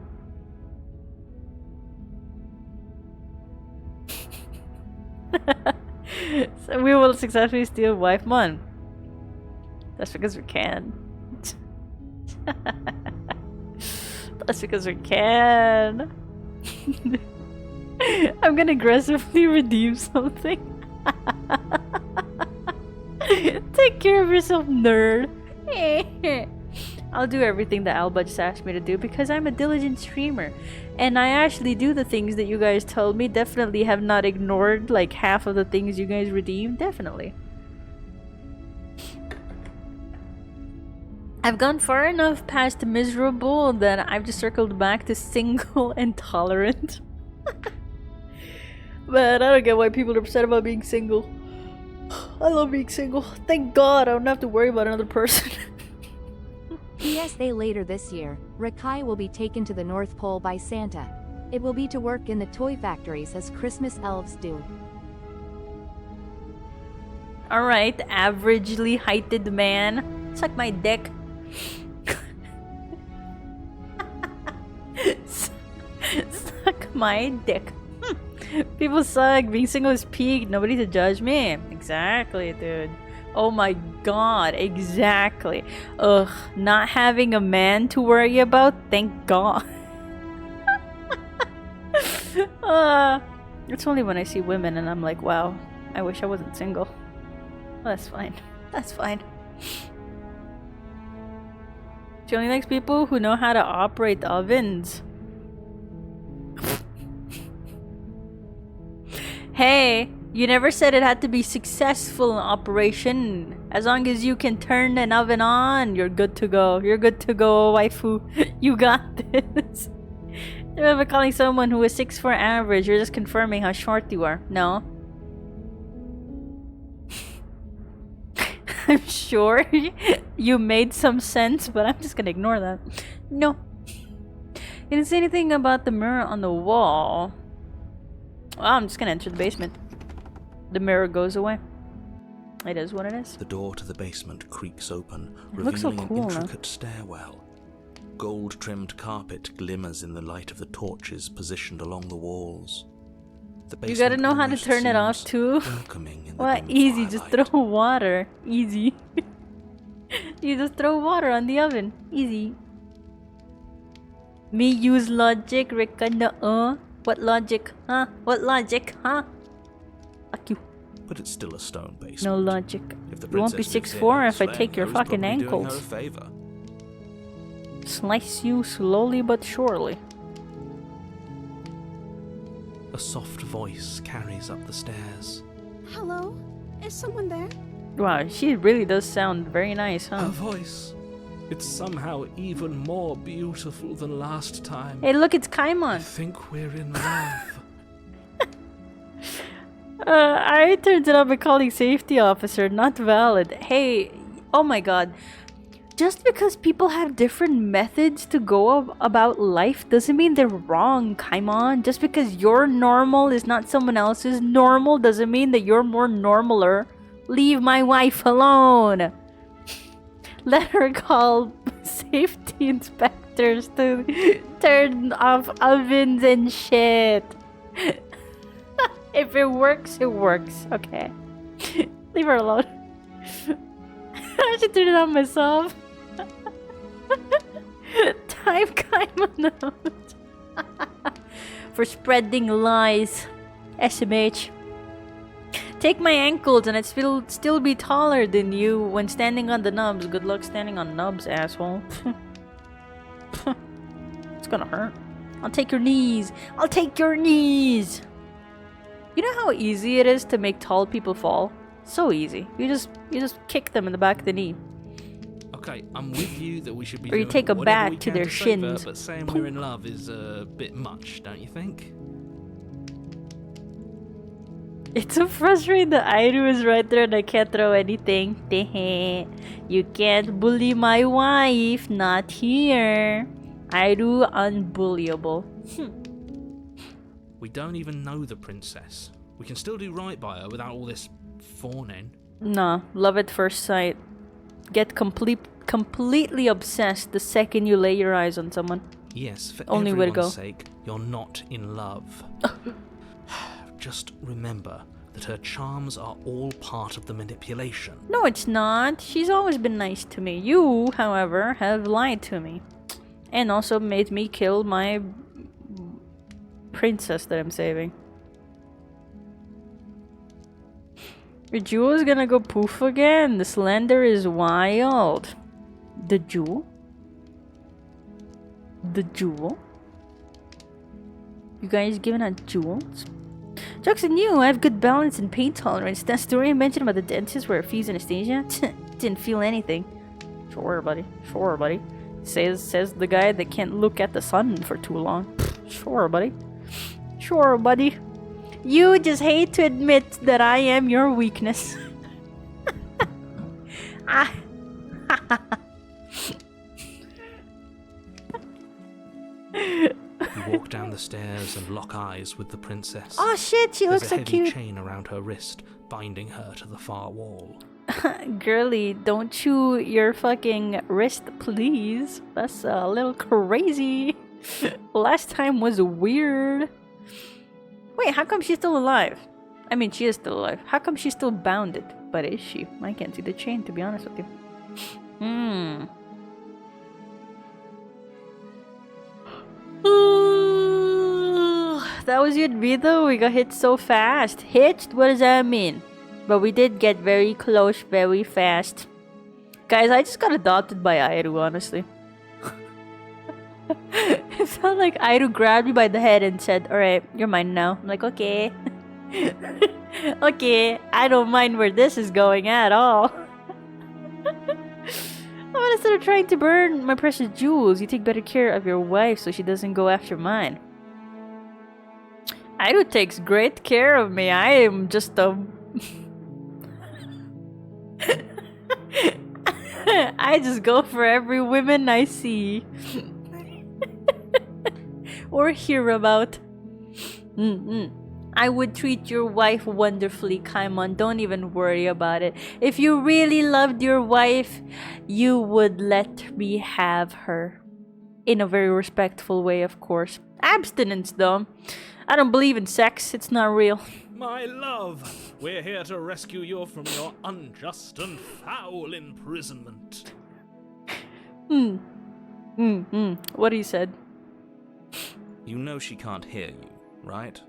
So we will successfully steal wife mon. That's because we can. That's because we can. I'm gonna aggressively redeem something. Take care of yourself, nerd. I'll do everything that Alba just asked me to do because I'm a diligent streamer. And I actually do the things that you guys told me. Definitely have not ignored like half of the things you guys redeemed. Definitely. I've gone far enough past miserable that I've just circled back to single and tolerant. But I don't get why people are upset about being single. I love being single. Thank God I don't have to worry about another person. PSA later this year, Rekai will be taken to the North Pole by Santa. It will be to work in the toy factories as Christmas elves do. Alright, averagely heighted man. Suck my dick. Suck my dick. People suck. Being single is peak. Nobody to judge me. Exactly, dude. Oh my god, exactly. Ugh, not having a man to worry about? Thank God. It's only when I see women and I'm like, wow, I wish I wasn't single. Well, that's fine. That's fine. She only likes people who know how to operate ovens. Hey, you never said it had to be successful in operation. As long as you can turn an oven on, you're good to go. You're good to go, waifu. You got this. Remember calling someone who is 6'4" average, you're just confirming how short you are. No. I'm sure you made some sense, but I'm just gonna ignore that. No. You didn't say anything about the mirror on the wall. Well, I'm just gonna enter the basement. The mirror goes away. It is what it is. The door to the basement creaks open, It looks so revealing cool, an though. intricate stairwell. Gold-trimmed carpet glimmers in the light of the torches positioned along the walls. The You gotta basement know how to almost turn it off seems too. welcoming in the What? dim Easy, just firelight. throw water. Easy. You just throw water on the oven. Easy. Me use logic, Rika no. What logic? Huh? What logic? Huh? Fuck you. But it's still a stone basement. No logic. If the You won't be princess lives 6'4" here, if I slaying take your her is fucking probably doing her a ankles. favor. Slice you slowly but surely. A soft voice carries up the stairs. Hello? Is someone there? Wow, she really does sound very nice, A huh? voice. It's somehow even more beautiful than last time. Hey, look, it's I Kaimon. think we're in love. I turned it up by calling safety officer. Not valid. Hey, oh my god. just because people have different methods to go about life doesn't mean they're wrong. Come on. Just because your normal is not someone else's normal doesn't mean that you're more normaler. Leave my wife alone. Let her call safety inspectors to turn off ovens and shit. If it works, it works. Okay. Leave her alone. I should turn it on myself. Time out for spreading lies. SMH. Take my ankles and it will still be taller than you when standing on the nubs. Good luck standing on nubs, asshole. It's gonna hurt. I'll take your knees. I'll take your knees. You know how easy it is to make tall people fall? So easy. You just kick them in the back of the knee. Okay, I'm with you that we should be Or you doing take a whatever bat we to can their to save her, shins. but saying we're in love is a bit much, don't you think? It's so frustrating that Airu is right there and I can't throw anything. You can't bully my wife. Not here. Airu unbullyable. We don't even know the princess. We can still do right by her without all this fawning. Nah, love at first sight. Get completely obsessed the second you lay your eyes on someone. Yes, for Only way to everyone's go. sake, you're not in love. Just remember that her charms are all part of the manipulation. No, it's not. She's always been nice to me. You, however, have lied to me. And also made me kill my princess that I'm saving. Your jewel is gonna go poof again. The slender is wild. The jewel? The jewel? You guys giving out jewels? Jokes on you, I have good balance and pain tolerance. That story I mentioned about the dentist where it fused anesthesia? Didn't feel anything. Sure, buddy. Sure, buddy. Says the guy that can't look at the sun for too long. Sure, buddy. Sure, buddy. You just hate to admit that I am your weakness. Ah. You walk down the stairs and lock eyes with the princess. Oh shit, she There's looks a so heavy cute. chain around her wrist, binding her to the far wall. Girly, don't chew your fucking wrist, please. That's a little crazy. Last time was weird. Wait, how come she's still alive? I mean, she is still alive. How come she's still bounded? But is she? I can't see the chain, to be honest with you. That was your though. We got hit so fast. Hitched? What does that mean? But we did get very close very fast. Guys, I just got adopted by Airu, honestly. It felt like Airu grabbed me by the head and said, alright, you're mine now. I'm like, okay. Okay, I don't mind where this is going at all. But instead of trying to burn my precious jewels, you take better care of your wife so she doesn't go after mine. Airu takes great care of me. I am just a... I just go for every woman I see. Or hear about. I would treat your wife wonderfully, Kaimon. Don't even worry about it. If you really loved your wife, you would let me have her. In a very respectful way, of course. Abstinence, though. I don't believe in sex. It's not real. My love, we're here to rescue you from your unjust and foul imprisonment. What he said. You know she can't hear you, right?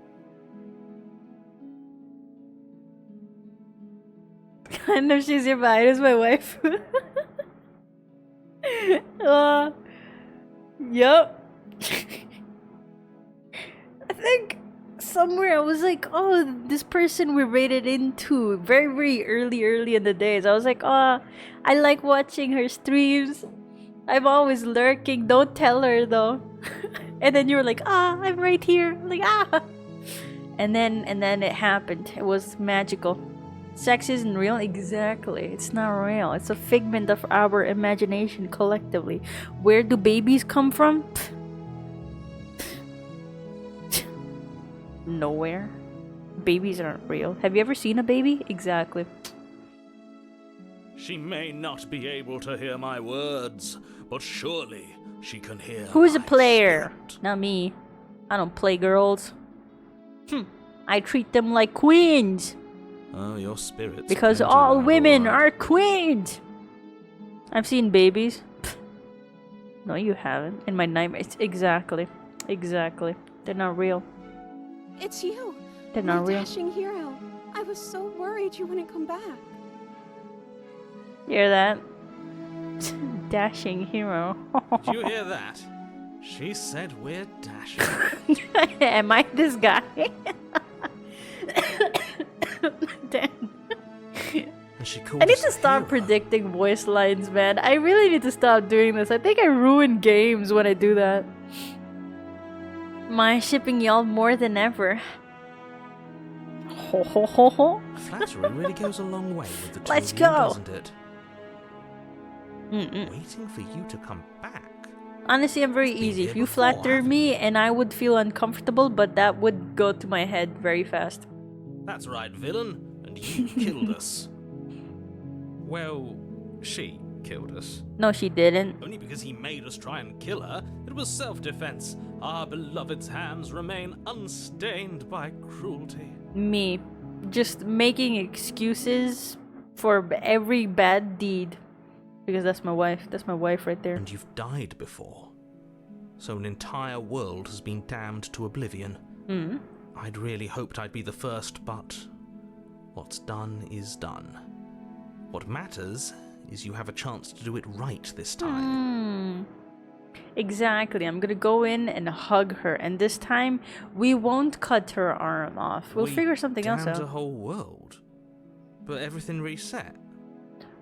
I know she's here, but Airu's my wife. Yup. I think somewhere I was like, oh, this person we rated into very, very early in the days. I was like, oh, I like watching her streams. I'm always lurking. Don't tell her though. And then you were like, I'm right here. I'm like, And then it happened. It was magical. Sex isn't real? Exactly. It's not real. It's a figment of our imagination collectively. Where do babies come from? Nowhere. Babies aren't real. Have you ever seen a baby? Exactly. She may not be able to hear my words, but surely she can hear Who's a my player? spirit. Not me. I don't play girls. I treat them like queens. Oh, your spirit. Because all women are queens. I've seen babies. No, you haven't. In my nightmares. Exactly. Exactly. They're not real. It's you. They're My not real. dashing hero. I was so worried you wouldn't come back. You hear that? Dashing hero. Did you hear that? She said we're dashing. Am I this guy? Damn. And she called I need us to a stop hero. predicting voice lines, man. I really need to stop doing this. I think I ruin games when I do that. My shipping y'all more than ever. Ho ho ho ho. Flattery really goes a long way with the two Let's of you, go. doesn't it? Mm-mm. Waiting for you to come back. Honestly, I'm very Been easy. here If you before, flatter haven't me and I would feel uncomfortable, but that would go to my head very fast. That's right, villain. And you killed us. Well, she killed us. No, she didn't. Only because he made us try and kill her. It was self-defense. Our beloved's hands remain unstained by cruelty. Me. Just making excuses for every bad deed. Because that's my wife. That's my wife right there. And you've died before. So an entire world has been damned to oblivion. I'd really hoped I'd be the first, but what's done is done. What matters is you have a chance to do it right this time. Exactly. I'm gonna go in and hug her, and this time we won't cut her arm off. We'll We figure something else damned out. a whole world. But everything reset.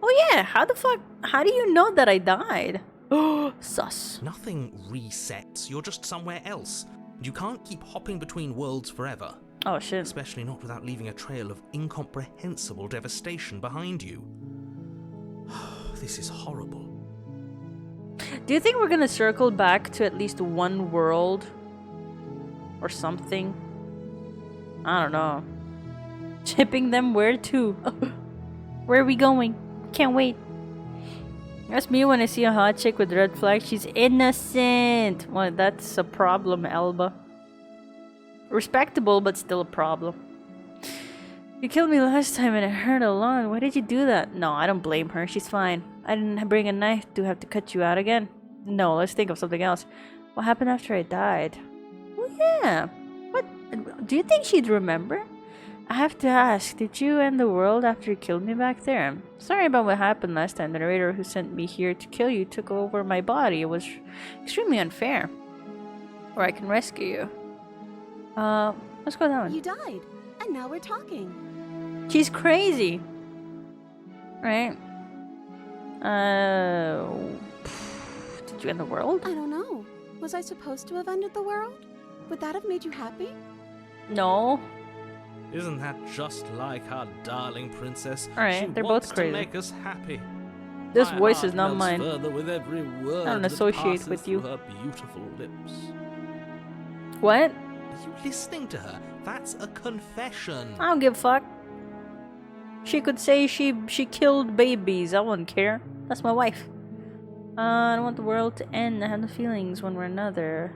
Oh yeah, how the fuck? How do you know that I died? Oh, sus. Nothing resets. You're just somewhere else. You can't keep hopping between worlds forever. Oh shit. Especially not without leaving a trail of incomprehensible devastation behind you. This is horrible. Do you think we're gonna circle back to at least one world? Or something? I don't know. Shipping them where to? Where are we going? Can't wait. That's me when I see a hot chick with red flag. She's innocent. Well, that's a problem, Elba. Respectable, but still a problem. You killed me last time and it hurt a lot. Why did you do that? No, I don't blame her. She's fine. I didn't bring a knife to have to cut you out again. No, let's think of something else. What happened after I died? Oh yeah. What? Do you think she'd remember? I have to ask, did you end the world after you killed me back there? I'm sorry about what happened last time. The narrator who sent me here to kill you took over my body. It was extremely unfair. Or I can rescue you. Let's go that one. You died, and now we're talking. She's crazy. Right? Did you end the world? I don't know. Was I supposed to have ended the world? Would that have made you happy? No. Isn't that just like our darling princess? Alright, She they're wants both crazy. to make us happy. This My voice heart is not melts mine. Further with every word I don't that associate passes with you. through her beautiful lips. What? Are you listening to her? That's a confession. I don't give a fuck. She could say she killed babies. I wouldn't care. That's my wife. I don't want the world to end. I have the feelings one way or another.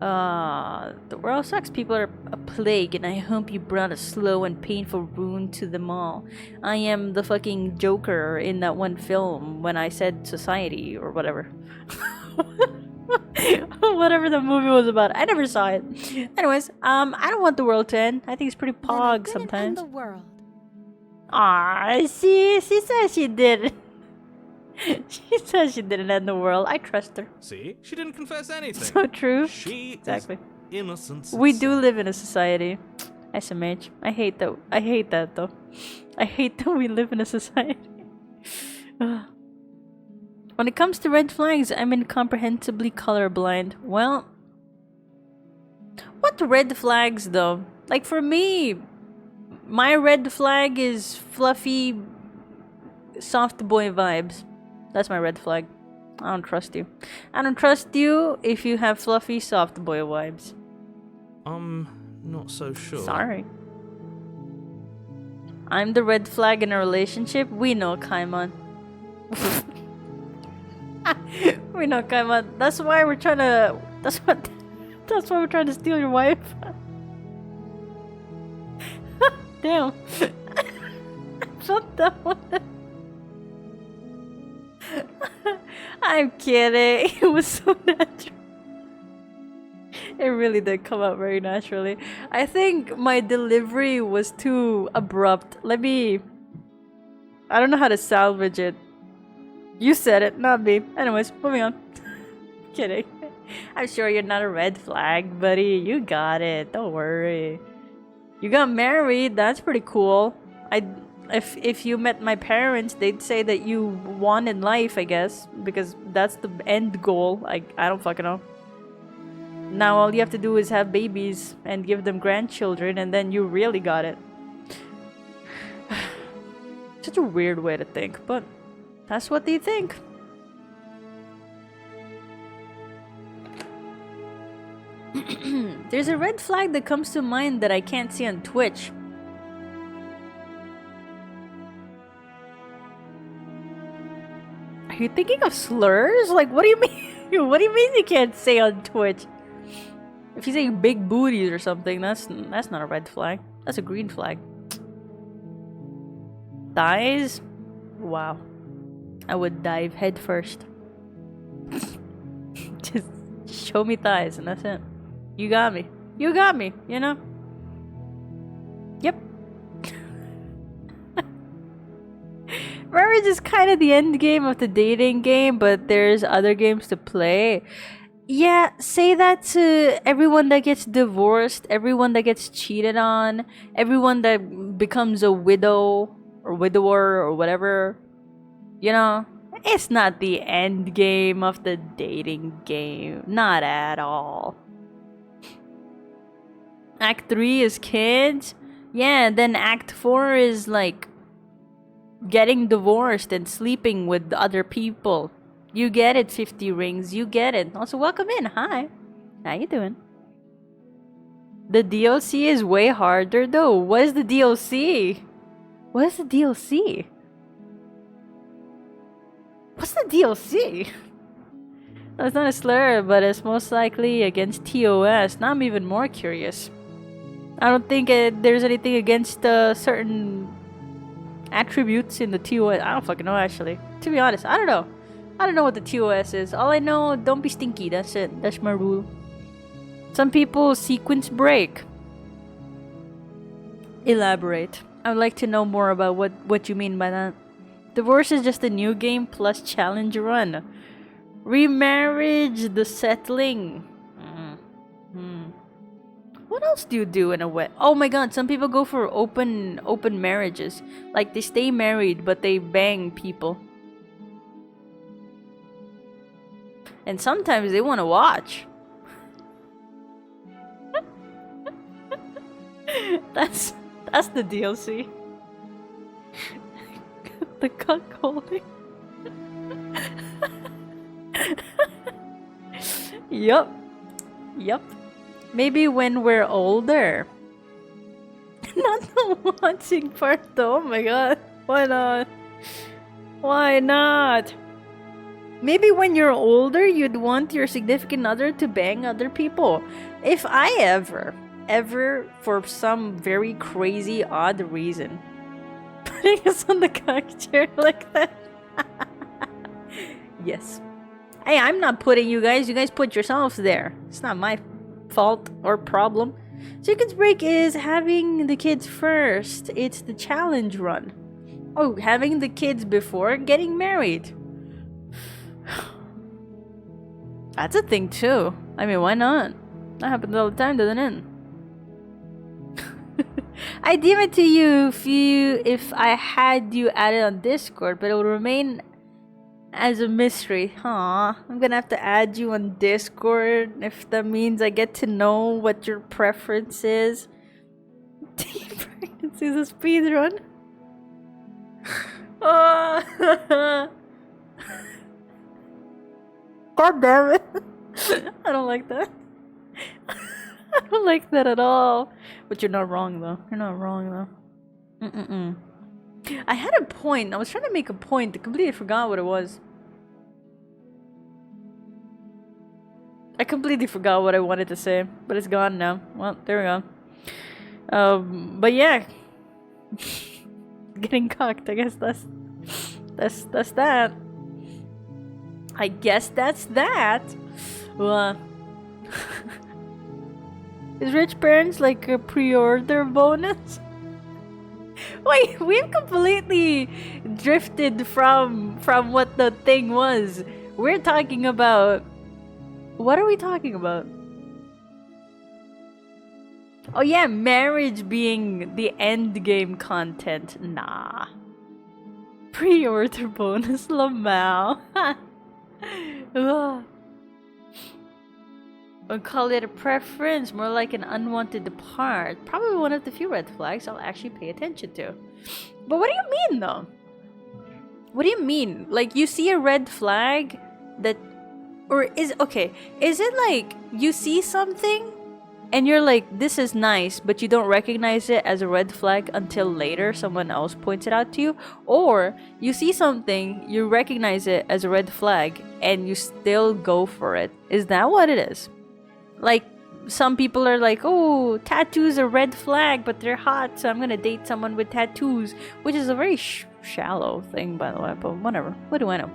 The world sucks. People are a plague, and I hope you brought a slow and painful ruin to them all. I am the fucking Joker in that one film when I said society or whatever. Whatever the movie was about. I never saw it. Anyways, I don't want the world to end. I think it's pretty Then I pog didn't sometimes. end the world. Ah, see, she says she did. She says she didn't end the world. I trust her. See? She didn't confess anything. So true. She Exactly. is innocence. We do itself. live in a society. SMH. I hate that. I hate that though. I hate that we live in a society. When it comes to red flags, I'm incomprehensibly colorblind. Well, what red flags though? Like for me, My red flag is fluffy, soft boy vibes. That's my red flag. I don't trust you. I don't trust you if you have fluffy, soft boy vibes. Not so sure. Sorry. I'm the red flag in a relationship. We know, Kaimon. We know, Kaimon. That's why we're trying to. That's why we're trying to steal your wife. Damn. Shut that one. I'm kidding. It was so natural. It really did come out very naturally. I think my delivery was too abrupt. I don't know how to salvage it. You said it, not me. Anyways, moving on. Kidding. I'm sure you're not a red flag, buddy. You got it. Don't worry. You got married. That's pretty cool. If you met my parents, they'd say that you won in life, I guess, because that's the end goal. I don't fucking know. Now all you have to do is have babies and give them grandchildren, and then you really got it. Such a weird way to think, but that's what they think. There's a red flag that comes to mind that I can't see on Twitch. Are you thinking of slurs? Like, what do you mean? What do you mean you can't say on Twitch? If you say big booties or something, that's not a red flag. That's a green flag. Thighs? Wow. I would dive head first. Just show me thighs and that's it. You got me. You got me, you know? Yep. Marriage is kind of the end game of the dating game, but there's other games to play. Yeah, say that to everyone that gets divorced, everyone that gets cheated on, everyone that becomes a widow or widower or whatever. You know, it's not the end game of the dating game. Not at all. Act 3 is kids. Yeah, then Act 4 is like getting divorced and sleeping with other people. You get it, 50 rings. You get it. Also, welcome in. Hi. How you doing? The DLC is way harder though. What is the DLC? What is the DLC? What's the DLC? That's not a slur, but it's most likely against TOS. Now I'm even more curious. I don't think there's anything against certain attributes in the TOS. I don't fucking know, actually. To be honest, I don't know. I don't know what the TOS is. All I know, don't be stinky. That's it. That's my rule. Some people sequence break. Elaborate. I would like to know more about what you mean by that. Divorce is just a new game plus challenge run. Remarriage, the settling. What else do you do in a way? Oh my god, some people go for open marriages. Like they stay married but they bang people. And sometimes they want to watch. That's the DLC. The cuckolding. Yup. Maybe when we're older. Not the watching part though. Oh my god. Why not? Why not? Maybe when you're older, you'd want your significant other to bang other people. If I ever, for some very crazy, odd reason, putting us on the cock chair like that. Yes. Hey, I'm not putting you guys. You guys put yourselves there. It's not my fault or problem. Sequence break is having the kids first. It's the challenge run. Oh, having the kids before getting married. That's a thing too. I mean, why not? That happens all the time, doesn't it? I DM it to you if I had you added on Discord, but it will remain as a mystery. Aw, I'm gonna have to add you on Discord if that means I get to know what your preference is. This is a speed run. Oh. God damn it. I don't like that. I don't like that at all. But you're not wrong though. You're not wrong though. I had a point. I was trying to make a point. I completely forgot what it was. I completely forgot what I wanted to say, but it's gone now. Well, there we go. But yeah, getting cocked. I guess that's that. I guess that's that. Well, is rich parents like a pre-order bonus? Wait, we've completely drifted from what the thing was. We're talking about. What are we talking about? Oh yeah, marriage being the end game content. Nah. Pre-order bonus, Lamau. I'll call it a preference, more like an unwanted part. Probably one of the few red flags I'll actually pay attention to. But what do you mean though? What do you mean? Like you see a red flag that... Or is it like you see something and you're like, this is nice, but you don't recognize it as a red flag until later someone else points it out to you? Or you see something, you recognize it as a red flag and you still go for it? Is that what it is? Like, some people are like, oh, tattoos are red flag, but they're hot, so I'm gonna date someone with tattoos, which is a very shallow thing, by the way, but whatever. What do I know?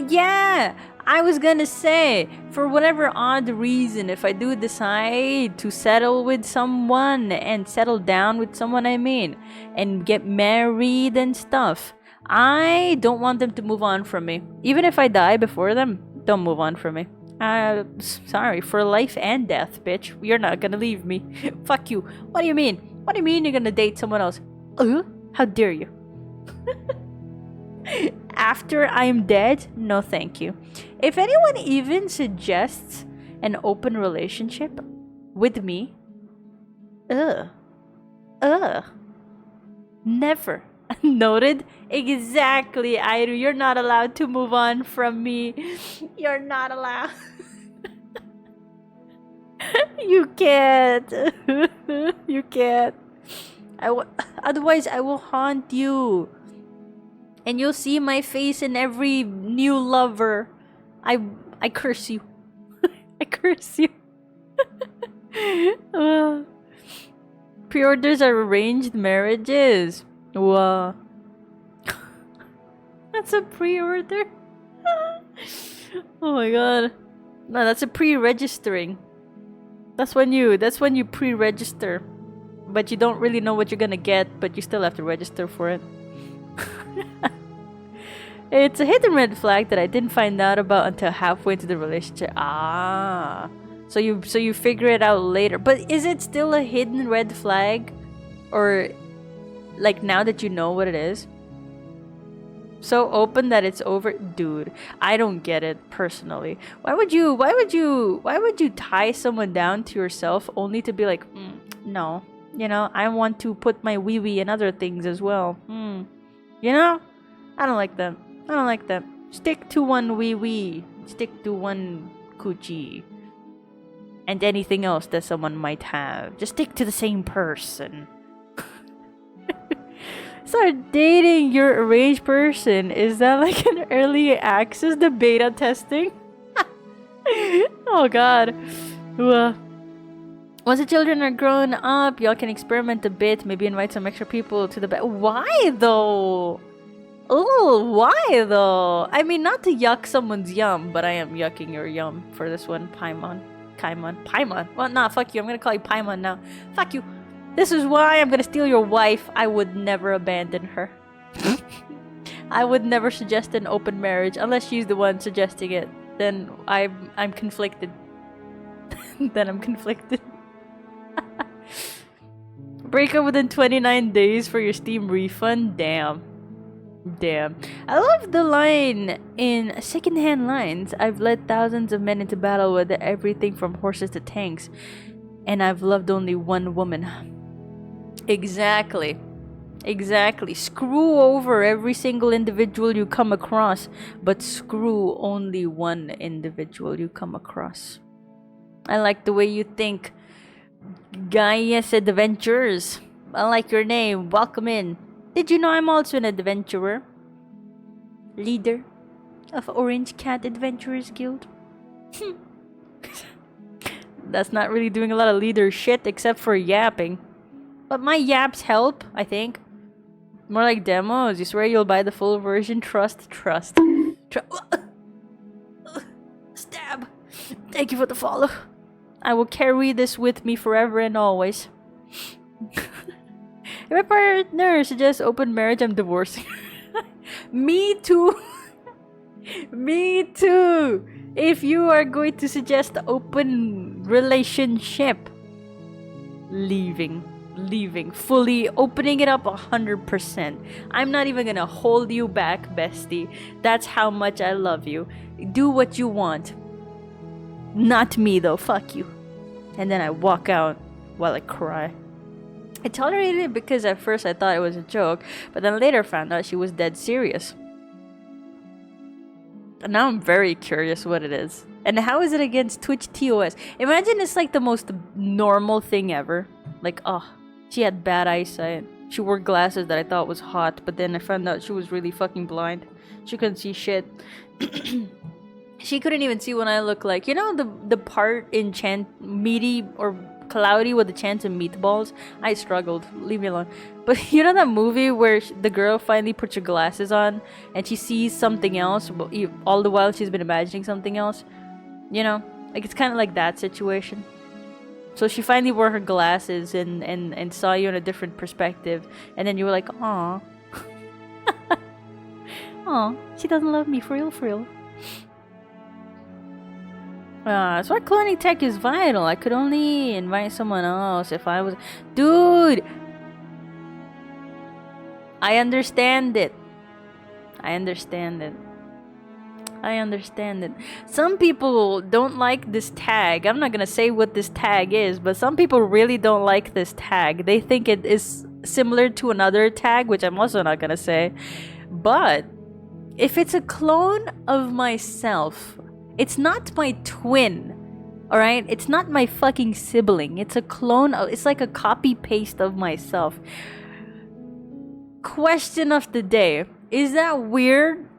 Yeah, I was gonna say, for whatever odd reason, if I do decide to settle with someone and settle down with someone, and get married and stuff, I don't want them to move on from me. Even if I die before them, don't move on from me. Sorry, for life and death, bitch. You're not gonna leave me. Fuck you. What do you mean? What do you mean you're gonna date someone else? How dare you? After I'm dead? No, thank you. If anyone even suggests an open relationship with me, never. Noted? Exactly, Airu. You're not allowed to move on from me. You're not allowed. You can't. You can't. Otherwise, I will haunt you. And you'll see my face in every new lover. I curse you. I curse you. Pre-orders are arranged marriages. Wow. That's a pre-order? Oh my god. No, that's a pre-registering. That's when you pre-register. But you don't really know what you're gonna get, but you still have to register for it. It's a hidden red flag that I didn't find out about until halfway into the relationship. So you figure it out later. But is it still a hidden red flag? Or like now that you know what it is? So open that it's over? Dude, I don't get it personally. Why would you tie someone down to yourself only to be like, no. You know, I want to put my wee-wee in other things as well. You know? I don't like that. I don't like that. Stick to one wee-wee. Stick to one coochie. And anything else that someone might have. Just stick to the same person. Start dating your arranged person. Is that like an early access? The beta testing? Oh god. Once the children are grown up, y'all can experiment a bit. Maybe invite some extra people to the bed. Why though? Oh, why though? I mean, not to yuck someone's yum, but I am yucking your yum for this one. Paimon. Well, nah, fuck you. I'm gonna call you Paimon now. Fuck you. This is why I'm gonna steal your wife. I would never abandon her. I would never suggest an open marriage unless she's the one suggesting it. Then I'm conflicted. Then I'm conflicted. Break up within 29 days for your Steam refund? Damn. I love the line in Secondhand Lines. I've led thousands of men into battle with everything from horses to tanks, and I've loved only one woman. Exactly. Exactly. Screw over every single individual you come across, but screw only one individual you come across. I like the way you think. Gaius Adventures. I like your name. Welcome in. Did you know I'm also an adventurer? Leader of Orange Cat Adventurers Guild? That's not really doing a lot of leader shit except for yapping. But my yaps help, I think. More like demos. You swear you'll buy the full version? Trust. Stab. Thank you for the follow. I will carry this with me forever and always. If my partner suggests open marriage, I'm divorcing. Me too. Me too. If you are going to suggest open relationship, leaving, fully opening it up 100%. I'm not even gonna hold you back, bestie. That's how much I love you. Do what you want. Not me though, fuck you. And then I walk out while I cry. I tolerated it because at first I thought it was a joke, but then later found out she was dead serious. And now I'm very curious what it is. And how is it against Twitch TOS? Imagine it's like the most normal thing ever. Like, oh, she had bad eyesight. She wore glasses that I thought was hot, but then I found out she was really fucking blind. She couldn't see shit. She couldn't even see what I look like. You know the part in Meaty or Cloudy with the chance of meatballs? I struggled. Leave me alone. But you know that movie where the girl finally puts her glasses on and she sees something else all the while she's been imagining something else? You know? Like it's kind of like that situation. So she finally wore her glasses and saw you in a different perspective. And then you were like, aw. Aw, she doesn't love me for real. That's why cloning tech is vital. I could only invite someone else if I was... Dude! I understand it. Some people don't like this tag. I'm not gonna say what this tag is, but some people really don't like this tag. They think it is similar to another tag, which I'm also not gonna say. But if it's a clone of myself... It's not my twin, alright? It's not my fucking sibling. It's a clone of... It's like a copy-paste of myself. Question of the day. Is that weird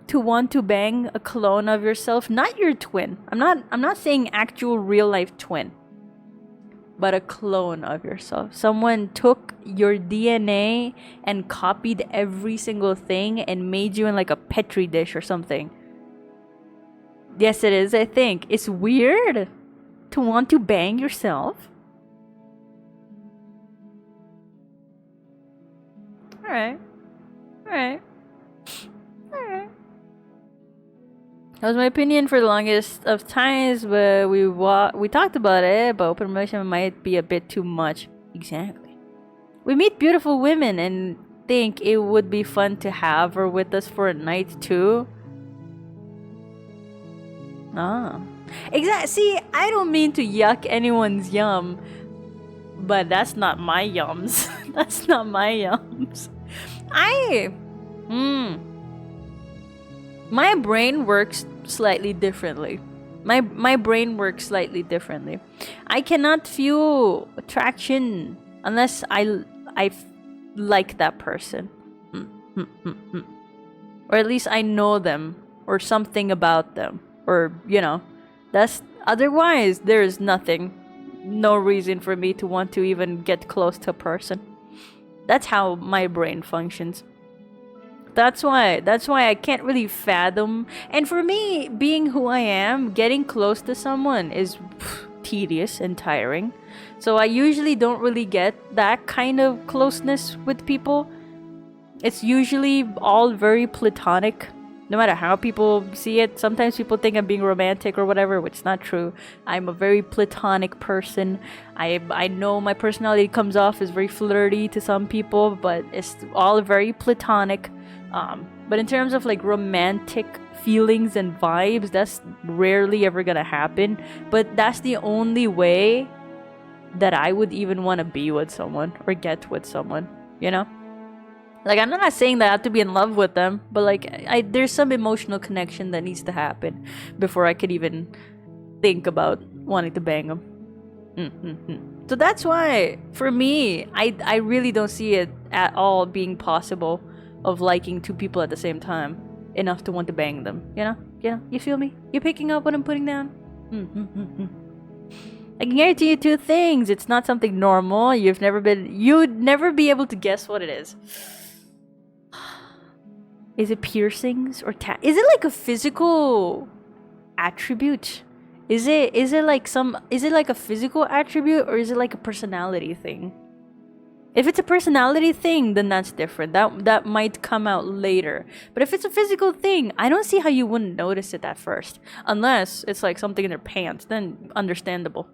to want to bang a clone of yourself? Not your twin. I'm not saying actual real-life twin. But a clone of yourself. Someone took your DNA and copied every single thing and made you in like a Petri dish or something. Yes, it is, I think. It's weird to want to bang yourself. Alright. That was my opinion for the longest of times, but we talked about it, but open relationship might be a bit too much. Exactly. We meet beautiful women and think it would be fun to have her with us for a night too. Ah. Exactly. See, I don't mean to yuck anyone's yum, but that's not my yums. That's not my yums. My brain works slightly differently. My brain works slightly differently. I cannot feel attraction unless I like that person. Or at least I know them or something about them. Or, you know, that's otherwise there's no reason for me to want to even get close to a person. That's how my brain functions. That's why I can't really fathom. And for me, being who I am, getting close to someone is tedious and tiring. So I usually don't really get that kind of closeness with people. It's usually all very platonic. No matter how people see it, sometimes people think I'm being romantic or whatever, which is not true. I'm a very platonic person. I know my personality comes off as very flirty to some people, but it's all very platonic. But in terms of like romantic feelings and vibes, that's rarely ever gonna happen. But that's the only way that I would even want to be with someone or get with someone, you know? Like, I'm not saying that I have to be in love with them, but like, there's some emotional connection that needs to happen before I could even think about wanting to bang them. So that's why, for me, I really don't see it at all being possible of liking two people at the same time enough to want to bang them. You know? You feel me? You picking up what I'm putting down? I can guarantee you two things. It's not something normal. You'd never be able to guess what it is. Is it piercings or is it like a physical attribute? Is it like a physical attribute, or is it like a personality thing? If it's a personality thing, then that's different. That might come out later. But if it's a physical thing, I don't see how you wouldn't notice it at first. Unless it's like something in their pants, then understandable.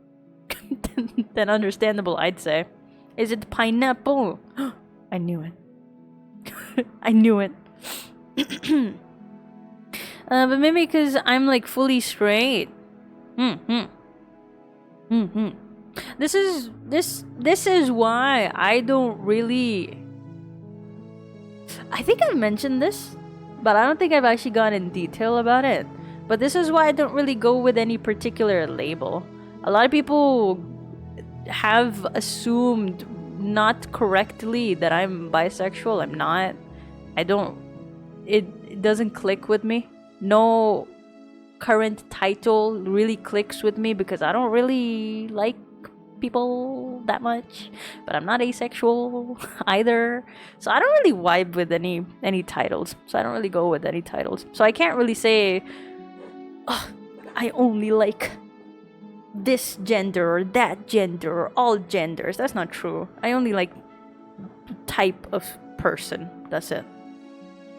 Then understandable, I'd say. Is it pineapple? I knew it. I knew it. But maybe because I'm like fully straight. This is why I don't really. I think I've mentioned this, but I don't think I've actually gone in detail about it. But this is why I don't really go with any particular label. A lot of people have assumed, not correctly, that I'm bisexual. I'm not. I don't. It doesn't click with me. No current title really clicks with me because I don't really like people that much, but I'm not asexual either, so I don't really vibe with any titles. So I don't really go with any titles. So I can't really say, oh, I only like this gender or that gender or all genders. That's not true. I only like type of person. That's it.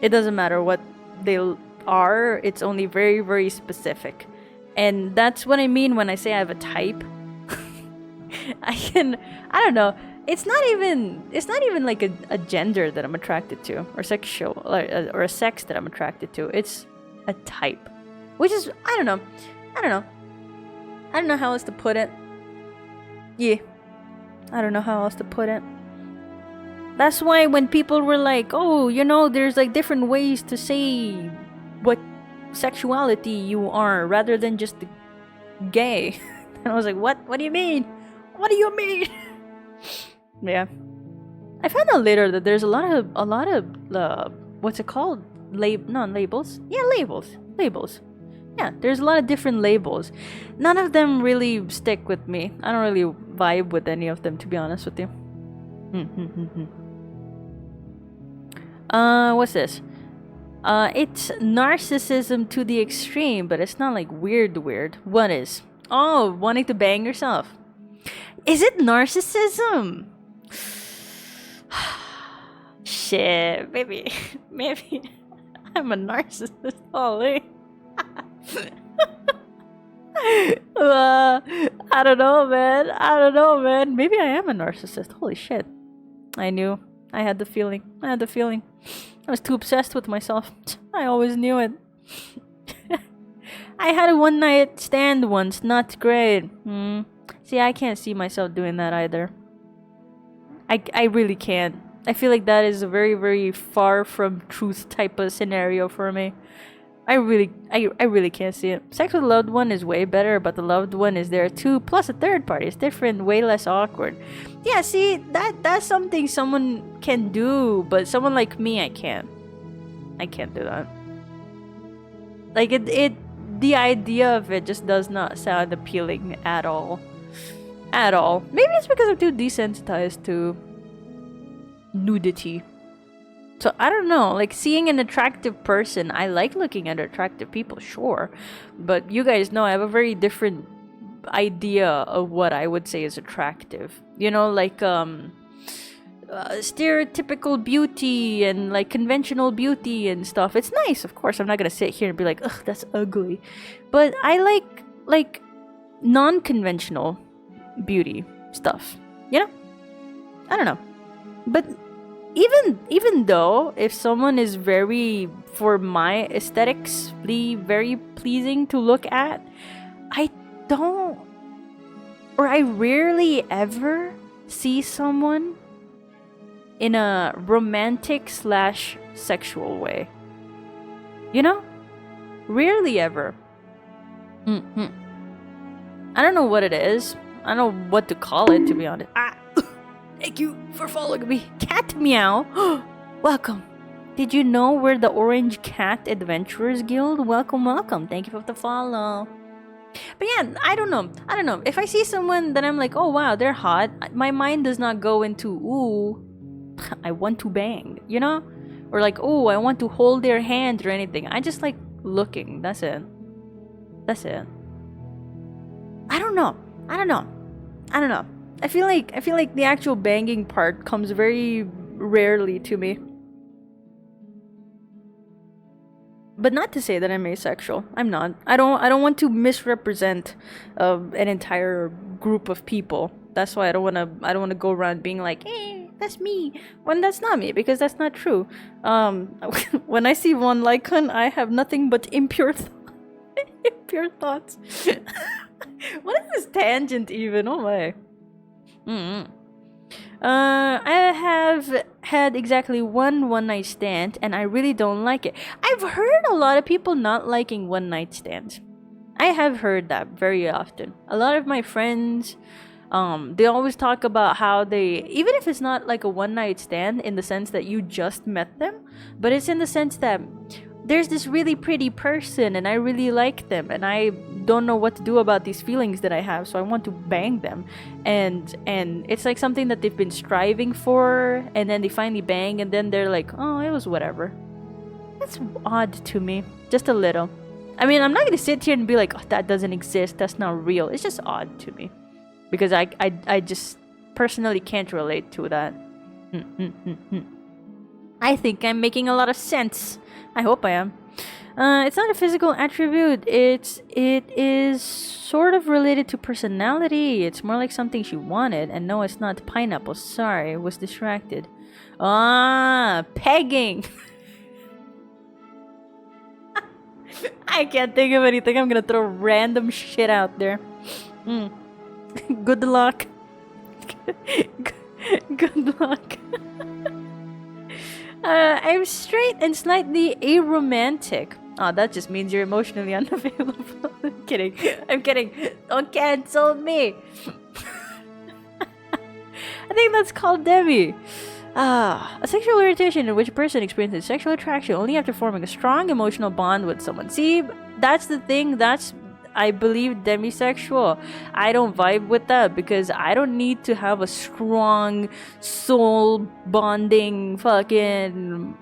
It doesn't matter what they are. It's only very, very specific, and that's what I mean when I say I have a type. I don't know. It's not even like a gender that I'm attracted to, or sexual, or a sex that I'm attracted to. It's a type, which is I don't know how else to put it. Yeah, I don't know how else to put it. That's why when people were like, oh, there's like different ways to say what sexuality you are rather than just gay. And I was like, what do you mean? What do you mean? Yeah, I found out later that there's a lot of what's it called? Labels. Yeah, labels. Yeah, there's a lot of different labels. None of them really stick with me. I don't really vibe with any of them, to be honest with you. What's this? It's narcissism to the extreme, but it's not like weird. What is? Oh, wanting to bang yourself. Is it narcissism? Shit, maybe I'm a narcissist, Holly. I don't know, man. Maybe I am a narcissist. Holy shit. I knew. I had the feeling. I was too obsessed with myself. I always knew it. I had a one night stand once. Not great. See, I can't see myself doing that either. I really can't. I feel like that is a very, very far from truth type of scenario for me. I really can't see it. Sex with a loved one is way better, but the loved one is there too. Plus a third party is different, way less awkward. Yeah, see, that's something someone can do, but someone like me, I can't. I can't do that. Like the idea of it just does not sound appealing at all. At all. Maybe it's because I'm too desensitized to nudity. So I don't know, like seeing an attractive person, I like looking at attractive people, sure, but you guys know I have a very different idea of what I would say is attractive. Like stereotypical beauty and like conventional beauty and stuff. It's nice, of course. I'm not gonna sit here and be like, ugh, that's ugly. But I like non-conventional beauty stuff. I don't know, but. Even though if someone is very, for my aesthetics, very pleasing to look at, I don't or I rarely ever see someone in a romantic slash sexual way. You know? Rarely ever. I don't know what it is. I don't know what to call it, to be honest. Thank you for following me. Cat Meow. Welcome. Did you know we're the Orange Cat Adventurers Guild? Welcome, welcome. Thank you for the follow. But yeah, I don't know. If I see someone that I'm like, oh wow, they're hot, my mind does not go into, ooh, I want to bang, you know? Or like, oh, I want to hold their hand or anything. I just like looking. That's it. I don't know. I feel like the actual banging part comes very rarely to me. But not to say that I'm asexual. I'm not. I don't want to misrepresent an entire group of people. That's why I don't want to go around being like, "Hey, that's me," when that's not me, because that's not true. When I see one Lycan, I have nothing but impure thoughts. What is this tangent even? Oh my. I have had exactly one night stand, and I really don't like it. I've heard a lot of people not liking one night stands. I have heard that very often. A lot of my friends, they always talk about how they, even if it's not like a one night stand in the sense that you just met them, but it's in the sense that there's this really pretty person and I really like them and I don't know what to do about these feelings that I have, so I want to bang them, and it's like something that they've been striving for, and then they finally bang, and then they're like, oh, it was whatever. That's odd to me, just a little. I mean, I'm not gonna sit here and be like, oh, that doesn't exist, that's not real. It's just odd to me, because I just personally can't relate to that. I think I'm making a lot of sense. I hope I am. It's not a physical attribute. It is sort of related to personality. It's more like something she wanted. And no, it's not pineapple. Sorry, was distracted. Pegging. I can't think of anything. I'm gonna throw random shit out there. Good luck. Good luck. I'm straight and slightly aromantic. Oh, that just means you're emotionally unavailable. I'm kidding. Don't cancel me. I think that's called Debbie. A sexual irritation in which a person experiences sexual attraction only after forming a strong emotional bond with someone. See, that's the thing. I believe demisexual. I don't vibe with that because I don't need to have a strong soul bonding fucking,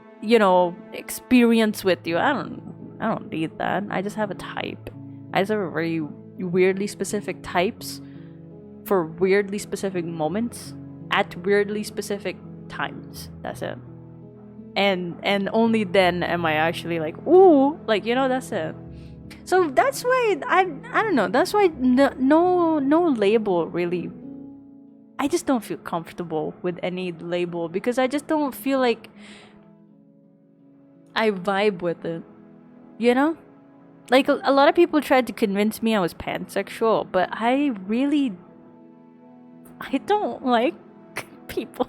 experience with you. I don't need that. I just have a type. I just have a very weirdly specific types for weirdly specific moments at weirdly specific times. That's it. And only then am I actually like, ooh, like, that's it. So that's why I don't know. That's why no label really. I just don't feel comfortable with any label because I just don't feel like I vibe with it. Like a lot of people tried to convince me I was pansexual, but I don't like people.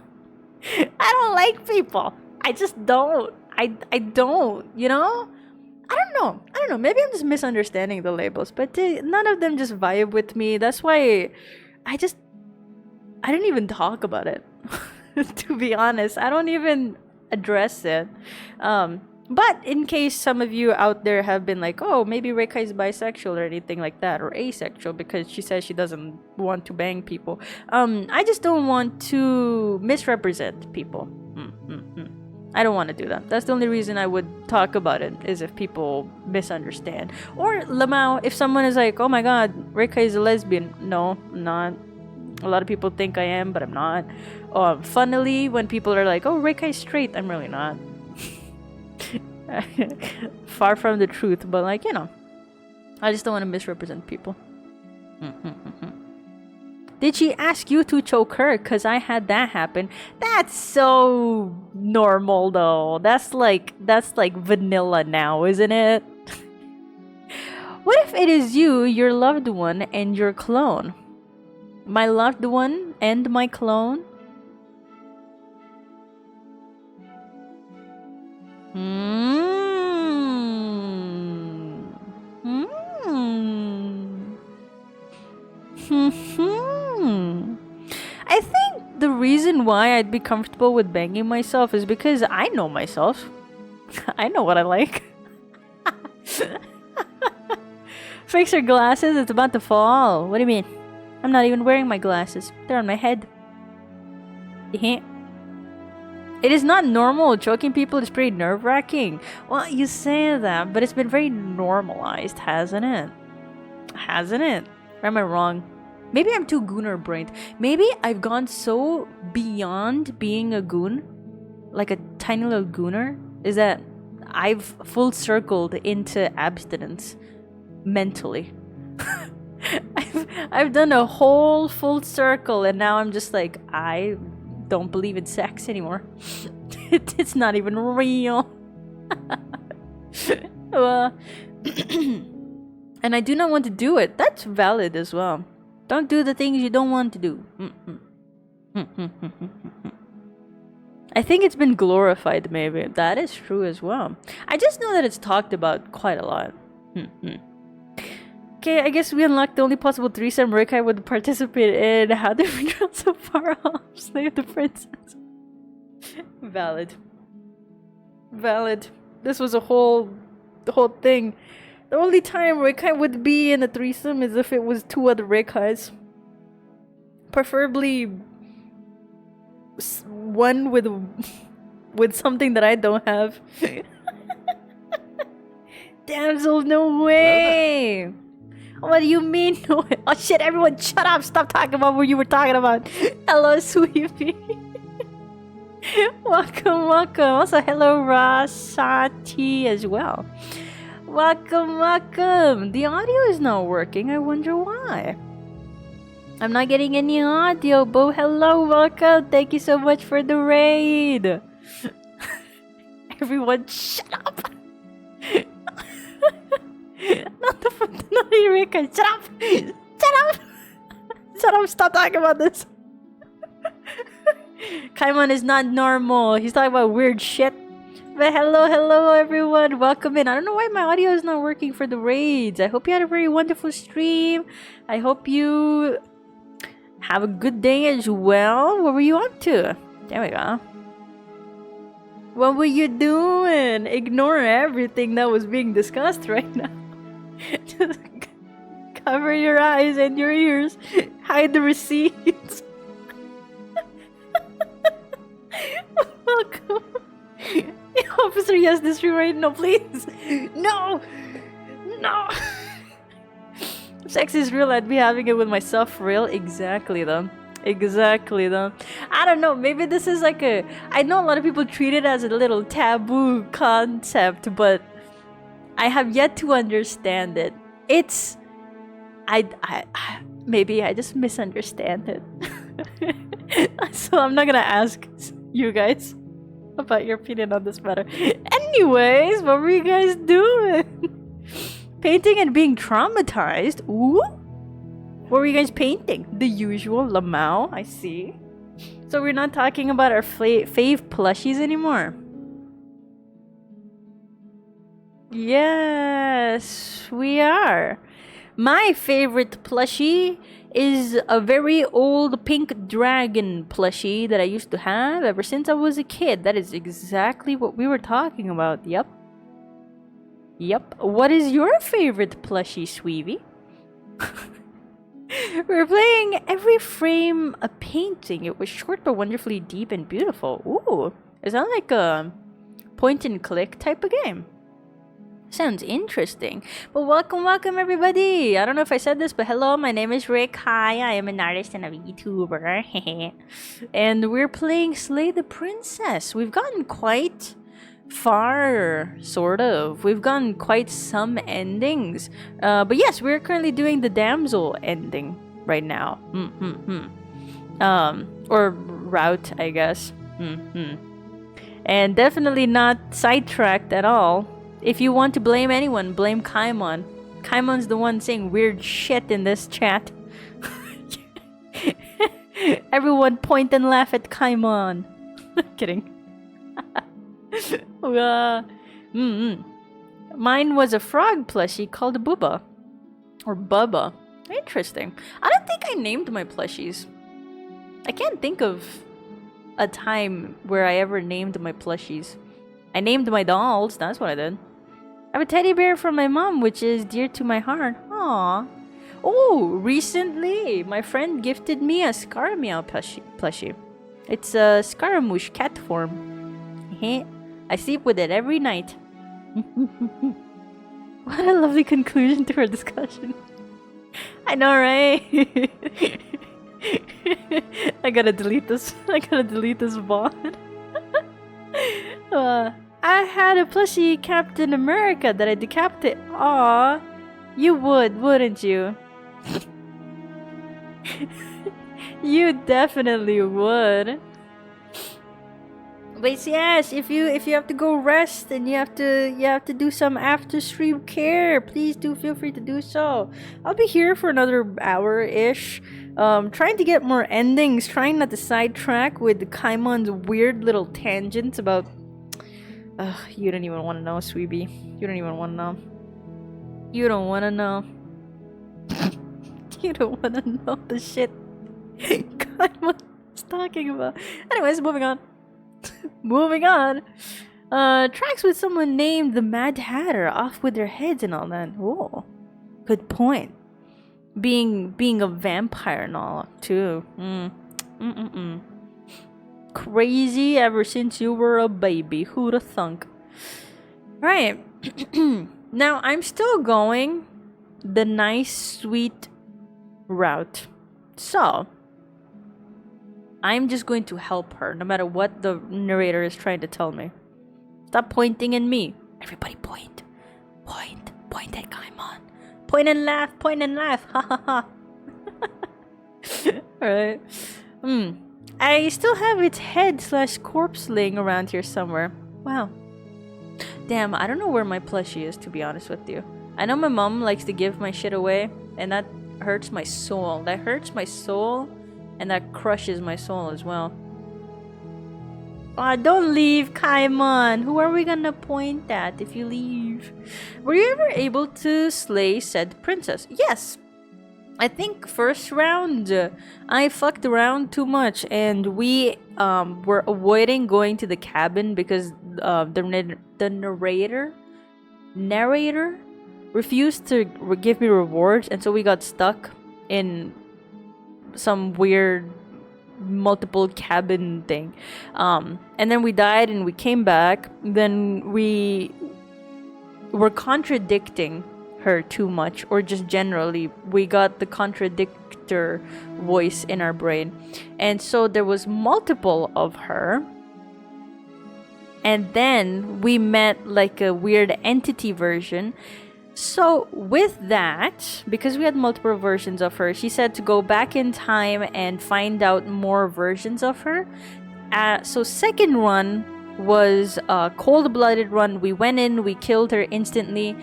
I don't like people. I just don't. I don't. I don't know. Maybe I'm just misunderstanding the labels, but none of them just vibe with me. That's why I don't even talk about it. To be honest, I don't even address it. But in case some of you out there have been like, oh, maybe Rekai is bisexual or anything like that, or asexual because she says she doesn't want to bang people. I just don't want to misrepresent people. I don't want to do that. That's the only reason I would talk about it, is if people misunderstand. Or Lamau, if someone is like, oh my god, Rekai is a lesbian. No, I'm not. A lot of people think I am, but I'm not. Funnily, when people are like, oh, Rekai is straight, I'm really not. Far from the truth, but I just don't want to misrepresent people. Did she ask you to choke her? Because I had that happen. That's so normal, though. That's like vanilla now, isn't it? What if it is you, your loved one, and your clone? My loved one and my clone. I think the reason why I'd be comfortable with banging myself is because I know myself. I know what I like. Fix your glasses, it's about to fall. What do you mean? I'm not even wearing my glasses. They're on my head. It is not normal. Choking people is pretty nerve-wracking. Well, you say that, but it's been very normalized, hasn't it? Hasn't it? Or am I wrong? Maybe I'm too gooner-brained. Maybe I've gone so beyond being a goon, like a tiny little gooner, is that I've full circled into abstinence mentally. I've done a whole full circle, and now I'm just like, I don't believe in sex anymore. It's not even real. And I do not want to do it. That's valid as well. Don't do the things you don't want to do. I think it's been glorified, maybe. That is true as well. I just know that it's talked about quite a lot. Okay, I guess we unlocked the only possible threesome Rekai would participate in. How did we draw so far off? Slave the princess. Valid. Valid. This was the whole thing. The only time Rekai would be in a threesome is if it was 2 other Rekais. Preferably one with something that I don't have. Damsel, no way! What do you mean? No way? Oh shit, everyone shut up! Stop talking about what you were talking about! Hello, sweetie! Welcome, welcome! Also, hello, Rasati as well. Welcome, welcome! The audio is not working, I wonder why. I'm not getting any audio, but hello, welcome! Thank you so much for the raid! Everyone, shut up! Not Rekai, shut up! Shut up! Shut up, stop talking about this! Kaimon is not normal, he's talking about weird shit. But hello everyone, welcome in. I don't know why my audio is not working for the raids. I hope you had a very wonderful stream. I hope you have a good day as well. What were you up to? There we go. What were you doing? Ignore everything that was being discussed right now. Just cover your eyes and your ears. Hide the receipts. Welcome. Officer, yes, this right? No, please. No! No! Sex is real, I'd be having it with myself for real. Exactly, though. Exactly, though. I don't know, maybe this is like a... I know a lot of people treat it as a little taboo concept, but I have yet to understand it. It's... maybe I just misunderstand it. So I'm not gonna ask you guys about your opinion on this matter. Anyways, what were you guys doing? Painting and being traumatized? Ooh? What were you guys painting? The usual Lamau, I see. So we're not talking about our fave plushies anymore. Yes, we are. My favorite plushie is a very old pink dragon plushie that I used to have ever since I was a kid. That is exactly what we were talking about. Yep. Yep. What is your favorite plushie, Sweevy? We're playing Every Frame a Painting. It was short but wonderfully deep and beautiful. Ooh. Is that like a point and click type of game? Sounds interesting. But welcome everybody. I don't know if I said this, but hello, my name is Rekai. I am an artist and a VTuber. And we're playing Slay the Princess. We've gotten quite far, sort of. We've gotten quite some endings. But yes, we're currently doing the damsel ending right now. Or route, I guess. And definitely not sidetracked at all. If you want to blame anyone, blame Kaimon. Kaimon's the one saying weird shit in this chat. Everyone point and laugh at Kaimon. Kidding. Mine was a frog plushie called Booba. Or Bubba. Interesting. I don't think I named my plushies. I can't think of a time where I ever named my plushies. I named my dolls, that's what I did. I have a teddy bear from my mom, which is dear to my heart. Aww. Oh, recently, my friend gifted me a Scaramouche plushie. It's a Scaramouche cat form. I sleep with it every night. What a lovely conclusion to our discussion. I know, right? I gotta delete this. I gotta delete this bot. I had a plushie Captain America that I decapitated. Aw, you would, wouldn't you? You definitely would. But yes, if you have to go rest and you have to do some after stream care, please do feel free to do so. I'll be here for another hour-ish. Trying to get more endings, trying not to sidetrack with Kaimon's weird little tangents about you don't even want to know, Sweeby. You don't even want to know. You don't want to know. You don't want to know the shit Kaimon is talking about. Anyways, moving on. Moving on. Tracks with someone named the Mad Hatter, off with their heads and all that. Oh, good point. Being a vampire and all too. Crazy ever since you were a baby. Who'da thunk? Right. Now I'm still going the nice, sweet route. So I'm just going to help her, no matter what the narrator is trying to tell me. Stop pointing at me. Everybody point. Point. Point at Kaimon. Point and laugh. Point and laugh. Ha ha ha. Alright. I still have its head / corpse laying around here somewhere. Wow. Damn, I don't know where my plushie is, to be honest with you. I know my mom likes to give my shit away, and that hurts my soul. That hurts my soul. And that crushes my soul as well. Aw, don't leave, Kaimon. Who are we gonna point at if you leave? Were you ever able to slay said princess? Yes. I think first round, I fucked around too much. And we were avoiding going to the cabin because the narrator refused to give me rewards. And so we got stuck in some weird multiple cabin thing, and then we died and we came back. Then we were contradicting her too much, or just generally we got the contradictor voice in our brain, and so there was multiple of her. And then we met like a weird entity version. So with that, because we had multiple versions of her, she said to go back in time and find out more versions of her. So second run was a cold-blooded run. We went in, we killed her instantly.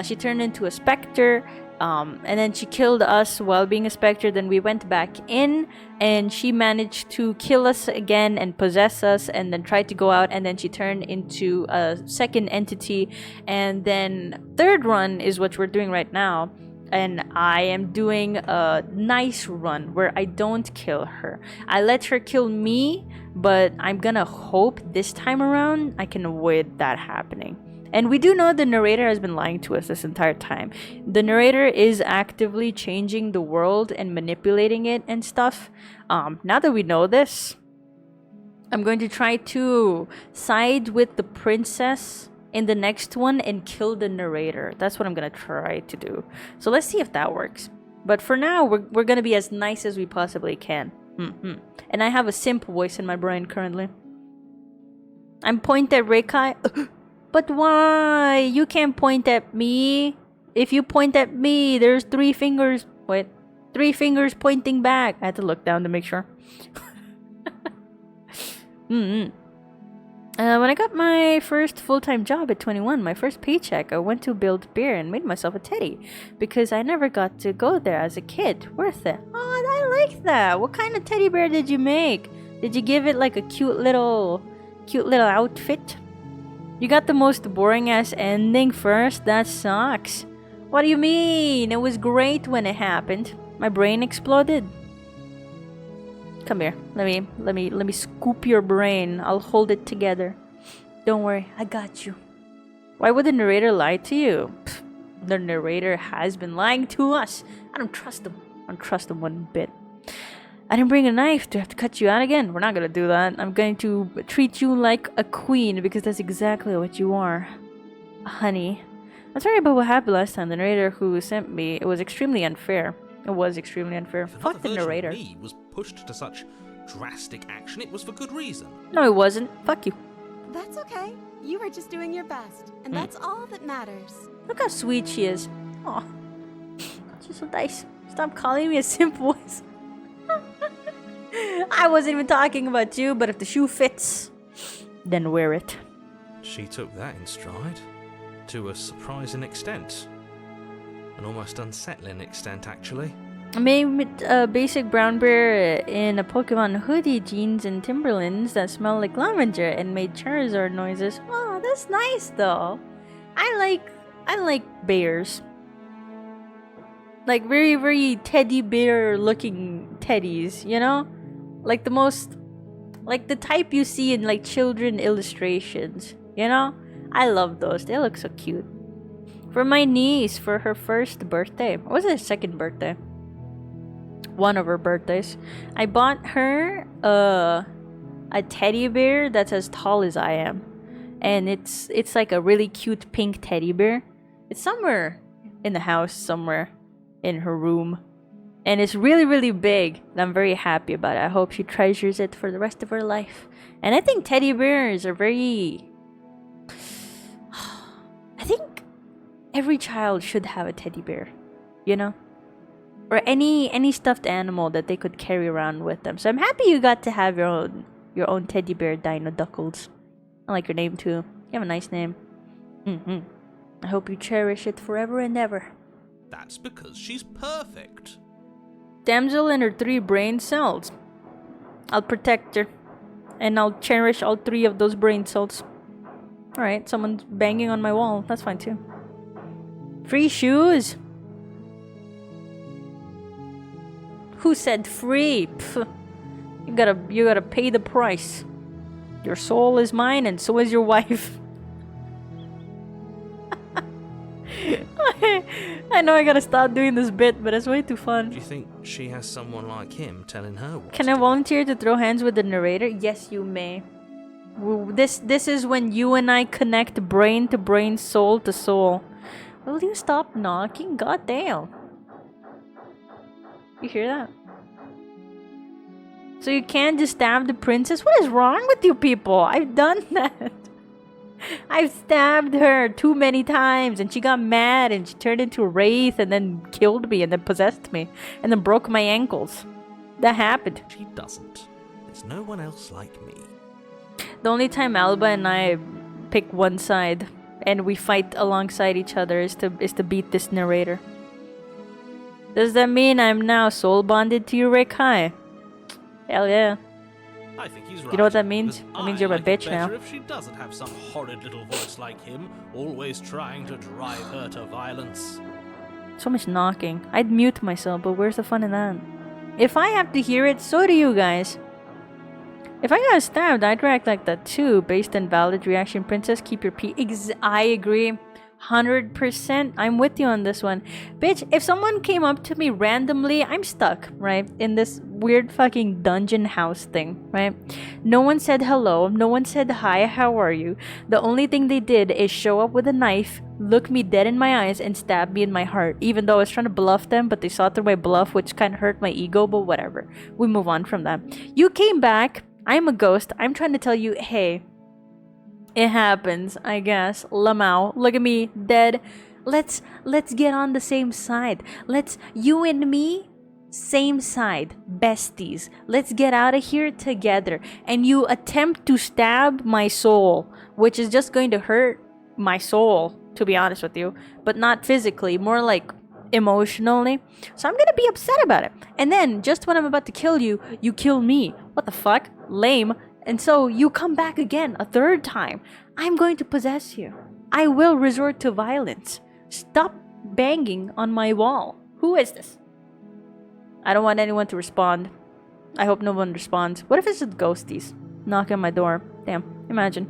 She turned into a specter, and then she killed us while being a specter. Then we went back in, and she managed to kill us again and possess us, and then tried to go out, and then she turned into a second entity. And then third run is what we're doing right now, and I am doing a nice run where I don't kill her. I let her kill me, but I'm gonna hope this time around I can avoid that happening. And we do know the narrator has been lying to us this entire time. The narrator is actively changing the world and manipulating it and stuff. Now that we know this, I'm going to try to side with the princess in the next one and kill the narrator. That's what I'm going to try to do. So let's see if that works. But for now, we're going to be as nice as we possibly can. And I have a simp voice in my brain currently. I'm pointing at Rekai. But why? You can't point at me. If you point at me, there's 3 fingers. Wait. 3 fingers pointing back. I had to look down to make sure. When I got my first full-time job at 21, my first paycheck, I went to Build Beer and made myself a teddy because I never got to go there as a kid. Worth it. Oh, I like that. What kind of teddy bear did you make? Did you give it like a cute little outfit? You got the most boring ass ending first? That sucks. What do you mean? It was great when it happened. My brain exploded. Come here. Let me scoop your brain. I'll hold it together. Don't worry, I got you. Why would the narrator lie to you? Pfft, the narrator has been lying to us. I don't trust him. I don't trust him one bit. I didn't bring a knife. Do I have to cut you out again? We're not gonna do that. I'm going to treat you like a queen because that's exactly what you are. Honey. I'm sorry about what happened last time. The narrator who sent me, it was extremely unfair. It was extremely unfair. If Fuck the another version of narrator. me was pushed to such drastic action, it was for good reason. No, it wasn't. Fuck you. That's okay. You were just doing your best, and that's all that matters. Look how sweet she is. Aw. She's so nice. Stop calling me a simp voice. I wasn't even talking about you, but if the shoe fits, then wear it. She took that in stride. To a surprising extent. An almost unsettling extent, actually. I made a basic brown bear in a Pokemon hoodie, jeans, and Timberlands that smell like lavender and made Charizard noises. Oh, that's nice though. I like bears. Like very, very teddy bear looking teddies, you know? Like the type you see in like children illustrations, you know? I love those. They look so cute. For my niece, for her first birthday, or was it her second birthday? One of her birthdays, I bought her a teddy bear that's as tall as I am, and it's like a really cute pink teddy bear. It's somewhere in the house, somewhere in her room, and it's really, really big, and I'm very happy about it. I hope she treasures it for the rest of her life. And I think teddy bears are very... I think every child should have a teddy bear, you know? Or any stuffed animal that they could carry around with them. So I'm happy you got to have your own teddy bear, Dino Duckles. I like your name too. You have a nice name. I hope you cherish it forever and ever. That's because she's perfect. Damsel and her 3 brain cells. I'll protect her. And I'll cherish all 3 of those brain cells. Alright, someone's banging on my wall. That's fine too. Free shoes? Who said free? Pff, you gotta pay the price. Your soul is mine and so is your wife. I know I gotta stop doing this bit, but it's way too fun. Do you think she has someone like him telling her what Can to I do? volunteer to throw hands with the narrator? Yes, you may. This is when you and I connect brain to brain, soul to soul. Will you stop knocking? God damn. You hear that? So you can't just stab the princess? What is wrong with you people? I've done that. I've stabbed her too many times and she got mad and she turned into a wraith and then killed me and then possessed me and then broke my ankles. That happened. She doesn't. There's no one else like me. The only time Alba and I pick one side and we fight alongside each other is to beat this narrator. Does that mean I'm now soul bonded to you, Rekai? Hell yeah. I think he's right. You know what that means? because That means I you're my like it bitch now. better if she doesn't have some horrid little voice like him, always trying to drive her to violence. So much knocking. I'd mute myself, but where's the fun in that? If I have to hear it, so do you guys. If I got stabbed, I'd react like that too. Based on valid reaction, princess, keep your peace. I agree. 100%. I'm with you on this one. Bitch, if someone came up to me randomly, I'm stuck, right? In this weird fucking dungeon house thing, right? No one said hello. No one said hi, how are you? The only thing they did is show up with a knife, look me dead in my eyes, and stab me in my heart. Even though I was trying to bluff them, but they saw through my bluff, which kind of hurt my ego, but whatever. We move on from that. You came back. I'm a ghost. I'm trying to tell you, hey, it happens, I guess. Lamau, look at me, dead. Let's get on the same side. You and me, same side, besties. Let's get out of here together. And you attempt to stab my soul, which is just going to hurt my soul, to be honest with you, but not physically, more like emotionally. So I'm gonna be upset about it. And then, just when I'm about to kill you, you kill me. What the fuck? Lame. And so you come back again a third time. I'm going to possess you. I will resort to violence. Stop banging on my wall. Who is this? I don't want anyone to respond. I hope no one responds. What if it's just ghosties knocking on my door? Damn, imagine.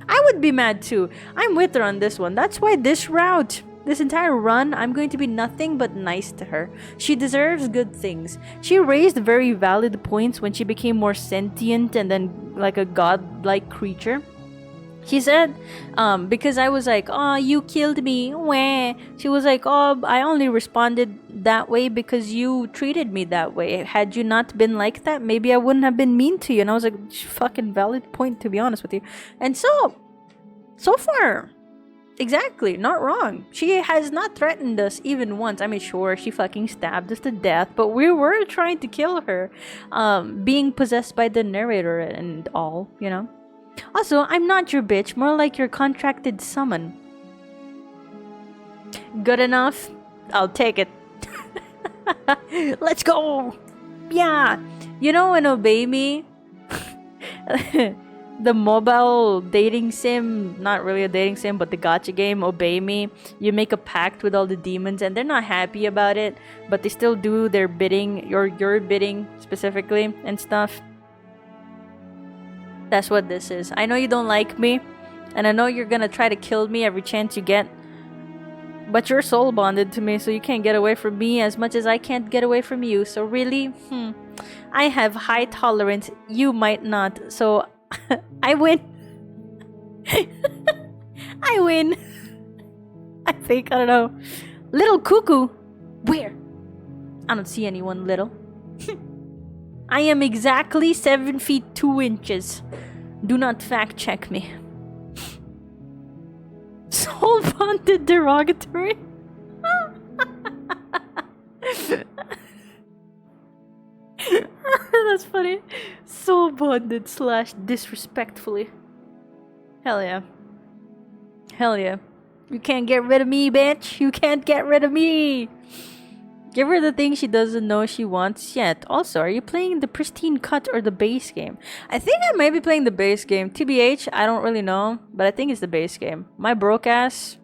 I would be mad too. I'm with her on this one. That's why this route, this entire run, I'm going to be nothing but nice to her. She deserves good things. She raised very valid points when she became more sentient and then like a godlike creature. She said, because I was like, oh, you killed me, wah. She was like, oh, I only responded that way because you treated me that way. Had you not been like that, maybe I wouldn't have been mean to you. And I was like, fucking valid point, to be honest with you. And so far, exactly, not wrong. She has not threatened us even once. I mean, sure, she fucking stabbed us to death, but we were trying to kill her, being possessed by the narrator and all, you know? Also, I'm not your bitch, more like your contracted summon. Good enough? I'll take it. Let's go! Yeah! You know in Obey Me? The mobile dating sim, not really a dating sim, but the gacha game, Obey Me. You make a pact with all the demons and they're not happy about it, but they still do their bidding, your bidding specifically and stuff. That's what this is. I know you don't like me, and I know you're gonna try to kill me every chance you get, but you're soul bonded to me, so you can't get away from me as much as I can't get away from you. So really, I have high tolerance. You might not. So I win. I win. I think, I don't know. Little cuckoo. Where? I don't see anyone little. I am exactly 7 feet 2 inches. Do not fact check me. Soul bonded derogatory. That's funny. Soul bonded / disrespectfully. Hell yeah. Hell yeah. You can't get rid of me, bitch. You can't get rid of me. Give her the thing she doesn't know she wants yet. Also, are you playing the pristine cut or the base game? I think I might be playing the base game. TBH, I don't really know, but I think it's the base game. My broke ass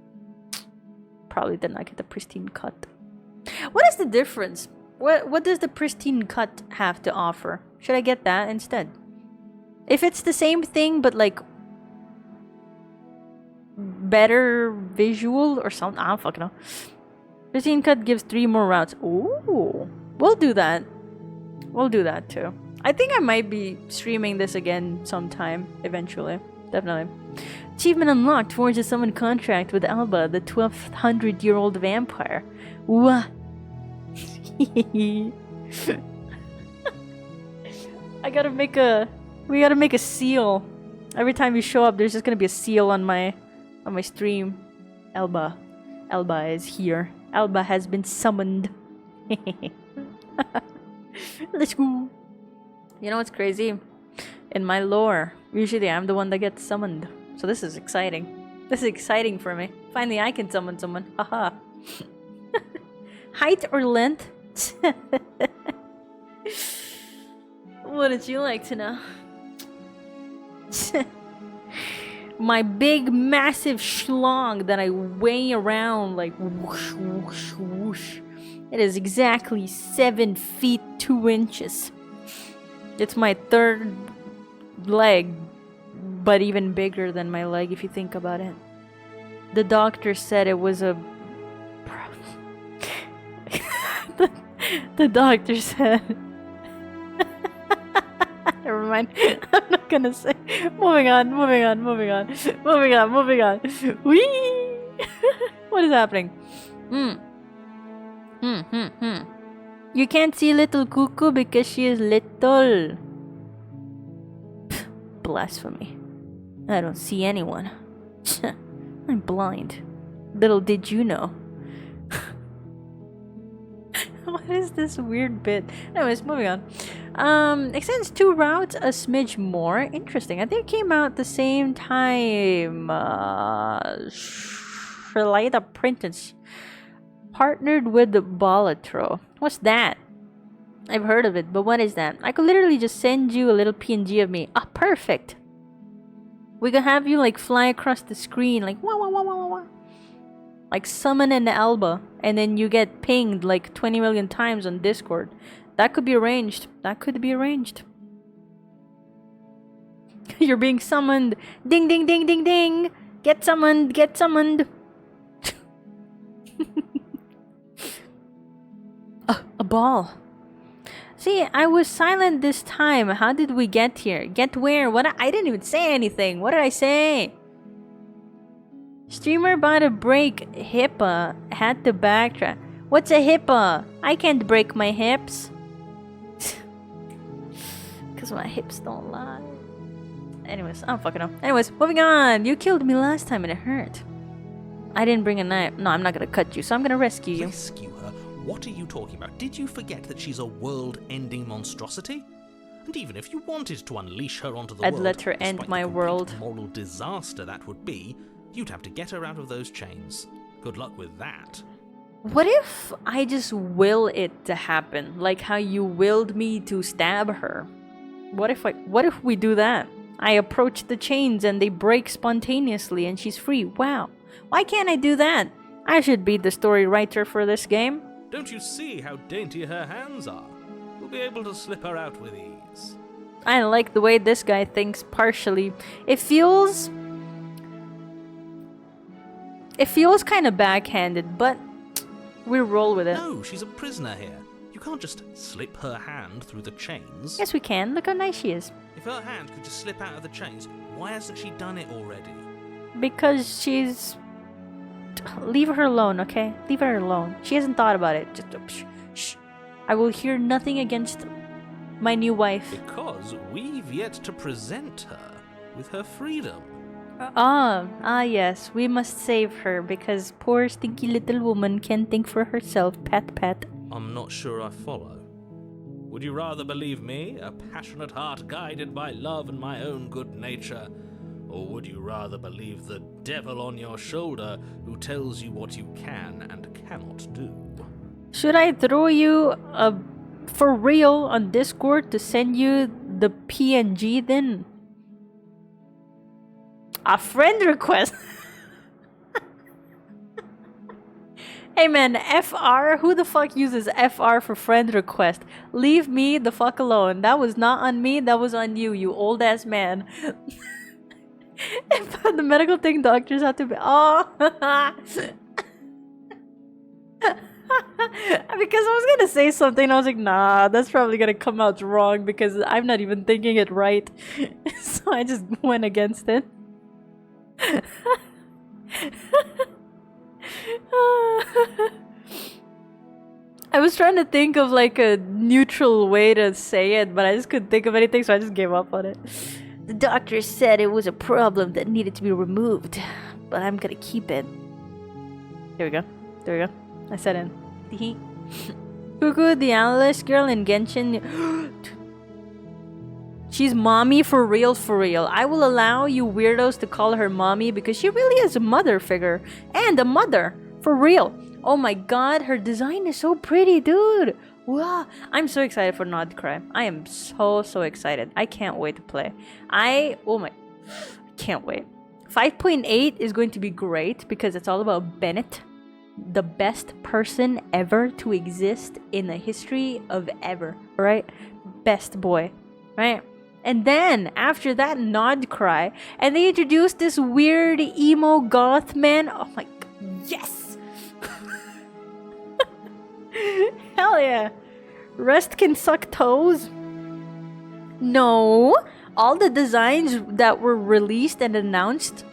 probably did not get the pristine cut. What is the difference? What does the pristine cut have to offer? Should I get that instead? If it's the same thing but like better visual or something, I don't fucking know. Pristine cut gives 3 more routes. Ooh, we'll do that. We'll do that too. I think I might be streaming this again sometime eventually. Definitely. Achievement unlocked. Forge a summon contract with Alba, the 1200-year-old vampire. What? I gotta make a. We gotta make a seal. Every time you show up, there's just gonna be a seal on my stream. Alba is here. Alba has been summoned. Let's go. You know what's crazy? In my lore, usually I'm the one that gets summoned. So this is exciting. This is exciting for me. Finally, I can summon someone. Haha. Height or length? Wouldn't you like to know? My big, massive schlong that I weigh around like whoosh, whoosh, whoosh. It is exactly 7 feet 2 inches. It's my 3rd leg, but even bigger than my leg if you think about it. The doctor said it was a... the doctor said... Never mind. I'm not gonna say. Moving on. Whee! What is happening? You can't see little cuckoo because she is little. Pff, blasphemy. I don't see anyone. I'm blind. Little did you know. What is this weird bit? Anyways, moving on. Extends 2 routes a smidge more. Interesting. I think it came out the same time. Shalita Printers partnered with the Bolatro. What's that? I've heard of it, but what is that? I could literally just send you a little PNG of me. Ah, perfect. We can have you like fly across the screen, like wah wah wah wah wah wah. Like summon an Alba, and then you get pinged like 20 million times on Discord. That could be arranged. That could be arranged. You're being summoned. Ding ding ding ding ding. Get summoned. Get summoned. A ball. See, I was silent this time. How did we get here? Get where? What? I didn't even say anything. What did I say? Streamer bought a break. HIPAA had to backtrack. What's a HIPAA? I can't break my hips. Because my hips don't lie. Anyways, I don't fucking know. Anyways, moving on. You killed me last time and it hurt. I didn't bring a knife. No, I'm not gonna cut you, so I'm gonna rescue you. Rescue her? What are you talking about? Did you forget that she's a world-ending monstrosity? And even if you wanted to unleash her onto the I'd world, let her end despite my the complete world. moral disaster that would be, you'd have to get her out of those chains. Good luck with that. What if I just will it to happen? Like how you willed me to stab her? What if we do that? I approach the chains and they break spontaneously and she's free. Wow. Why can't I do that? I should be the story writer for this game. Don't you see how dainty her hands are? We'll be able to slip her out with ease. I like the way this guy thinks partially. It feels kind of backhanded, but we roll with it. No, she's a prisoner here. You can't just slip her hand through the chains. Yes, we can. Look how nice she is. If her hand could just slip out of the chains, why hasn't she done it already? Because she's... Leave her alone, okay? Leave her alone. She hasn't thought about it. Just shh. I will hear nothing against my new wife. Because we've yet to present her with her freedom. Yes. We must save her because poor stinky little woman can't think for herself. Pat, pat. I'm not sure I follow. Would you rather believe me, a passionate heart guided by love and my own good nature? Or would you rather believe the devil on your shoulder who tells you what you can and cannot do? Should I throw you for real on Discord to send you the PNG then? A friend request? Hey man, FR? Who the fuck uses FR for friend request? Leave me the fuck alone. That was not on me, that was on you, you old ass man. The medical thing doctors have to be... Oh! Because I was gonna say something, I was like, nah, that's probably gonna come out wrong because I'm not even thinking it right. So I just went against it. I was trying to think of like a neutral way to say it, but I just couldn't think of anything, so I just gave up on it. The doctor said it was a problem that needed to be removed, but I'm gonna keep it. There we go. There we go. I said it. Cuckoo, the analyst girl in Genshin. She's mommy for real, for real. I will allow you weirdos to call her mommy because she really is a mother figure. And a mother. For real. Oh my god, her design is so pretty, dude. Wow. I'm so excited for Nodcry. I am so excited. I can't wait to play. Can't wait. 5.8 is going to be great because it's all about Bennett. The best person ever to exist in the history of ever. Right? Best boy. Right? And then, after that, Nodcry. And they introduced this weird emo goth man. Oh my god. Yes! Hell yeah. Rest can suck toes? No. All the designs that were released and announced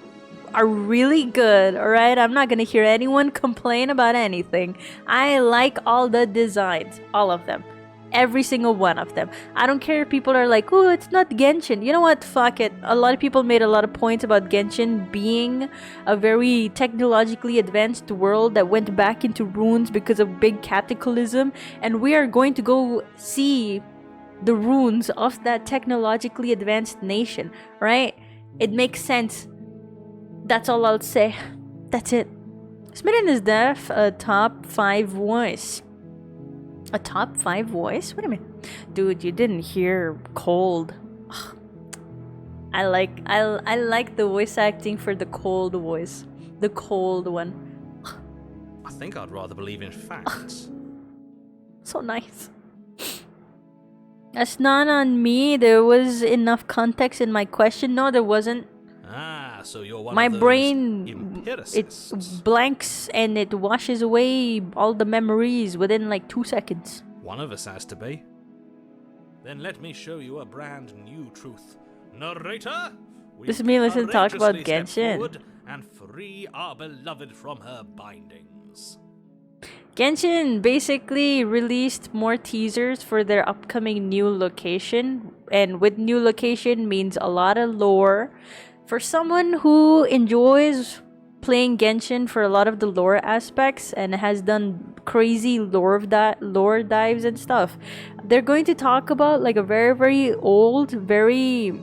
are really good, alright? I'm not gonna hear anyone complain about anything. I like all the designs. All of them. Every single one of them. I don't care if people are like, oh, it's not Genshin. You know what? Fuck it. A lot of people made a lot of points about Genshin being a very technologically advanced world that went back into ruins because of big cataclysm. And we are going to go see the ruins of that technologically advanced nation, right? It makes sense. That's all I'll say. That's it. Smitten is deaf, a top 5 voice. A top 5 voice? What do you mean? Dude, you didn't hear Cold. Ugh. I like the voice acting for the Cold voice. The Cold one. I think I'd rather believe in facts. So nice. That's not on me. There was enough context in my question. No, there wasn't. Ah, so you're one My of those brain, empiricists. it blanks and it washes away all the memories within like 2 seconds. One of us has to be. Then let me show you a brand new truth. Narrator, we This is me listening to talk about courageously step Genshin. forward and free our beloved from her bindings. Genshin basically released more teasers for their upcoming new location, and with new location means a lot of lore. For someone who enjoys playing Genshin for a lot of the lore aspects and has done crazy lore dives and stuff, they're going to talk about like a very, very old, very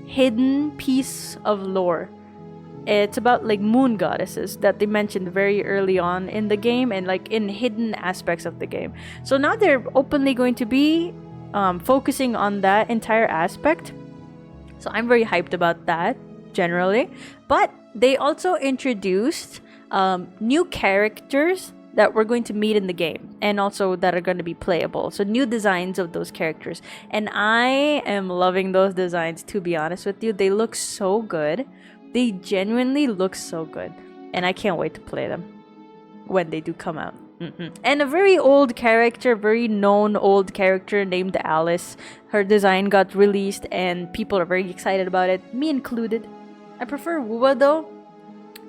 hidden piece of lore. It's about like moon goddesses that they mentioned very early on in the game and like in hidden aspects of the game. So now they're openly going to be focusing on that entire aspect. So I'm very hyped about that generally. But they also introduced new characters that we're going to meet in the game and also that are going to be playable. So new designs of those characters. And I am loving those designs, to be honest with you. They look so good. They genuinely look so good. And I can't wait to play them when they do come out. And a very old character, very known old character named Alice. Her design got released and people are very excited about it, me included. I prefer Wuwa though.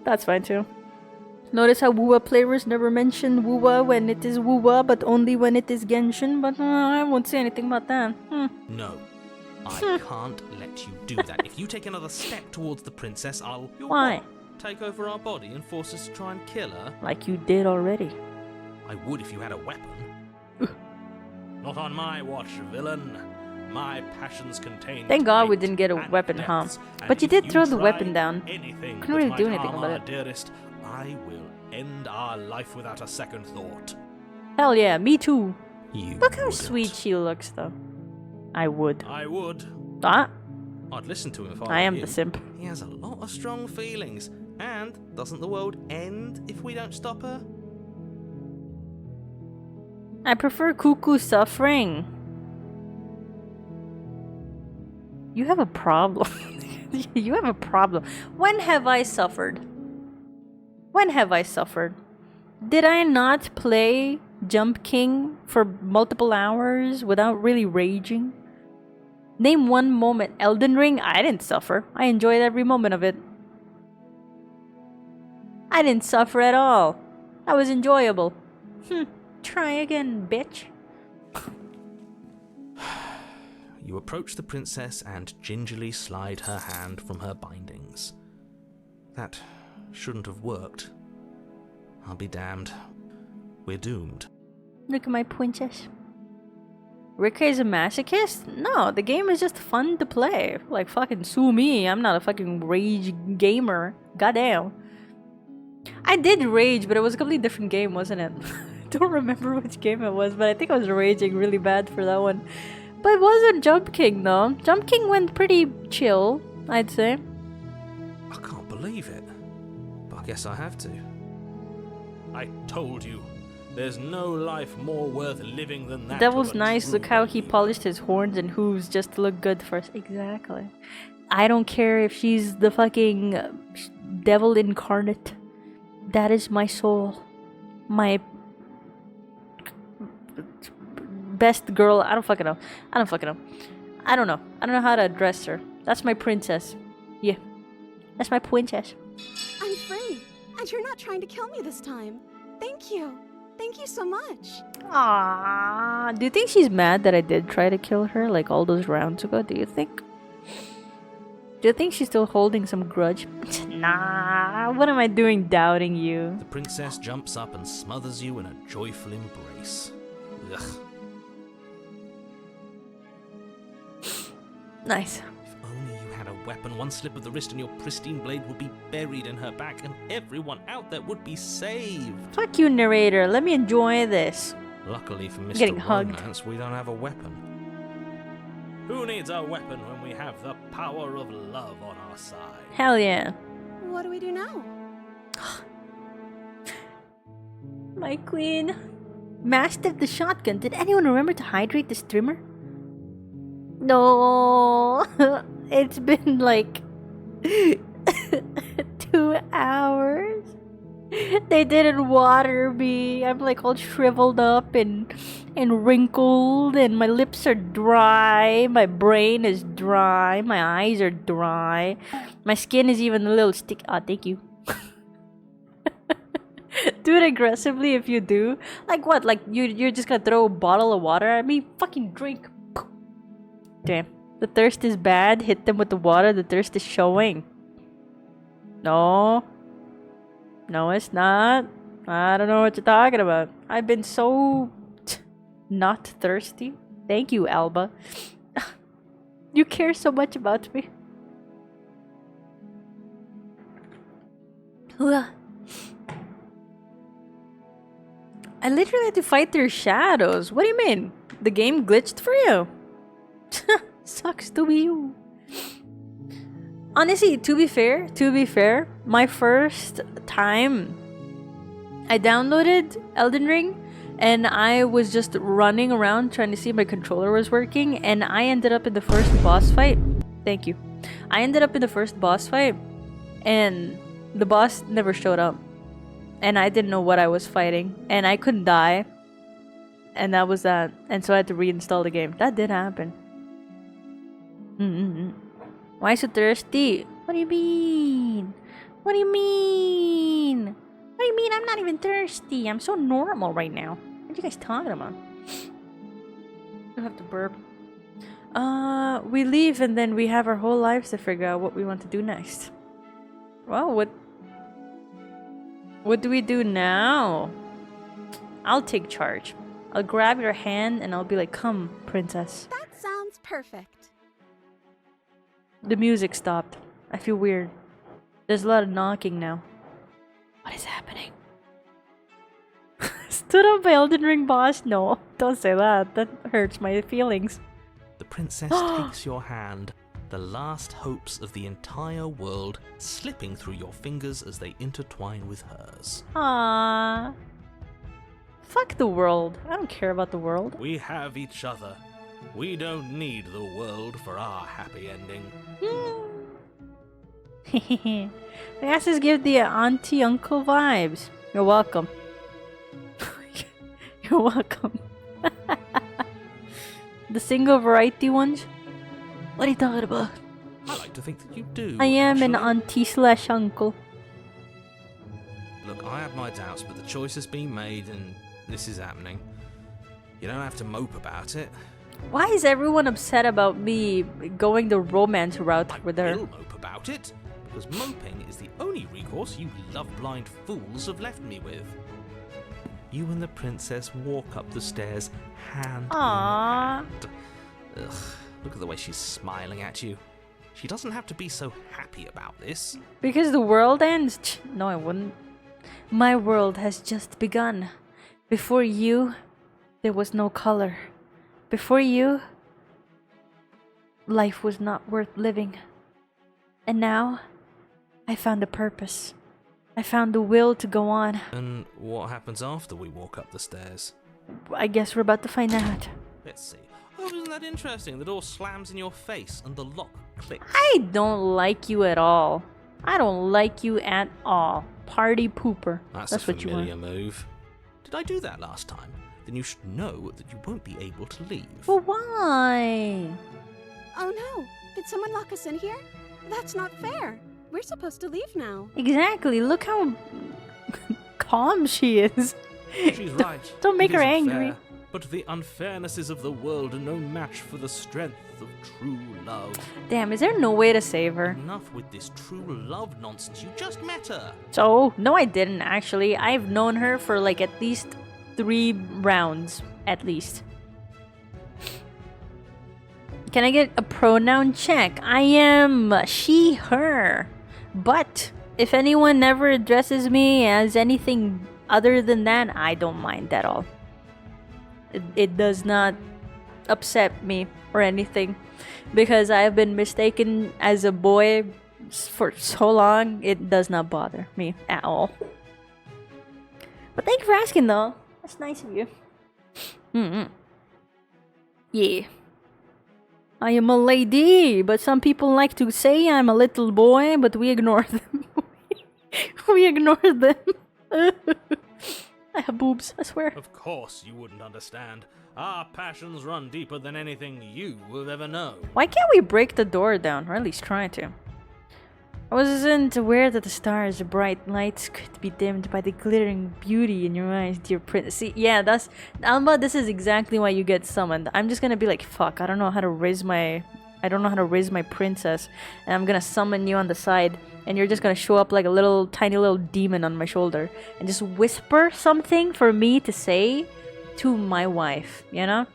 That's fine too. Notice how Wuwa players never mention Wuwa when it is Wuwa, but only when it is Genshin. But I won't say anything about that. No, I can't let you do that. If you take another step towards the princess, I'll... Why? Take over our body and force us to try and kill her? Like you did already. I would if you had a weapon. Not on my watch, villain. My passions contain. Thank God we height didn't get a and weapon, huh? depths, and But you if did throw the try weapon down. anything Couldn't really but do my anything about armor, it. Dearest, I will end our life without a second thought. Hell yeah, me too. You Look how wouldn't. sweet she looks though. I would. I would. Ah, I'd listen to him if I I were am you. the simp. He has a lot of strong feelings. And doesn't the world end if we don't stop her? I prefer Cuckoo suffering. You have a problem. You have a problem. When have I suffered? When have I suffered? Did I not play Jump King for multiple hours without really raging? Name one moment. Elden Ring? I didn't suffer. I enjoyed every moment of it. I didn't suffer at all. That was enjoyable. Try again, bitch. You approach the princess and gingerly slide her hand from her bindings. That shouldn't have worked. I'll be damned. We're doomed. Look at my princess. Rekai is a masochist? No, the game is just fun to play. Like, fucking sue me. I'm not a fucking rage gamer. Goddamn. I did rage, but it was a completely different game, wasn't it? I don't remember which game it was, but I think I was raging really bad for that one. But it wasn't Jump King, though. Jump King went pretty chill, I'd say. I can't believe it. But I guess I have to. I told you. There's no life more worth living than that. That was of a nice. true Look how he believer. polished his horns and hooves just to look good for us. Exactly. I don't care if she's the fucking devil incarnate. That is my soul. My best girl. I don't fucking know. I don't know. I don't know how to address her. That's my princess. Yeah. That's my princess. I'm free, and you're not trying to kill me this time. Thank you. Thank you so much. Ah, do you think she's mad that I did try to kill her like all those rounds ago? Do you think? Do you think she's still holding some grudge? Nah, what am I doing doubting you? The princess jumps up and smothers you in a joyful embrace. Ugh. Nice. If only you had a weapon, one slip of the wrist and your pristine blade would be buried in her back and everyone out there would be saved. Fuck you, narrator. Let me enjoy this. Luckily for Mr. Getting hugged. Romance, we don't have a weapon. Who needs a weapon when we have the power of love on our side? Hell yeah. What do we do now? My queen. Mastered the shotgun. Did anyone remember to hydrate the streamer? No. It's been like 2 hours. They didn't water me. I'm like all shriveled up and wrinkled, and my lips are dry. My brain is dry. My eyes are dry. My skin is even a little sticky. Ah, thank you. Do it aggressively if you do. Like what? Like you're just gonna throw a bottle of water at me? Fucking drink. Damn. The thirst is bad. Hit them with the water. The thirst is showing. No. No, it's not. I don't know what you're talking about. I've been so not thirsty. Thank you, Alba. You care so much about me. Ugh. I literally had to fight their shadows. What do you mean? The game glitched for you? Sucks to be you. Honestly, to be fair, my first time I downloaded Elden Ring and I was just running around trying to see if my controller was working, and I ended up in the first boss fight. Thank you. I ended up in the first boss fight and the boss never showed up. And I didn't know what I was fighting, and I couldn't die. And that was that. And so I had to reinstall the game. That did happen. Why so thirsty? What do you mean? What do you mean? What do you mean? I'm not even thirsty. I'm so normal right now. What are you guys talking about? I have to burp. We leave and then we have our whole lives to figure out what we want to do next. Well, what do we do now? I'll take charge. I'll grab your hand and I'll be like, come, princess. That sounds perfect. The music stopped. I feel weird. There's a lot of knocking now. What is happening? Stood up by Elden Ring boss? No, don't say that. That hurts my feelings. The princess takes your hand, the last hopes of the entire world slipping through your fingers as they intertwine with hers. Aww. Fuck the world. I don't care about the world. We have each other. We don't need the world for our happy ending. The asses give the auntie-uncle vibes. You're welcome. You're welcome. The single variety ones? What are you talking about? I like to think that you do. I am an actually. auntie/uncle. Look, I have my doubts, but the choice has been made and this is happening. You don't have to mope about it. Why is everyone upset about me going the romance route with her? I will mope about it, because moping is the only recourse you love-blind fools have left me with. You and the princess walk up the stairs, hand Aww. in hand. Ugh, look at the way she's smiling at you. She doesn't have to be so happy about this. Because the world ends? No, I wouldn't. My world has just begun. Before you, there was no color. Before you, life was not worth living. And now, I found a purpose. I found the will to go on. And what happens after we walk up the stairs? I guess we're about to find out. Let's see. Oh, isn't that interesting? The door slams in your face and the lock clicks. I don't like you at all. I don't like you at all. Party pooper. That's That's a what you familiar want. move. Did I do that last time? Then you should know that you won't be able to leave. But why? Oh no! Did someone lock us in here? That's not fair. We're supposed to leave now. Exactly. Look how calm she is. She's right. Don't make It her isn't angry. fair, but the unfairnesses of the world are no match for the strength of true love. Damn, is there no way to save her? Enough with this true love nonsense. You just met her. So, no, I didn't actually. I've known her for like at least 3 rounds. At least. Can I get a pronoun check? I am she, her. But if anyone ever addresses me as anything other than that, I don't mind at all. It does not upset me or anything. Because I have been mistaken as a boy for so long, it does not bother me at all. But thank you for asking though. That's nice of you. Yeah. I am a lady, but some people like to say I'm a little boy, but we ignore them. We ignore them. I have boobs, I swear. Of course you wouldn't understand. Our passions run deeper than anything you will ever know. Why can't we break the door down, or at least try to? I wasn't aware that the stars, the bright lights, could be dimmed by the glittering beauty in your eyes, dear prince. See, yeah, that's... Alma, this is exactly why you get summoned. I'm just gonna be like, fuck, I don't know how to raise my princess. And I'm gonna summon you on the side. And you're just gonna show up like a little, tiny little demon on my shoulder. And just whisper something for me to say to my wife, you know?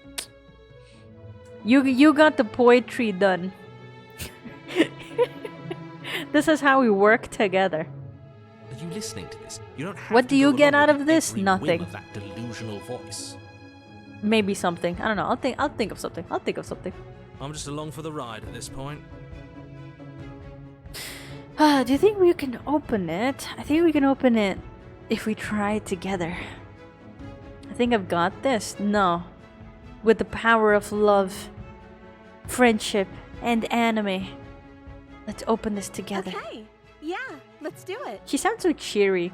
You got the poetry done. This is how we work together. Are you listening to this? You don't have What to do you go get along out with of this? every Nothing. whim of that delusional voice. Maybe something. I don't know. I'll think of something. I'll think of something. I'm just along for the ride at this point. Do you think we can open it? I think we can open it if we try it together. I think I've got this. No. With the power of love, friendship, and anime. Let's open this together. Okay. Yeah, let's do it. She sounds so cheery.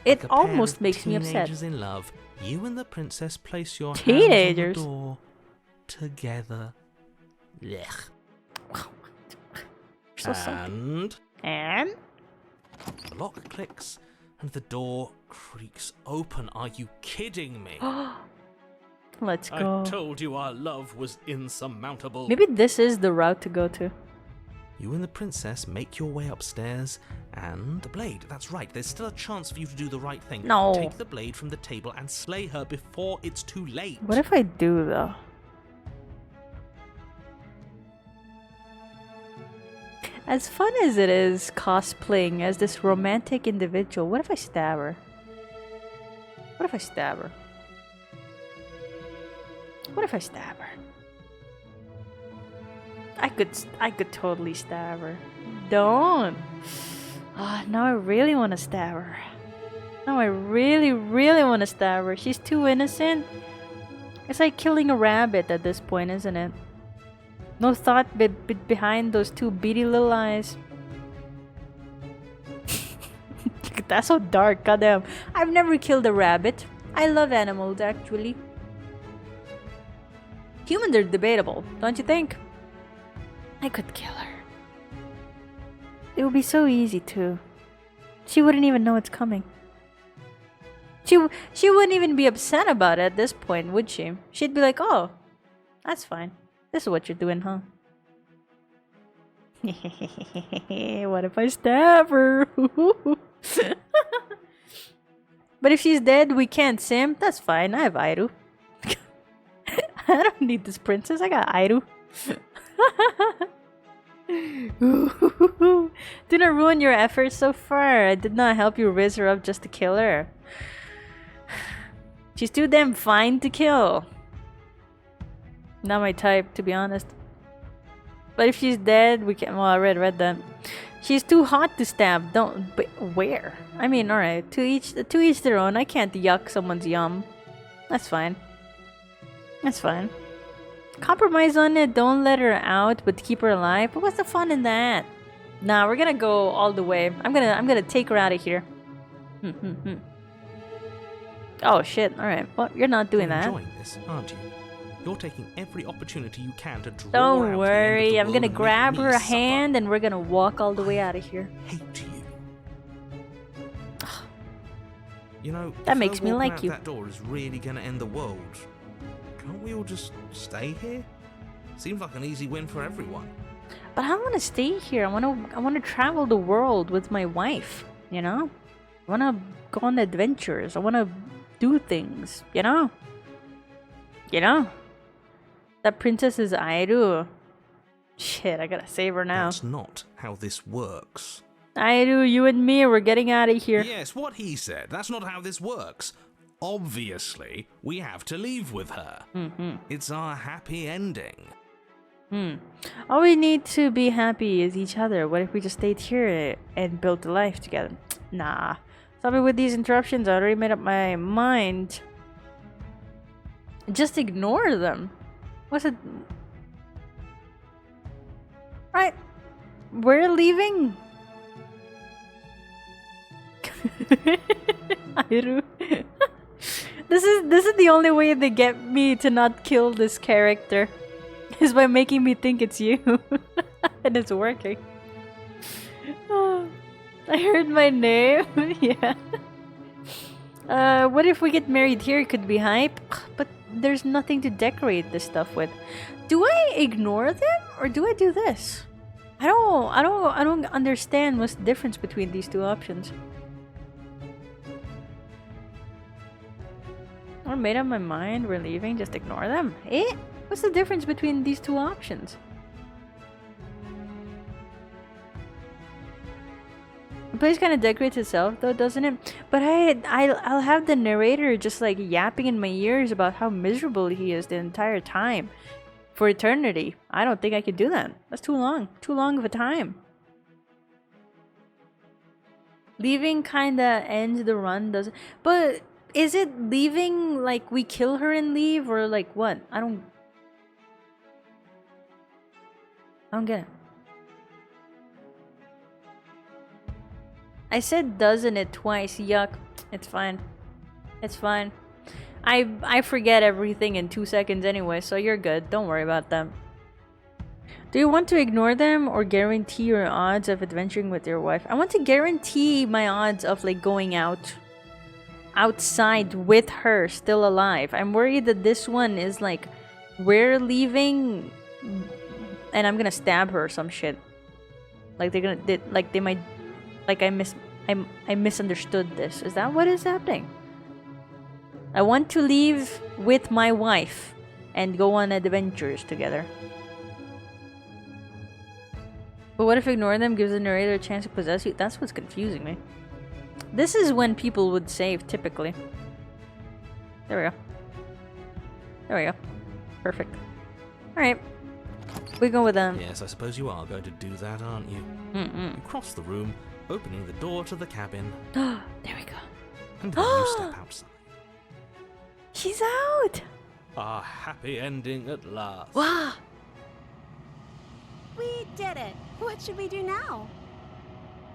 It Like a pair almost of makes me upset. teenagers in love, you and the princess place your Teenagers? hands on the door together. Blech. So something. And And the lock clicks and the door creaks open. Are you kidding me? let's I go. told you our love was insurmountable. Maybe this is the route to go to. You and the princess make your way upstairs, and the blade. That's right, there's still a chance for you to do the right thing. No. Take the blade from the table and slay her before it's too late. What if I do though? As fun as it is cosplaying as this romantic individual, what if I stab her? What if I stab her? What if I stab her? I could totally stab her. Don't. Ah, now I really want to stab her. Now I really, really want to stab her. She's too innocent. It's like killing a rabbit at this point, isn't it? No thought behind those two beady little eyes. That's so dark, goddamn. I've never killed a rabbit. I love animals, actually. Humans are debatable, don't you think? I could kill her. It would be so easy too. She wouldn't even know it's coming. She wouldn't even be upset about it at this point, would she? She'd be like, oh, that's fine. This is what you're doing, huh? What if I stab her? But if she's dead, we can't sim. That's fine. I have Airu. I don't need this princess. I got Airu. Do not ruin your efforts so far. I did not help you raise her up just to kill her. She's too damn fine to kill. Not my type, to be honest. But if she's dead, we can. Well, I read that. She's too hot to stab. Don't. But where? I mean, all right. To each their own. I can't yuck someone's yum. That's fine. That's fine. Compromise on it. Don't let her out, but keep her alive. But what's the fun in that? Nah, we're gonna go all the way. I'm gonna take her out of here. Oh shit! All right. Well, you're not doing You're that. enjoying this, aren't you? You're taking every opportunity you can to draw Don't out the end of worry, the I'm world gonna and make grab me her suffer. hand and we're gonna walk all the way out of here. Hate you. You know, That if makes her me walking like out you. that door is really gonna end the world, can't we all just stay here? Seems like an easy win for everyone. But I don't want to stay here. I want to travel the world with my wife, you know? I want to go on adventures. I want to do things, you know? You know? That princess is Airu. Shit, I gotta save her now. That's not how this works. Airu, you and me, we're getting out of here. Yes, what he said. That's not how this works. Obviously, we have to leave with her. It's our happy ending. All we need to be happy is each other. What if we just stayed here and built a life together? Nah. Stop it with these interruptions. I already made up my mind. Just ignore them. What's it? Right. We're leaving. Airu. This is the only way they get me to not kill this character. Is by making me think it's you. And it's working. Oh, I heard my name. Yeah. What if we get married here? It could be hype. But there's nothing to decorate this stuff with. Do I ignore them or do I do this? I don't understand what's the difference between these two options. I made up my mind. We're leaving. Just ignore them. Eh? What's the difference between these two options? The place kind of decorates itself, though, doesn't it? But I'll have the narrator just like yapping in my ears about how miserable he is the entire time, for eternity. I don't think I could do that. That's too long. Too long of a time. Leaving kind of ends the run, doesn't? But is it leaving like we kill her and leave, or like what? I don't get it. I said doesn't it twice. Yuck. It's fine. It's fine. I forget everything in 2 seconds anyway, so you're good. Don't worry about them. Do you want to ignore them or guarantee your odds of adventuring with your wife? I want to guarantee my odds of like going outside with her still alive. I'm worried that this one is like we're leaving and I'm gonna stab her or some shit. Like they might, like I misunderstood this. Is that what is happening? I want to leave with my wife and go on adventures together. But what if ignoring them gives the narrator a chance to possess you? That's what's confusing me. This is when people would save, typically. There we go. There we go. Perfect. Alright. We go with them. Yes, I suppose you are going to do that, aren't you? You cross the room, opening the door to the cabin. There we go. And then you step outside. She's out! A happy ending at last. Wow! We did it. What should we do now?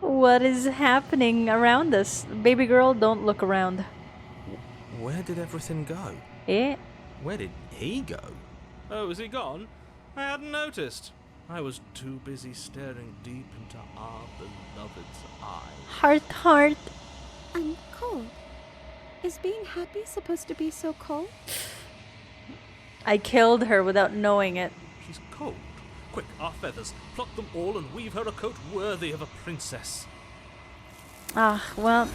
What is happening around us? Baby girl, don't look around. Where did everything go? Eh? Where did he go? Oh, is he gone? I hadn't noticed. I was too busy staring deep into our beloved's eyes. Heart. I'm cold. Is being happy supposed to be so cold? I killed her without knowing it. She's cold. Quick, our feathers. Pluck them all and weave her a coat worthy of a princess. Ah, well.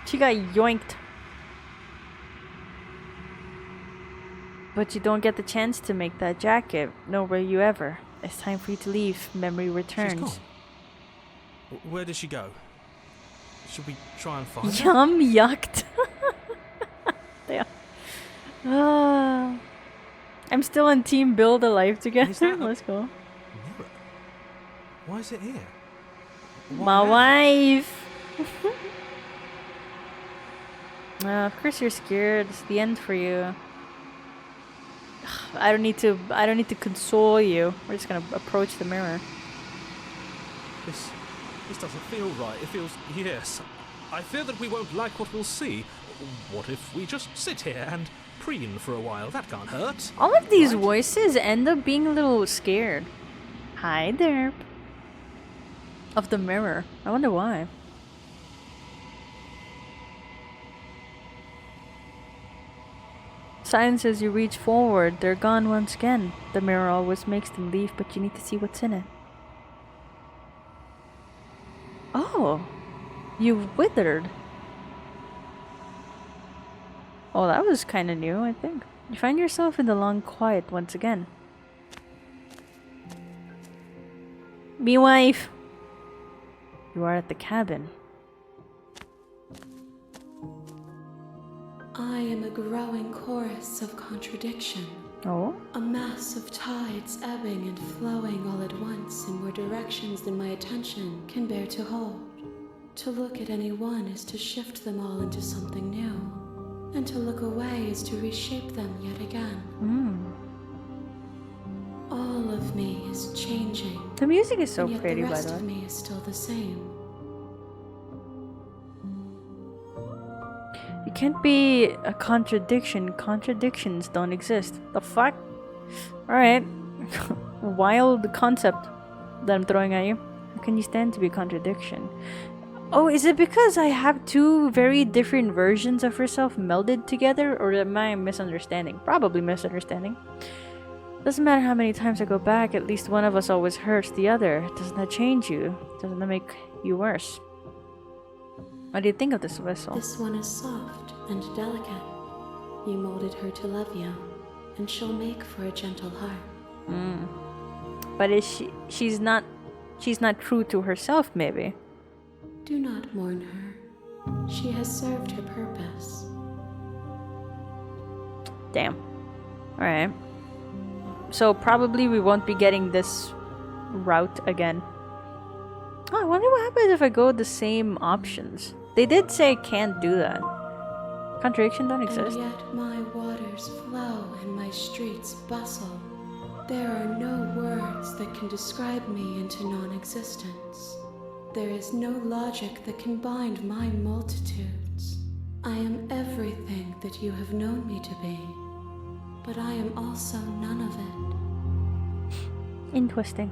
She got yoinked. But you don't get the chance to make that jacket. Nor will you ever. It's time for you to leave. Memory returns. She's gone. Where did she go? Should we try and find her? Yum yucked. Yeah. I'm still on team build a life together. Let's go. Mirror? Why is it here? My wife. Of course you're scared. It's the end for you. I don't need to console you. We're just gonna approach the mirror. This doesn't feel right. It feels... Yes. I fear that we won't like what we'll see. What if we just sit here and preen for a while? That can't hurt. All of these voices end up being a little scared. Hi there. of the mirror. I wonder why. Sign says you reach forward, they're gone once again. The mirror always makes them leave, but you need to see what's in it. Oh, you've withered. Oh, that was kind of new, I think. You find yourself in the long quiet once again. Me wife! You are at the cabin. I am a growing chorus of contradiction. Oh? A mass of tides ebbing and flowing all at once in more directions than my attention can bear to hold. To look at any one is to shift them all into something new, and to look away is to reshape them yet again. All of me is changing. The music is so and yet pretty, the by rest the of way. me is still the same. You can't be a contradiction. Contradictions don't exist. The fuck? Alright. Wild concept that I'm throwing at you. How can you stand to be a contradiction? Oh, is it because I have two very different versions of herself melded together? Or am I misunderstanding? Probably misunderstanding. Doesn't matter how many times I go back, at least one of us always hurts the other. Doesn't that change you? Doesn't that make you worse? What do you think of this vessel? This one is soft and delicate. You molded her to love you, and she'll make for a gentle heart. But is she's not true to herself, maybe. Do not mourn her. She has served her purpose. Damn. Alright. So probably we won't be getting this route again. Oh, I wonder what happens if I go with the same options. They did say can't do that. Contradiction don't exist. And yet my waters flow and my streets bustle. There are no words that can describe me into non-existence. There is no logic that can bind my multitudes. I am everything that you have known me to be, but I am also none of it. Interesting.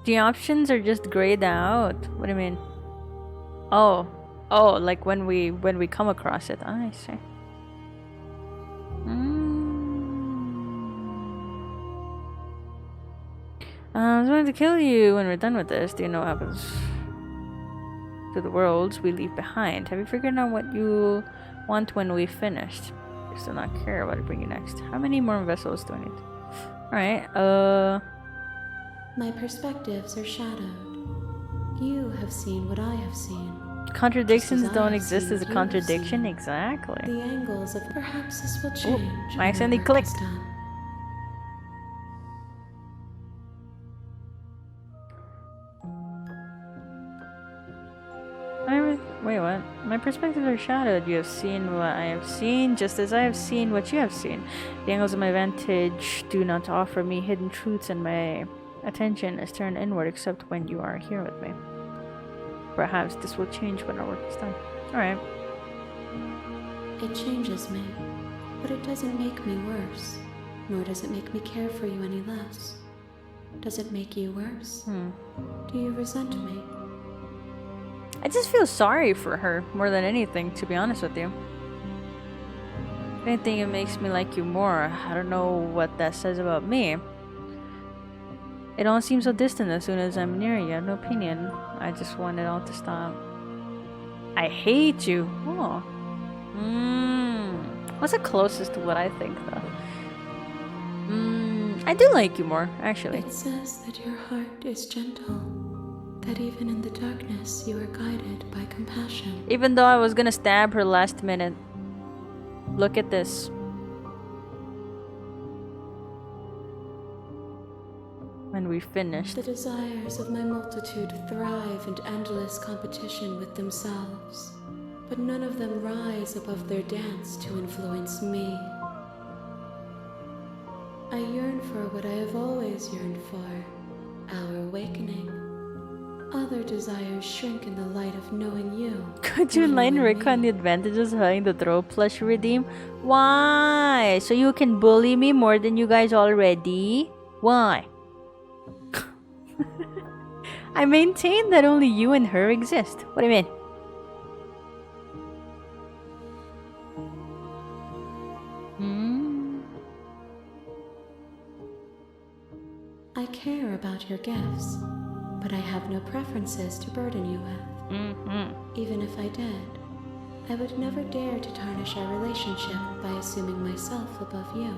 The options are just grayed out. What do you mean? Oh, like when we come across it. I see. I was going to kill you when we're done with this. Do you know what happens to the worlds we leave behind? Have you figured out what you want when we finished? I still not care what I bring you next. How many more vessels do I need? Alright, My perspectives are shadowed. You have seen what I have seen. contradictions Just as I don't have exist seen as a what you have contradiction. seen. Exactly. The angles of perhaps this will change. I accidentally when our work is clicked. done. Wait, what? My perspectives are shadowed. You have seen what I have seen, just as I have seen what you have seen. The angles of my vantage do not offer me hidden truths, and my attention is turned inward except when you are here with me. Perhaps this will change when our work is done. Alright. It changes me, but it doesn't make me worse, nor does it make me care for you any less. Does it make you worse? Do you resent me? I just feel sorry for her more than anything, to be honest with you. If anything, it makes me like you more. I don't know what that says about me. It all seems so distant as soon as I'm near you. No opinion. I just want it all to stop. I hate you. Oh. What's the closest to what I think, though? I do like you more, actually. It says that your heart is gentle, that even in the darkness you are guided by compassion. Even though I was gonna stab her last minute. Look at this. When we finished. The desires of my multitude thrive in endless competition with themselves, but none of them rise above their dance to influence me. I yearn for what I have always yearned for, our awakening. Other desires shrink in the light of knowing you. Could you and enlighten knowing Rick on me. the advantages of having the throw plush redeem? Why? So you can bully me more than you guys already? Why? I maintain that only you and her exist. What do you mean? I care about your gifts, but I have no preferences to burden you with. Even if I did, I would never dare to tarnish our relationship by assuming myself above you.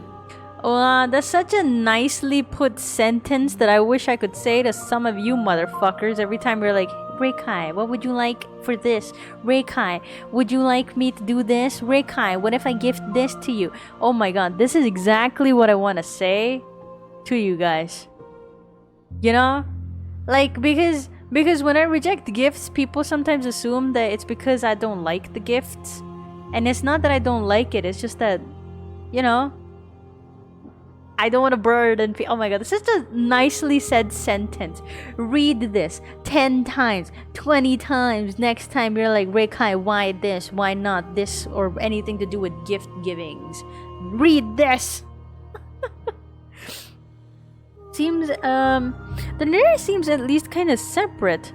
That's such a nicely put sentence that I wish I could say to some of you motherfuckers every time you're like, Rekai, what would you like for this? Rekai, would you like me to do this? Rekai, what if I gift this to you? Oh my god, this is exactly what I want to say to you guys. You know? Like, because when I reject gifts, people sometimes assume that it's because I don't like the gifts. And it's not that I don't like it, it's just that, you know, I don't want to burden people. Oh my god, this is a nicely said sentence. Read this 10 times, 20 times. Next time you're like, Rekai, why this? Why not this? Or anything to do with gift givings. Read this! Seems, the narrator seems at least kind of separate.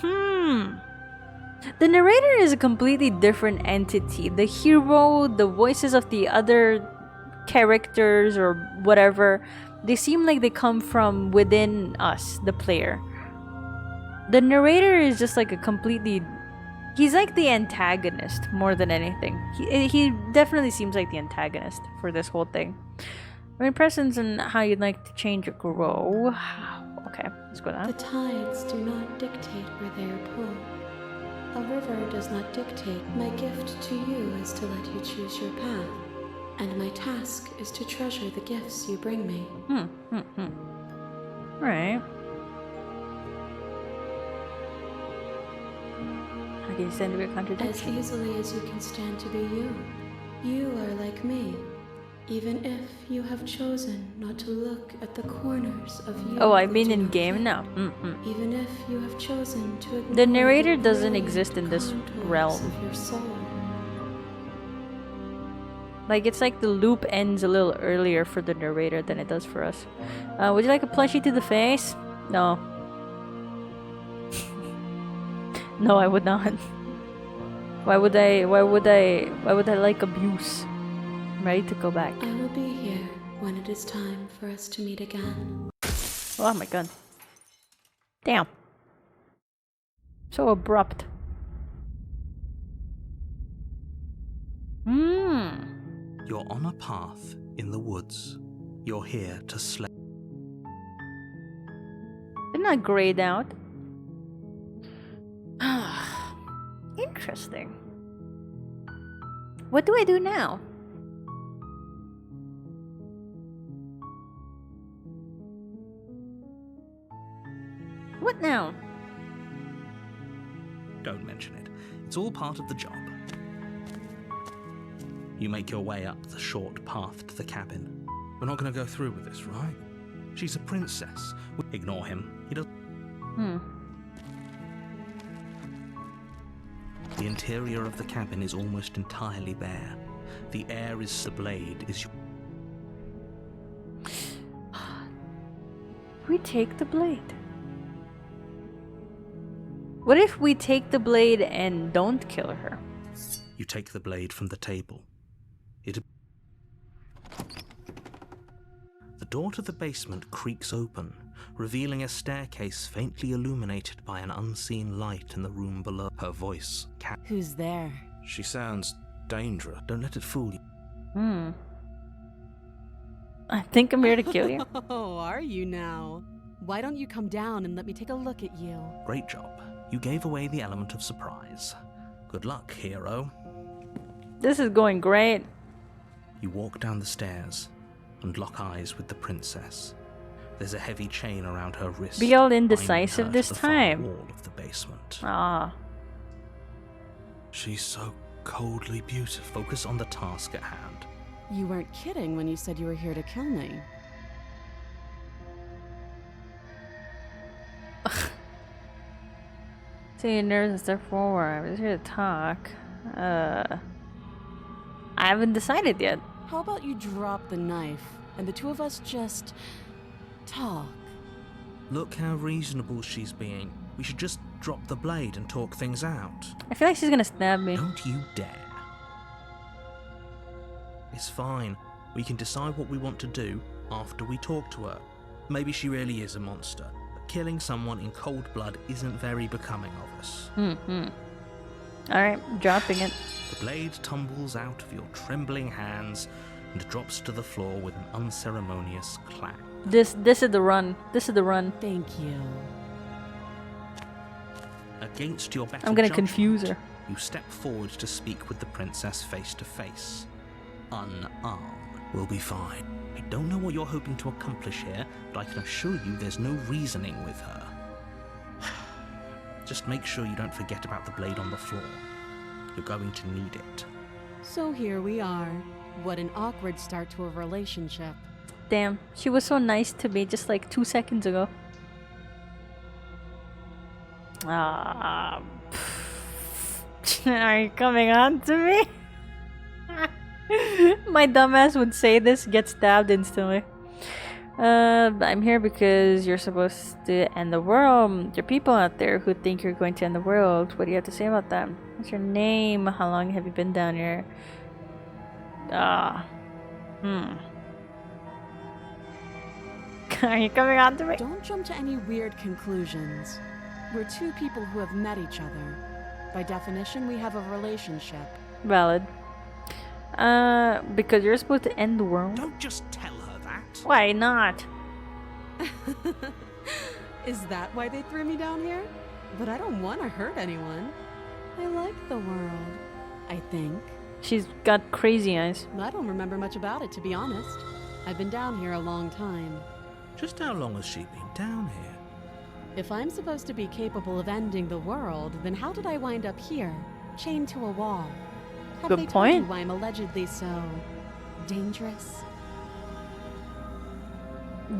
The narrator is a completely different entity. The hero, the voices of the other characters or whatever, they seem like they come from within us, the player. The narrator is just like a completely... He's like the antagonist more than anything. He definitely seems like the antagonist for this whole thing. My presence and how you'd like to change or grow. Okay, let's go down. The tides do not dictate where they are pulled. A river does not dictate. My gift to you is to let you choose your path, and my task is to treasure the gifts you bring me. Alright. How can you stand to be a As contradiction? easily as you can stand to be you. You are like me, even if you have chosen not to look at the corners of you. Oh, I that mean do in not game fit. now. Even if you have chosen to ignore The narrator doesn't brilliant exist in this contours realm. of your soul. Like, it's like the loop ends a little earlier for the narrator than it does for us. Would you like a plushie to the face? No. No, I would not. Why would I like abuse? I'm ready to go back. I will be here when it is time for us to meet again. Oh my god. Damn. So abrupt. You're on a path in the woods. You're here to slay. They're not grayed out. Interesting. What do I do now? What now? Don't mention it. It's all part of the job. You make your way up the short path to the cabin. We're not going to go through with this, right? She's a princess. Ignore him. He does. The interior of the cabin is almost entirely bare. The air is the blade is. We take the blade. What if we take the blade and don't kill her? You take the blade from the table. The door to the basement creaks open, revealing a staircase faintly illuminated by an unseen light in the room below. Her voice. Who's there? She sounds dangerous. Don't let it fool you. I think I'm here to kill you. Oh, are you now? Why don't you come down and let me take a look at you? Great job. You gave away the element of surprise. Good luck, hero. This is going great. You walk down the stairs and lock eyes with the princess. There's a heavy chain around her wrist. Be all binding indecisive her this to the far time. wall of the basement. Ah. She's so coldly beautiful. Focus on the task at hand. You weren't kidding when you said you were here to kill me. See your nerves and step forward. I was here to talk. I haven't decided yet. How about you drop the knife and the two of us just talk? Look how reasonable she's being. We should just drop the blade and talk things out. I feel like she's gonna stab me. Don't you dare. It's fine. We can decide what we want to do after we talk to her. Maybe she really is a monster, but killing someone in cold blood isn't very becoming of us. Alright, dropping it. The blade tumbles out of your trembling hands and drops to the floor with an unceremonious clang. This is the run. This is the run. Thank you. Against your better I'm gonna judgment, confuse her. you step forward to speak with the princess face to face. Unarmed. We'll be fine. I don't know what you're hoping to accomplish here, but I can assure you there's no reasoning with her. Just make sure you don't forget about the blade on the floor. You're going to need it. So here we are. What an awkward start to a relationship. Damn, she was so nice to me just like 2 seconds ago. Are you coming on to me? My dumbass would say this, get stabbed instantly. I'm here because you're supposed to end the world. There are people out there who think you're going to end the world. What do you have to say about that? What's your name? How long have you been down here? Are you coming on to me? Don't jump to any weird conclusions. We're two people who have met each other. By definition, we have a relationship. Valid. Because you're supposed to end the world? Don't just tell her that. Why not? Is that why they threw me down here? But I don't want to hurt anyone. I like the world, I think. She's got crazy eyes. I don't remember much about it, to be honest. I've been down here a long time. Just how long has she been down here? If I'm supposed to be capable of ending the world, then how did I wind up here, chained to a wall? Have Good they told point. you why I'm allegedly so dangerous?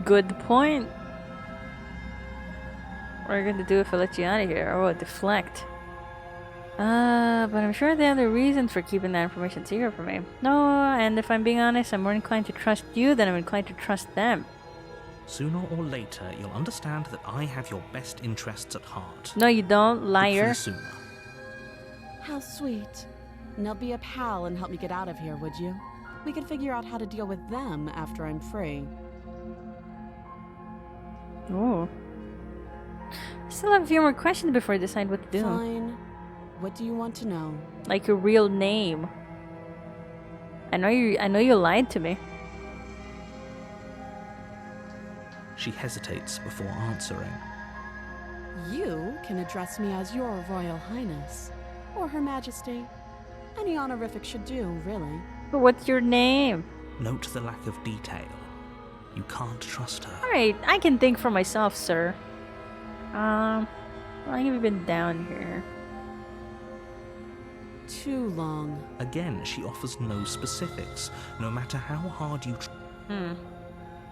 Good point. What are you going to do if I let you out of here? Oh, deflect. But I'm sure they have their reasons for keeping that information secret from me. No, and if I'm being honest, I'm more inclined to trust you than I'm inclined to trust them. Sooner or later, you'll understand that I have your best interests at heart. No, you don't, liar. Hopefully sooner. How sweet. Now be a pal and help me get out of here, would you? We can figure out how to deal with them after I'm free. Ooh. I still have a few more questions before I decide what to do. Fine. What do you want to know? Like your real name. I know you lied to me. She hesitates before answering. You can address me as your Royal Highness, or Her Majesty. Any honorific should do, really. But what's your name? Note the lack of detail. You can't trust her. Alright, I can think for myself, sir. How long have you been down here? Too long. Again, she offers no specifics, no matter how hard you try.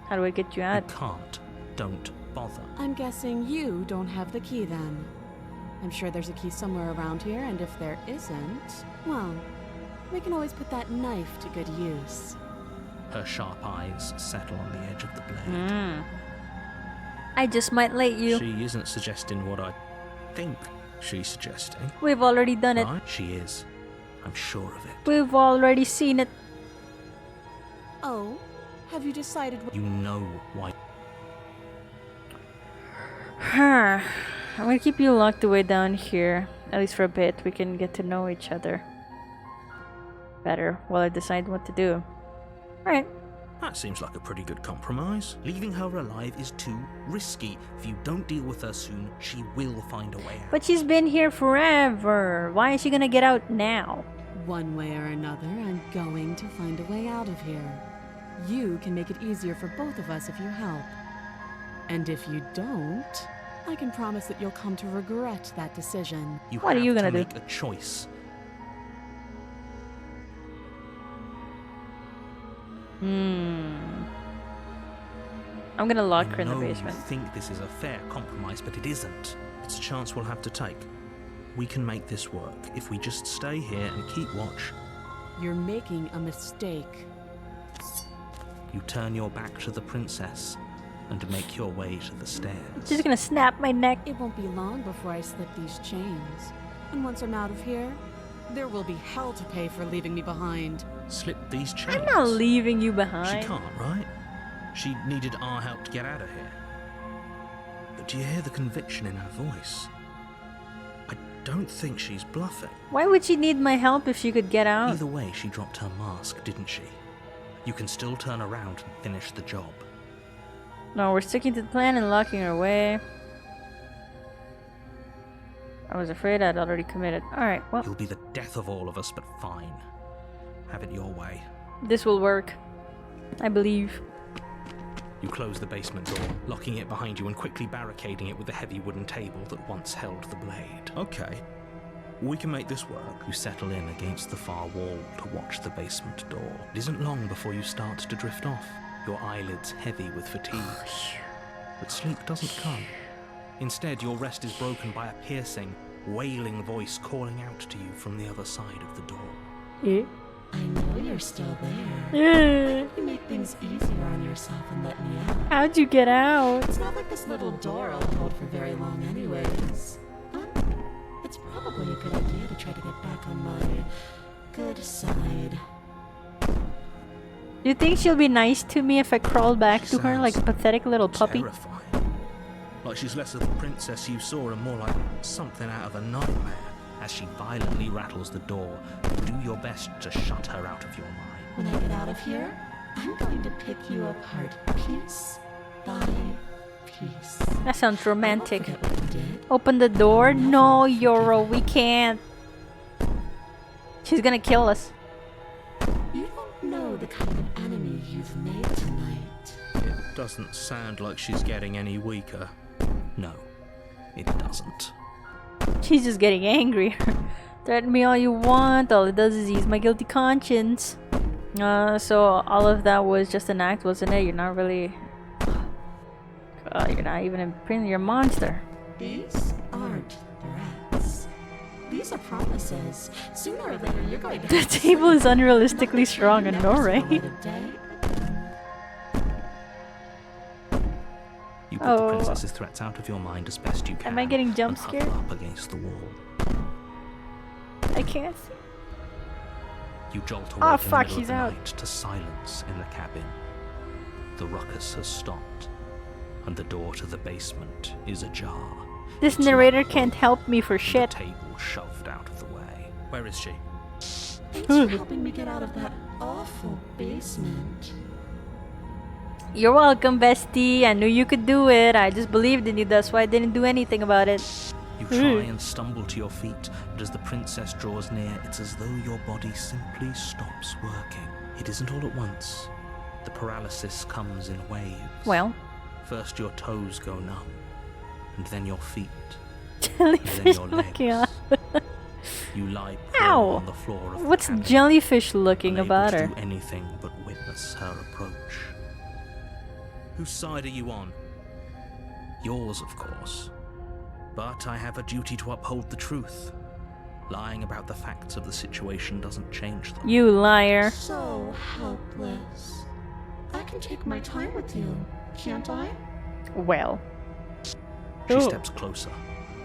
How do I get you You out? can't. Don't bother. I'm guessing you don't have the key then. I'm sure there's a key somewhere around here, and if there isn't, well, we can always put that knife to good use. Her sharp eyes settle on the edge of the blade. I just might let you. She isn't suggesting what I think she's suggesting. We've already done it. Right? She is. I'm sure of it. We've already seen it. Oh, have you decided what... You know why. I'm gonna keep you locked away down here. At least for a bit. We can get to know each other better while I decide what to do. Alright. That seems like a pretty good compromise. Leaving her alive is too risky. If you don't deal with her soon, she will find a way out. But she's been here forever. Why is she gonna get out now? One way or another, I'm going to find a way out of here. You can make it easier for both of us if you help. And if you don't, I can promise that you'll come to regret that decision. You What are have you to gonna do? make a choice. I'm gonna lock her I in the know basement. You think this is a fair compromise, but it isn't. It's a chance we'll have to take. We can make this work if we just stay here and keep watch. You're making a mistake. You turn your back to the princess. and make your way to the stairs. She's gonna snap my neck. It won't be long before I slip these chains. And once I'm out of here, there will be hell to pay for leaving me behind. Slip these chains? I'm not leaving you She behind. can't, right? She needed our help to get out of here. But do you hear the conviction in her voice? I don't think she's bluffing. Why would she need my help if she could get out? Either way, she dropped her mask, didn't she? You can still turn around and finish the job. No, we're sticking to the plan and locking her away. I was afraid I'd already committed. Alright, well, You'll be the death of all of us, but fine. Have it your way. this will work. I believe. You close the basement door, locking it behind you and quickly barricading it with the heavy wooden table that once held the blade. Okay, we can make this work. You settle in against the far wall to watch the basement door. It isn't long before you start to drift off, your eyelids heavy with fatigue. But sleep doesn't come. Instead, your rest is broken by a piercing, wailing voice calling out to you from the other side of the door. Yeah. I know you're still there. Yeah. You make things easier on yourself and let me out. How'd you get out? It's not like this little door will hold for very long anyways. But it's probably a good idea to try to get back on my good side. You think she'll be nice to me if I crawl back to her like a pathetic little puppy? Terrifying. Like she's less of the princess you saw and more like something out of a nightmare. As she violently rattles the door, do your best to shut her out of your mind. When I get out of here, I'm going to pick you apart piece by piece. That sounds I romantic. won't forget what you did. Open the door? No, Yoro, we can't. She's gonna kill us. You don't know the kind of enemy you've made tonight. It doesn't sound like she's getting any weaker. No, it doesn't. She's just getting angry. Threaten me all you want. All it does is ease my guilty conscience. So all of that was just an act, wasn't it? You're not really... you're not even a prince, you're a monster. These aren't threats. These are promises. Sooner or later, you're going to. The table is unrealistically strong, I and know, right? You put the princess's threats out of your mind as best you can. Am I getting jump and huddle scared? up against the wall. I can't see. You jolt away Oh, from fuck, the middle she's of the out. night to silence in the cabin. The ruckus has stopped, and the door to the basement is ajar. This It's narrator locked, can't help me for and shit. The table shoved out of the way. Where is she? Thanks for helping me get out of that awful basement. You're welcome, bestie. I knew you could do it. I just believed in you. That's why I didn't do anything about it. You try and stumble to your feet, but as the princess draws near, it's as though your body simply stops working. It isn't all at once. The paralysis comes in waves. Well, First your toes go numb, and then your feet, jellyfish your looking legs. up. You lie Ow. prone on the floor of the What's cabin, jellyfish looking unable about to her? do anything but witness her approach. Whose side are you on? Yours, of course. But I have a duty to uphold the truth. Lying about the facts of the situation doesn't change them. You liar. So helpless. I can take my time with you, can't I? Well. She Ooh. steps closer,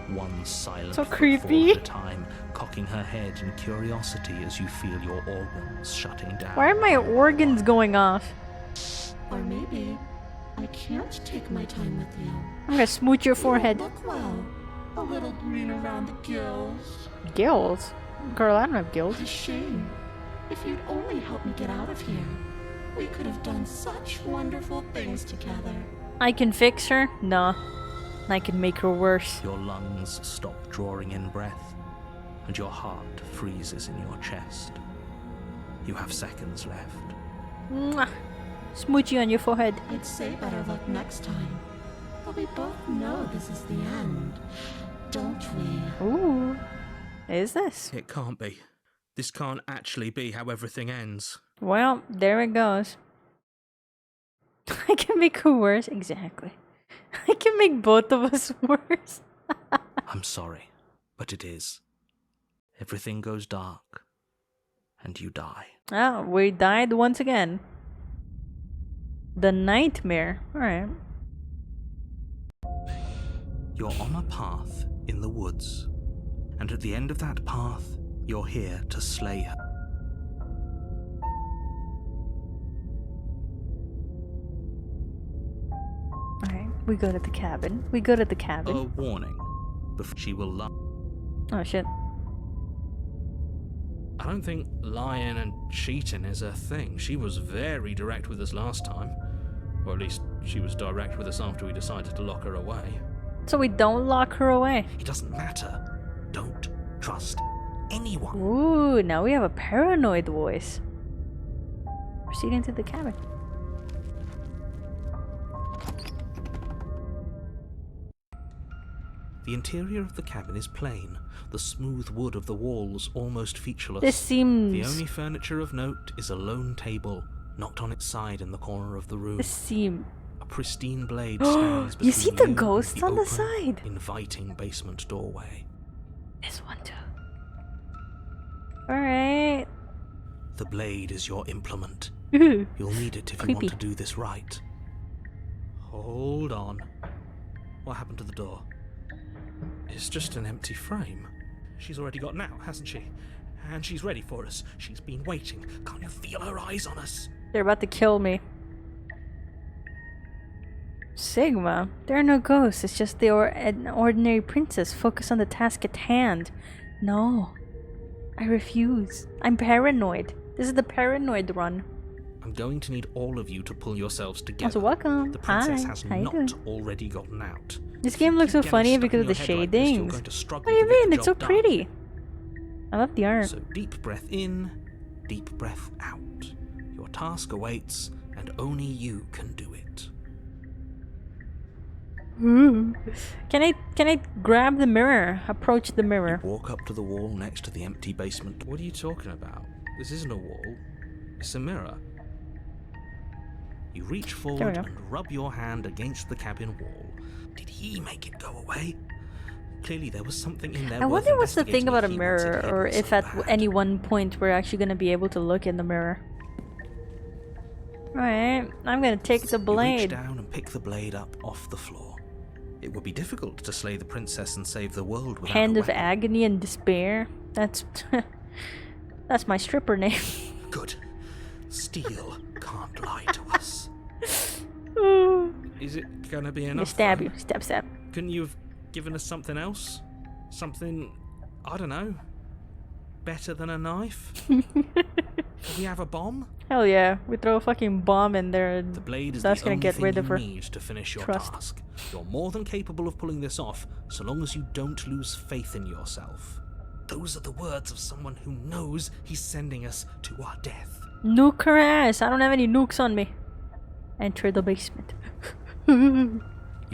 one silent So footfall creepy. at a time, cocking her head in curiosity as you feel your organs shutting down. Why are my organs going off? Or maybe I can't take my time with you. I'm gonna smooch your You forehead. don't look well. A little green around the gills. Gills? Girl, I don't have gills. What a shame. If you'd only help me get out of here, we could have done such wonderful things together. I can fix her? Nah. I can make her worse. Your lungs stop drawing in breath, and your heart freezes in your chest. You have seconds left. Mwah. Smoochy on your forehead. I'd say better luck next time. But we both know this is the end, don't we? Ooh. Is this? It can't be. This can't actually be how everything ends. Well, there it goes. I can make her worse. Exactly. I can make both of us worse. I'm sorry, but it is. Everything goes dark, and you die. Oh, we died once again. The nightmare. Alright. You're on a path in the woods, and at the end of that path, you're here to slay her. Alright, we go to the cabin. We go to the A cabin. warning, before she will lie. Oh shit. I don't think lying and cheating is her thing. She was very direct with us last time. Or at least she was direct with us after we decided to lock her away. So we don't lock her away. It doesn't matter. Don't trust anyone. Ooh, now we have a paranoid voice. Proceed into the cabin. The interior of the cabin is plain, the smooth wood of the walls almost featureless. This seems... The only furniture of note is a lone table, knocked on its side in the corner of the room. This seems... A pristine blade stands between You see the and ghost on the open, side? inviting basement doorway. This one too. Alright. The blade is your implement. Ooh. You'll need it if you Creepy. want to do this right. Hold on. What happened to the door? It's just an empty frame. She's already got out, hasn't she? And she's ready for us. She's been waiting. Can't you feel her eyes on us? They're about to kill me. Sigma, there are no ghosts. It's just an ordinary princess. Focus on the task at hand. No. I refuse. I'm paranoid. This is the paranoid run. I'm going to need all of you to pull yourselves together. Also, welcome. The princess Hi. has How you not doing? already gotten out. This If game you looks so keep getting funny stuck because in of the your head like this, you're shadings. going to struggle What do you to get mean? the It's so job done. pretty. I love the art. So deep breath in, deep breath out. Your task awaits, and only you can do it. Ooh. Can I grab the mirror? Approach the mirror. Walk up to the wall next to the empty basement. What are you talking about? This isn't a wall. It's a mirror. You reach There forward we go. and rub your hand against the cabin wall. Did he make it go away? Clearly there was something in there. I worth wonder what's the thing investigating about a if he wants it mirror, hidden or if so at bad. any one point we're actually gonna be able to look in the mirror. Alright, I'm gonna take the You reach blade. down and pick the blade up off the floor. It would be difficult to slay the princess and save the world without Hand a of weapon. agony and despair. That's that's my stripper name. Good. Steel can't lie to us. Is it gonna be I'm gonna enough? stab then? you. Stab, stab. Couldn't you have given us something else? Something, I don't know, better than a knife? Can we have a bomb? Hell yeah. We throw a fucking bomb in there and The blade is that's the gonna only get thing rid you of her. need to finish your trust. task. You're more than capable of pulling this off, so long as you don't lose faith in yourself. Those are the words of someone who knows he's sending us to our death. Nuke her ass. I don't have any nukes on me. Enter the basement. You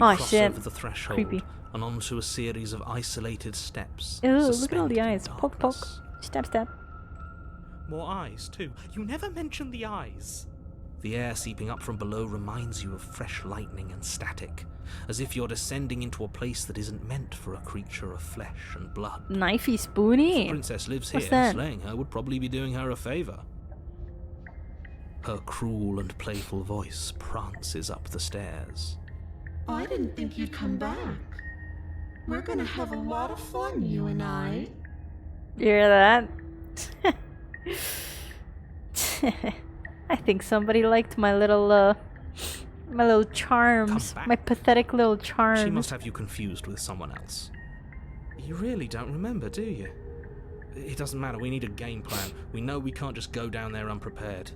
Oh cross shit. over the threshold Creepy. and onto a series of isolated steps. Ew, look at all suspended the in eyes. Poke, poke. darkness. Stab, stab. More eyes, too. You never mentioned the eyes. The air seeping up from below reminds you of fresh lightning and static, as if you're descending into a place that isn't meant for a creature of flesh and blood. Knifey If the spoony. princess lives What's here, that? slaying her would probably be doing her a favor. Her cruel and playful voice prances up the stairs. I didn't think you'd come back. We're gonna have a lot of fun, you and I. You hear that? I think somebody liked my little charms. Come back. My pathetic little charms. She must have you confused with someone else. You really don't remember, do you? It doesn't matter, we need a game plan. We know we can't just go down there unprepared.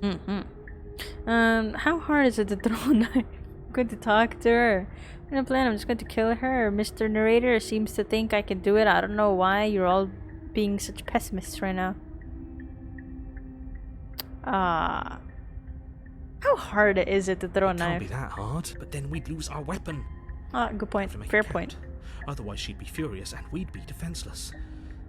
How hard is it to throw a knife? I'm going to talk to her. I'm gonna plan. I'm just going to kill her. Mr. Narrator seems to think I can do it. I don't know why you're all being such pessimists right now. How hard is it to throw a It can't be knife? that hard, but then we'd lose our weapon. Good point. To make Fair it count. point. Otherwise she'd be furious and we'd be defenseless.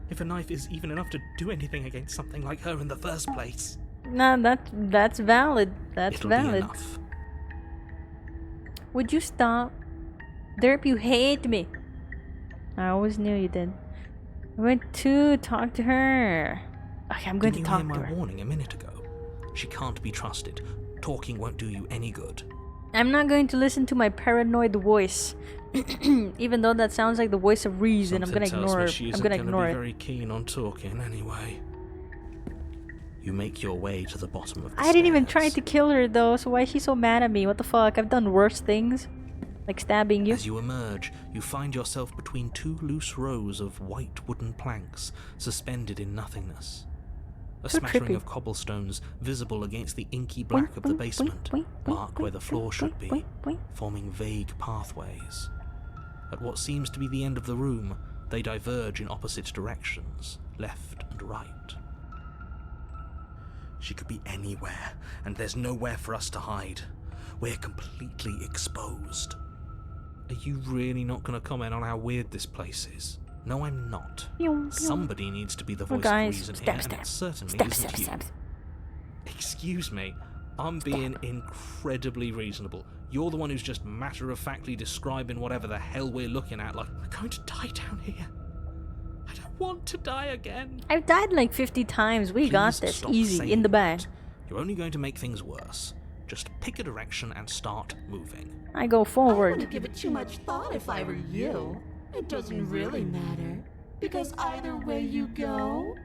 If a knife is even enough to do anything against something like her in the first place, No, that's valid. That's it'll valid. be enough. Would you stop? Derp, you hate me. I always knew you did. I went to talk to her. Okay, I'm going Didn't to you talk hear to my her. warning a minute ago? She can't be trusted. Talking won't do you any good. I'm not going to listen to my paranoid voice. Even though that sounds like the voice of reason, Something I'm tells gonna me ignore. she I'm isn't gonna gonna ignore be it. very keen on talking anyway. You make your way to the bottom of the I didn't even try stairs. to kill her though, so why is she so mad at me? What the fuck? I've done worse things. Like stabbing you. As you emerge, you find yourself between two loose rows of white wooden planks suspended in nothingness. A So smattering trippy. of cobblestones visible against the inky black of the basement mark where the floor should be, forming vague pathways. At what seems to be the end of the room, they diverge in opposite directions, left and right. She could be anywhere, and there's nowhere for us to hide. We're completely exposed. Are you really not going to comment on how weird this place is? No, I'm not. Somebody needs to be the voice of reason here, and it certainly isn't you. Excuse me, I'm being incredibly reasonable. You're the one who's just matter-of-factly describing whatever the hell we're looking at like, we're going to die down here. I don't want to die again. I've died like 50 times. We got Please this. stop Easy. saying In the bag. that. You're only going to make things worse. Just pick a direction and start moving. I go I forward. wouldn't give it too much thought if I were you. It doesn't really matter. Because either way you go,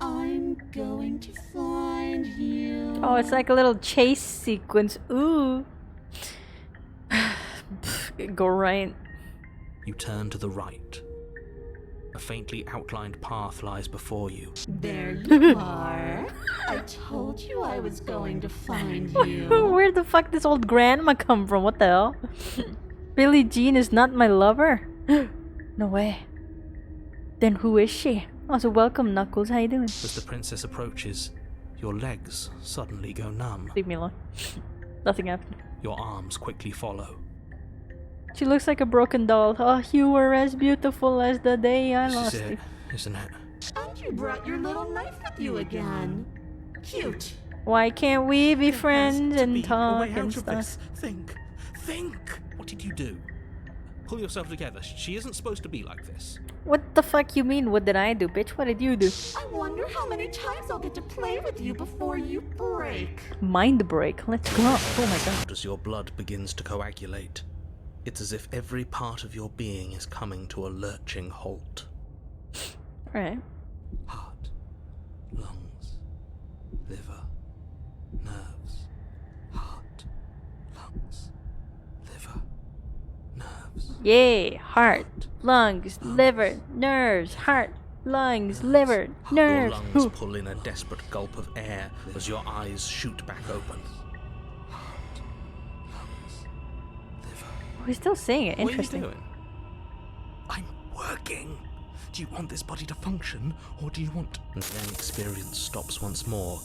I'm going to find you. Oh, it's like a little chase sequence. Ooh. Go right. You turn to the right. A faintly outlined path lies before you. There you are. I told you I was going to find you. Where the fuck does old grandma come from? What the hell? Billie Jean is not my lover. No way. Then who is she? Also, welcome, Knuckles. How you doing? As the princess approaches, your legs suddenly go numb. Leave me alone. Nothing happened. Your arms quickly follow. She looks like a broken doll. Oh, you were as beautiful as the day I This lost is you. it, isn't it? And you brought your little knife with you again. Cute. Why can't we be There friends has to and be a talk way and out of stuff? this. Think. What did you do? Pull yourself together. She isn't supposed to be like this. What the fuck you mean? What did I do, bitch? What did you do? I wonder how many times I'll get to play with you before you break. Mind break. Let's go. Oh my god. As your blood begins to coagulate, it's as if every part of your being is coming to a lurching halt. Alright. Heart, lungs, liver, nerves. Heart, lungs, liver, nerves. Yay! Heart, lungs, liver, nerves. Heart, lungs, liver, Your nerves. lungs pull in a desperate gulp of air as your eyes shoot back open. Heart, lungs, liver. We're still saying it. What Interesting. are you doing? I'm working. Do you want this body to function, or do you want... And then experience stops once more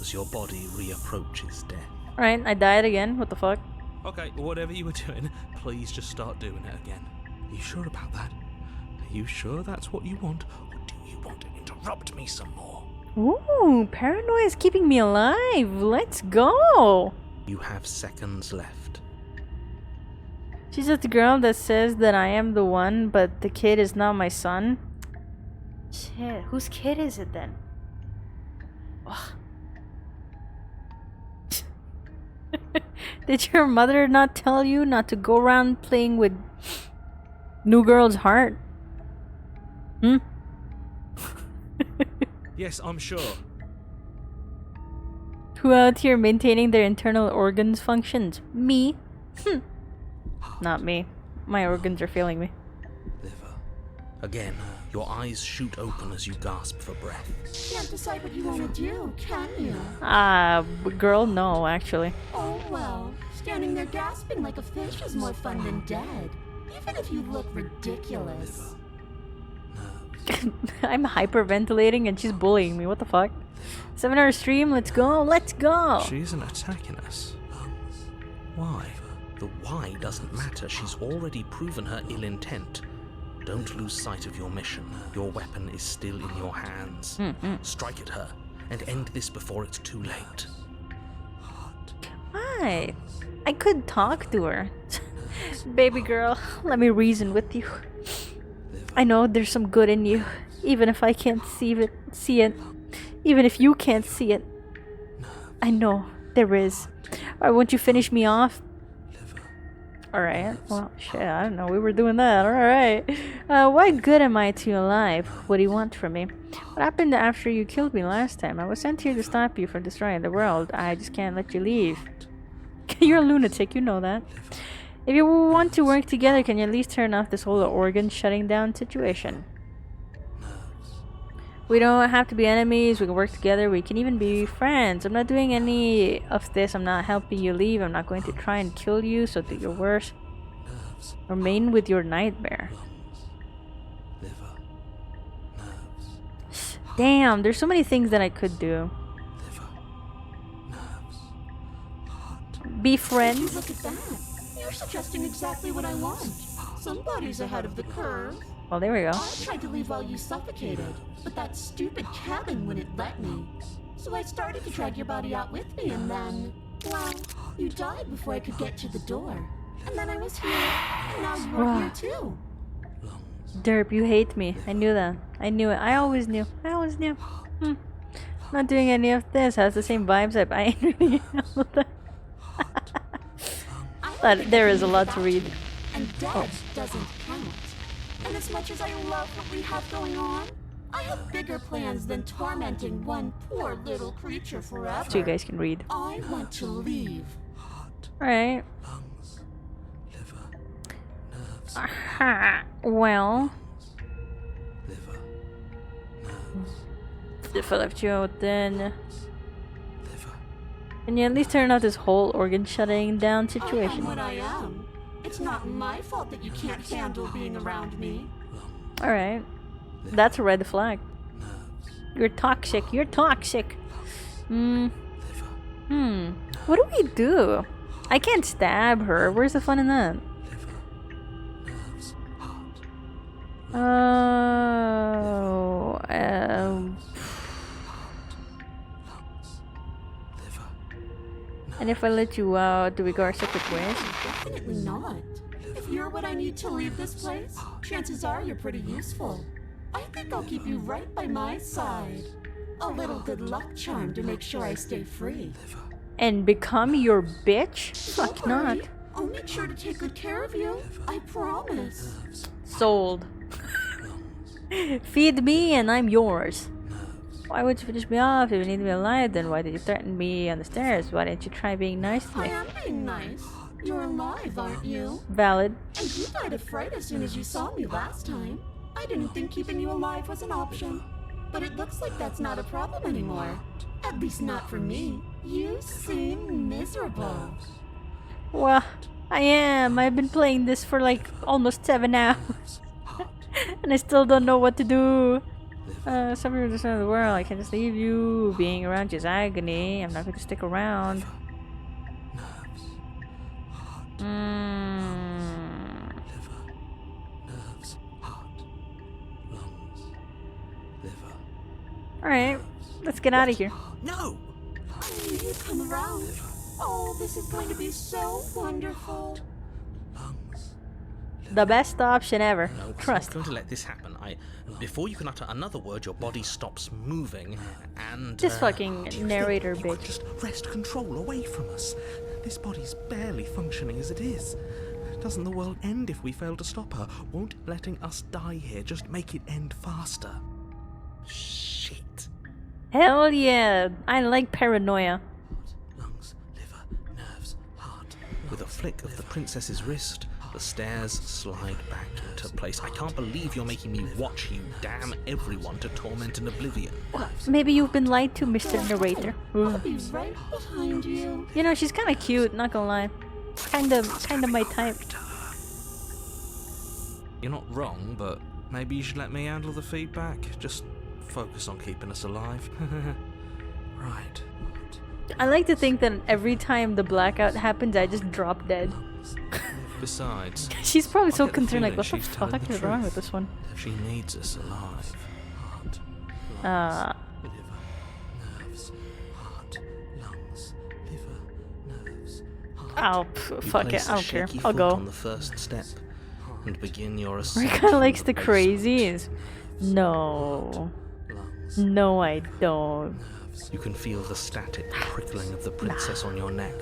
as your body reapproaches death. Alright, I died again. What the fuck? Okay, whatever you were doing, please just start doing it again. Are you sure about that? Are you sure that's what you want, or do you want to interrupt me some more? Ooh, paranoia is keeping me alive. Let's go. You have seconds left. She's just the girl that says that I am the one, but the kid is not my son. Shit, whose kid is it then? Ugh. Did your mother not tell you not to go around playing with new girl's heart? Hmm? Yes, I'm sure. Who out here maintaining their internal organs functions? Me? Not me. My organs are failing me. Liver. Again, your eyes shoot open as you gasp for breath. Can't decide what you want to do, can you? Girl, no, actually. Oh well, standing there gasping like a fish is more fun than dead. Even if you look ridiculous. Nerves. I'm hyperventilating and she's bullying me. What the fuck? 7-hour stream, let's go, let's go! She isn't attacking us. Why? The why doesn't matter. She's already proven her ill intent. Don't lose sight of your mission. Your weapon is still in your hands. Strike at her and end this before it's too late. Why? I could talk to her. Baby girl, let me reason with you. I know there's some good in you, even if I can't see it. Even if you can't see it. I know there is. Why won't you finish me off? Alright. Well, shit, I don't know. We were doing that. Alright. What good am I to you alive? What do you want from me? What happened after you killed me last time? I was sent here to stop you from destroying the world. I just can't let you leave. You're a lunatic, you know that. If you want to work together, can you at least turn off this whole organ shutting down situation? We don't have to be enemies, we can work together, we can even be friends. I'm not doing any of this, I'm not helping you leave, I'm not going to try and kill you so that you're worse. Remain with your nightmare. Damn, there's so many things that I could do. Be friends? Look at that. You're suggesting exactly what I want. Somebody's ahead of the curve. Well, there we go. I tried to leave while you suffocated, but that stupid cabin wouldn't let me. So I started to drag your body out with me, and then, well, you died before I could get to the door. And then I was here, and now you're here too. Derp, you hate me. I knew that. I knew it. I always knew. I always knew. Not doing any of this. Has the same vibes. I ain't reading all of that. But there is a lot to read. And death doesn't count. And as much as I love what we have going on, I have bigger plans than tormenting one poor little creature forever. So you guys can read. I want to leave. Alright. Well. If I left you out then. Can you at least turn off this whole organ shutting down I situation? am what I am. It's not my fault that you can't handle being around me. Alright. That's a red flag. You're toxic. You're toxic. What do we do? I can't stab her. Where's the fun in that? Oh. And if I let you out, do we go our separate ways? Definitely not. If you're what I need to leave this place, chances are you're pretty useful. I think I'll keep you right by my side. A little good luck charm to make sure I stay free. And become your bitch? Fuck Don't not. worry. I'll make sure to take good care of you. I promise. Sold. Feed me and I'm yours. Why would you finish me off? If you need me alive, then why did you threaten me on the stairs? Why didn't you try being nice to I me? am being nice. You're alive, aren't you? Valid. And you died of fright as soon as you saw me last time. I didn't think keeping you alive was an option. But it looks like that's not a problem anymore. At least not for me. You seem miserable. Well, I am. I've been playing this for like almost 7 hours. And I still don't know what to do. Some of the of the world, I can't just leave you. Being around you is agony. I'm not going to stick around. Alright, let's get out of here. No! I knew you'd come around. Oh, this is going to be so wonderful. The best option ever. No, Trust. I'm not going to let this happen. Before you can utter another word, your body stops moving, and This fucking narrator you could bitch. just wrest control away from us. This body's barely functioning as it is. Doesn't the world end if we fail to stop her? Won't letting us die here just make it end faster? Shit. Hell yeah. I like paranoia. Lungs, liver, nerves, heart. With a flick of the princess's wrist, the stairs slide back into place. I can't believe you're making me watch you damn everyone to torment and oblivion. Maybe you've been lied to, Mr. Narrator. I'll be right behind you. You know, she's kind of cute, not gonna lie. Kind of my type. You're not wrong, but maybe you should let me handle the feedback. Just focus on keeping us alive. Right. I like to think that every time the blackout happens, I just drop dead. Besides, She's probably I so get the concerned, like, feeling what the she's telling fuck the is wrong truth. with this one? she needs us alive. Heart, liver, nerves, heart, lungs, liver, nerves, heart. Oh, You fuck it, place I a don't care. shaky I'll foot go. on the first step and begin your ascent. Rekai from likes the the basement. crazies. No. Lungs, No, I don't. nerves. You can feel the static prickling of the princess on your neck.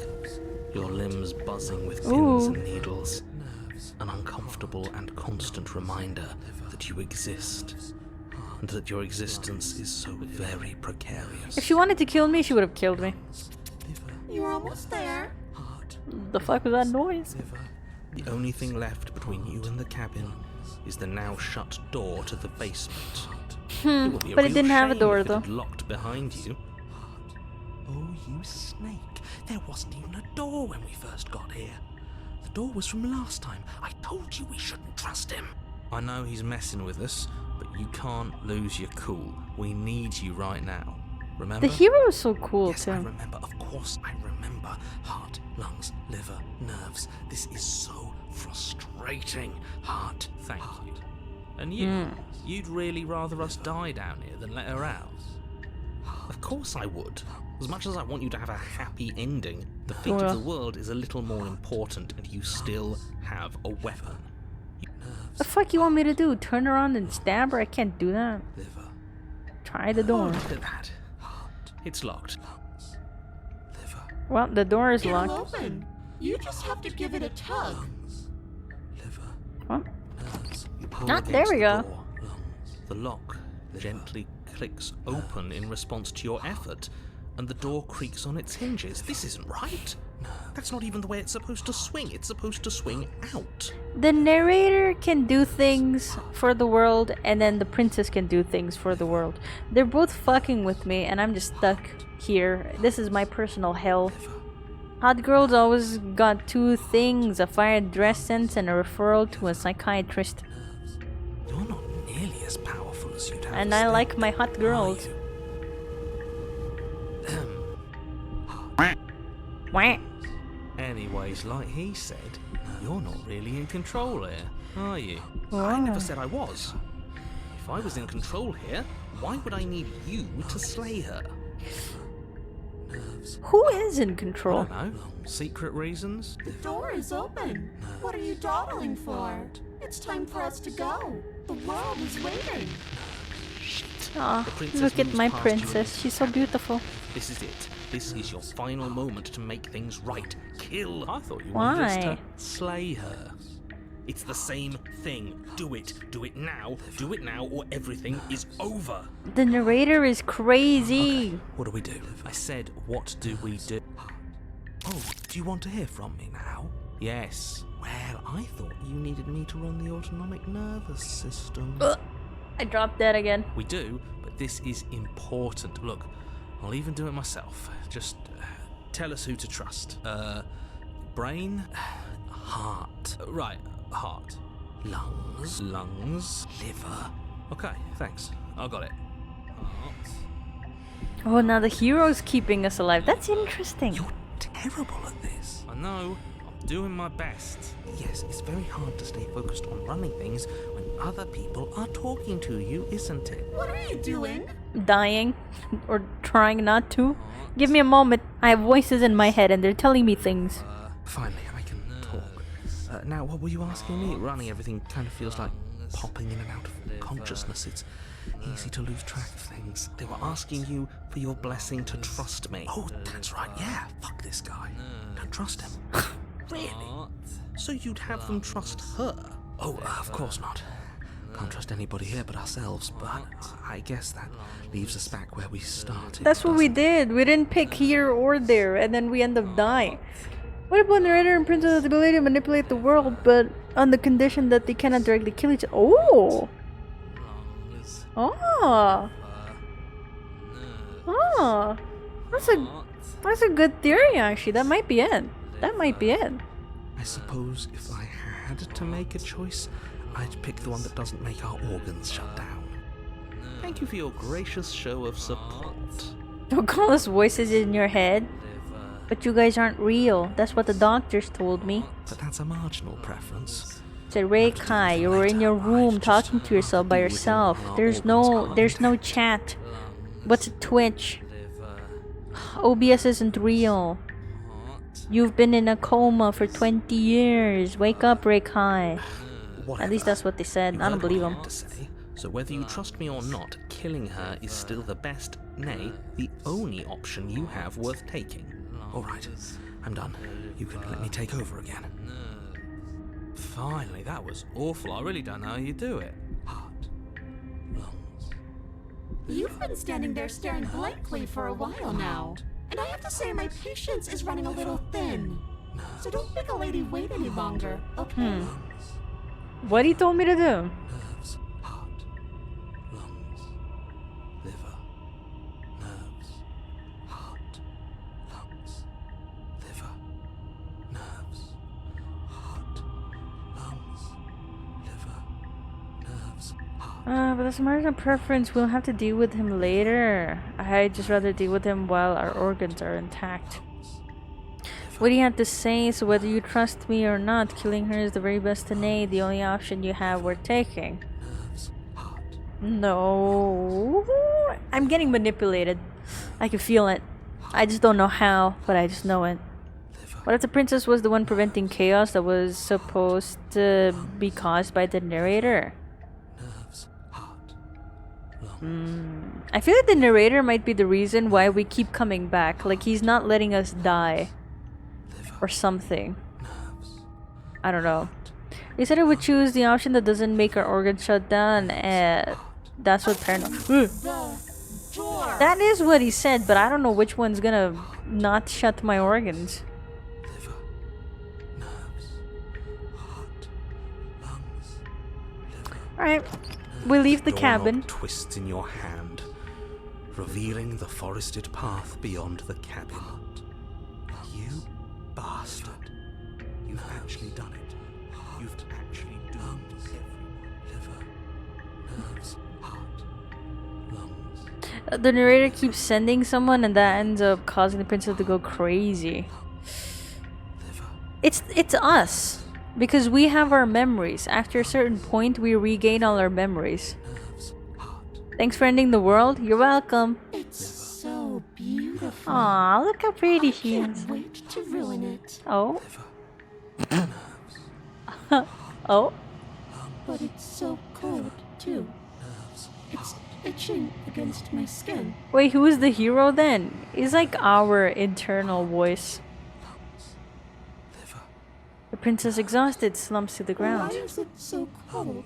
your limbs buzzing with pins and needles. An uncomfortable and constant reminder that you exist, and that your existence is so very precarious. If she wanted to kill me, she would have killed me. You're almost there. The fuck was that noise? The only thing left between you and the cabin is the now shut door to the basement. It would be a But it real didn't have a shame door, if it though. had locked behind you. Oh, you snake. There wasn't even a door when we first got here. The door was from last time. I told you we shouldn't trust him. I know he's messing with us, but you can't lose your cool. We need you right now. Remember? The hero is so cool, Yes, I too. remember. Of course I remember. Heart, lungs, liver, nerves. This is so frustrating. Heart, thank you. And you? You'd really rather us die down here than let her out? Of course I would. As much as I want you to have a happy ending, the fate of the world is a little more important, and you still have a weapon. The fuck you want me to do? Turn around and stab her? I can't do that. Liver. Try the door. Look at that. It's locked. Liver. Well, the door is It'll locked. open. You just have to give it a tug. Liver. What? Nerves. You pull Ah, against there we the go. door. The lock gently clicks open in response to your effort, and the door creaks on its hinges. This isn't right. That's not even the way it's supposed to swing. It's supposed to swing out. The narrator can do things for the world, and then the princess can do things for the world. They're both fucking with me, and I'm just stuck here. This is my personal hell. Hot girls always got two things: a fire dress sense and a referral to a psychiatrist. You're not nearly as powerful as you'd have And us I think, like my hot are girls. you? Wah. Anyways, like he said, you're not really in control here, are you? I never said I was. If I was in control here, why would I need you to slay her? Who is in I control? don't know. Secret reasons? The door is open. What are you dawdling for? It's time for us to go. The world is waiting. Aw, The princess look at moves my past you. princess. She's so beautiful. This is it. This is your final moment to make things right. Kill. I thought you Why? wanted us to slay her. It's the same thing. Do it. Do it now. Do it now, or everything is over. The narrator is crazy. What do we do? I said, what do we do? Oh, do you want to hear from me now? Yes. Well, I thought you needed me to run the autonomic nervous system. I dropped that again. We do, but this is important. Look, I'll even do it myself. Just tell us who to trust. Brain? Heart. Right, heart. Lungs. Lungs. Liver. Okay, thanks. I got it. Heart. Oh, now the hero's keeping us alive. That's interesting. You're terrible at this. I know. I'm doing my best. Yes, it's very hard to stay focused on running things when other people are talking to you, isn't it? What are you doing? Dying or trying not to. Give me a moment. I have voices in my head and they're telling me things. Finally, I can talk. Now, what were you asking me? Running everything kind of feels like popping in and out of consciousness. It's easy to lose track of things. They were asking you for your blessing to trust me. Oh, that's right. Yeah, fuck this guy. Don't trust him. Really? So you'd have them trust her? Oh, of course not. Can't trust anybody here but ourselves, but I guess that leaves us back where we started. That's what we did. We didn't pick here or there, and then we end up dying. What about narrator and princess has the ability to manipulate the world, but on the condition that they cannot directly kill each other? Oh! Oh! Oh! That's a good theory, actually. That might be it. That might be it. I suppose if I had to make a choice, I'd pick the one that doesn't make our organs shut down. Thank you for your gracious show of support. Don't call us voices in your head. But you guys aren't real. That's what the doctors told me. But that's a marginal preference. Said Rekai, you were in your room talking to yourself by yourself. There's no chat. What's a Twitch? OBS isn't real. You've been in a coma for 20 years. Wake up, Rekai. At least that's what they said. I don't believe them. So whether you trust me or not, killing her is still the best, nay, the only option you have worth taking. Alright, I'm done. You can let me take over again. Finally, that was awful. I really don't know how you do it. Heart, lungs. You've been standing there staring blankly for a while now. And I have to say my patience is running a little thin. So don't make a lady wait any longer, okay? What he told me to do? Nerves, heart, lungs, liver, nerves, heart, lungs, liver, nerves, heart, lungs, liver, nerves, heart. But that's a matter of preference. We'll have to deal with him later. I'd just rather deal with him while our organs are intact. What do you have to say? So whether you trust me or not, killing her is the very best today. The only option you have worth taking. No. I'm getting manipulated. I can feel it. I just don't know how, but I just know it. What if the princess was the one preventing chaos that was supposed to be caused by the narrator? I feel like the narrator might be the reason why we keep coming back. Like he's not letting us die. Or something. I don't know. He said I would choose the option that doesn't make our organs shut down. That's what paranoid. That is what he said, but I don't know which one's gonna not shut my organs. Alright. We leave the cabin. Twists in your hand, revealing the forested path beyond the cabin. You bastard. You've actually done it. You've actually doomed everyone. Liver, nerves, heart, lungs. The narrator keeps sending someone and that ends up causing the princess to go crazy. It's us. Because we have our memories. After a certain point, we regain all our memories. Thanks for ending the world. You're welcome. It's so beautiful. Aw, look how pretty she is. Can't wait to ruin it. Oh. Oh. But it's so cold, too. It's itching against my skin. Wait, who is the hero then? He's like our internal voice. The princess, exhausted, slumps to the ground. Why is it so cold?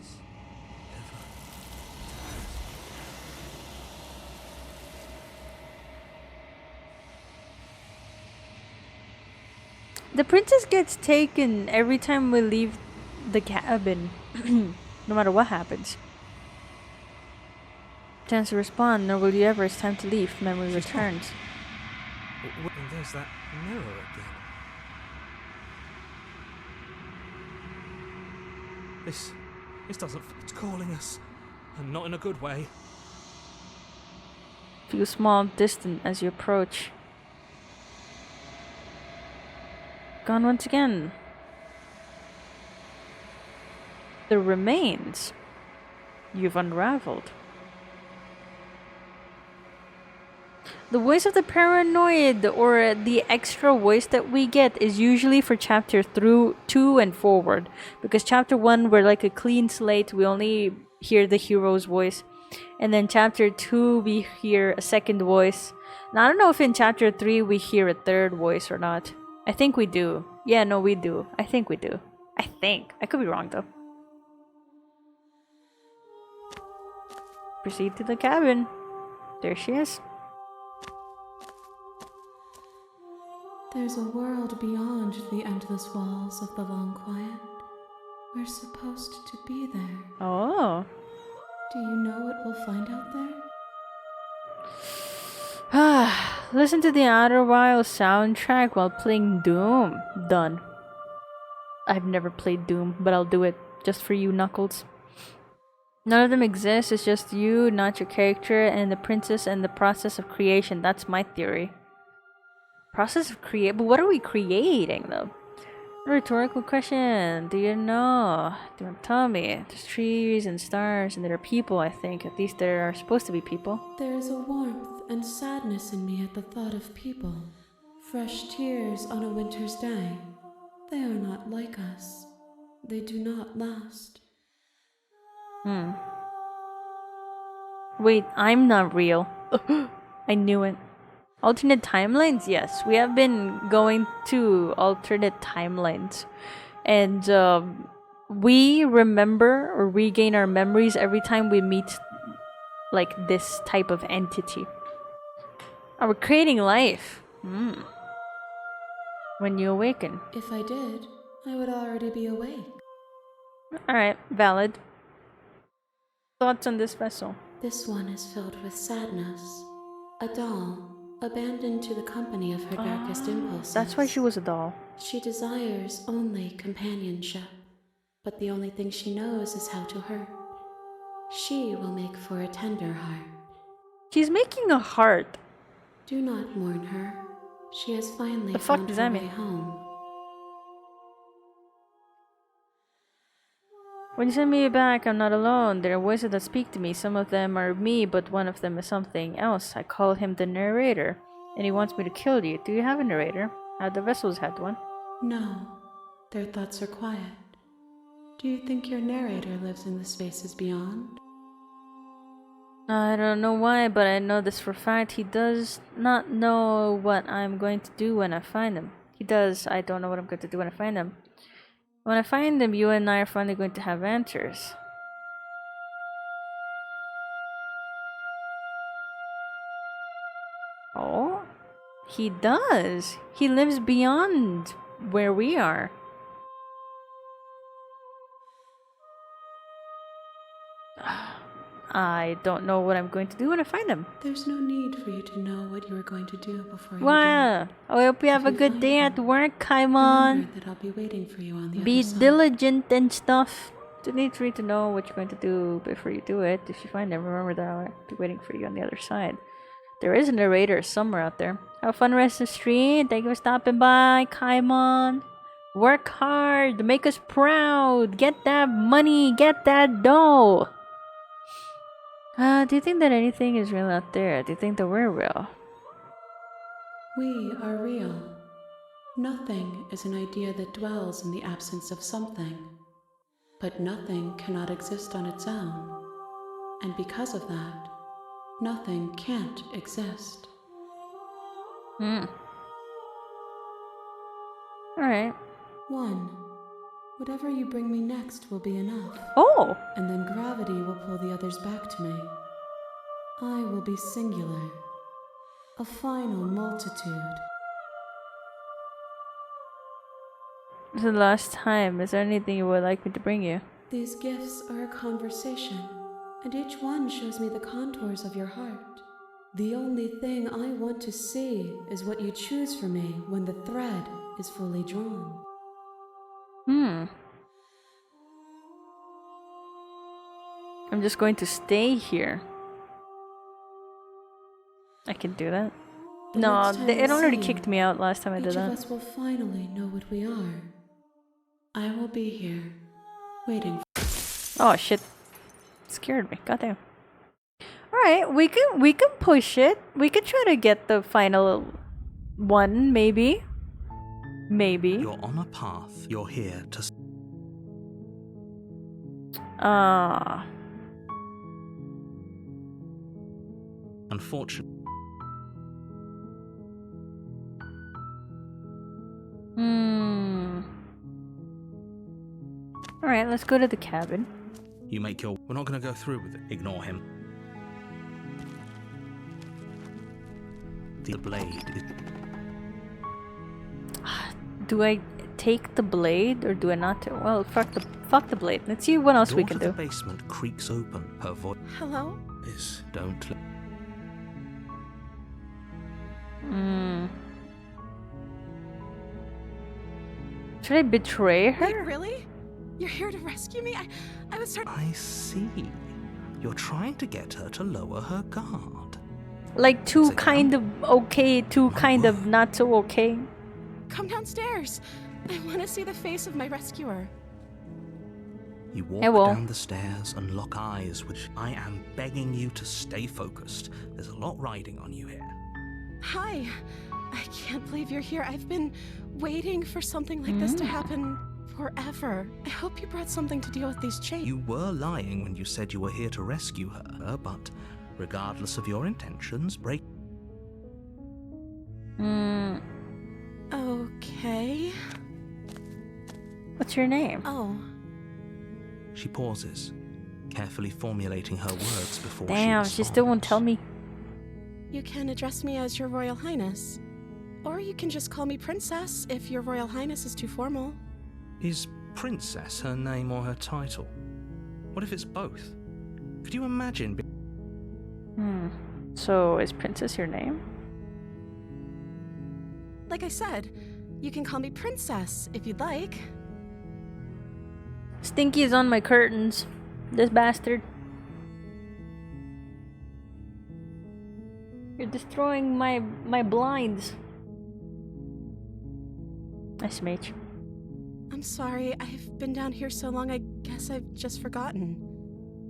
The princess gets taken every time we leave the cabin, no matter what happens. Chance to respond, nor will you ever. It's time to leave. Memory returns. And there's that mirror again. This doesn't. It's calling us, and not in a good way. Feel small, distant as you approach. Gone once again. The remains you've unraveled. The voice of the paranoid, or the extra voice that we get, is usually for chapter 2 and forward. Because chapter 1, we're like a clean slate, we only hear the hero's voice. And then chapter 2, we hear a second voice. Now, I don't know if in chapter 3 we hear a third voice or not. I think we do. Yeah, no, we do. I think we do. I think. I could be wrong, though. Proceed to the cabin. There she is. There's a world beyond the endless walls of the long quiet. We're supposed to be there. Oh. Do you know what we'll find out there? Listen to the Outer Wilds soundtrack while playing Doom. Done. I've never played Doom, but I'll do it just for you, Knuckles. None of them exist. It's just you, not your character, and the princess and the process of creation. That's my theory. Process of create, but what are we creating though? A rhetorical question. Do you know? Do you tell me? There's trees and stars, and there are people. I think at least there are supposed to be people. There's a warmth and sadness in me at the thought of people. Fresh tears on a winter's day. They are not like us. They do not last. Wait, I'm not real. I knew it. Alternate timelines? Yes, we have been going to alternate timelines. And we remember or regain our memories every time we meet like this type of entity. Oh, we're creating life. When you awaken. If I did, I would already be awake. Alright, valid. Thoughts on this vessel? This one is filled with sadness. A doll, abandoned to the company of her darkest impulses. That's why she was a doll. She desires only companionship, but the only thing she knows is how to hurt. She will make for a tender heart. She's making a heart. Do not mourn her. She has finally The fuck found does her that way mean? home. When you send me back, I'm not alone. There are voices that speak to me. Some of them are me, but one of them is something else. I call him the narrator, and he wants me to kill you. Do you have a narrator? The vessels had one. No, their thoughts are quiet. Do you think your narrator lives in the spaces beyond? I don't know why, but I know this for a fact. He does not know what I'm going to do when I find him. He does. I don't know what I'm going to do when I find him. When I find him, you and I are finally going to have answers. Oh, he does. He lives beyond where we are. I don't know what I'm going to do when I find him. There's no need for you to know what you are going to do before you Wow. I hope you have a you good find day him, at work, do. Kaimon. Remember that I'll be waiting for you on the Be other side. diligent and stuff. Don't need for you to know what you're going to do before you do it. If you find him, remember that I'll be waiting for you on the other side. There is a narrator somewhere out there. Have a fun rest of the stream. Thank you for stopping by, Kaimon. Work hard. Make us proud. Get that money. Get that dough. Do you think that anything is real out there? Do you think that we're real? We are real. Nothing is an idea that dwells in the absence of something. But nothing cannot exist on its own. And because of that, nothing can't exist. Alright. 1. Whatever you bring me next will be enough. Oh! And then gravity will pull the others back to me. I will be singular. A final multitude. This is the last time. Is there anything you would like me to bring you? These gifts are a conversation, and each one shows me the contours of your heart. The only thing I want to see is what you choose for me when the thread is fully drawn. I'm just going to stay here. I can do that. The No, next time it we already see kicked you, me out last time I Each did of that. us will finally know what we are. I will be here, waiting. Oh shit. Scared me. Goddamn. Alright, we can push it. We can try to get the final one, maybe. Maybe. You're on a path. You're here to. Unfortunately. Alright, let's go to the cabin. You make your. We're not going to go through with it. Ignore him. The blade is. Do I take the blade or do I not? Well, fuck the blade. Let's see what else The we door can to the do. basement creaks open. Her voice Hello? is. Don't. Should I betray her? Wait, really? You're here to rescue me? I was starting. I see. You're trying to get her to lower her guard. Like two Sit down. kind of okay, two kind of not so okay. Come downstairs. I want to see the face of my rescuer. You walk Hello. down the stairs and lock eyes, which I am begging you to stay focused. There's a lot riding on you here. Hi. I can't believe you're here. I've been waiting for something like this to happen forever. I hope you brought something to deal with these chains. You were lying when you said you were here to rescue her, but regardless of your intentions, Hmm. Okay. What's your name? Oh, She pauses, carefully formulating her words before Damn, she still won't tell me. you can address me as Your Royal Highness. Or you can just call me Princess if Your Royal Highness is too formal. Is Princess her name or her title? What if it's both? Could you imagine So, is Princess your name? Like I said, you can call me Princess if you'd like. Stinky is on my curtains. This bastard. You're destroying my blinds. Nice mate. I'm sorry, I've been down here so long I guess I've just forgotten.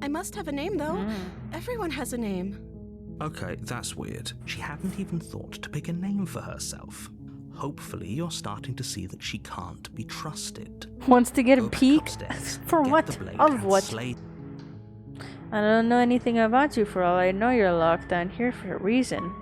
I must have a name though. Everyone has a name. Okay, that's weird. She hadn't even thought to pick a name for herself. Hopefully you're starting to see that she can't be trusted. Wants to get Go a back peek? upstairs, For get what? the blade Of and what? slay- I don't know anything about you. For all I know, you're locked down here for a reason.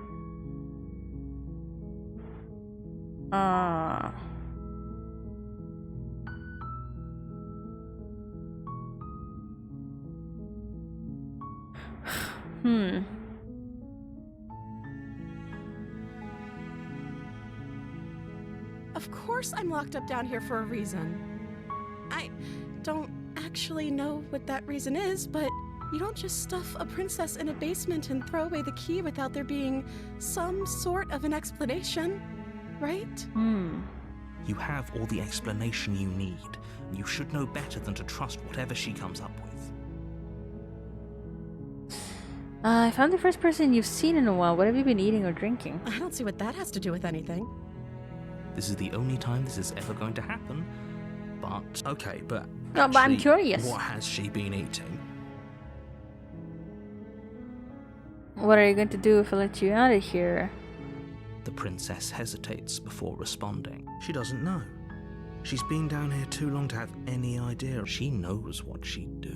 Of course I'm locked up down here for a reason. I don't actually know what that reason is, but you don't just stuff a princess in a basement and throw away the key without there being some sort of an explanation, right? You have all the explanation you need. You should know better than to trust whatever she comes up with. I found the first person you've seen in a while. What have you been eating or drinking? I don't see what that has to do with anything. This is the only time this is ever going to happen. But, okay, but No, but I'm actually, curious. what has she been eating? What are you going to do if I let you out of here? The princess hesitates before responding. She doesn't know. She's been down here too long to have any idea. She knows what she'd do.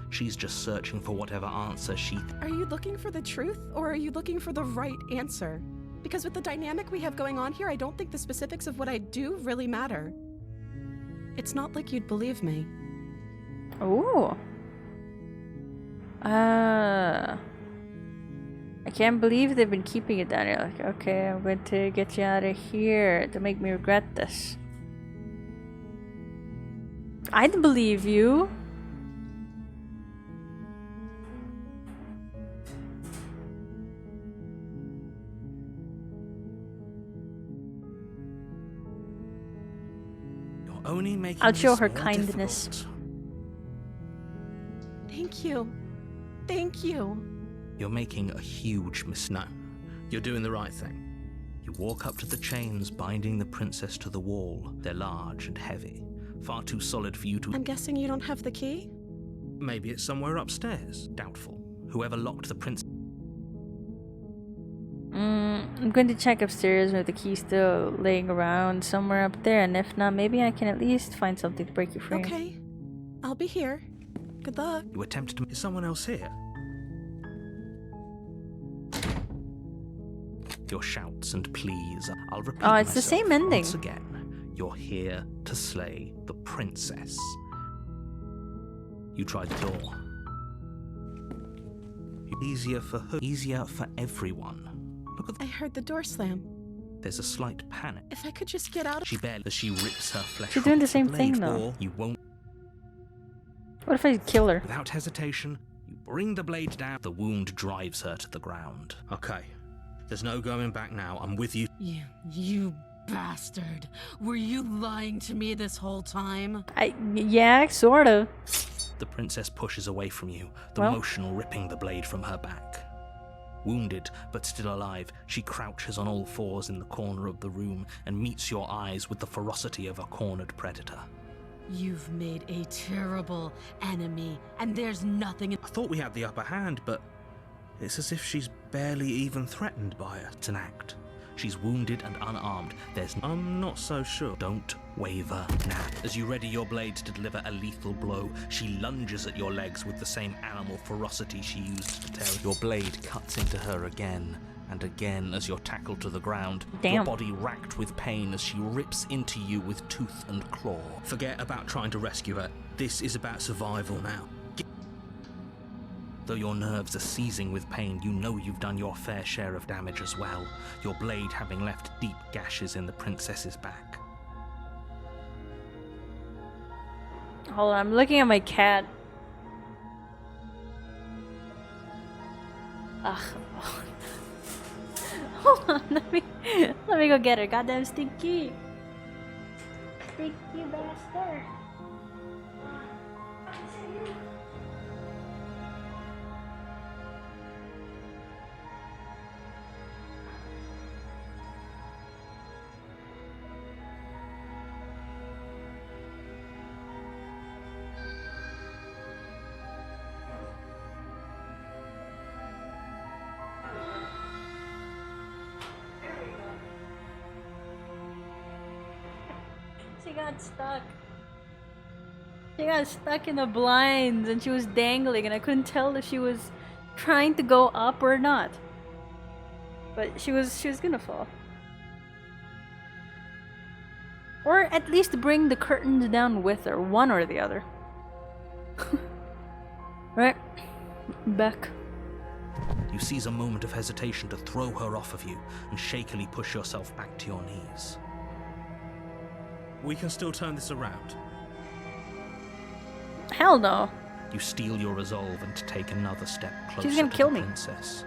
She's just searching for whatever answer she... Are you looking for the truth, or are you looking for the right answer? Because with the dynamic we have going on here, I don't think the specifics of what I do really matter. It's not like you'd believe me. Ooh. I can't believe they've been keeping it down here. Like, okay, I'm going to get you out of here to make me regret this. I'd believe you. You're only making I'll show this her more kindness. difficult. Thank you. Thank you. You're making a huge No, you're doing the right thing. You walk up to the chains binding the princess to the wall. They're large and heavy, far too solid for you to... I'm guessing you don't have the key? Maybe it's somewhere upstairs. Doubtful. Whoever locked the prince... I'm going to check upstairs if the key's still laying around somewhere up there, and if not, maybe I can at least find something to break you free. Okay. I'll be here. Good luck. You attempted to... Is someone else here? Your shouts and pleas. I'll repeat Oh, it's the myself same ending. once again. You're here to slay the princess. You tried the door. Easier for her, easier for everyone. Look at I heard the door slam. There's a slight panic. If I could just get out of... She barely as she rips her flesh. She's off doing the with same blade, thing, though. or you won't. What if I kill her? Without hesitation, you bring the blade down. The wound drives her to the ground. Okay. There's no going back now. I'm with you. You bastard. Were you lying to me this whole time? Yeah, sort of. The princess pushes away from you, the Well. motion ripping the blade from her back. Wounded, but still alive, she crouches on all fours in the corner of the room and meets your eyes with the ferocity of a cornered predator. You've made a terrible enemy, and there's nothing... I thought we had the upper hand, but it's as if she's barely even threatened by it. It's an act. She's wounded and unarmed. I'm not so sure. Don't waver now. As you ready your blade to deliver a lethal blow, she lunges at your legs with the same animal ferocity she used to tear. Your blade cuts into her again and again as you're tackled to the ground. Damn. Your body racked with pain as she rips into you with tooth and claw. Forget about trying to rescue her. This is about survival now. Though your nerves are seizing with pain, you know you've done your fair share of damage as well, your blade having left deep gashes in the princess's back. Hold on, I'm looking at my cat. Ugh. Hold on, let me go get her. Goddamn stinky. Stinky bastard. She got stuck. She got stuck in the blinds and she was dangling and I couldn't tell if she was trying to go up or not. But she was gonna fall. Or at least bring the curtains down with her, one or the other. Right, back. You seize a moment of hesitation to throw her off of you and shakily push yourself back to your knees. We can still turn this around. Hell no. You steel your resolve and to take another step closer She's gonna to kill the me. princess.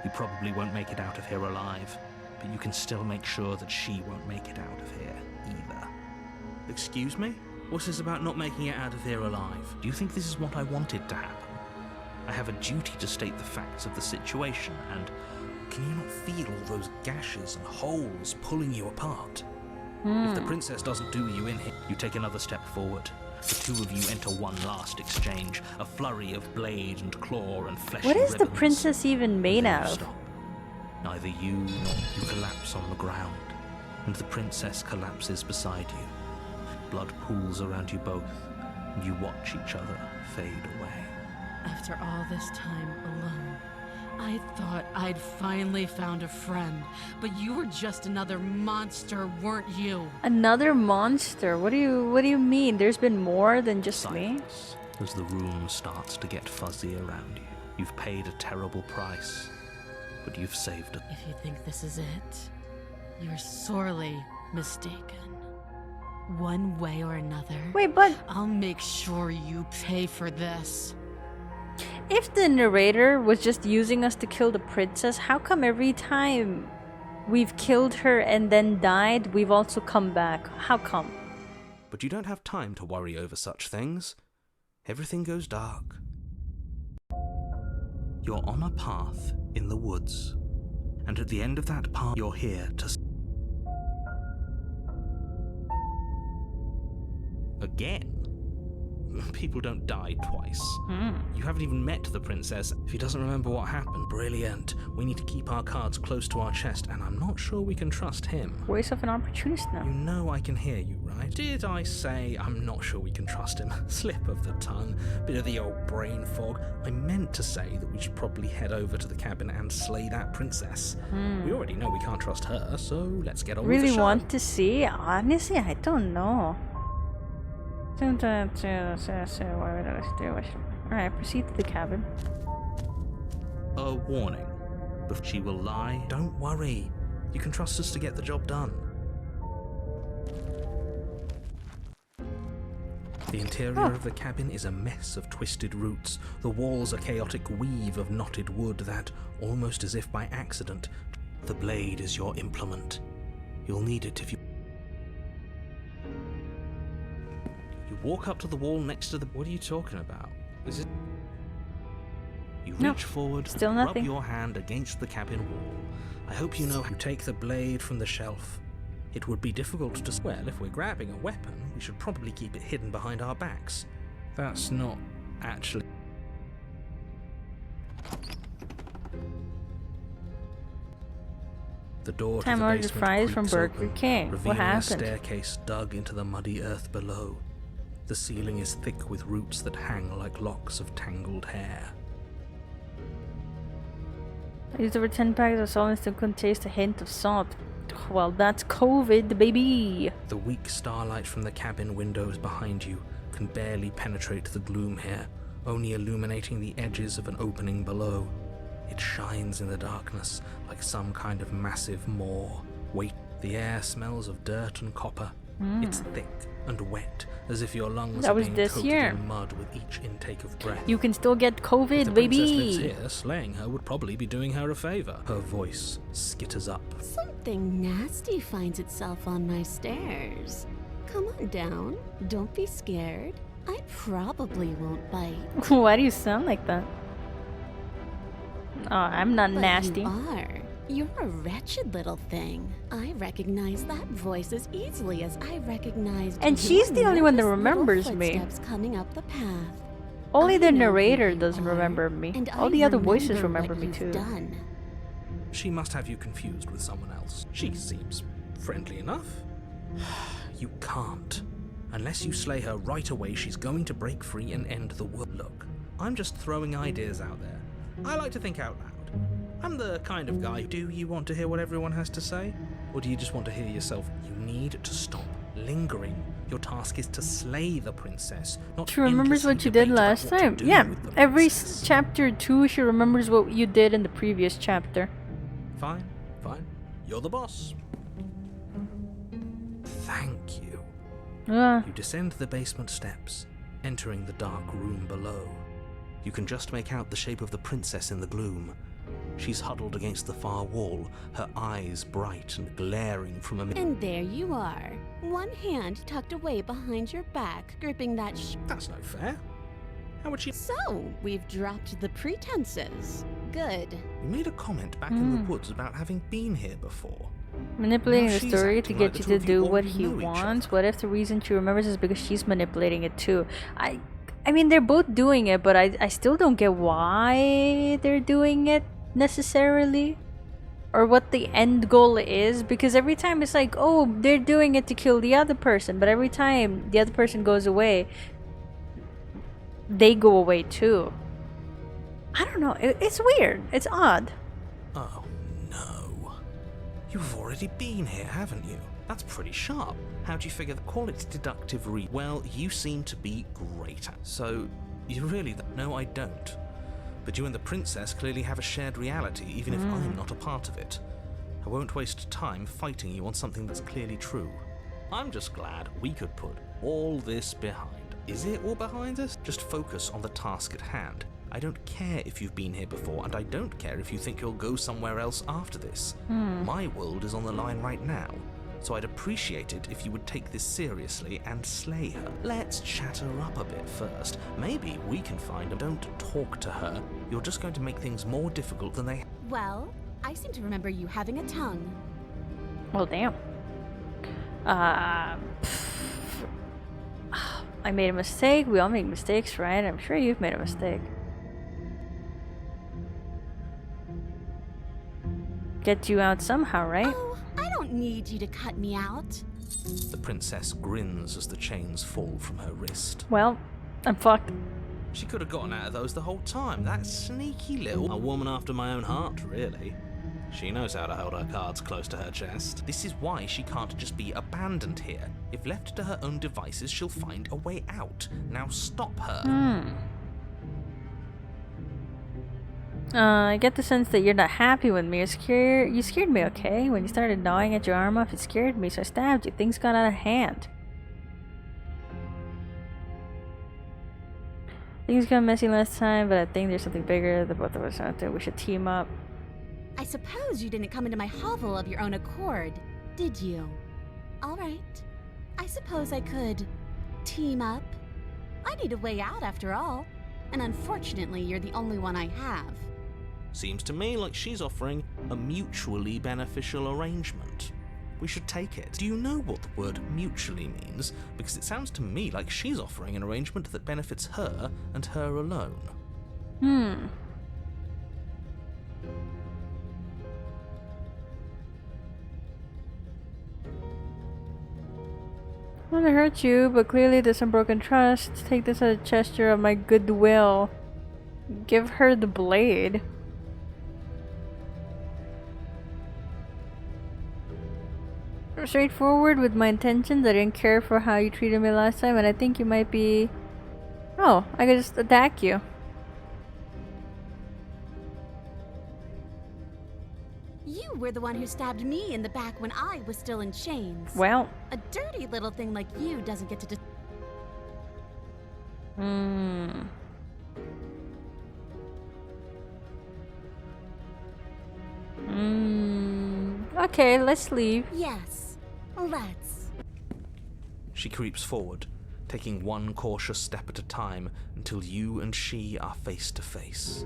You probably won't make it out of here alive, but you can still make sure that she won't make it out of here either. Excuse me? What's this about not making it out of here alive? Do you think this is what I wanted to happen? I have a duty to state the facts of the situation, and can you not feel all those gashes and holes pulling you apart? If the princess doesn't do you in here, you take another step forward. The two of you enter one last exchange, a flurry of blade and claw and fleshy What is the ribbons. princess even made Then out you of? stop. Neither you nor you collapse on the ground, and the princess collapses beside you. Blood pools around you both, and you watch each other fade away. After all this time alone, I thought I'd finally found a friend, but you were just another monster, weren't you? Another monster? What do you mean? There's been more than just me? Silence as the room starts to get fuzzy around you. You've paid a terrible price, but you've saved it. If you think this is it, you're sorely mistaken. One way or another, Wait, but I'll make sure you pay for this. if the narrator was just using us to kill the princess, how come every time we've killed her and then died, we've also come back? How come? But you don't have time to worry over such things. Everything goes dark. You're on a path in the woods, and at the end of that path, you're here to... Again? People don't die twice. You haven't even met the princess. If he doesn't remember what happened, brilliant. We need to keep our cards close to our chest, and I'm not sure we can trust him. Waste of an opportunist You now. know I can hear you, right? Did I say I'm not sure we can trust him? Slip of the tongue, bit of the old brain fog. I meant to say that we should probably head over to the cabin and slay that princess. We already know we can't trust her, so let's get on with the Really show. want to see? Honestly, I don't know. Alright, proceed to the cabin. A warning. If she will lie, don't worry. You can trust us to get the job done. The interior of the cabin is a mess of twisted roots. The walls a chaotic weave of knotted wood that, almost as if by accident, the blade is your implement. You'll need it if you... You walk up to the wall next to the... What are you talking about? Is it... You No, reach forward, still rub nothing. your hand against the cabin wall. I hope you know how you take the blade from the shelf. It would be difficult to... Well, if we're grabbing a weapon, we should probably keep it hidden behind our backs. That's not actually... The door Time to the ordered basement fries from creaks Burger open, King. What revealing a happened? staircase dug into the muddy earth below. The ceiling is thick with roots that hang like locks of tangled hair. I used over 10 packs of salt and still couldn't taste a hint of salt. Well, that's COVID, baby. The weak starlight from the cabin windows behind you can barely penetrate the gloom here, only illuminating the edges of an opening below. It shines in the darkness like some kind of massive maw. Wait, the air smells of dirt and copper. It's thick and wet, as if your lungs That are was being this coated year. in mud with each intake of breath. You can still get If COVID, the princess lives baby. here, slaying her would probably be doing her a favor. Her voice skitters up. Something nasty finds itself on my stairs. Come on down. Don't be scared. I probably won't bite. Why do you sound like that? Oh, I'm not But nasty. you are. You're a wretched little thing. I recognize that voice as easily as I recognized. And your she's the only one that nervous little remembers me. footsteps coming up the path. Only I the know who narrator you doesn't are, remember me. and All I the other voices remember what me you've too. Done. She must have you confused with someone else. She seems friendly enough. You can't. Unless you slay her right away, she's going to break free and end the world. Look, I'm just throwing ideas out there. I like to think out loud. I'm the kind of guy. Do you want to hear what everyone has to say? Or do you just want to hear yourself? You need to stop lingering. Your task is to slay the princess, not She remembers endlessly what you did debate about last what to time. do Yeah, with the every princess. chapter 2, she remembers what you did in the previous chapter. Fine, fine. You're the boss. Thank you. You descend the basement steps, entering the dark room below. You can just make out the shape of the princess in the gloom. She's huddled against the far wall, her eyes bright and glaring from a... And there you are. One hand tucked away behind your back, gripping that That's no fair. How would she... So, we've dropped the pretenses. Good. You made a comment back in the woods about having been here before. Manipulating Now the she's story to acting get like you the to two of you do what already he know each wants. other. What if the reason she remembers is because she's manipulating it too? I mean, they're both doing it, but I still don't get why they're doing it necessarily. Or what the end goal is, because every time it's like, oh, they're doing it to kill the other person, but every time the other person goes away, they go away too. I don't know, it's weird, it's odd. Oh, no. You've already been here, haven't you? That's pretty sharp. How'd you figure that? Call it deductive Well, you seem to be great at. So, you really... No, I don't. But you and the princess clearly have a shared reality, even if I'm not a part of it. I won't waste time fighting you on something that's clearly true. I'm just glad we could put all this behind. Is it all behind us? Just focus on the task at hand. I don't care if you've been here before, and I don't care if you think you'll go somewhere else after this. My world is on the line right now, so I'd appreciate it if you would take this seriously and slay her. Let's chat her up a bit first. Maybe we can find her. Don't talk to her. You're just going to make things more difficult than they... Well, I seem to remember you having a tongue. Well, damn. I made a mistake. We all make mistakes, right? I'm sure you've made a mistake. Get you out somehow, right? Oh, I don't need you to cut me out. The princess grins as the chains fall from her wrist. Well, I'm fucked. She could have gotten out of those the whole time. That sneaky little... A woman after my own heart, really. She knows how to hold her cards close to her chest. This is why she can't just be abandoned here. If left to her own devices, she'll find a way out. Now stop her. I get the sense that you're not happy with me. You scared me, okay? When you started gnawing at your arm off, it scared me, so I stabbed you. Things got out of hand. Things got messy last time, but I think there's something bigger. The both of us out there. We should team up. I suppose you didn't come into my hovel of your own accord, did you? All right. I suppose I could team up. I need a way out after all, and unfortunately, you're the only one I have. Seems to me like she's offering a mutually beneficial arrangement. We should take it. Do you know what the word mutually means? Because it sounds to me like she's offering an arrangement that benefits her and her alone. I want to hurt you, but clearly there's some broken trust. Take this as a gesture of my goodwill. Give her the blade. Straightforward with my intentions. I didn't care for how you treated me last time, and I think you might be... Oh, I could just attack you. You were the one who stabbed me in the back when I was still in chains. Well. A dirty little thing like you doesn't get to Okay, let's leave. Yes, let's. She creeps forward, taking one cautious step at a time until you and she are face to face.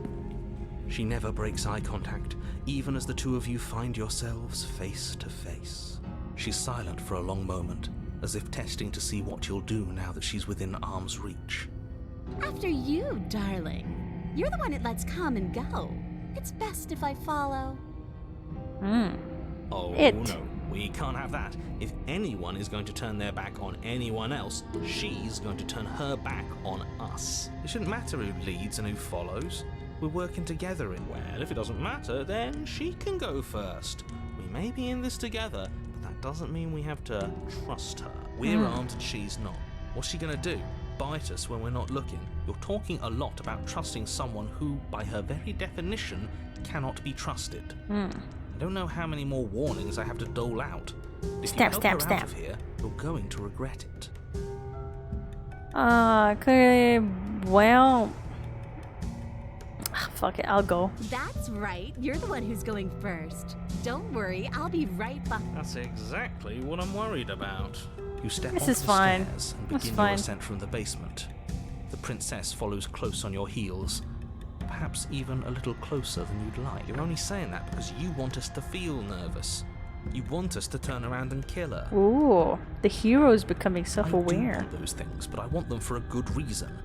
She never breaks eye contact, even as the two of you find yourselves face to face. She's silent for a long moment, as if testing to see what you'll do now that she's within arm's reach. After you, darling. You're the one it lets come and go. It's best if I follow. Oh, It. no, we can't have that. If anyone is going to turn their back on anyone else, she's going to turn her back on us. It shouldn't matter who leads and who follows. We're working together in well. If it doesn't matter, then she can go first. We may be in this together, but that doesn't mean we have to trust her. We're armed and she's not. What's she gonna do? Bite us when we're not looking? You're talking a lot about trusting someone who, by her very definition, cannot be trusted. I don't know how many more warnings I have to dole out. If you help her out of here, you're going to regret it. Clearly, well... Fuck it, I'll go. That's right. You're the one who's going first. Don't worry, I'll be right behind. That's exactly what I'm worried about. You step This onto is the fine. stairs and That's begin fine. your ascent from the basement. The princess follows close on your heels, perhaps even a little closer than you'd like. You're only saying that because you want us to feel nervous. You want us to turn around and kill her. Ooh, the hero's becoming I do self-aware. want those things, but I want them for a good reason.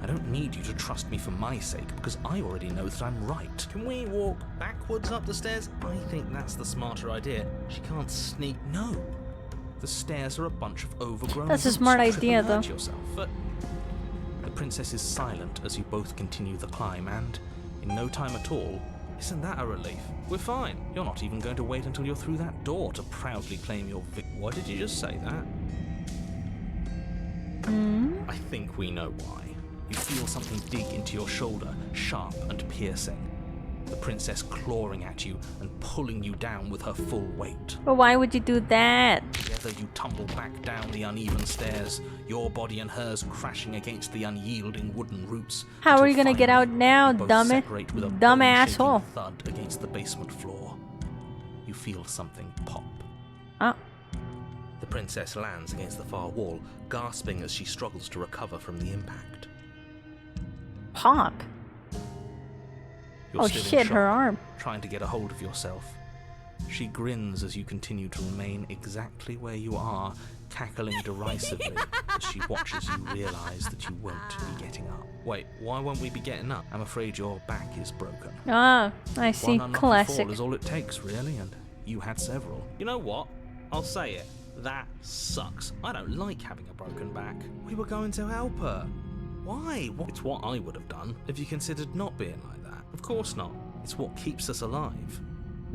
I don't need you to trust me for my sake, because I already know that I'm right. Can we walk backwards up the stairs? I think that's the smarter idea. She can't sneak. No. The stairs are a bunch of overgrown That's a roots. smart You'll trip idea, and hurt though. yourself, but the princess is silent as you both continue the climb, and in no time at all, isn't that a relief? We're fine. You're not even going to wait until you're through that door to proudly claim your Why did you just say that? I think we know why. You feel something dig into your shoulder, sharp and piercing. The princess clawing at you and pulling you down with her full weight. But why would you do that? Together you tumble back down the uneven stairs, your body and hers crashing against the unyielding wooden roots. How are until you gonna get finally out now, you both dumb separate with a dumb bone-shaking asshole? thud against the basement floor. You feel something pop. Oh. The princess lands against the far wall, gasping as she struggles to recover from the impact. Pop. You're Oh still in shit, shock, her arm. trying to get a hold of yourself. She grins as you continue to remain exactly where you are, cackling derisively as she watches you realize that you won't be getting up. Wait, why won't we be getting up? I'm afraid your back is broken. Ah, I see. One unlucky Classic. fall is all it takes, really, and you had several. You know what? I'll say it. That sucks. I don't like having a broken back. We were going to help her. Why? It's what I would have done if you considered not being like that. Of course not. It's what keeps us alive.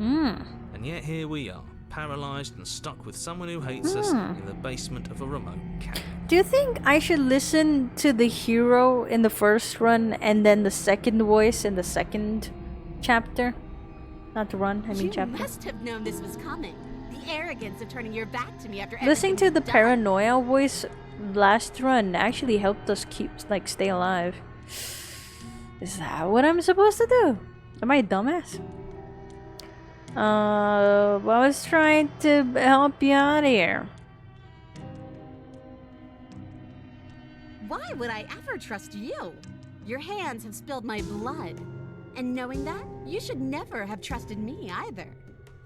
And yet here we are, paralyzed and stuck with someone who hates us in the basement of a remote cabin. Do you think I should listen to the hero in the first run and then the second voice in the second chapter? Not run, I mean You chapter. must have known this was coming. The arrogance of turning your back to me after Listening to everything the you've done. paranoia voice last run actually helped us stay alive. Is that what I'm supposed to do? Am I a dumbass? I was trying to help you out of here. Why would I ever trust you? Your hands have spilled my blood. And knowing that, you should never have trusted me either.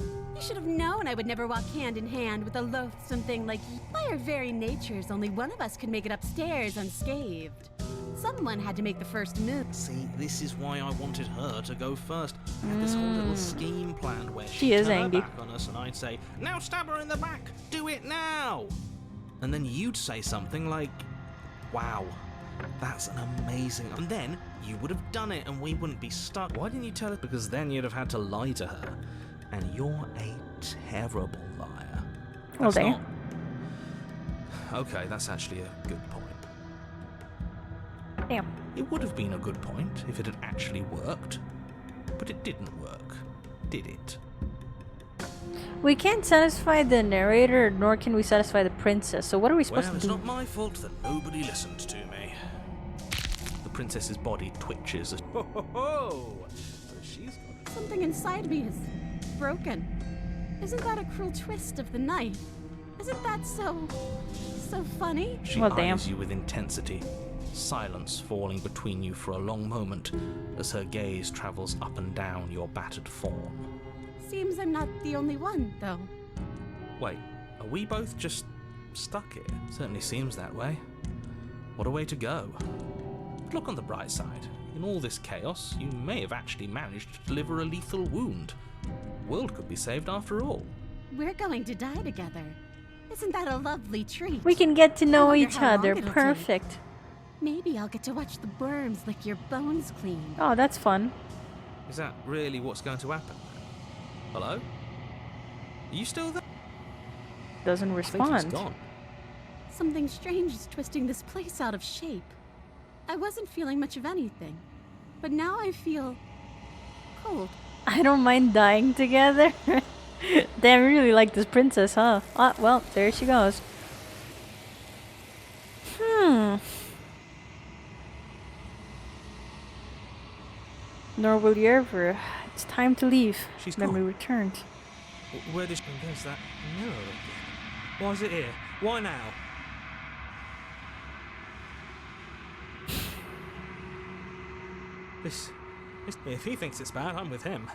You should have known I would never walk hand in hand with a loathsome thing like you. By our very natures, only one of us could make it upstairs unscathed. Someone had to make the first move. See, this is why I wanted her to go first. I had this whole little scheme planned where She she'd is turn her angry. back on us and I'd say, now stab her in the back! Do it now! and then you'd say something like, wow, that's an amazing... And then you would have done it and we wouldn't be stuck. Why didn't you tell us? Because then you'd have had to lie to her. And you're a terrible liar. Well, That's damn. not... Okay, that's actually a good point. Damn. It would have been a good point if it had actually worked. But it didn't work, did it? We can't satisfy the narrator, nor can we satisfy the princess. So what are we supposed Well, to it's do? not my fault that nobody listened to me. The princess's body twitches as... Ho ho ho! So she's got... Something inside me is broken. Isn't that a cruel twist of the knife? Isn't that so funny? She Well, damn. eyes you with intensity, silence falling between you for a long moment as her gaze travels up and down your battered form. Seems I'm not the only one, though. Wait, are we both just stuck here? Certainly seems that way. What a way to go. But look on the bright side. In all this chaos, you may have actually managed to deliver a lethal wound. The world could be saved after all. We're going to die together. Isn't that a lovely treat? We can get to know wonder each how long other. it'll take. Perfect. Maybe I'll get to watch the worms lick your bones clean. Oh, that's fun. Is that really what's going to happen? Hello? Are you still there? Doesn't I think he's respond. gone. Something strange is twisting this place out of shape. I wasn't feeling much of anything, but now I feel cold. I don't mind dying together. They really like this princess, huh? Ah, well, there she goes. Nor will you ever. It's time to leave. She's Memory gone. returned. Where did she... There's that mirror again. Why is it here? Why now? This... If he thinks it's bad, I'm with him.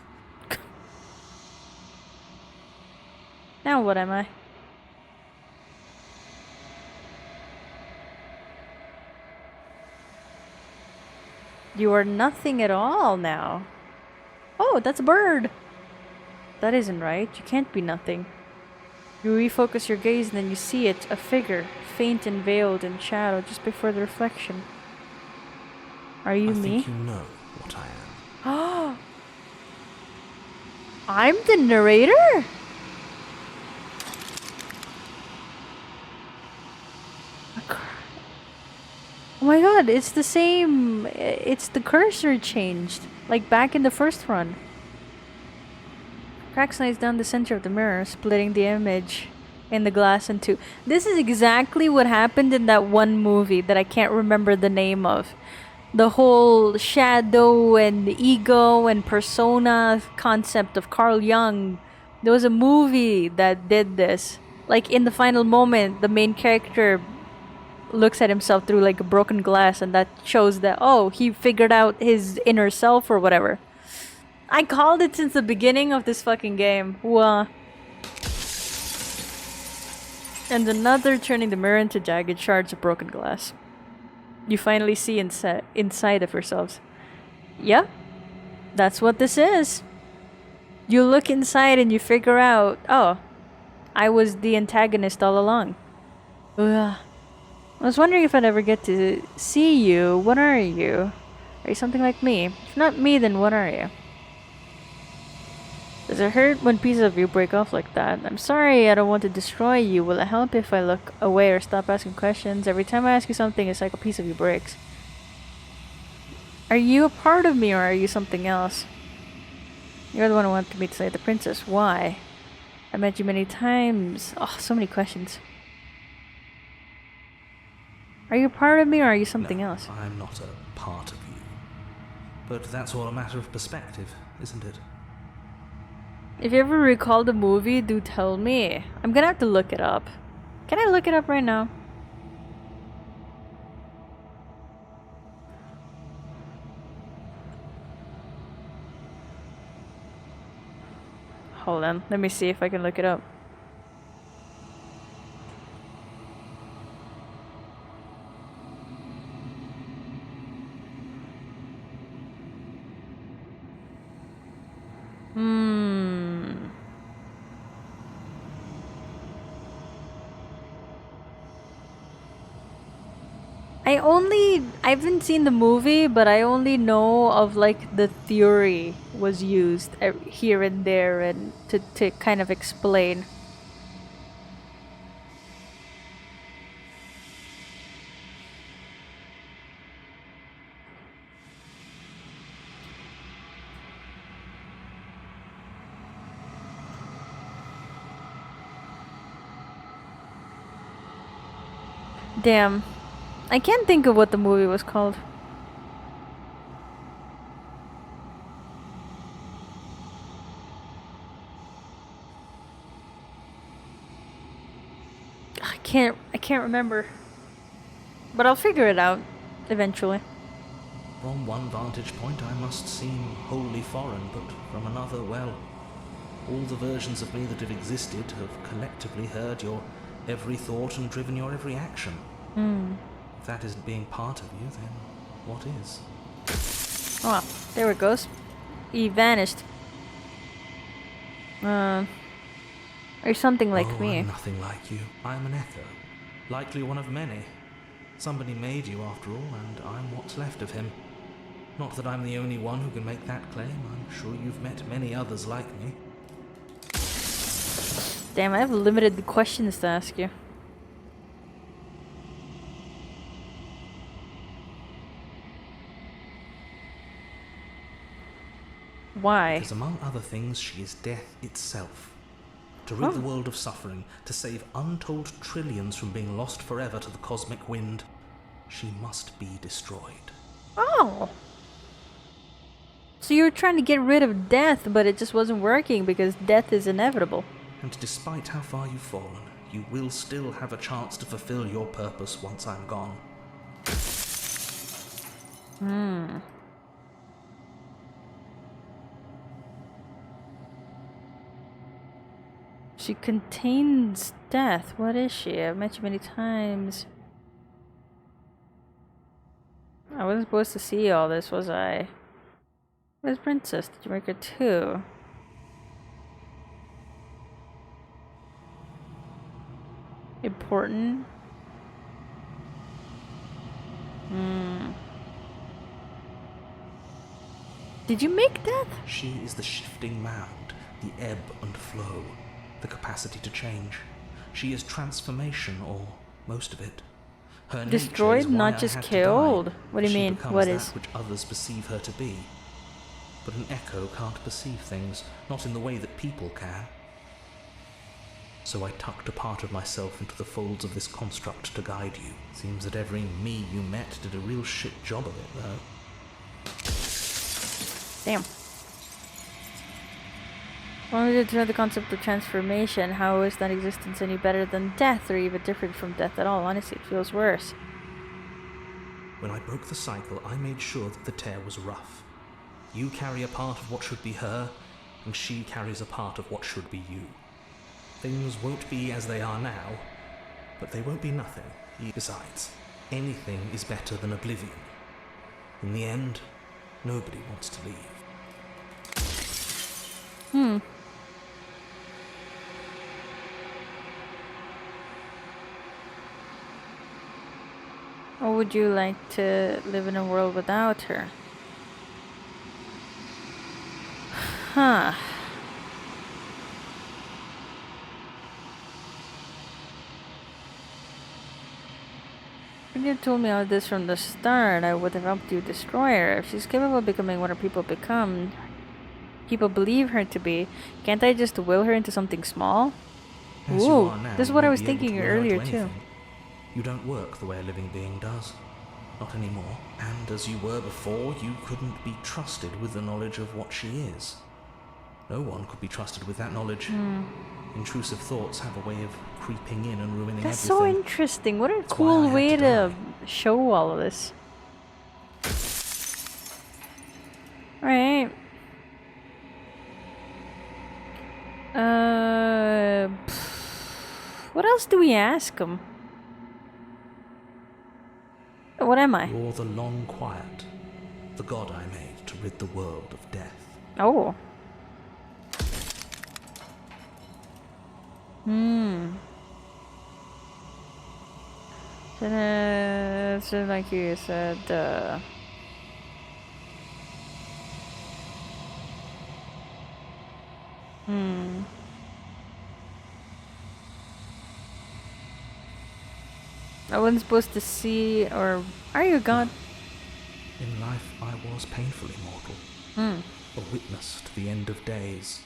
Now what am I? You are nothing at all now. Oh, that's a bird. That isn't right. You can't be nothing. You refocus your gaze and then you see it, a figure, faint and veiled in shadow just before the reflection. Are you I me? think you know what I am. Oh, I'm the narrator? Oh my god, it's the same. It's the cursor changed, like back in the first run. Crack slides down the center of the mirror, splitting the image in the glass in two. This is exactly what happened in that one movie that I can't remember the name of. The whole shadow and ego and persona concept of Carl Jung. There was a movie that did this. Like in the final moment, the main character looks at himself through like a broken glass, and that shows that, oh, he figured out his inner self or whatever. I called it since the beginning of this fucking game. Wah. And another turning the mirror into jagged shards of broken glass. You finally see inside of yourselves. Yeah, that's what this is. You look inside and you figure out, oh, I was the antagonist all along. Ugh. I was wondering if I'd ever get to see you. What are you? Are you something like me? If not me, then what are you? Does it hurt when pieces of you break off like that? I'm sorry, I don't want to destroy you. Will it help if I look away or stop asking questions? Every time I ask you something, it's like a piece of you breaks. Are you a part of me or are you something else? You're the one who wanted me to say the princess. Why? I met you many times. Oh, so many questions. Are you a part of me or are you something No, else? I'm not a part of you. But that's all a matter of perspective, isn't it? If you ever recall the movie, do tell me. I'm gonna have to look it up. Can I look it up right now? Hold on, let me see if I can look it up. I haven't seen the movie, but I only know of like the theory was used here and there and to kind of explain. Damn. I can't think of what the movie was called. I can't remember. But I'll figure it out eventually. From one vantage point I must seem wholly foreign, but from another, well, all the versions of me that have existed have collectively heard your every thought and driven your every action. If that isn't being part of you, then what is? Oh, there it goes. He vanished. Or something like me. I'm nothing like you. I'm an echo. Likely one of many. Somebody made you after all, and I'm what's left of him. Not that I'm the only one who can make that claim. I'm sure you've met many others like me. Damn, I have limited questions to ask you. Why? Because among other things, she is death itself. To rid the world of suffering, to save untold trillions from being lost forever to the cosmic wind, she must be destroyed. Oh! So you were trying to get rid of death, but it just wasn't working because death is inevitable. And despite how far you've fallen, you will still have a chance to fulfill your purpose once I'm gone. She contains death. What is she? I've met you many times. I wasn't supposed to see all this, was I? Where's Princess? Did you make her too? Important? Did you make death? She is the shifting mound, the ebb and flow, the capacity to change. She is transformation, or most of it. Her nature Destroyed, is why not I just had to killed? die. What do you She mean? becomes What that is? which others perceive her to be. But an echo can't perceive things, not in the way that people can. So I tucked a part of myself into the folds of this construct to guide you. Seems that every me you met did a real shit job of it, though. Damn. When we did the concept of transformation, how is that existence any better than death, or even different from death at all? Honestly, it feels worse. When I broke the cycle, I made sure that the tear was rough. You carry a part of what should be her, and she carries a part of what should be you. Things won't be as they are now, but they won't be nothing. Besides, anything is better than oblivion. In the end, nobody wants to leave. Or would you like to live in a world without her? Huh. If you told me all this from the start, I would have helped you destroy her. If she's capable of becoming what her people become, people believe her to be, can't I just will her into something small? As you Ooh, are now, this is what I you'll was be able thinking to will her earlier into too. anything. You don't work the way a living being does. Not anymore. And as you were before, you couldn't be trusted with the knowledge of what she is. No one could be trusted with that knowledge. Intrusive thoughts have a way of creeping in and ruining That's everything. so interesting. What a why I cool had way to to die. show all of this. Alright. What else do we ask him? What am I? You're the long quiet, the god I made to rid the world of death. Oh. It's just like you said. I wasn't supposed to see, or are you God? In life, I was painfully mortal. A witness to the end of days.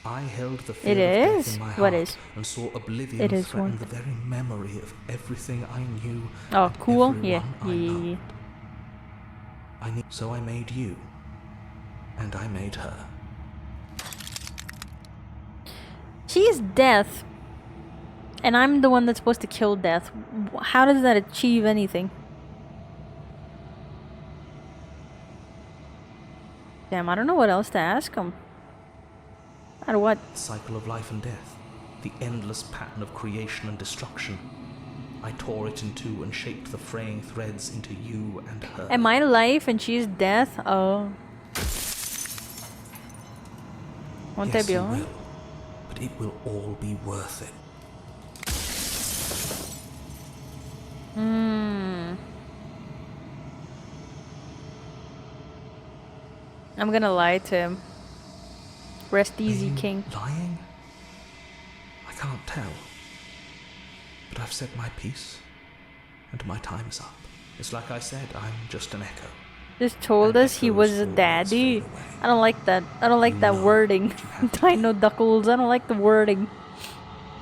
I held the fear of death in my heart and saw oblivion threaten the very memory of everything I knew. Oh, cool. Yeah. I loved. So I made you, and I made her. She's death, and I'm the one that's supposed to kill death. How does that achieve anything? Damn, I don't know what else to ask him. Out of what? The cycle of life and death. The endless pattern of creation and destruction. I tore it in two and shaped the fraying threads into you and her. Am I life and she's death? Oh. Won't that be all? Will, but it will all be worth it. I'm gonna lie to him. Rest easy, King. Lying? I can't tell. But I've said my piece, and my time is up. It's like I said, I'm just an echo. Just told us he was a daddy. I don't like that. I don't like that wording. Dino Duckles. I don't like the wording.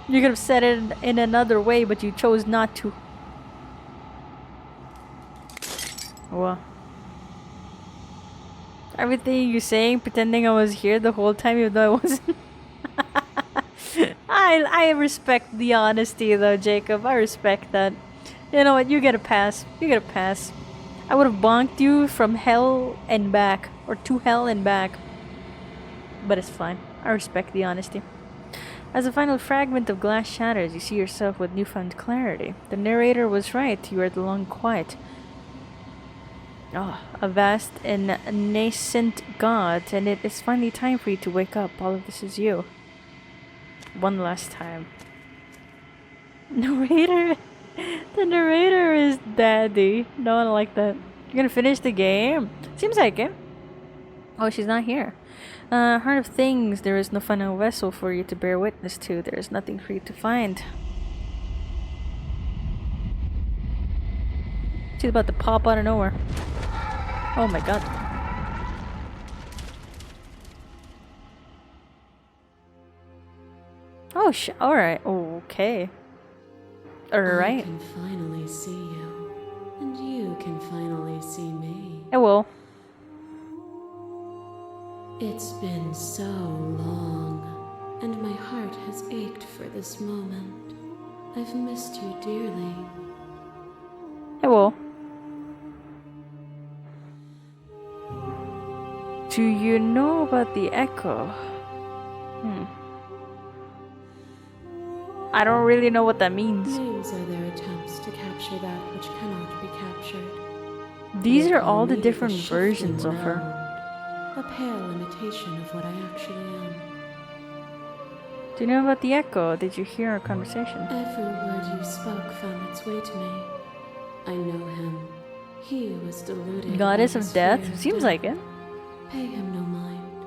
You could have said it in another way, but you chose not to. Well. Everything you're saying, pretending I was here the whole time, even though I wasn't. I respect the honesty, though, Jacob. I respect that. You know what? You get a pass. You get a pass. I would have bonked you from hell and back, or to hell and back. But it's fine. I respect the honesty. As a final fragment of glass shatters, you see yourself with newfound clarity. The narrator was right. You are the long quiet. Oh, a vast and nascent god, and it is finally time for you to wake up. All of this is you. One last time. Narrator? The narrator is daddy. No, I don't like that. You're gonna finish the game? Seems like it. Oh, she's not here. Heart of things, there is no final vessel for you to bear witness to. There is nothing for you to find. She's about to pop out of nowhere. Oh my god. Oh, alright. Okay. Alright. I can finally see you, and you can finally see me. I will. It's been so long, and my heart has ached for this moment. I've missed you dearly. I will. Do you know about the echo? I don't really know what that means. Names are their attempts to capture that which cannot be captured. These are all the different versions of her. A pale imitation of what I actually am. Do you know about the echo? Did you hear our conversation? Every word you spoke found its way to me. I know him. He was deluded. Goddess of death? Seems like it. Pay him no mind.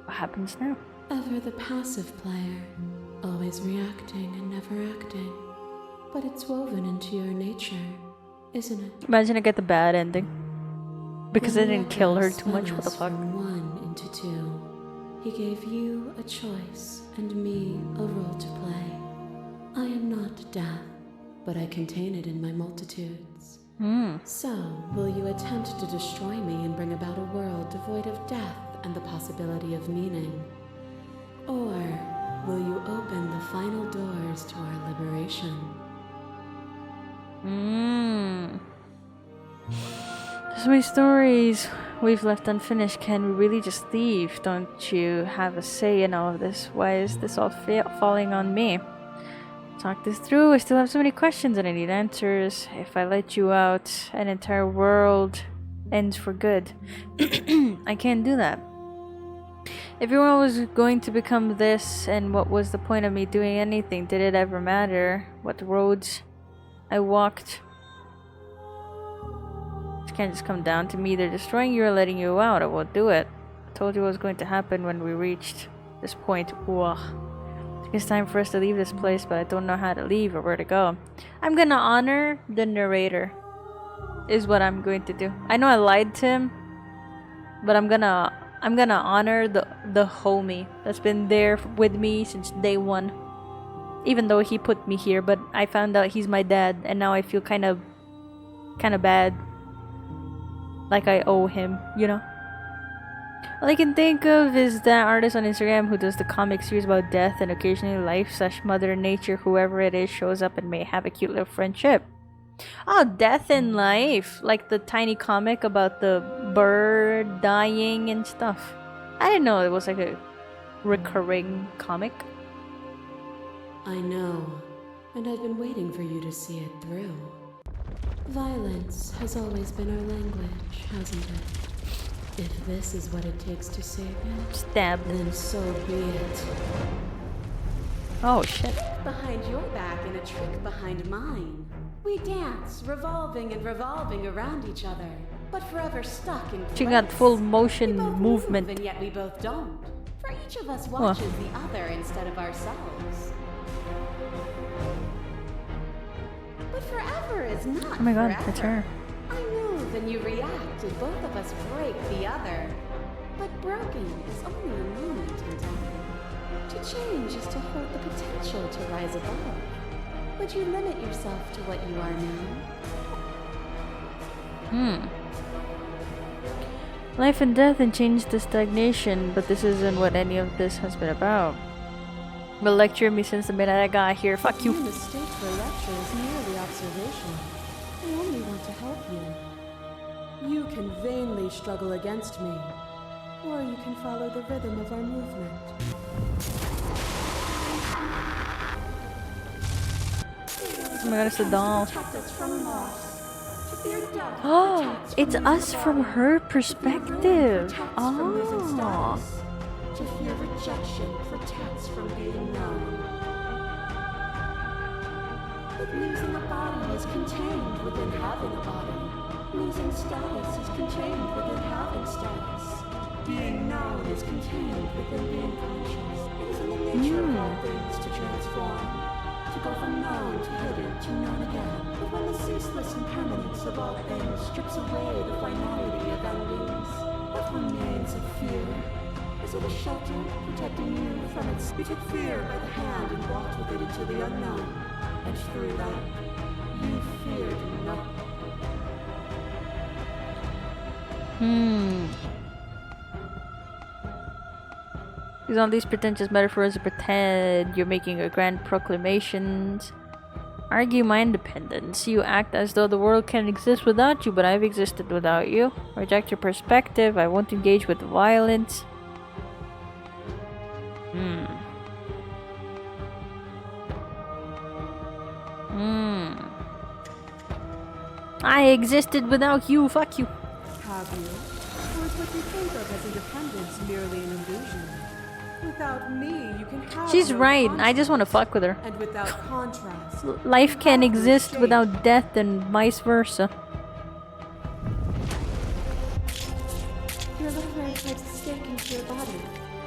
What happens now? Ever the passive player, always reacting and never acting. But it's woven into your nature, isn't it? Imagine I get the bad ending. Because I didn't kill her too much, what the fuck? From 1 into 2. He gave you a choice and me a role to play. I am not death, but I contain it in my multitudes. So, will you attempt to destroy me and bring about a world devoid of death and the possibility of meaning? Or will you open the final doors to our liberation? So many stories we've left unfinished. Can we really just leave? Don't you have a say in all of this? Why is this all falling on me? Talk this through. I still have so many questions and I need answers. If I let you out, an entire world ends for good. I can't do that. If everyone was going to become this, and what was the point of me doing anything? Did it ever matter? What roads I walked. You can't just come down to me. They're destroying you or letting you out. I won't do it. I told you what was going to happen when we reached this point. Ugh. It's time for us to leave this place, but I don't know how to leave or where to go. I'm gonna honor the narrator. Is what I'm going to do. I know I lied to him, but I'm gonna honor the homie that's been there with me since day one. Even though he put me here, but I found out he's my dad, and now I feel kind of bad. Like I owe him, you know? All I can think of is that artist on Instagram who does the comic series about death and occasionally life/Mother Nature, whoever it is, shows up and may have a cute little friendship. Oh, death and life. Like the tiny comic about the bird dying and stuff. I didn't know it was like a recurring comic. I know, and I've been waiting for you to see it through. Violence has always been our language, hasn't it? If this is what it takes to save him, Stab. then so be it. Oh shit. Behind your back and a trick behind mine. We dance, revolving and revolving around each other, but forever stuck in place. She got full motion We both movement. move, and yet we both don't. For each of us watches the other instead of ourselves. But forever is not Oh my god, forever. it's her. I move and you react, and both of us break the other. But broken is only a moment in time. To change is to hold the potential to rise above. Would you limit yourself to what you are now? Life and death and change to stagnation, but this isn't what any of this has been about. But lecture me since the minute I got here. Fuck you. Your mistake for a lecture is merely observation. I only want to help you. You can vainly struggle against me, or you can follow the rhythm of our movement. Oh my god, it's a doll. Protect us from loss. To fear death. Oh, it's us from her perspective. Oh. To fear rejection protects from being known. But losing a body is contained within having a body. Losing status is contained within having status. Being known is contained within being conscious. It is in the nature of all things to transform. To go from known to hidden to known again. But when the ceaseless impermanence of all things strips away the finality of endings, what remains of fear? Is it a shelter protecting you from its? You took fear by the hand and walked with it into the unknown. And through that, you feared nothing. Use all these pretentious metaphors to pretend you're making a grand proclamations. Argue my independence. You act as though the world can exist without you, but I've existed without you. Reject your perspective. I won't engage with violence. I existed without you. Fuck you. Have you? Or is what you think of as independence merely an illusion? Without me, you can have She's no right. I contrast. just want to fuck with her. And without contrast, Life can have no exist shape. without death and vice versa. Your little ray takes a stake into your body,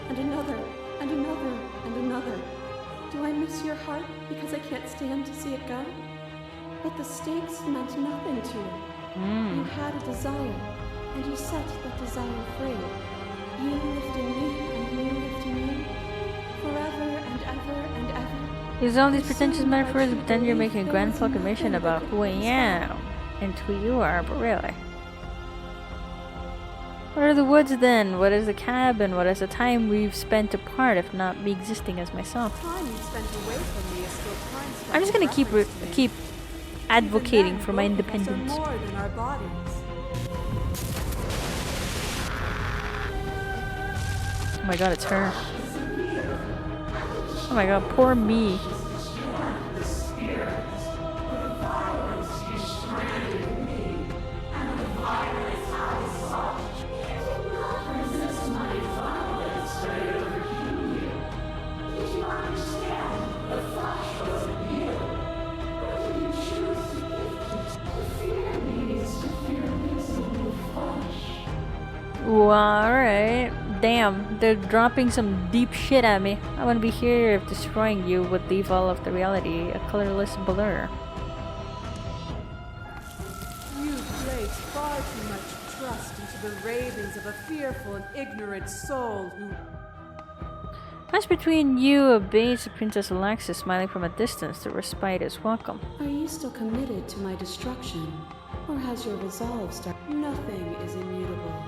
and another, and another, and another. Do I miss your heart because I can't stand to see it go? But the stakes meant nothing to you. You had a desire, and you set that desire free. You lifting me, and you lifting me, forever and ever and ever. Use all these pretentious metaphors to pretend you're making a grand proclamation about who I am and who you are, but really. What are the woods then? What is the cabin? What is the time we've spent apart, if not me existing as myself? time you spent away from me is still time spent I'm just gonna in reference to me. keep Even advocating then, for my both of us are independence. more than our bodies. Oh my god, it's her. Oh my god, poor me. damn, they're dropping some deep shit at me. I wouldn't be here if destroying you would leave all of the reality a colorless blur. You place far too much trust into the ravings of a fearful and ignorant soul who... As between you, obeys Princess Alexis, smiling from a distance. The respite is welcome. Are you still committed to my destruction? Or has your resolve started? Nothing is immutable.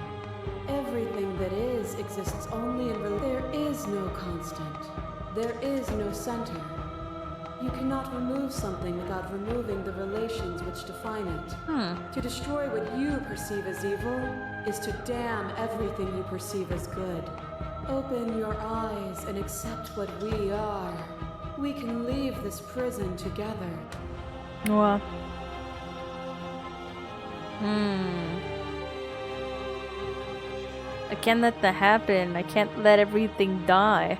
Everything that is exists only in There is no constant. There is no center. You cannot remove something without removing the relations which define it. To destroy what you perceive as evil is to damn everything you perceive as good. Open your eyes and accept what we are. We can leave this prison together. Well. I can't let that happen. I can't let everything die.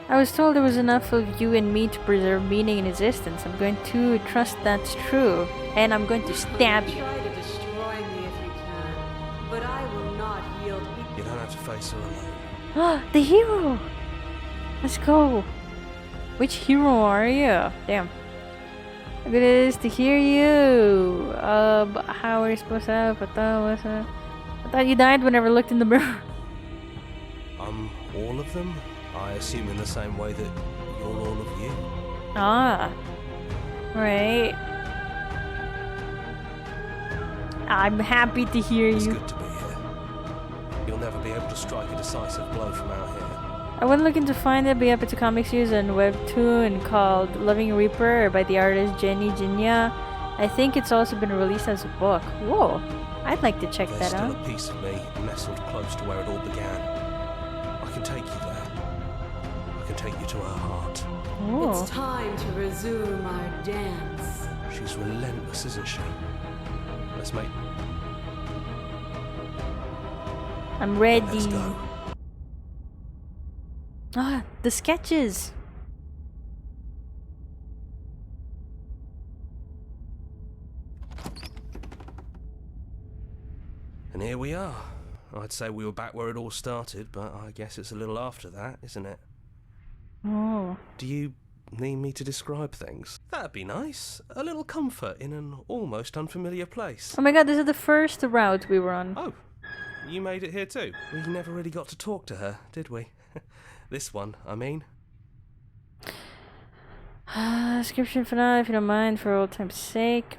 I was told there was enough of you and me to preserve meaning in existence. I'm going to trust that's true. And I'm going to stab you. Try to destroy me if you can, but I will not yield. You don't have to face her alone. The hero! Let's go. Which hero are you? Damn. How good it is to hear you. How are you supposed to have? I thought you died whenever I looked in the mirror. All of them? I assume in the same way that you're all of you. Ah. Right. I'm happy to hear It's you. good to be here. You'll never be able to strike a decisive blow from out here. I went looking to find it. Be happy to comics use a webtoon called Loving Reaper by the artist Jenny Jinya. I think it's also been released as a book. Whoa. I'd like to check There's that still out. a piece of me nestled close to where it all began. I can take you there. I can take you to her heart. Ooh. It's time to resume our dance. She's relentless, isn't she? Let's make... I'm ready. Let's go. Ah, the sketches. And here we are. I'd say we were back where it all started, but I guess it's a little after that, isn't it? Oh. Do you need me to describe things? That'd be nice. A little comfort in an almost unfamiliar place. Oh my god, this is the first route we were on. Oh, you made it here too? We never really got to talk to her, did we? This one, I mean. Description for now, if you don't mind, for old time's sake.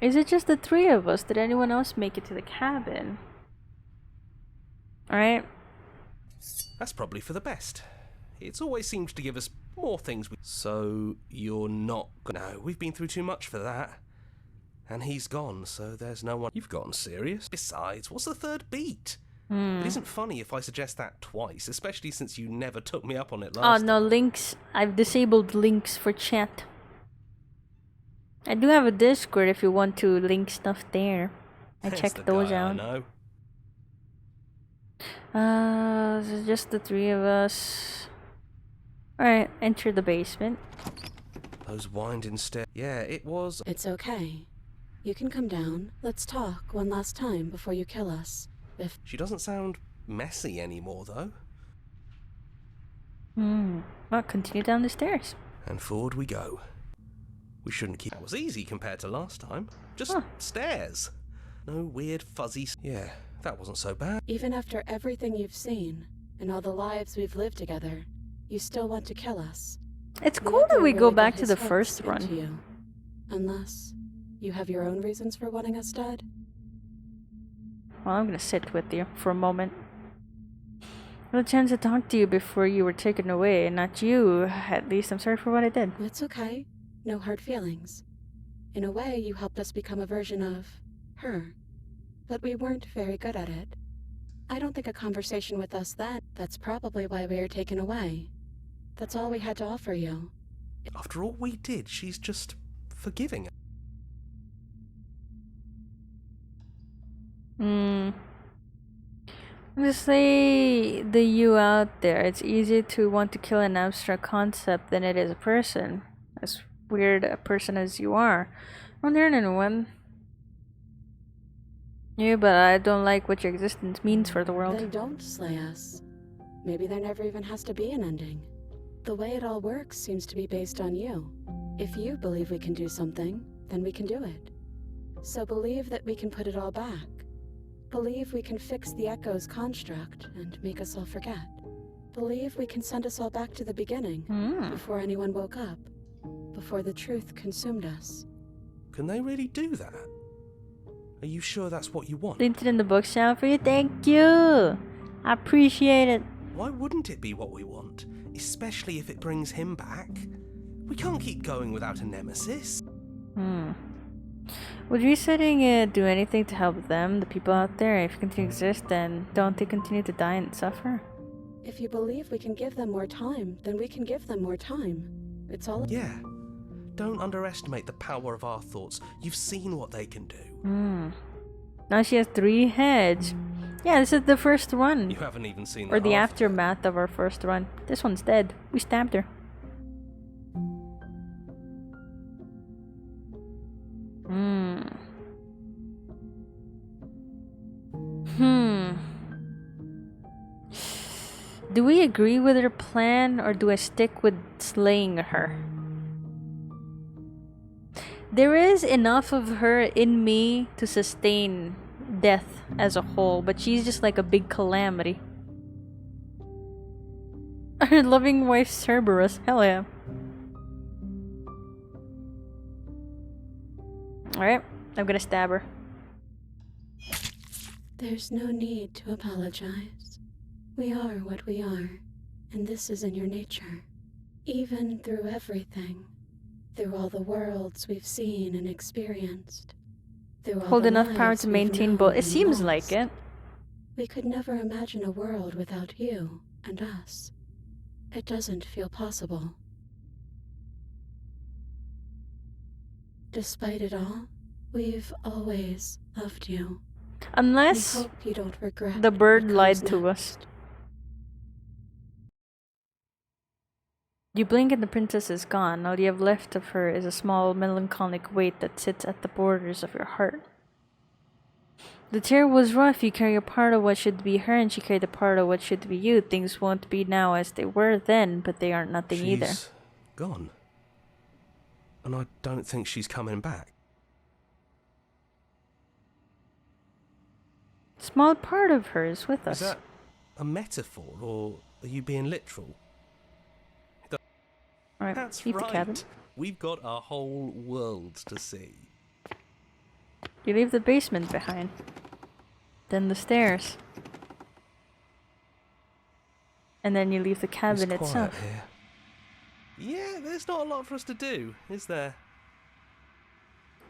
Is it just the three of us? Did anyone else make it to the cabin? Alright. That's probably for the best. It's always seems to give us more things. So, you're not... No, we've been through too much for that. And he's gone, so there's no one... You've gotten serious. Besides, what's the third beat? It isn't funny if I suggest that twice, especially since you never took me up on it last Oh no, links. I've disabled links for chat. I do have a Discord if you want to link stuff there. I There's checked the those guy I out. know. This is just the three of us. Alright, enter the basement. Those winding stairs. Yeah, it was... It's okay. You can come down. Let's talk one last time before you kill us. If She doesn't sound messy anymore, though. Well, continue down the stairs. And forward we go. We shouldn't keep... That was easy compared to last time. Just stairs. No weird fuzzy... Yeah, that wasn't so bad. even after everything you've seen and all the lives we've lived together, you still want to kill us. It's The cool that Echo we go really back got to his the hooks first into run. you. Unless you have your own reasons for wanting us dead. Well, I'm gonna sit with you for a moment. I had a chance to talk to you before you were taken away, and not you. At least I'm sorry for what I did. It's okay. No hard feelings. In a way, you helped us become a version of her. But we weren't very good at it. I don't think a conversation with us then. That's probably why we were taken away. That's all we had to offer you. After all we did, she's just forgiving. Honestly, the you out there, it's easier to want to kill an abstract concept than it is a person. As weird a person as you are. I wonder anyone. Yeah, but I don't like what your existence means for the world. Then don't slay us. Maybe there never even has to be an ending. The way it all works seems to be based on you. If you believe we can do something, then we can do it. So believe that we can put it all back. Believe we can fix the Echo's construct and make us all forget. Believe we can send us all back to the beginning, before anyone woke up, before the truth consumed us. Can they really do that? Are you sure that's what you want? Linked it in the bookshelf for you. Thank you. I appreciate it. Why wouldn't it be what we want? Especially if it brings him back. We can't keep going without a nemesis. Would resetting it do anything to help them, the people out there? If you continue to exist, then don't they continue to die and suffer? If you believe we can give them more time, then we can give them more time. It's all... Yeah. Don't underestimate the power of our thoughts. You've seen what they can do. Now she has 3 heads. Yeah, this is the first one. You haven't even seen Or the half. aftermath of our first run. This one's dead. We stabbed her. Do we agree with her plan, or do I stick with slaying her? There is enough of her in me to sustain death as a whole, but she's just like a big calamity. Her loving wife Cerberus, hell yeah. Alright, I'm gonna stab her. There's no need to apologize. We are what we are, and this is in your nature. Even through everything. Through all the worlds we've seen and experienced. Through all Hold the enough power lives to we've maintain known both. It and seems lost. like it. We could never imagine a world without you and us. It doesn't feel possible. Despite it all, we've always loved you. Unless We hope you don't regret the bird what lied comes to us. next. You blink and the princess is gone. All you have left of her is a small melancholic weight that sits at the borders of your heart. The tear was rough. You carry a part of what should be her, and she carried a part of what should be you. Things won't be now as they were then, but they aren't nothing either. She's gone. And I don't think she's coming back. Small part of her is with us. Is that a metaphor, or are you being literal? Alright, That's leave right. the cabin. We've got a whole world to see. You leave the basement behind. Then the stairs. And then you leave the cabin It's quiet itself. here. Yeah, there's not a lot for us to do, is there?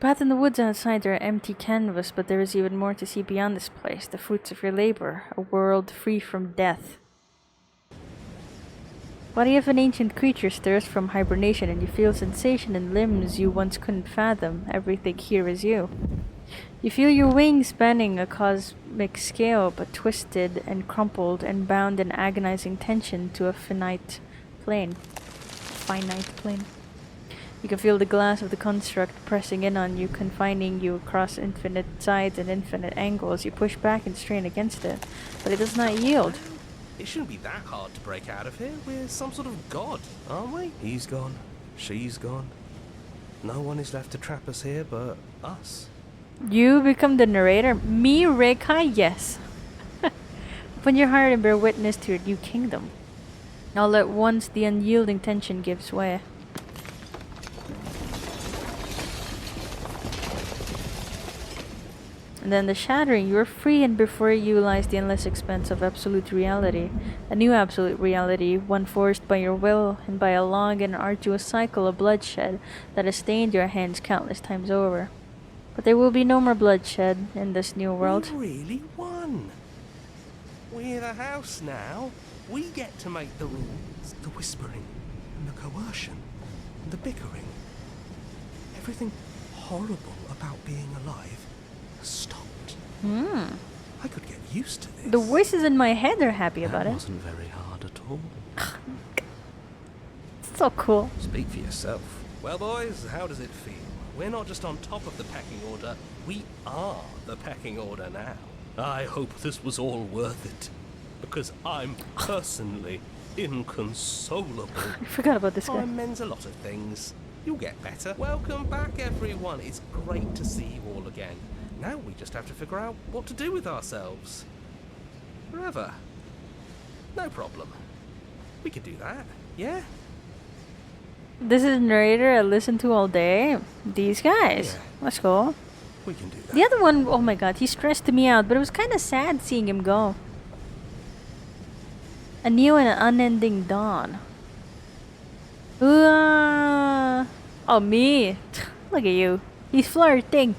Path in the woods outside are empty canvas, but there is even more to see beyond this place. The fruits of your labor, a world free from death. Body of an ancient creature stirs from hibernation, and you feel sensation in limbs you once couldn't fathom. Everything here is you. You feel your wings spanning a cosmic scale, but twisted and crumpled and bound in agonizing tension to a finite plane. You can feel the glass of the construct pressing in on you, confining you across infinite sides and infinite angles. You push back and strain against it, but it does not yield. It shouldn't be that hard to break out of here. We're some sort of god, aren't we? He's gone. She's gone. No one is left to trap us here but us. You become the narrator? Me, Rekai? Yes. Open your heart and bear witness to your new kingdom. All at once, the unyielding tension gives way. And then the shattering, you are free, and before you lies the endless expanse of absolute reality. A new absolute reality, one forced by your will and by a long and arduous cycle of bloodshed that has stained your hands countless times over. But there will be no more bloodshed in this new world. We really won. We're the house now. We get to make the rules. The whispering, and the coercion, and the bickering. Everything horrible about being alive has stopped. I could get used to this. The voices in my head are happy about That it. wasn't very hard at all. So cool. Speak for yourself. Well, boys, how does it feel? we're not just on top of the pecking order, we are the pecking order now. I hope this was all worth it, because I'm personally inconsolable. I forgot about this guy. Time mends a lot of things. You'll get better. Welcome back, everyone. It's great to see you all again. Now we just have to figure out what to do with ourselves. Forever. No problem. We could do that, yeah? This is a narrator I listen to all day. These guys. Yeah. Let's go. We can do that. The other one, oh my god, he stressed me out, but it was kind of sad seeing him go. A new and unending dawn. Oh, me. Look at you. He's flirting.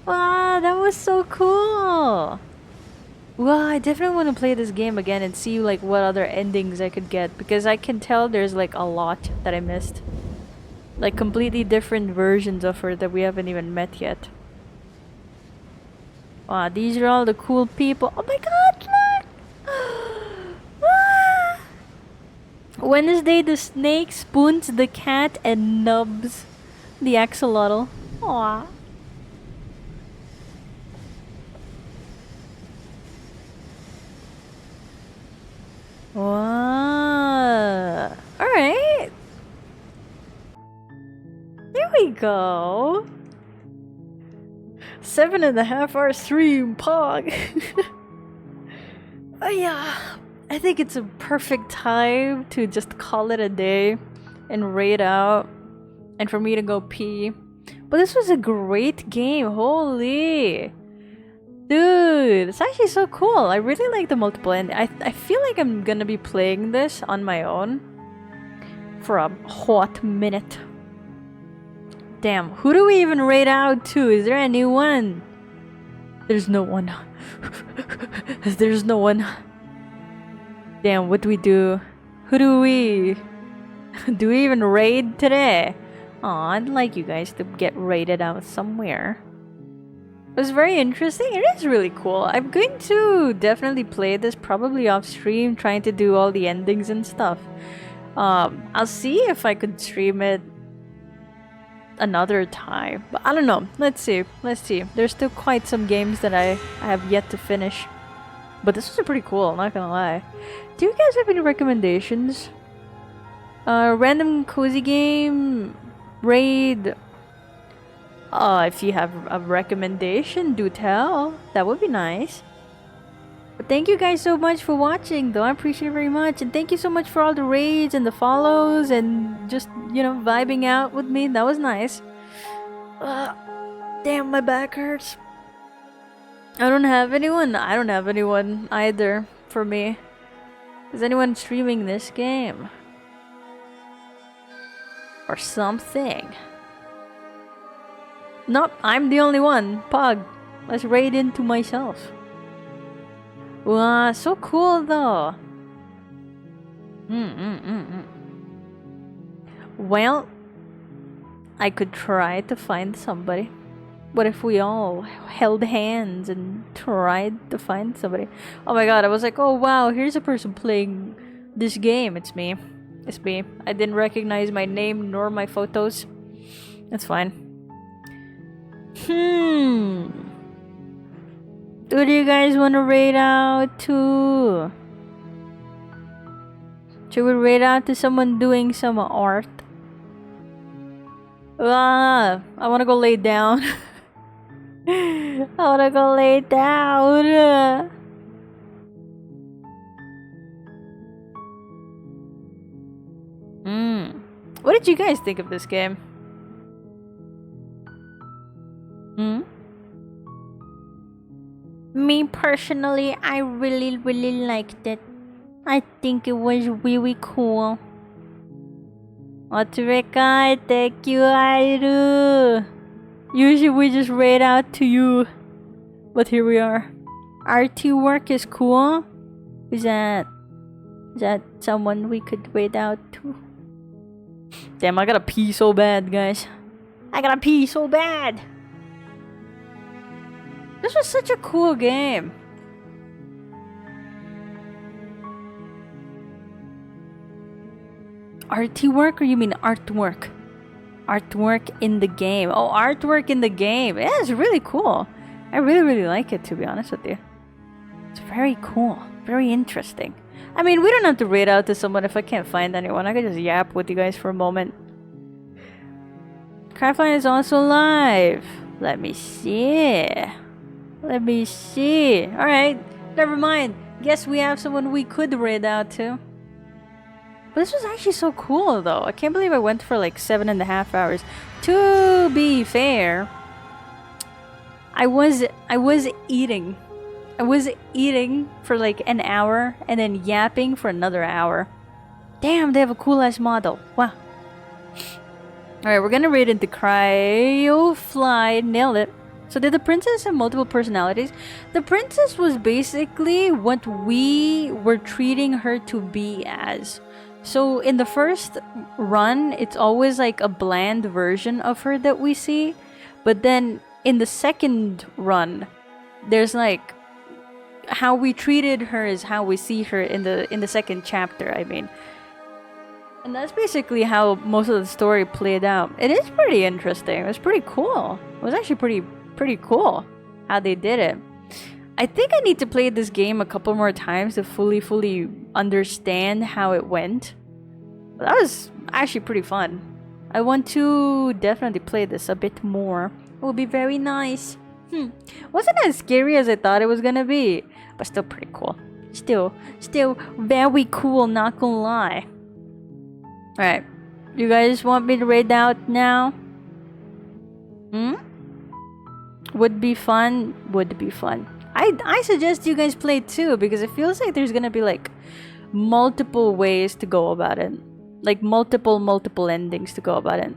Wow, that was so cool. Wow, I definitely want to play this game again and see like what other endings I could get, because I can tell there's like a lot that I missed. Like completely different versions of her that we haven't even met yet. Wow, these are all the cool people. Oh my god, look! Ah! Wednesday the snake spoons the cat and nubs the axolotl. Aww. Wow. Alright. Here we go. 7.5 hour stream, Pog. Oh yeah. I think it's a perfect time to just call it a day and raid out and for me to go pee. But this was a great game. Holy. Dude, it's actually so cool. I really like the multiple end. I feel like I'm gonna be playing this on my own for a hot minute. Damn, who do we even raid out to? Is there anyone? There's no one. There's no one. Damn, what do we do? Who do we... do we even raid today? Aw, I'd like you guys to get raided out somewhere. It was very interesting. It is really cool. I'm going to definitely play this probably off stream, trying to do all the endings and stuff. I'll see if I could stream it another time. But I don't know. Let's see. Let's see. There's still quite some games that I have yet to finish. But this was pretty cool, I'm not gonna lie. Do you guys have any recommendations? Random cozy game, raid. If you have a recommendation, do tell. That would be nice. But thank you guys so much for watching, though. I appreciate it very much. And thank you so much for all the raids and the follows and just, you know, vibing out with me. That was nice. Damn, my back hurts. I don't have anyone. I don't have anyone either for me. Is anyone streaming this game? Or something? Nope, I'm the only one. Pog. Let's raid into myself. Wow, so cool though. Well, I could try to find somebody. What if we all held hands and tried to find somebody? Oh my god, I was like, oh wow, here's a person playing this game. It's me. It's me. I didn't recognize my name nor my photos. That's fine. Who do you guys want to raid out to? Should we raid out to someone doing some art? I want to go lay down. I want to go lay down. What did you guys think of this game? Me personally, I really liked it. I think it was really cool. Rekai, thank you, Airu. Usually we just raid out to you, but here we are. RT work is cool. Is that someone we could raid out to? Damn, I gotta pee so bad, guys. I gotta pee so bad. This was such a cool game. Artwork, or you mean artwork? Artwork in the game. Oh, artwork in the game. Yeah, it's really cool. I really, really like it, to be honest with you. It's very cool. Very interesting. I mean, we don't have to raid out to someone if I can't find anyone. I could just yap with you guys for a moment. Craftline is also live. Let me see. Let me see. Alright, never mind. Guess we have someone we could raid out to. But this was actually so cool, though. I can't believe I went for like 7.5 hours. To be fair, I was eating. I was eating for like an hour and then yapping for another hour. Damn, they have a cool ass model. Wow. Alright, we're gonna raid into Cryofly. Nailed it. So did the princess have multiple personalities? The princess was basically what we were treating her to be as. So in the first run, it's always like a bland version of her that we see. But then in the second run, there's like how we treated her is how we see her in the second chapter, I mean. And that's basically how most of the story played out. It is pretty interesting. It was pretty cool. It was actually pretty cool how they did it. I think I need to play this game a couple more times to fully understand how it went. But that was actually pretty fun. I want to definitely play this a bit more. It would be very nice. Wasn't as scary as I thought it was gonna be, but still pretty cool. Still very cool, not gonna lie. Alright, you guys want me to raid out now? Would be fun. I suggest you guys play too, because it feels like there's gonna be like multiple ways to go about it. Like multiple endings to go about it.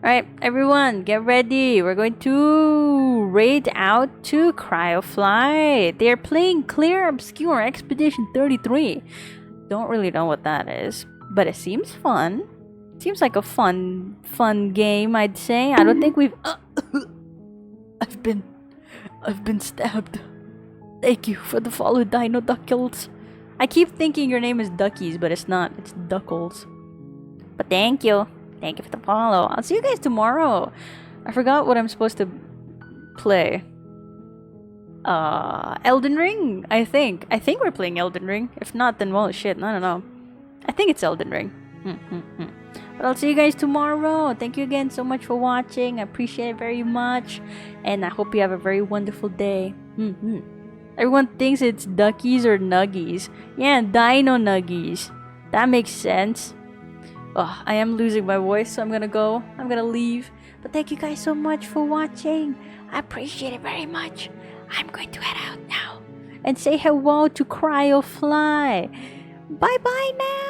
Alright, everyone, get ready. We're going to raid out to Cryofly. They're playing Clear Obscure Expedition 33. Don't really know what that is, but it seems fun. Seems like a fun game, I'd say. I don't think we've... I've been stabbed. Thank you for the follow, Dino Duckles. I keep thinking your name is Duckies, but it's not. It's Duckles. But thank you. Thank you for the follow. I'll see you guys tomorrow. I forgot what I'm supposed to play. Elden Ring, I think. I think we're playing Elden Ring. If not, then well, shit, I don't know. I think it's Elden Ring. But I'll see you guys tomorrow. Thank you again so much for watching. I appreciate it very much. And I hope you have a very wonderful day. Everyone thinks it's Duckies or Nuggies. Yeah, Dino Nuggies. That makes sense. Oh, I am losing my voice, so I'm gonna leave. But thank you guys so much for watching. I appreciate it very much. I'm going to head out now and say hello to Cryofly. Bye bye now.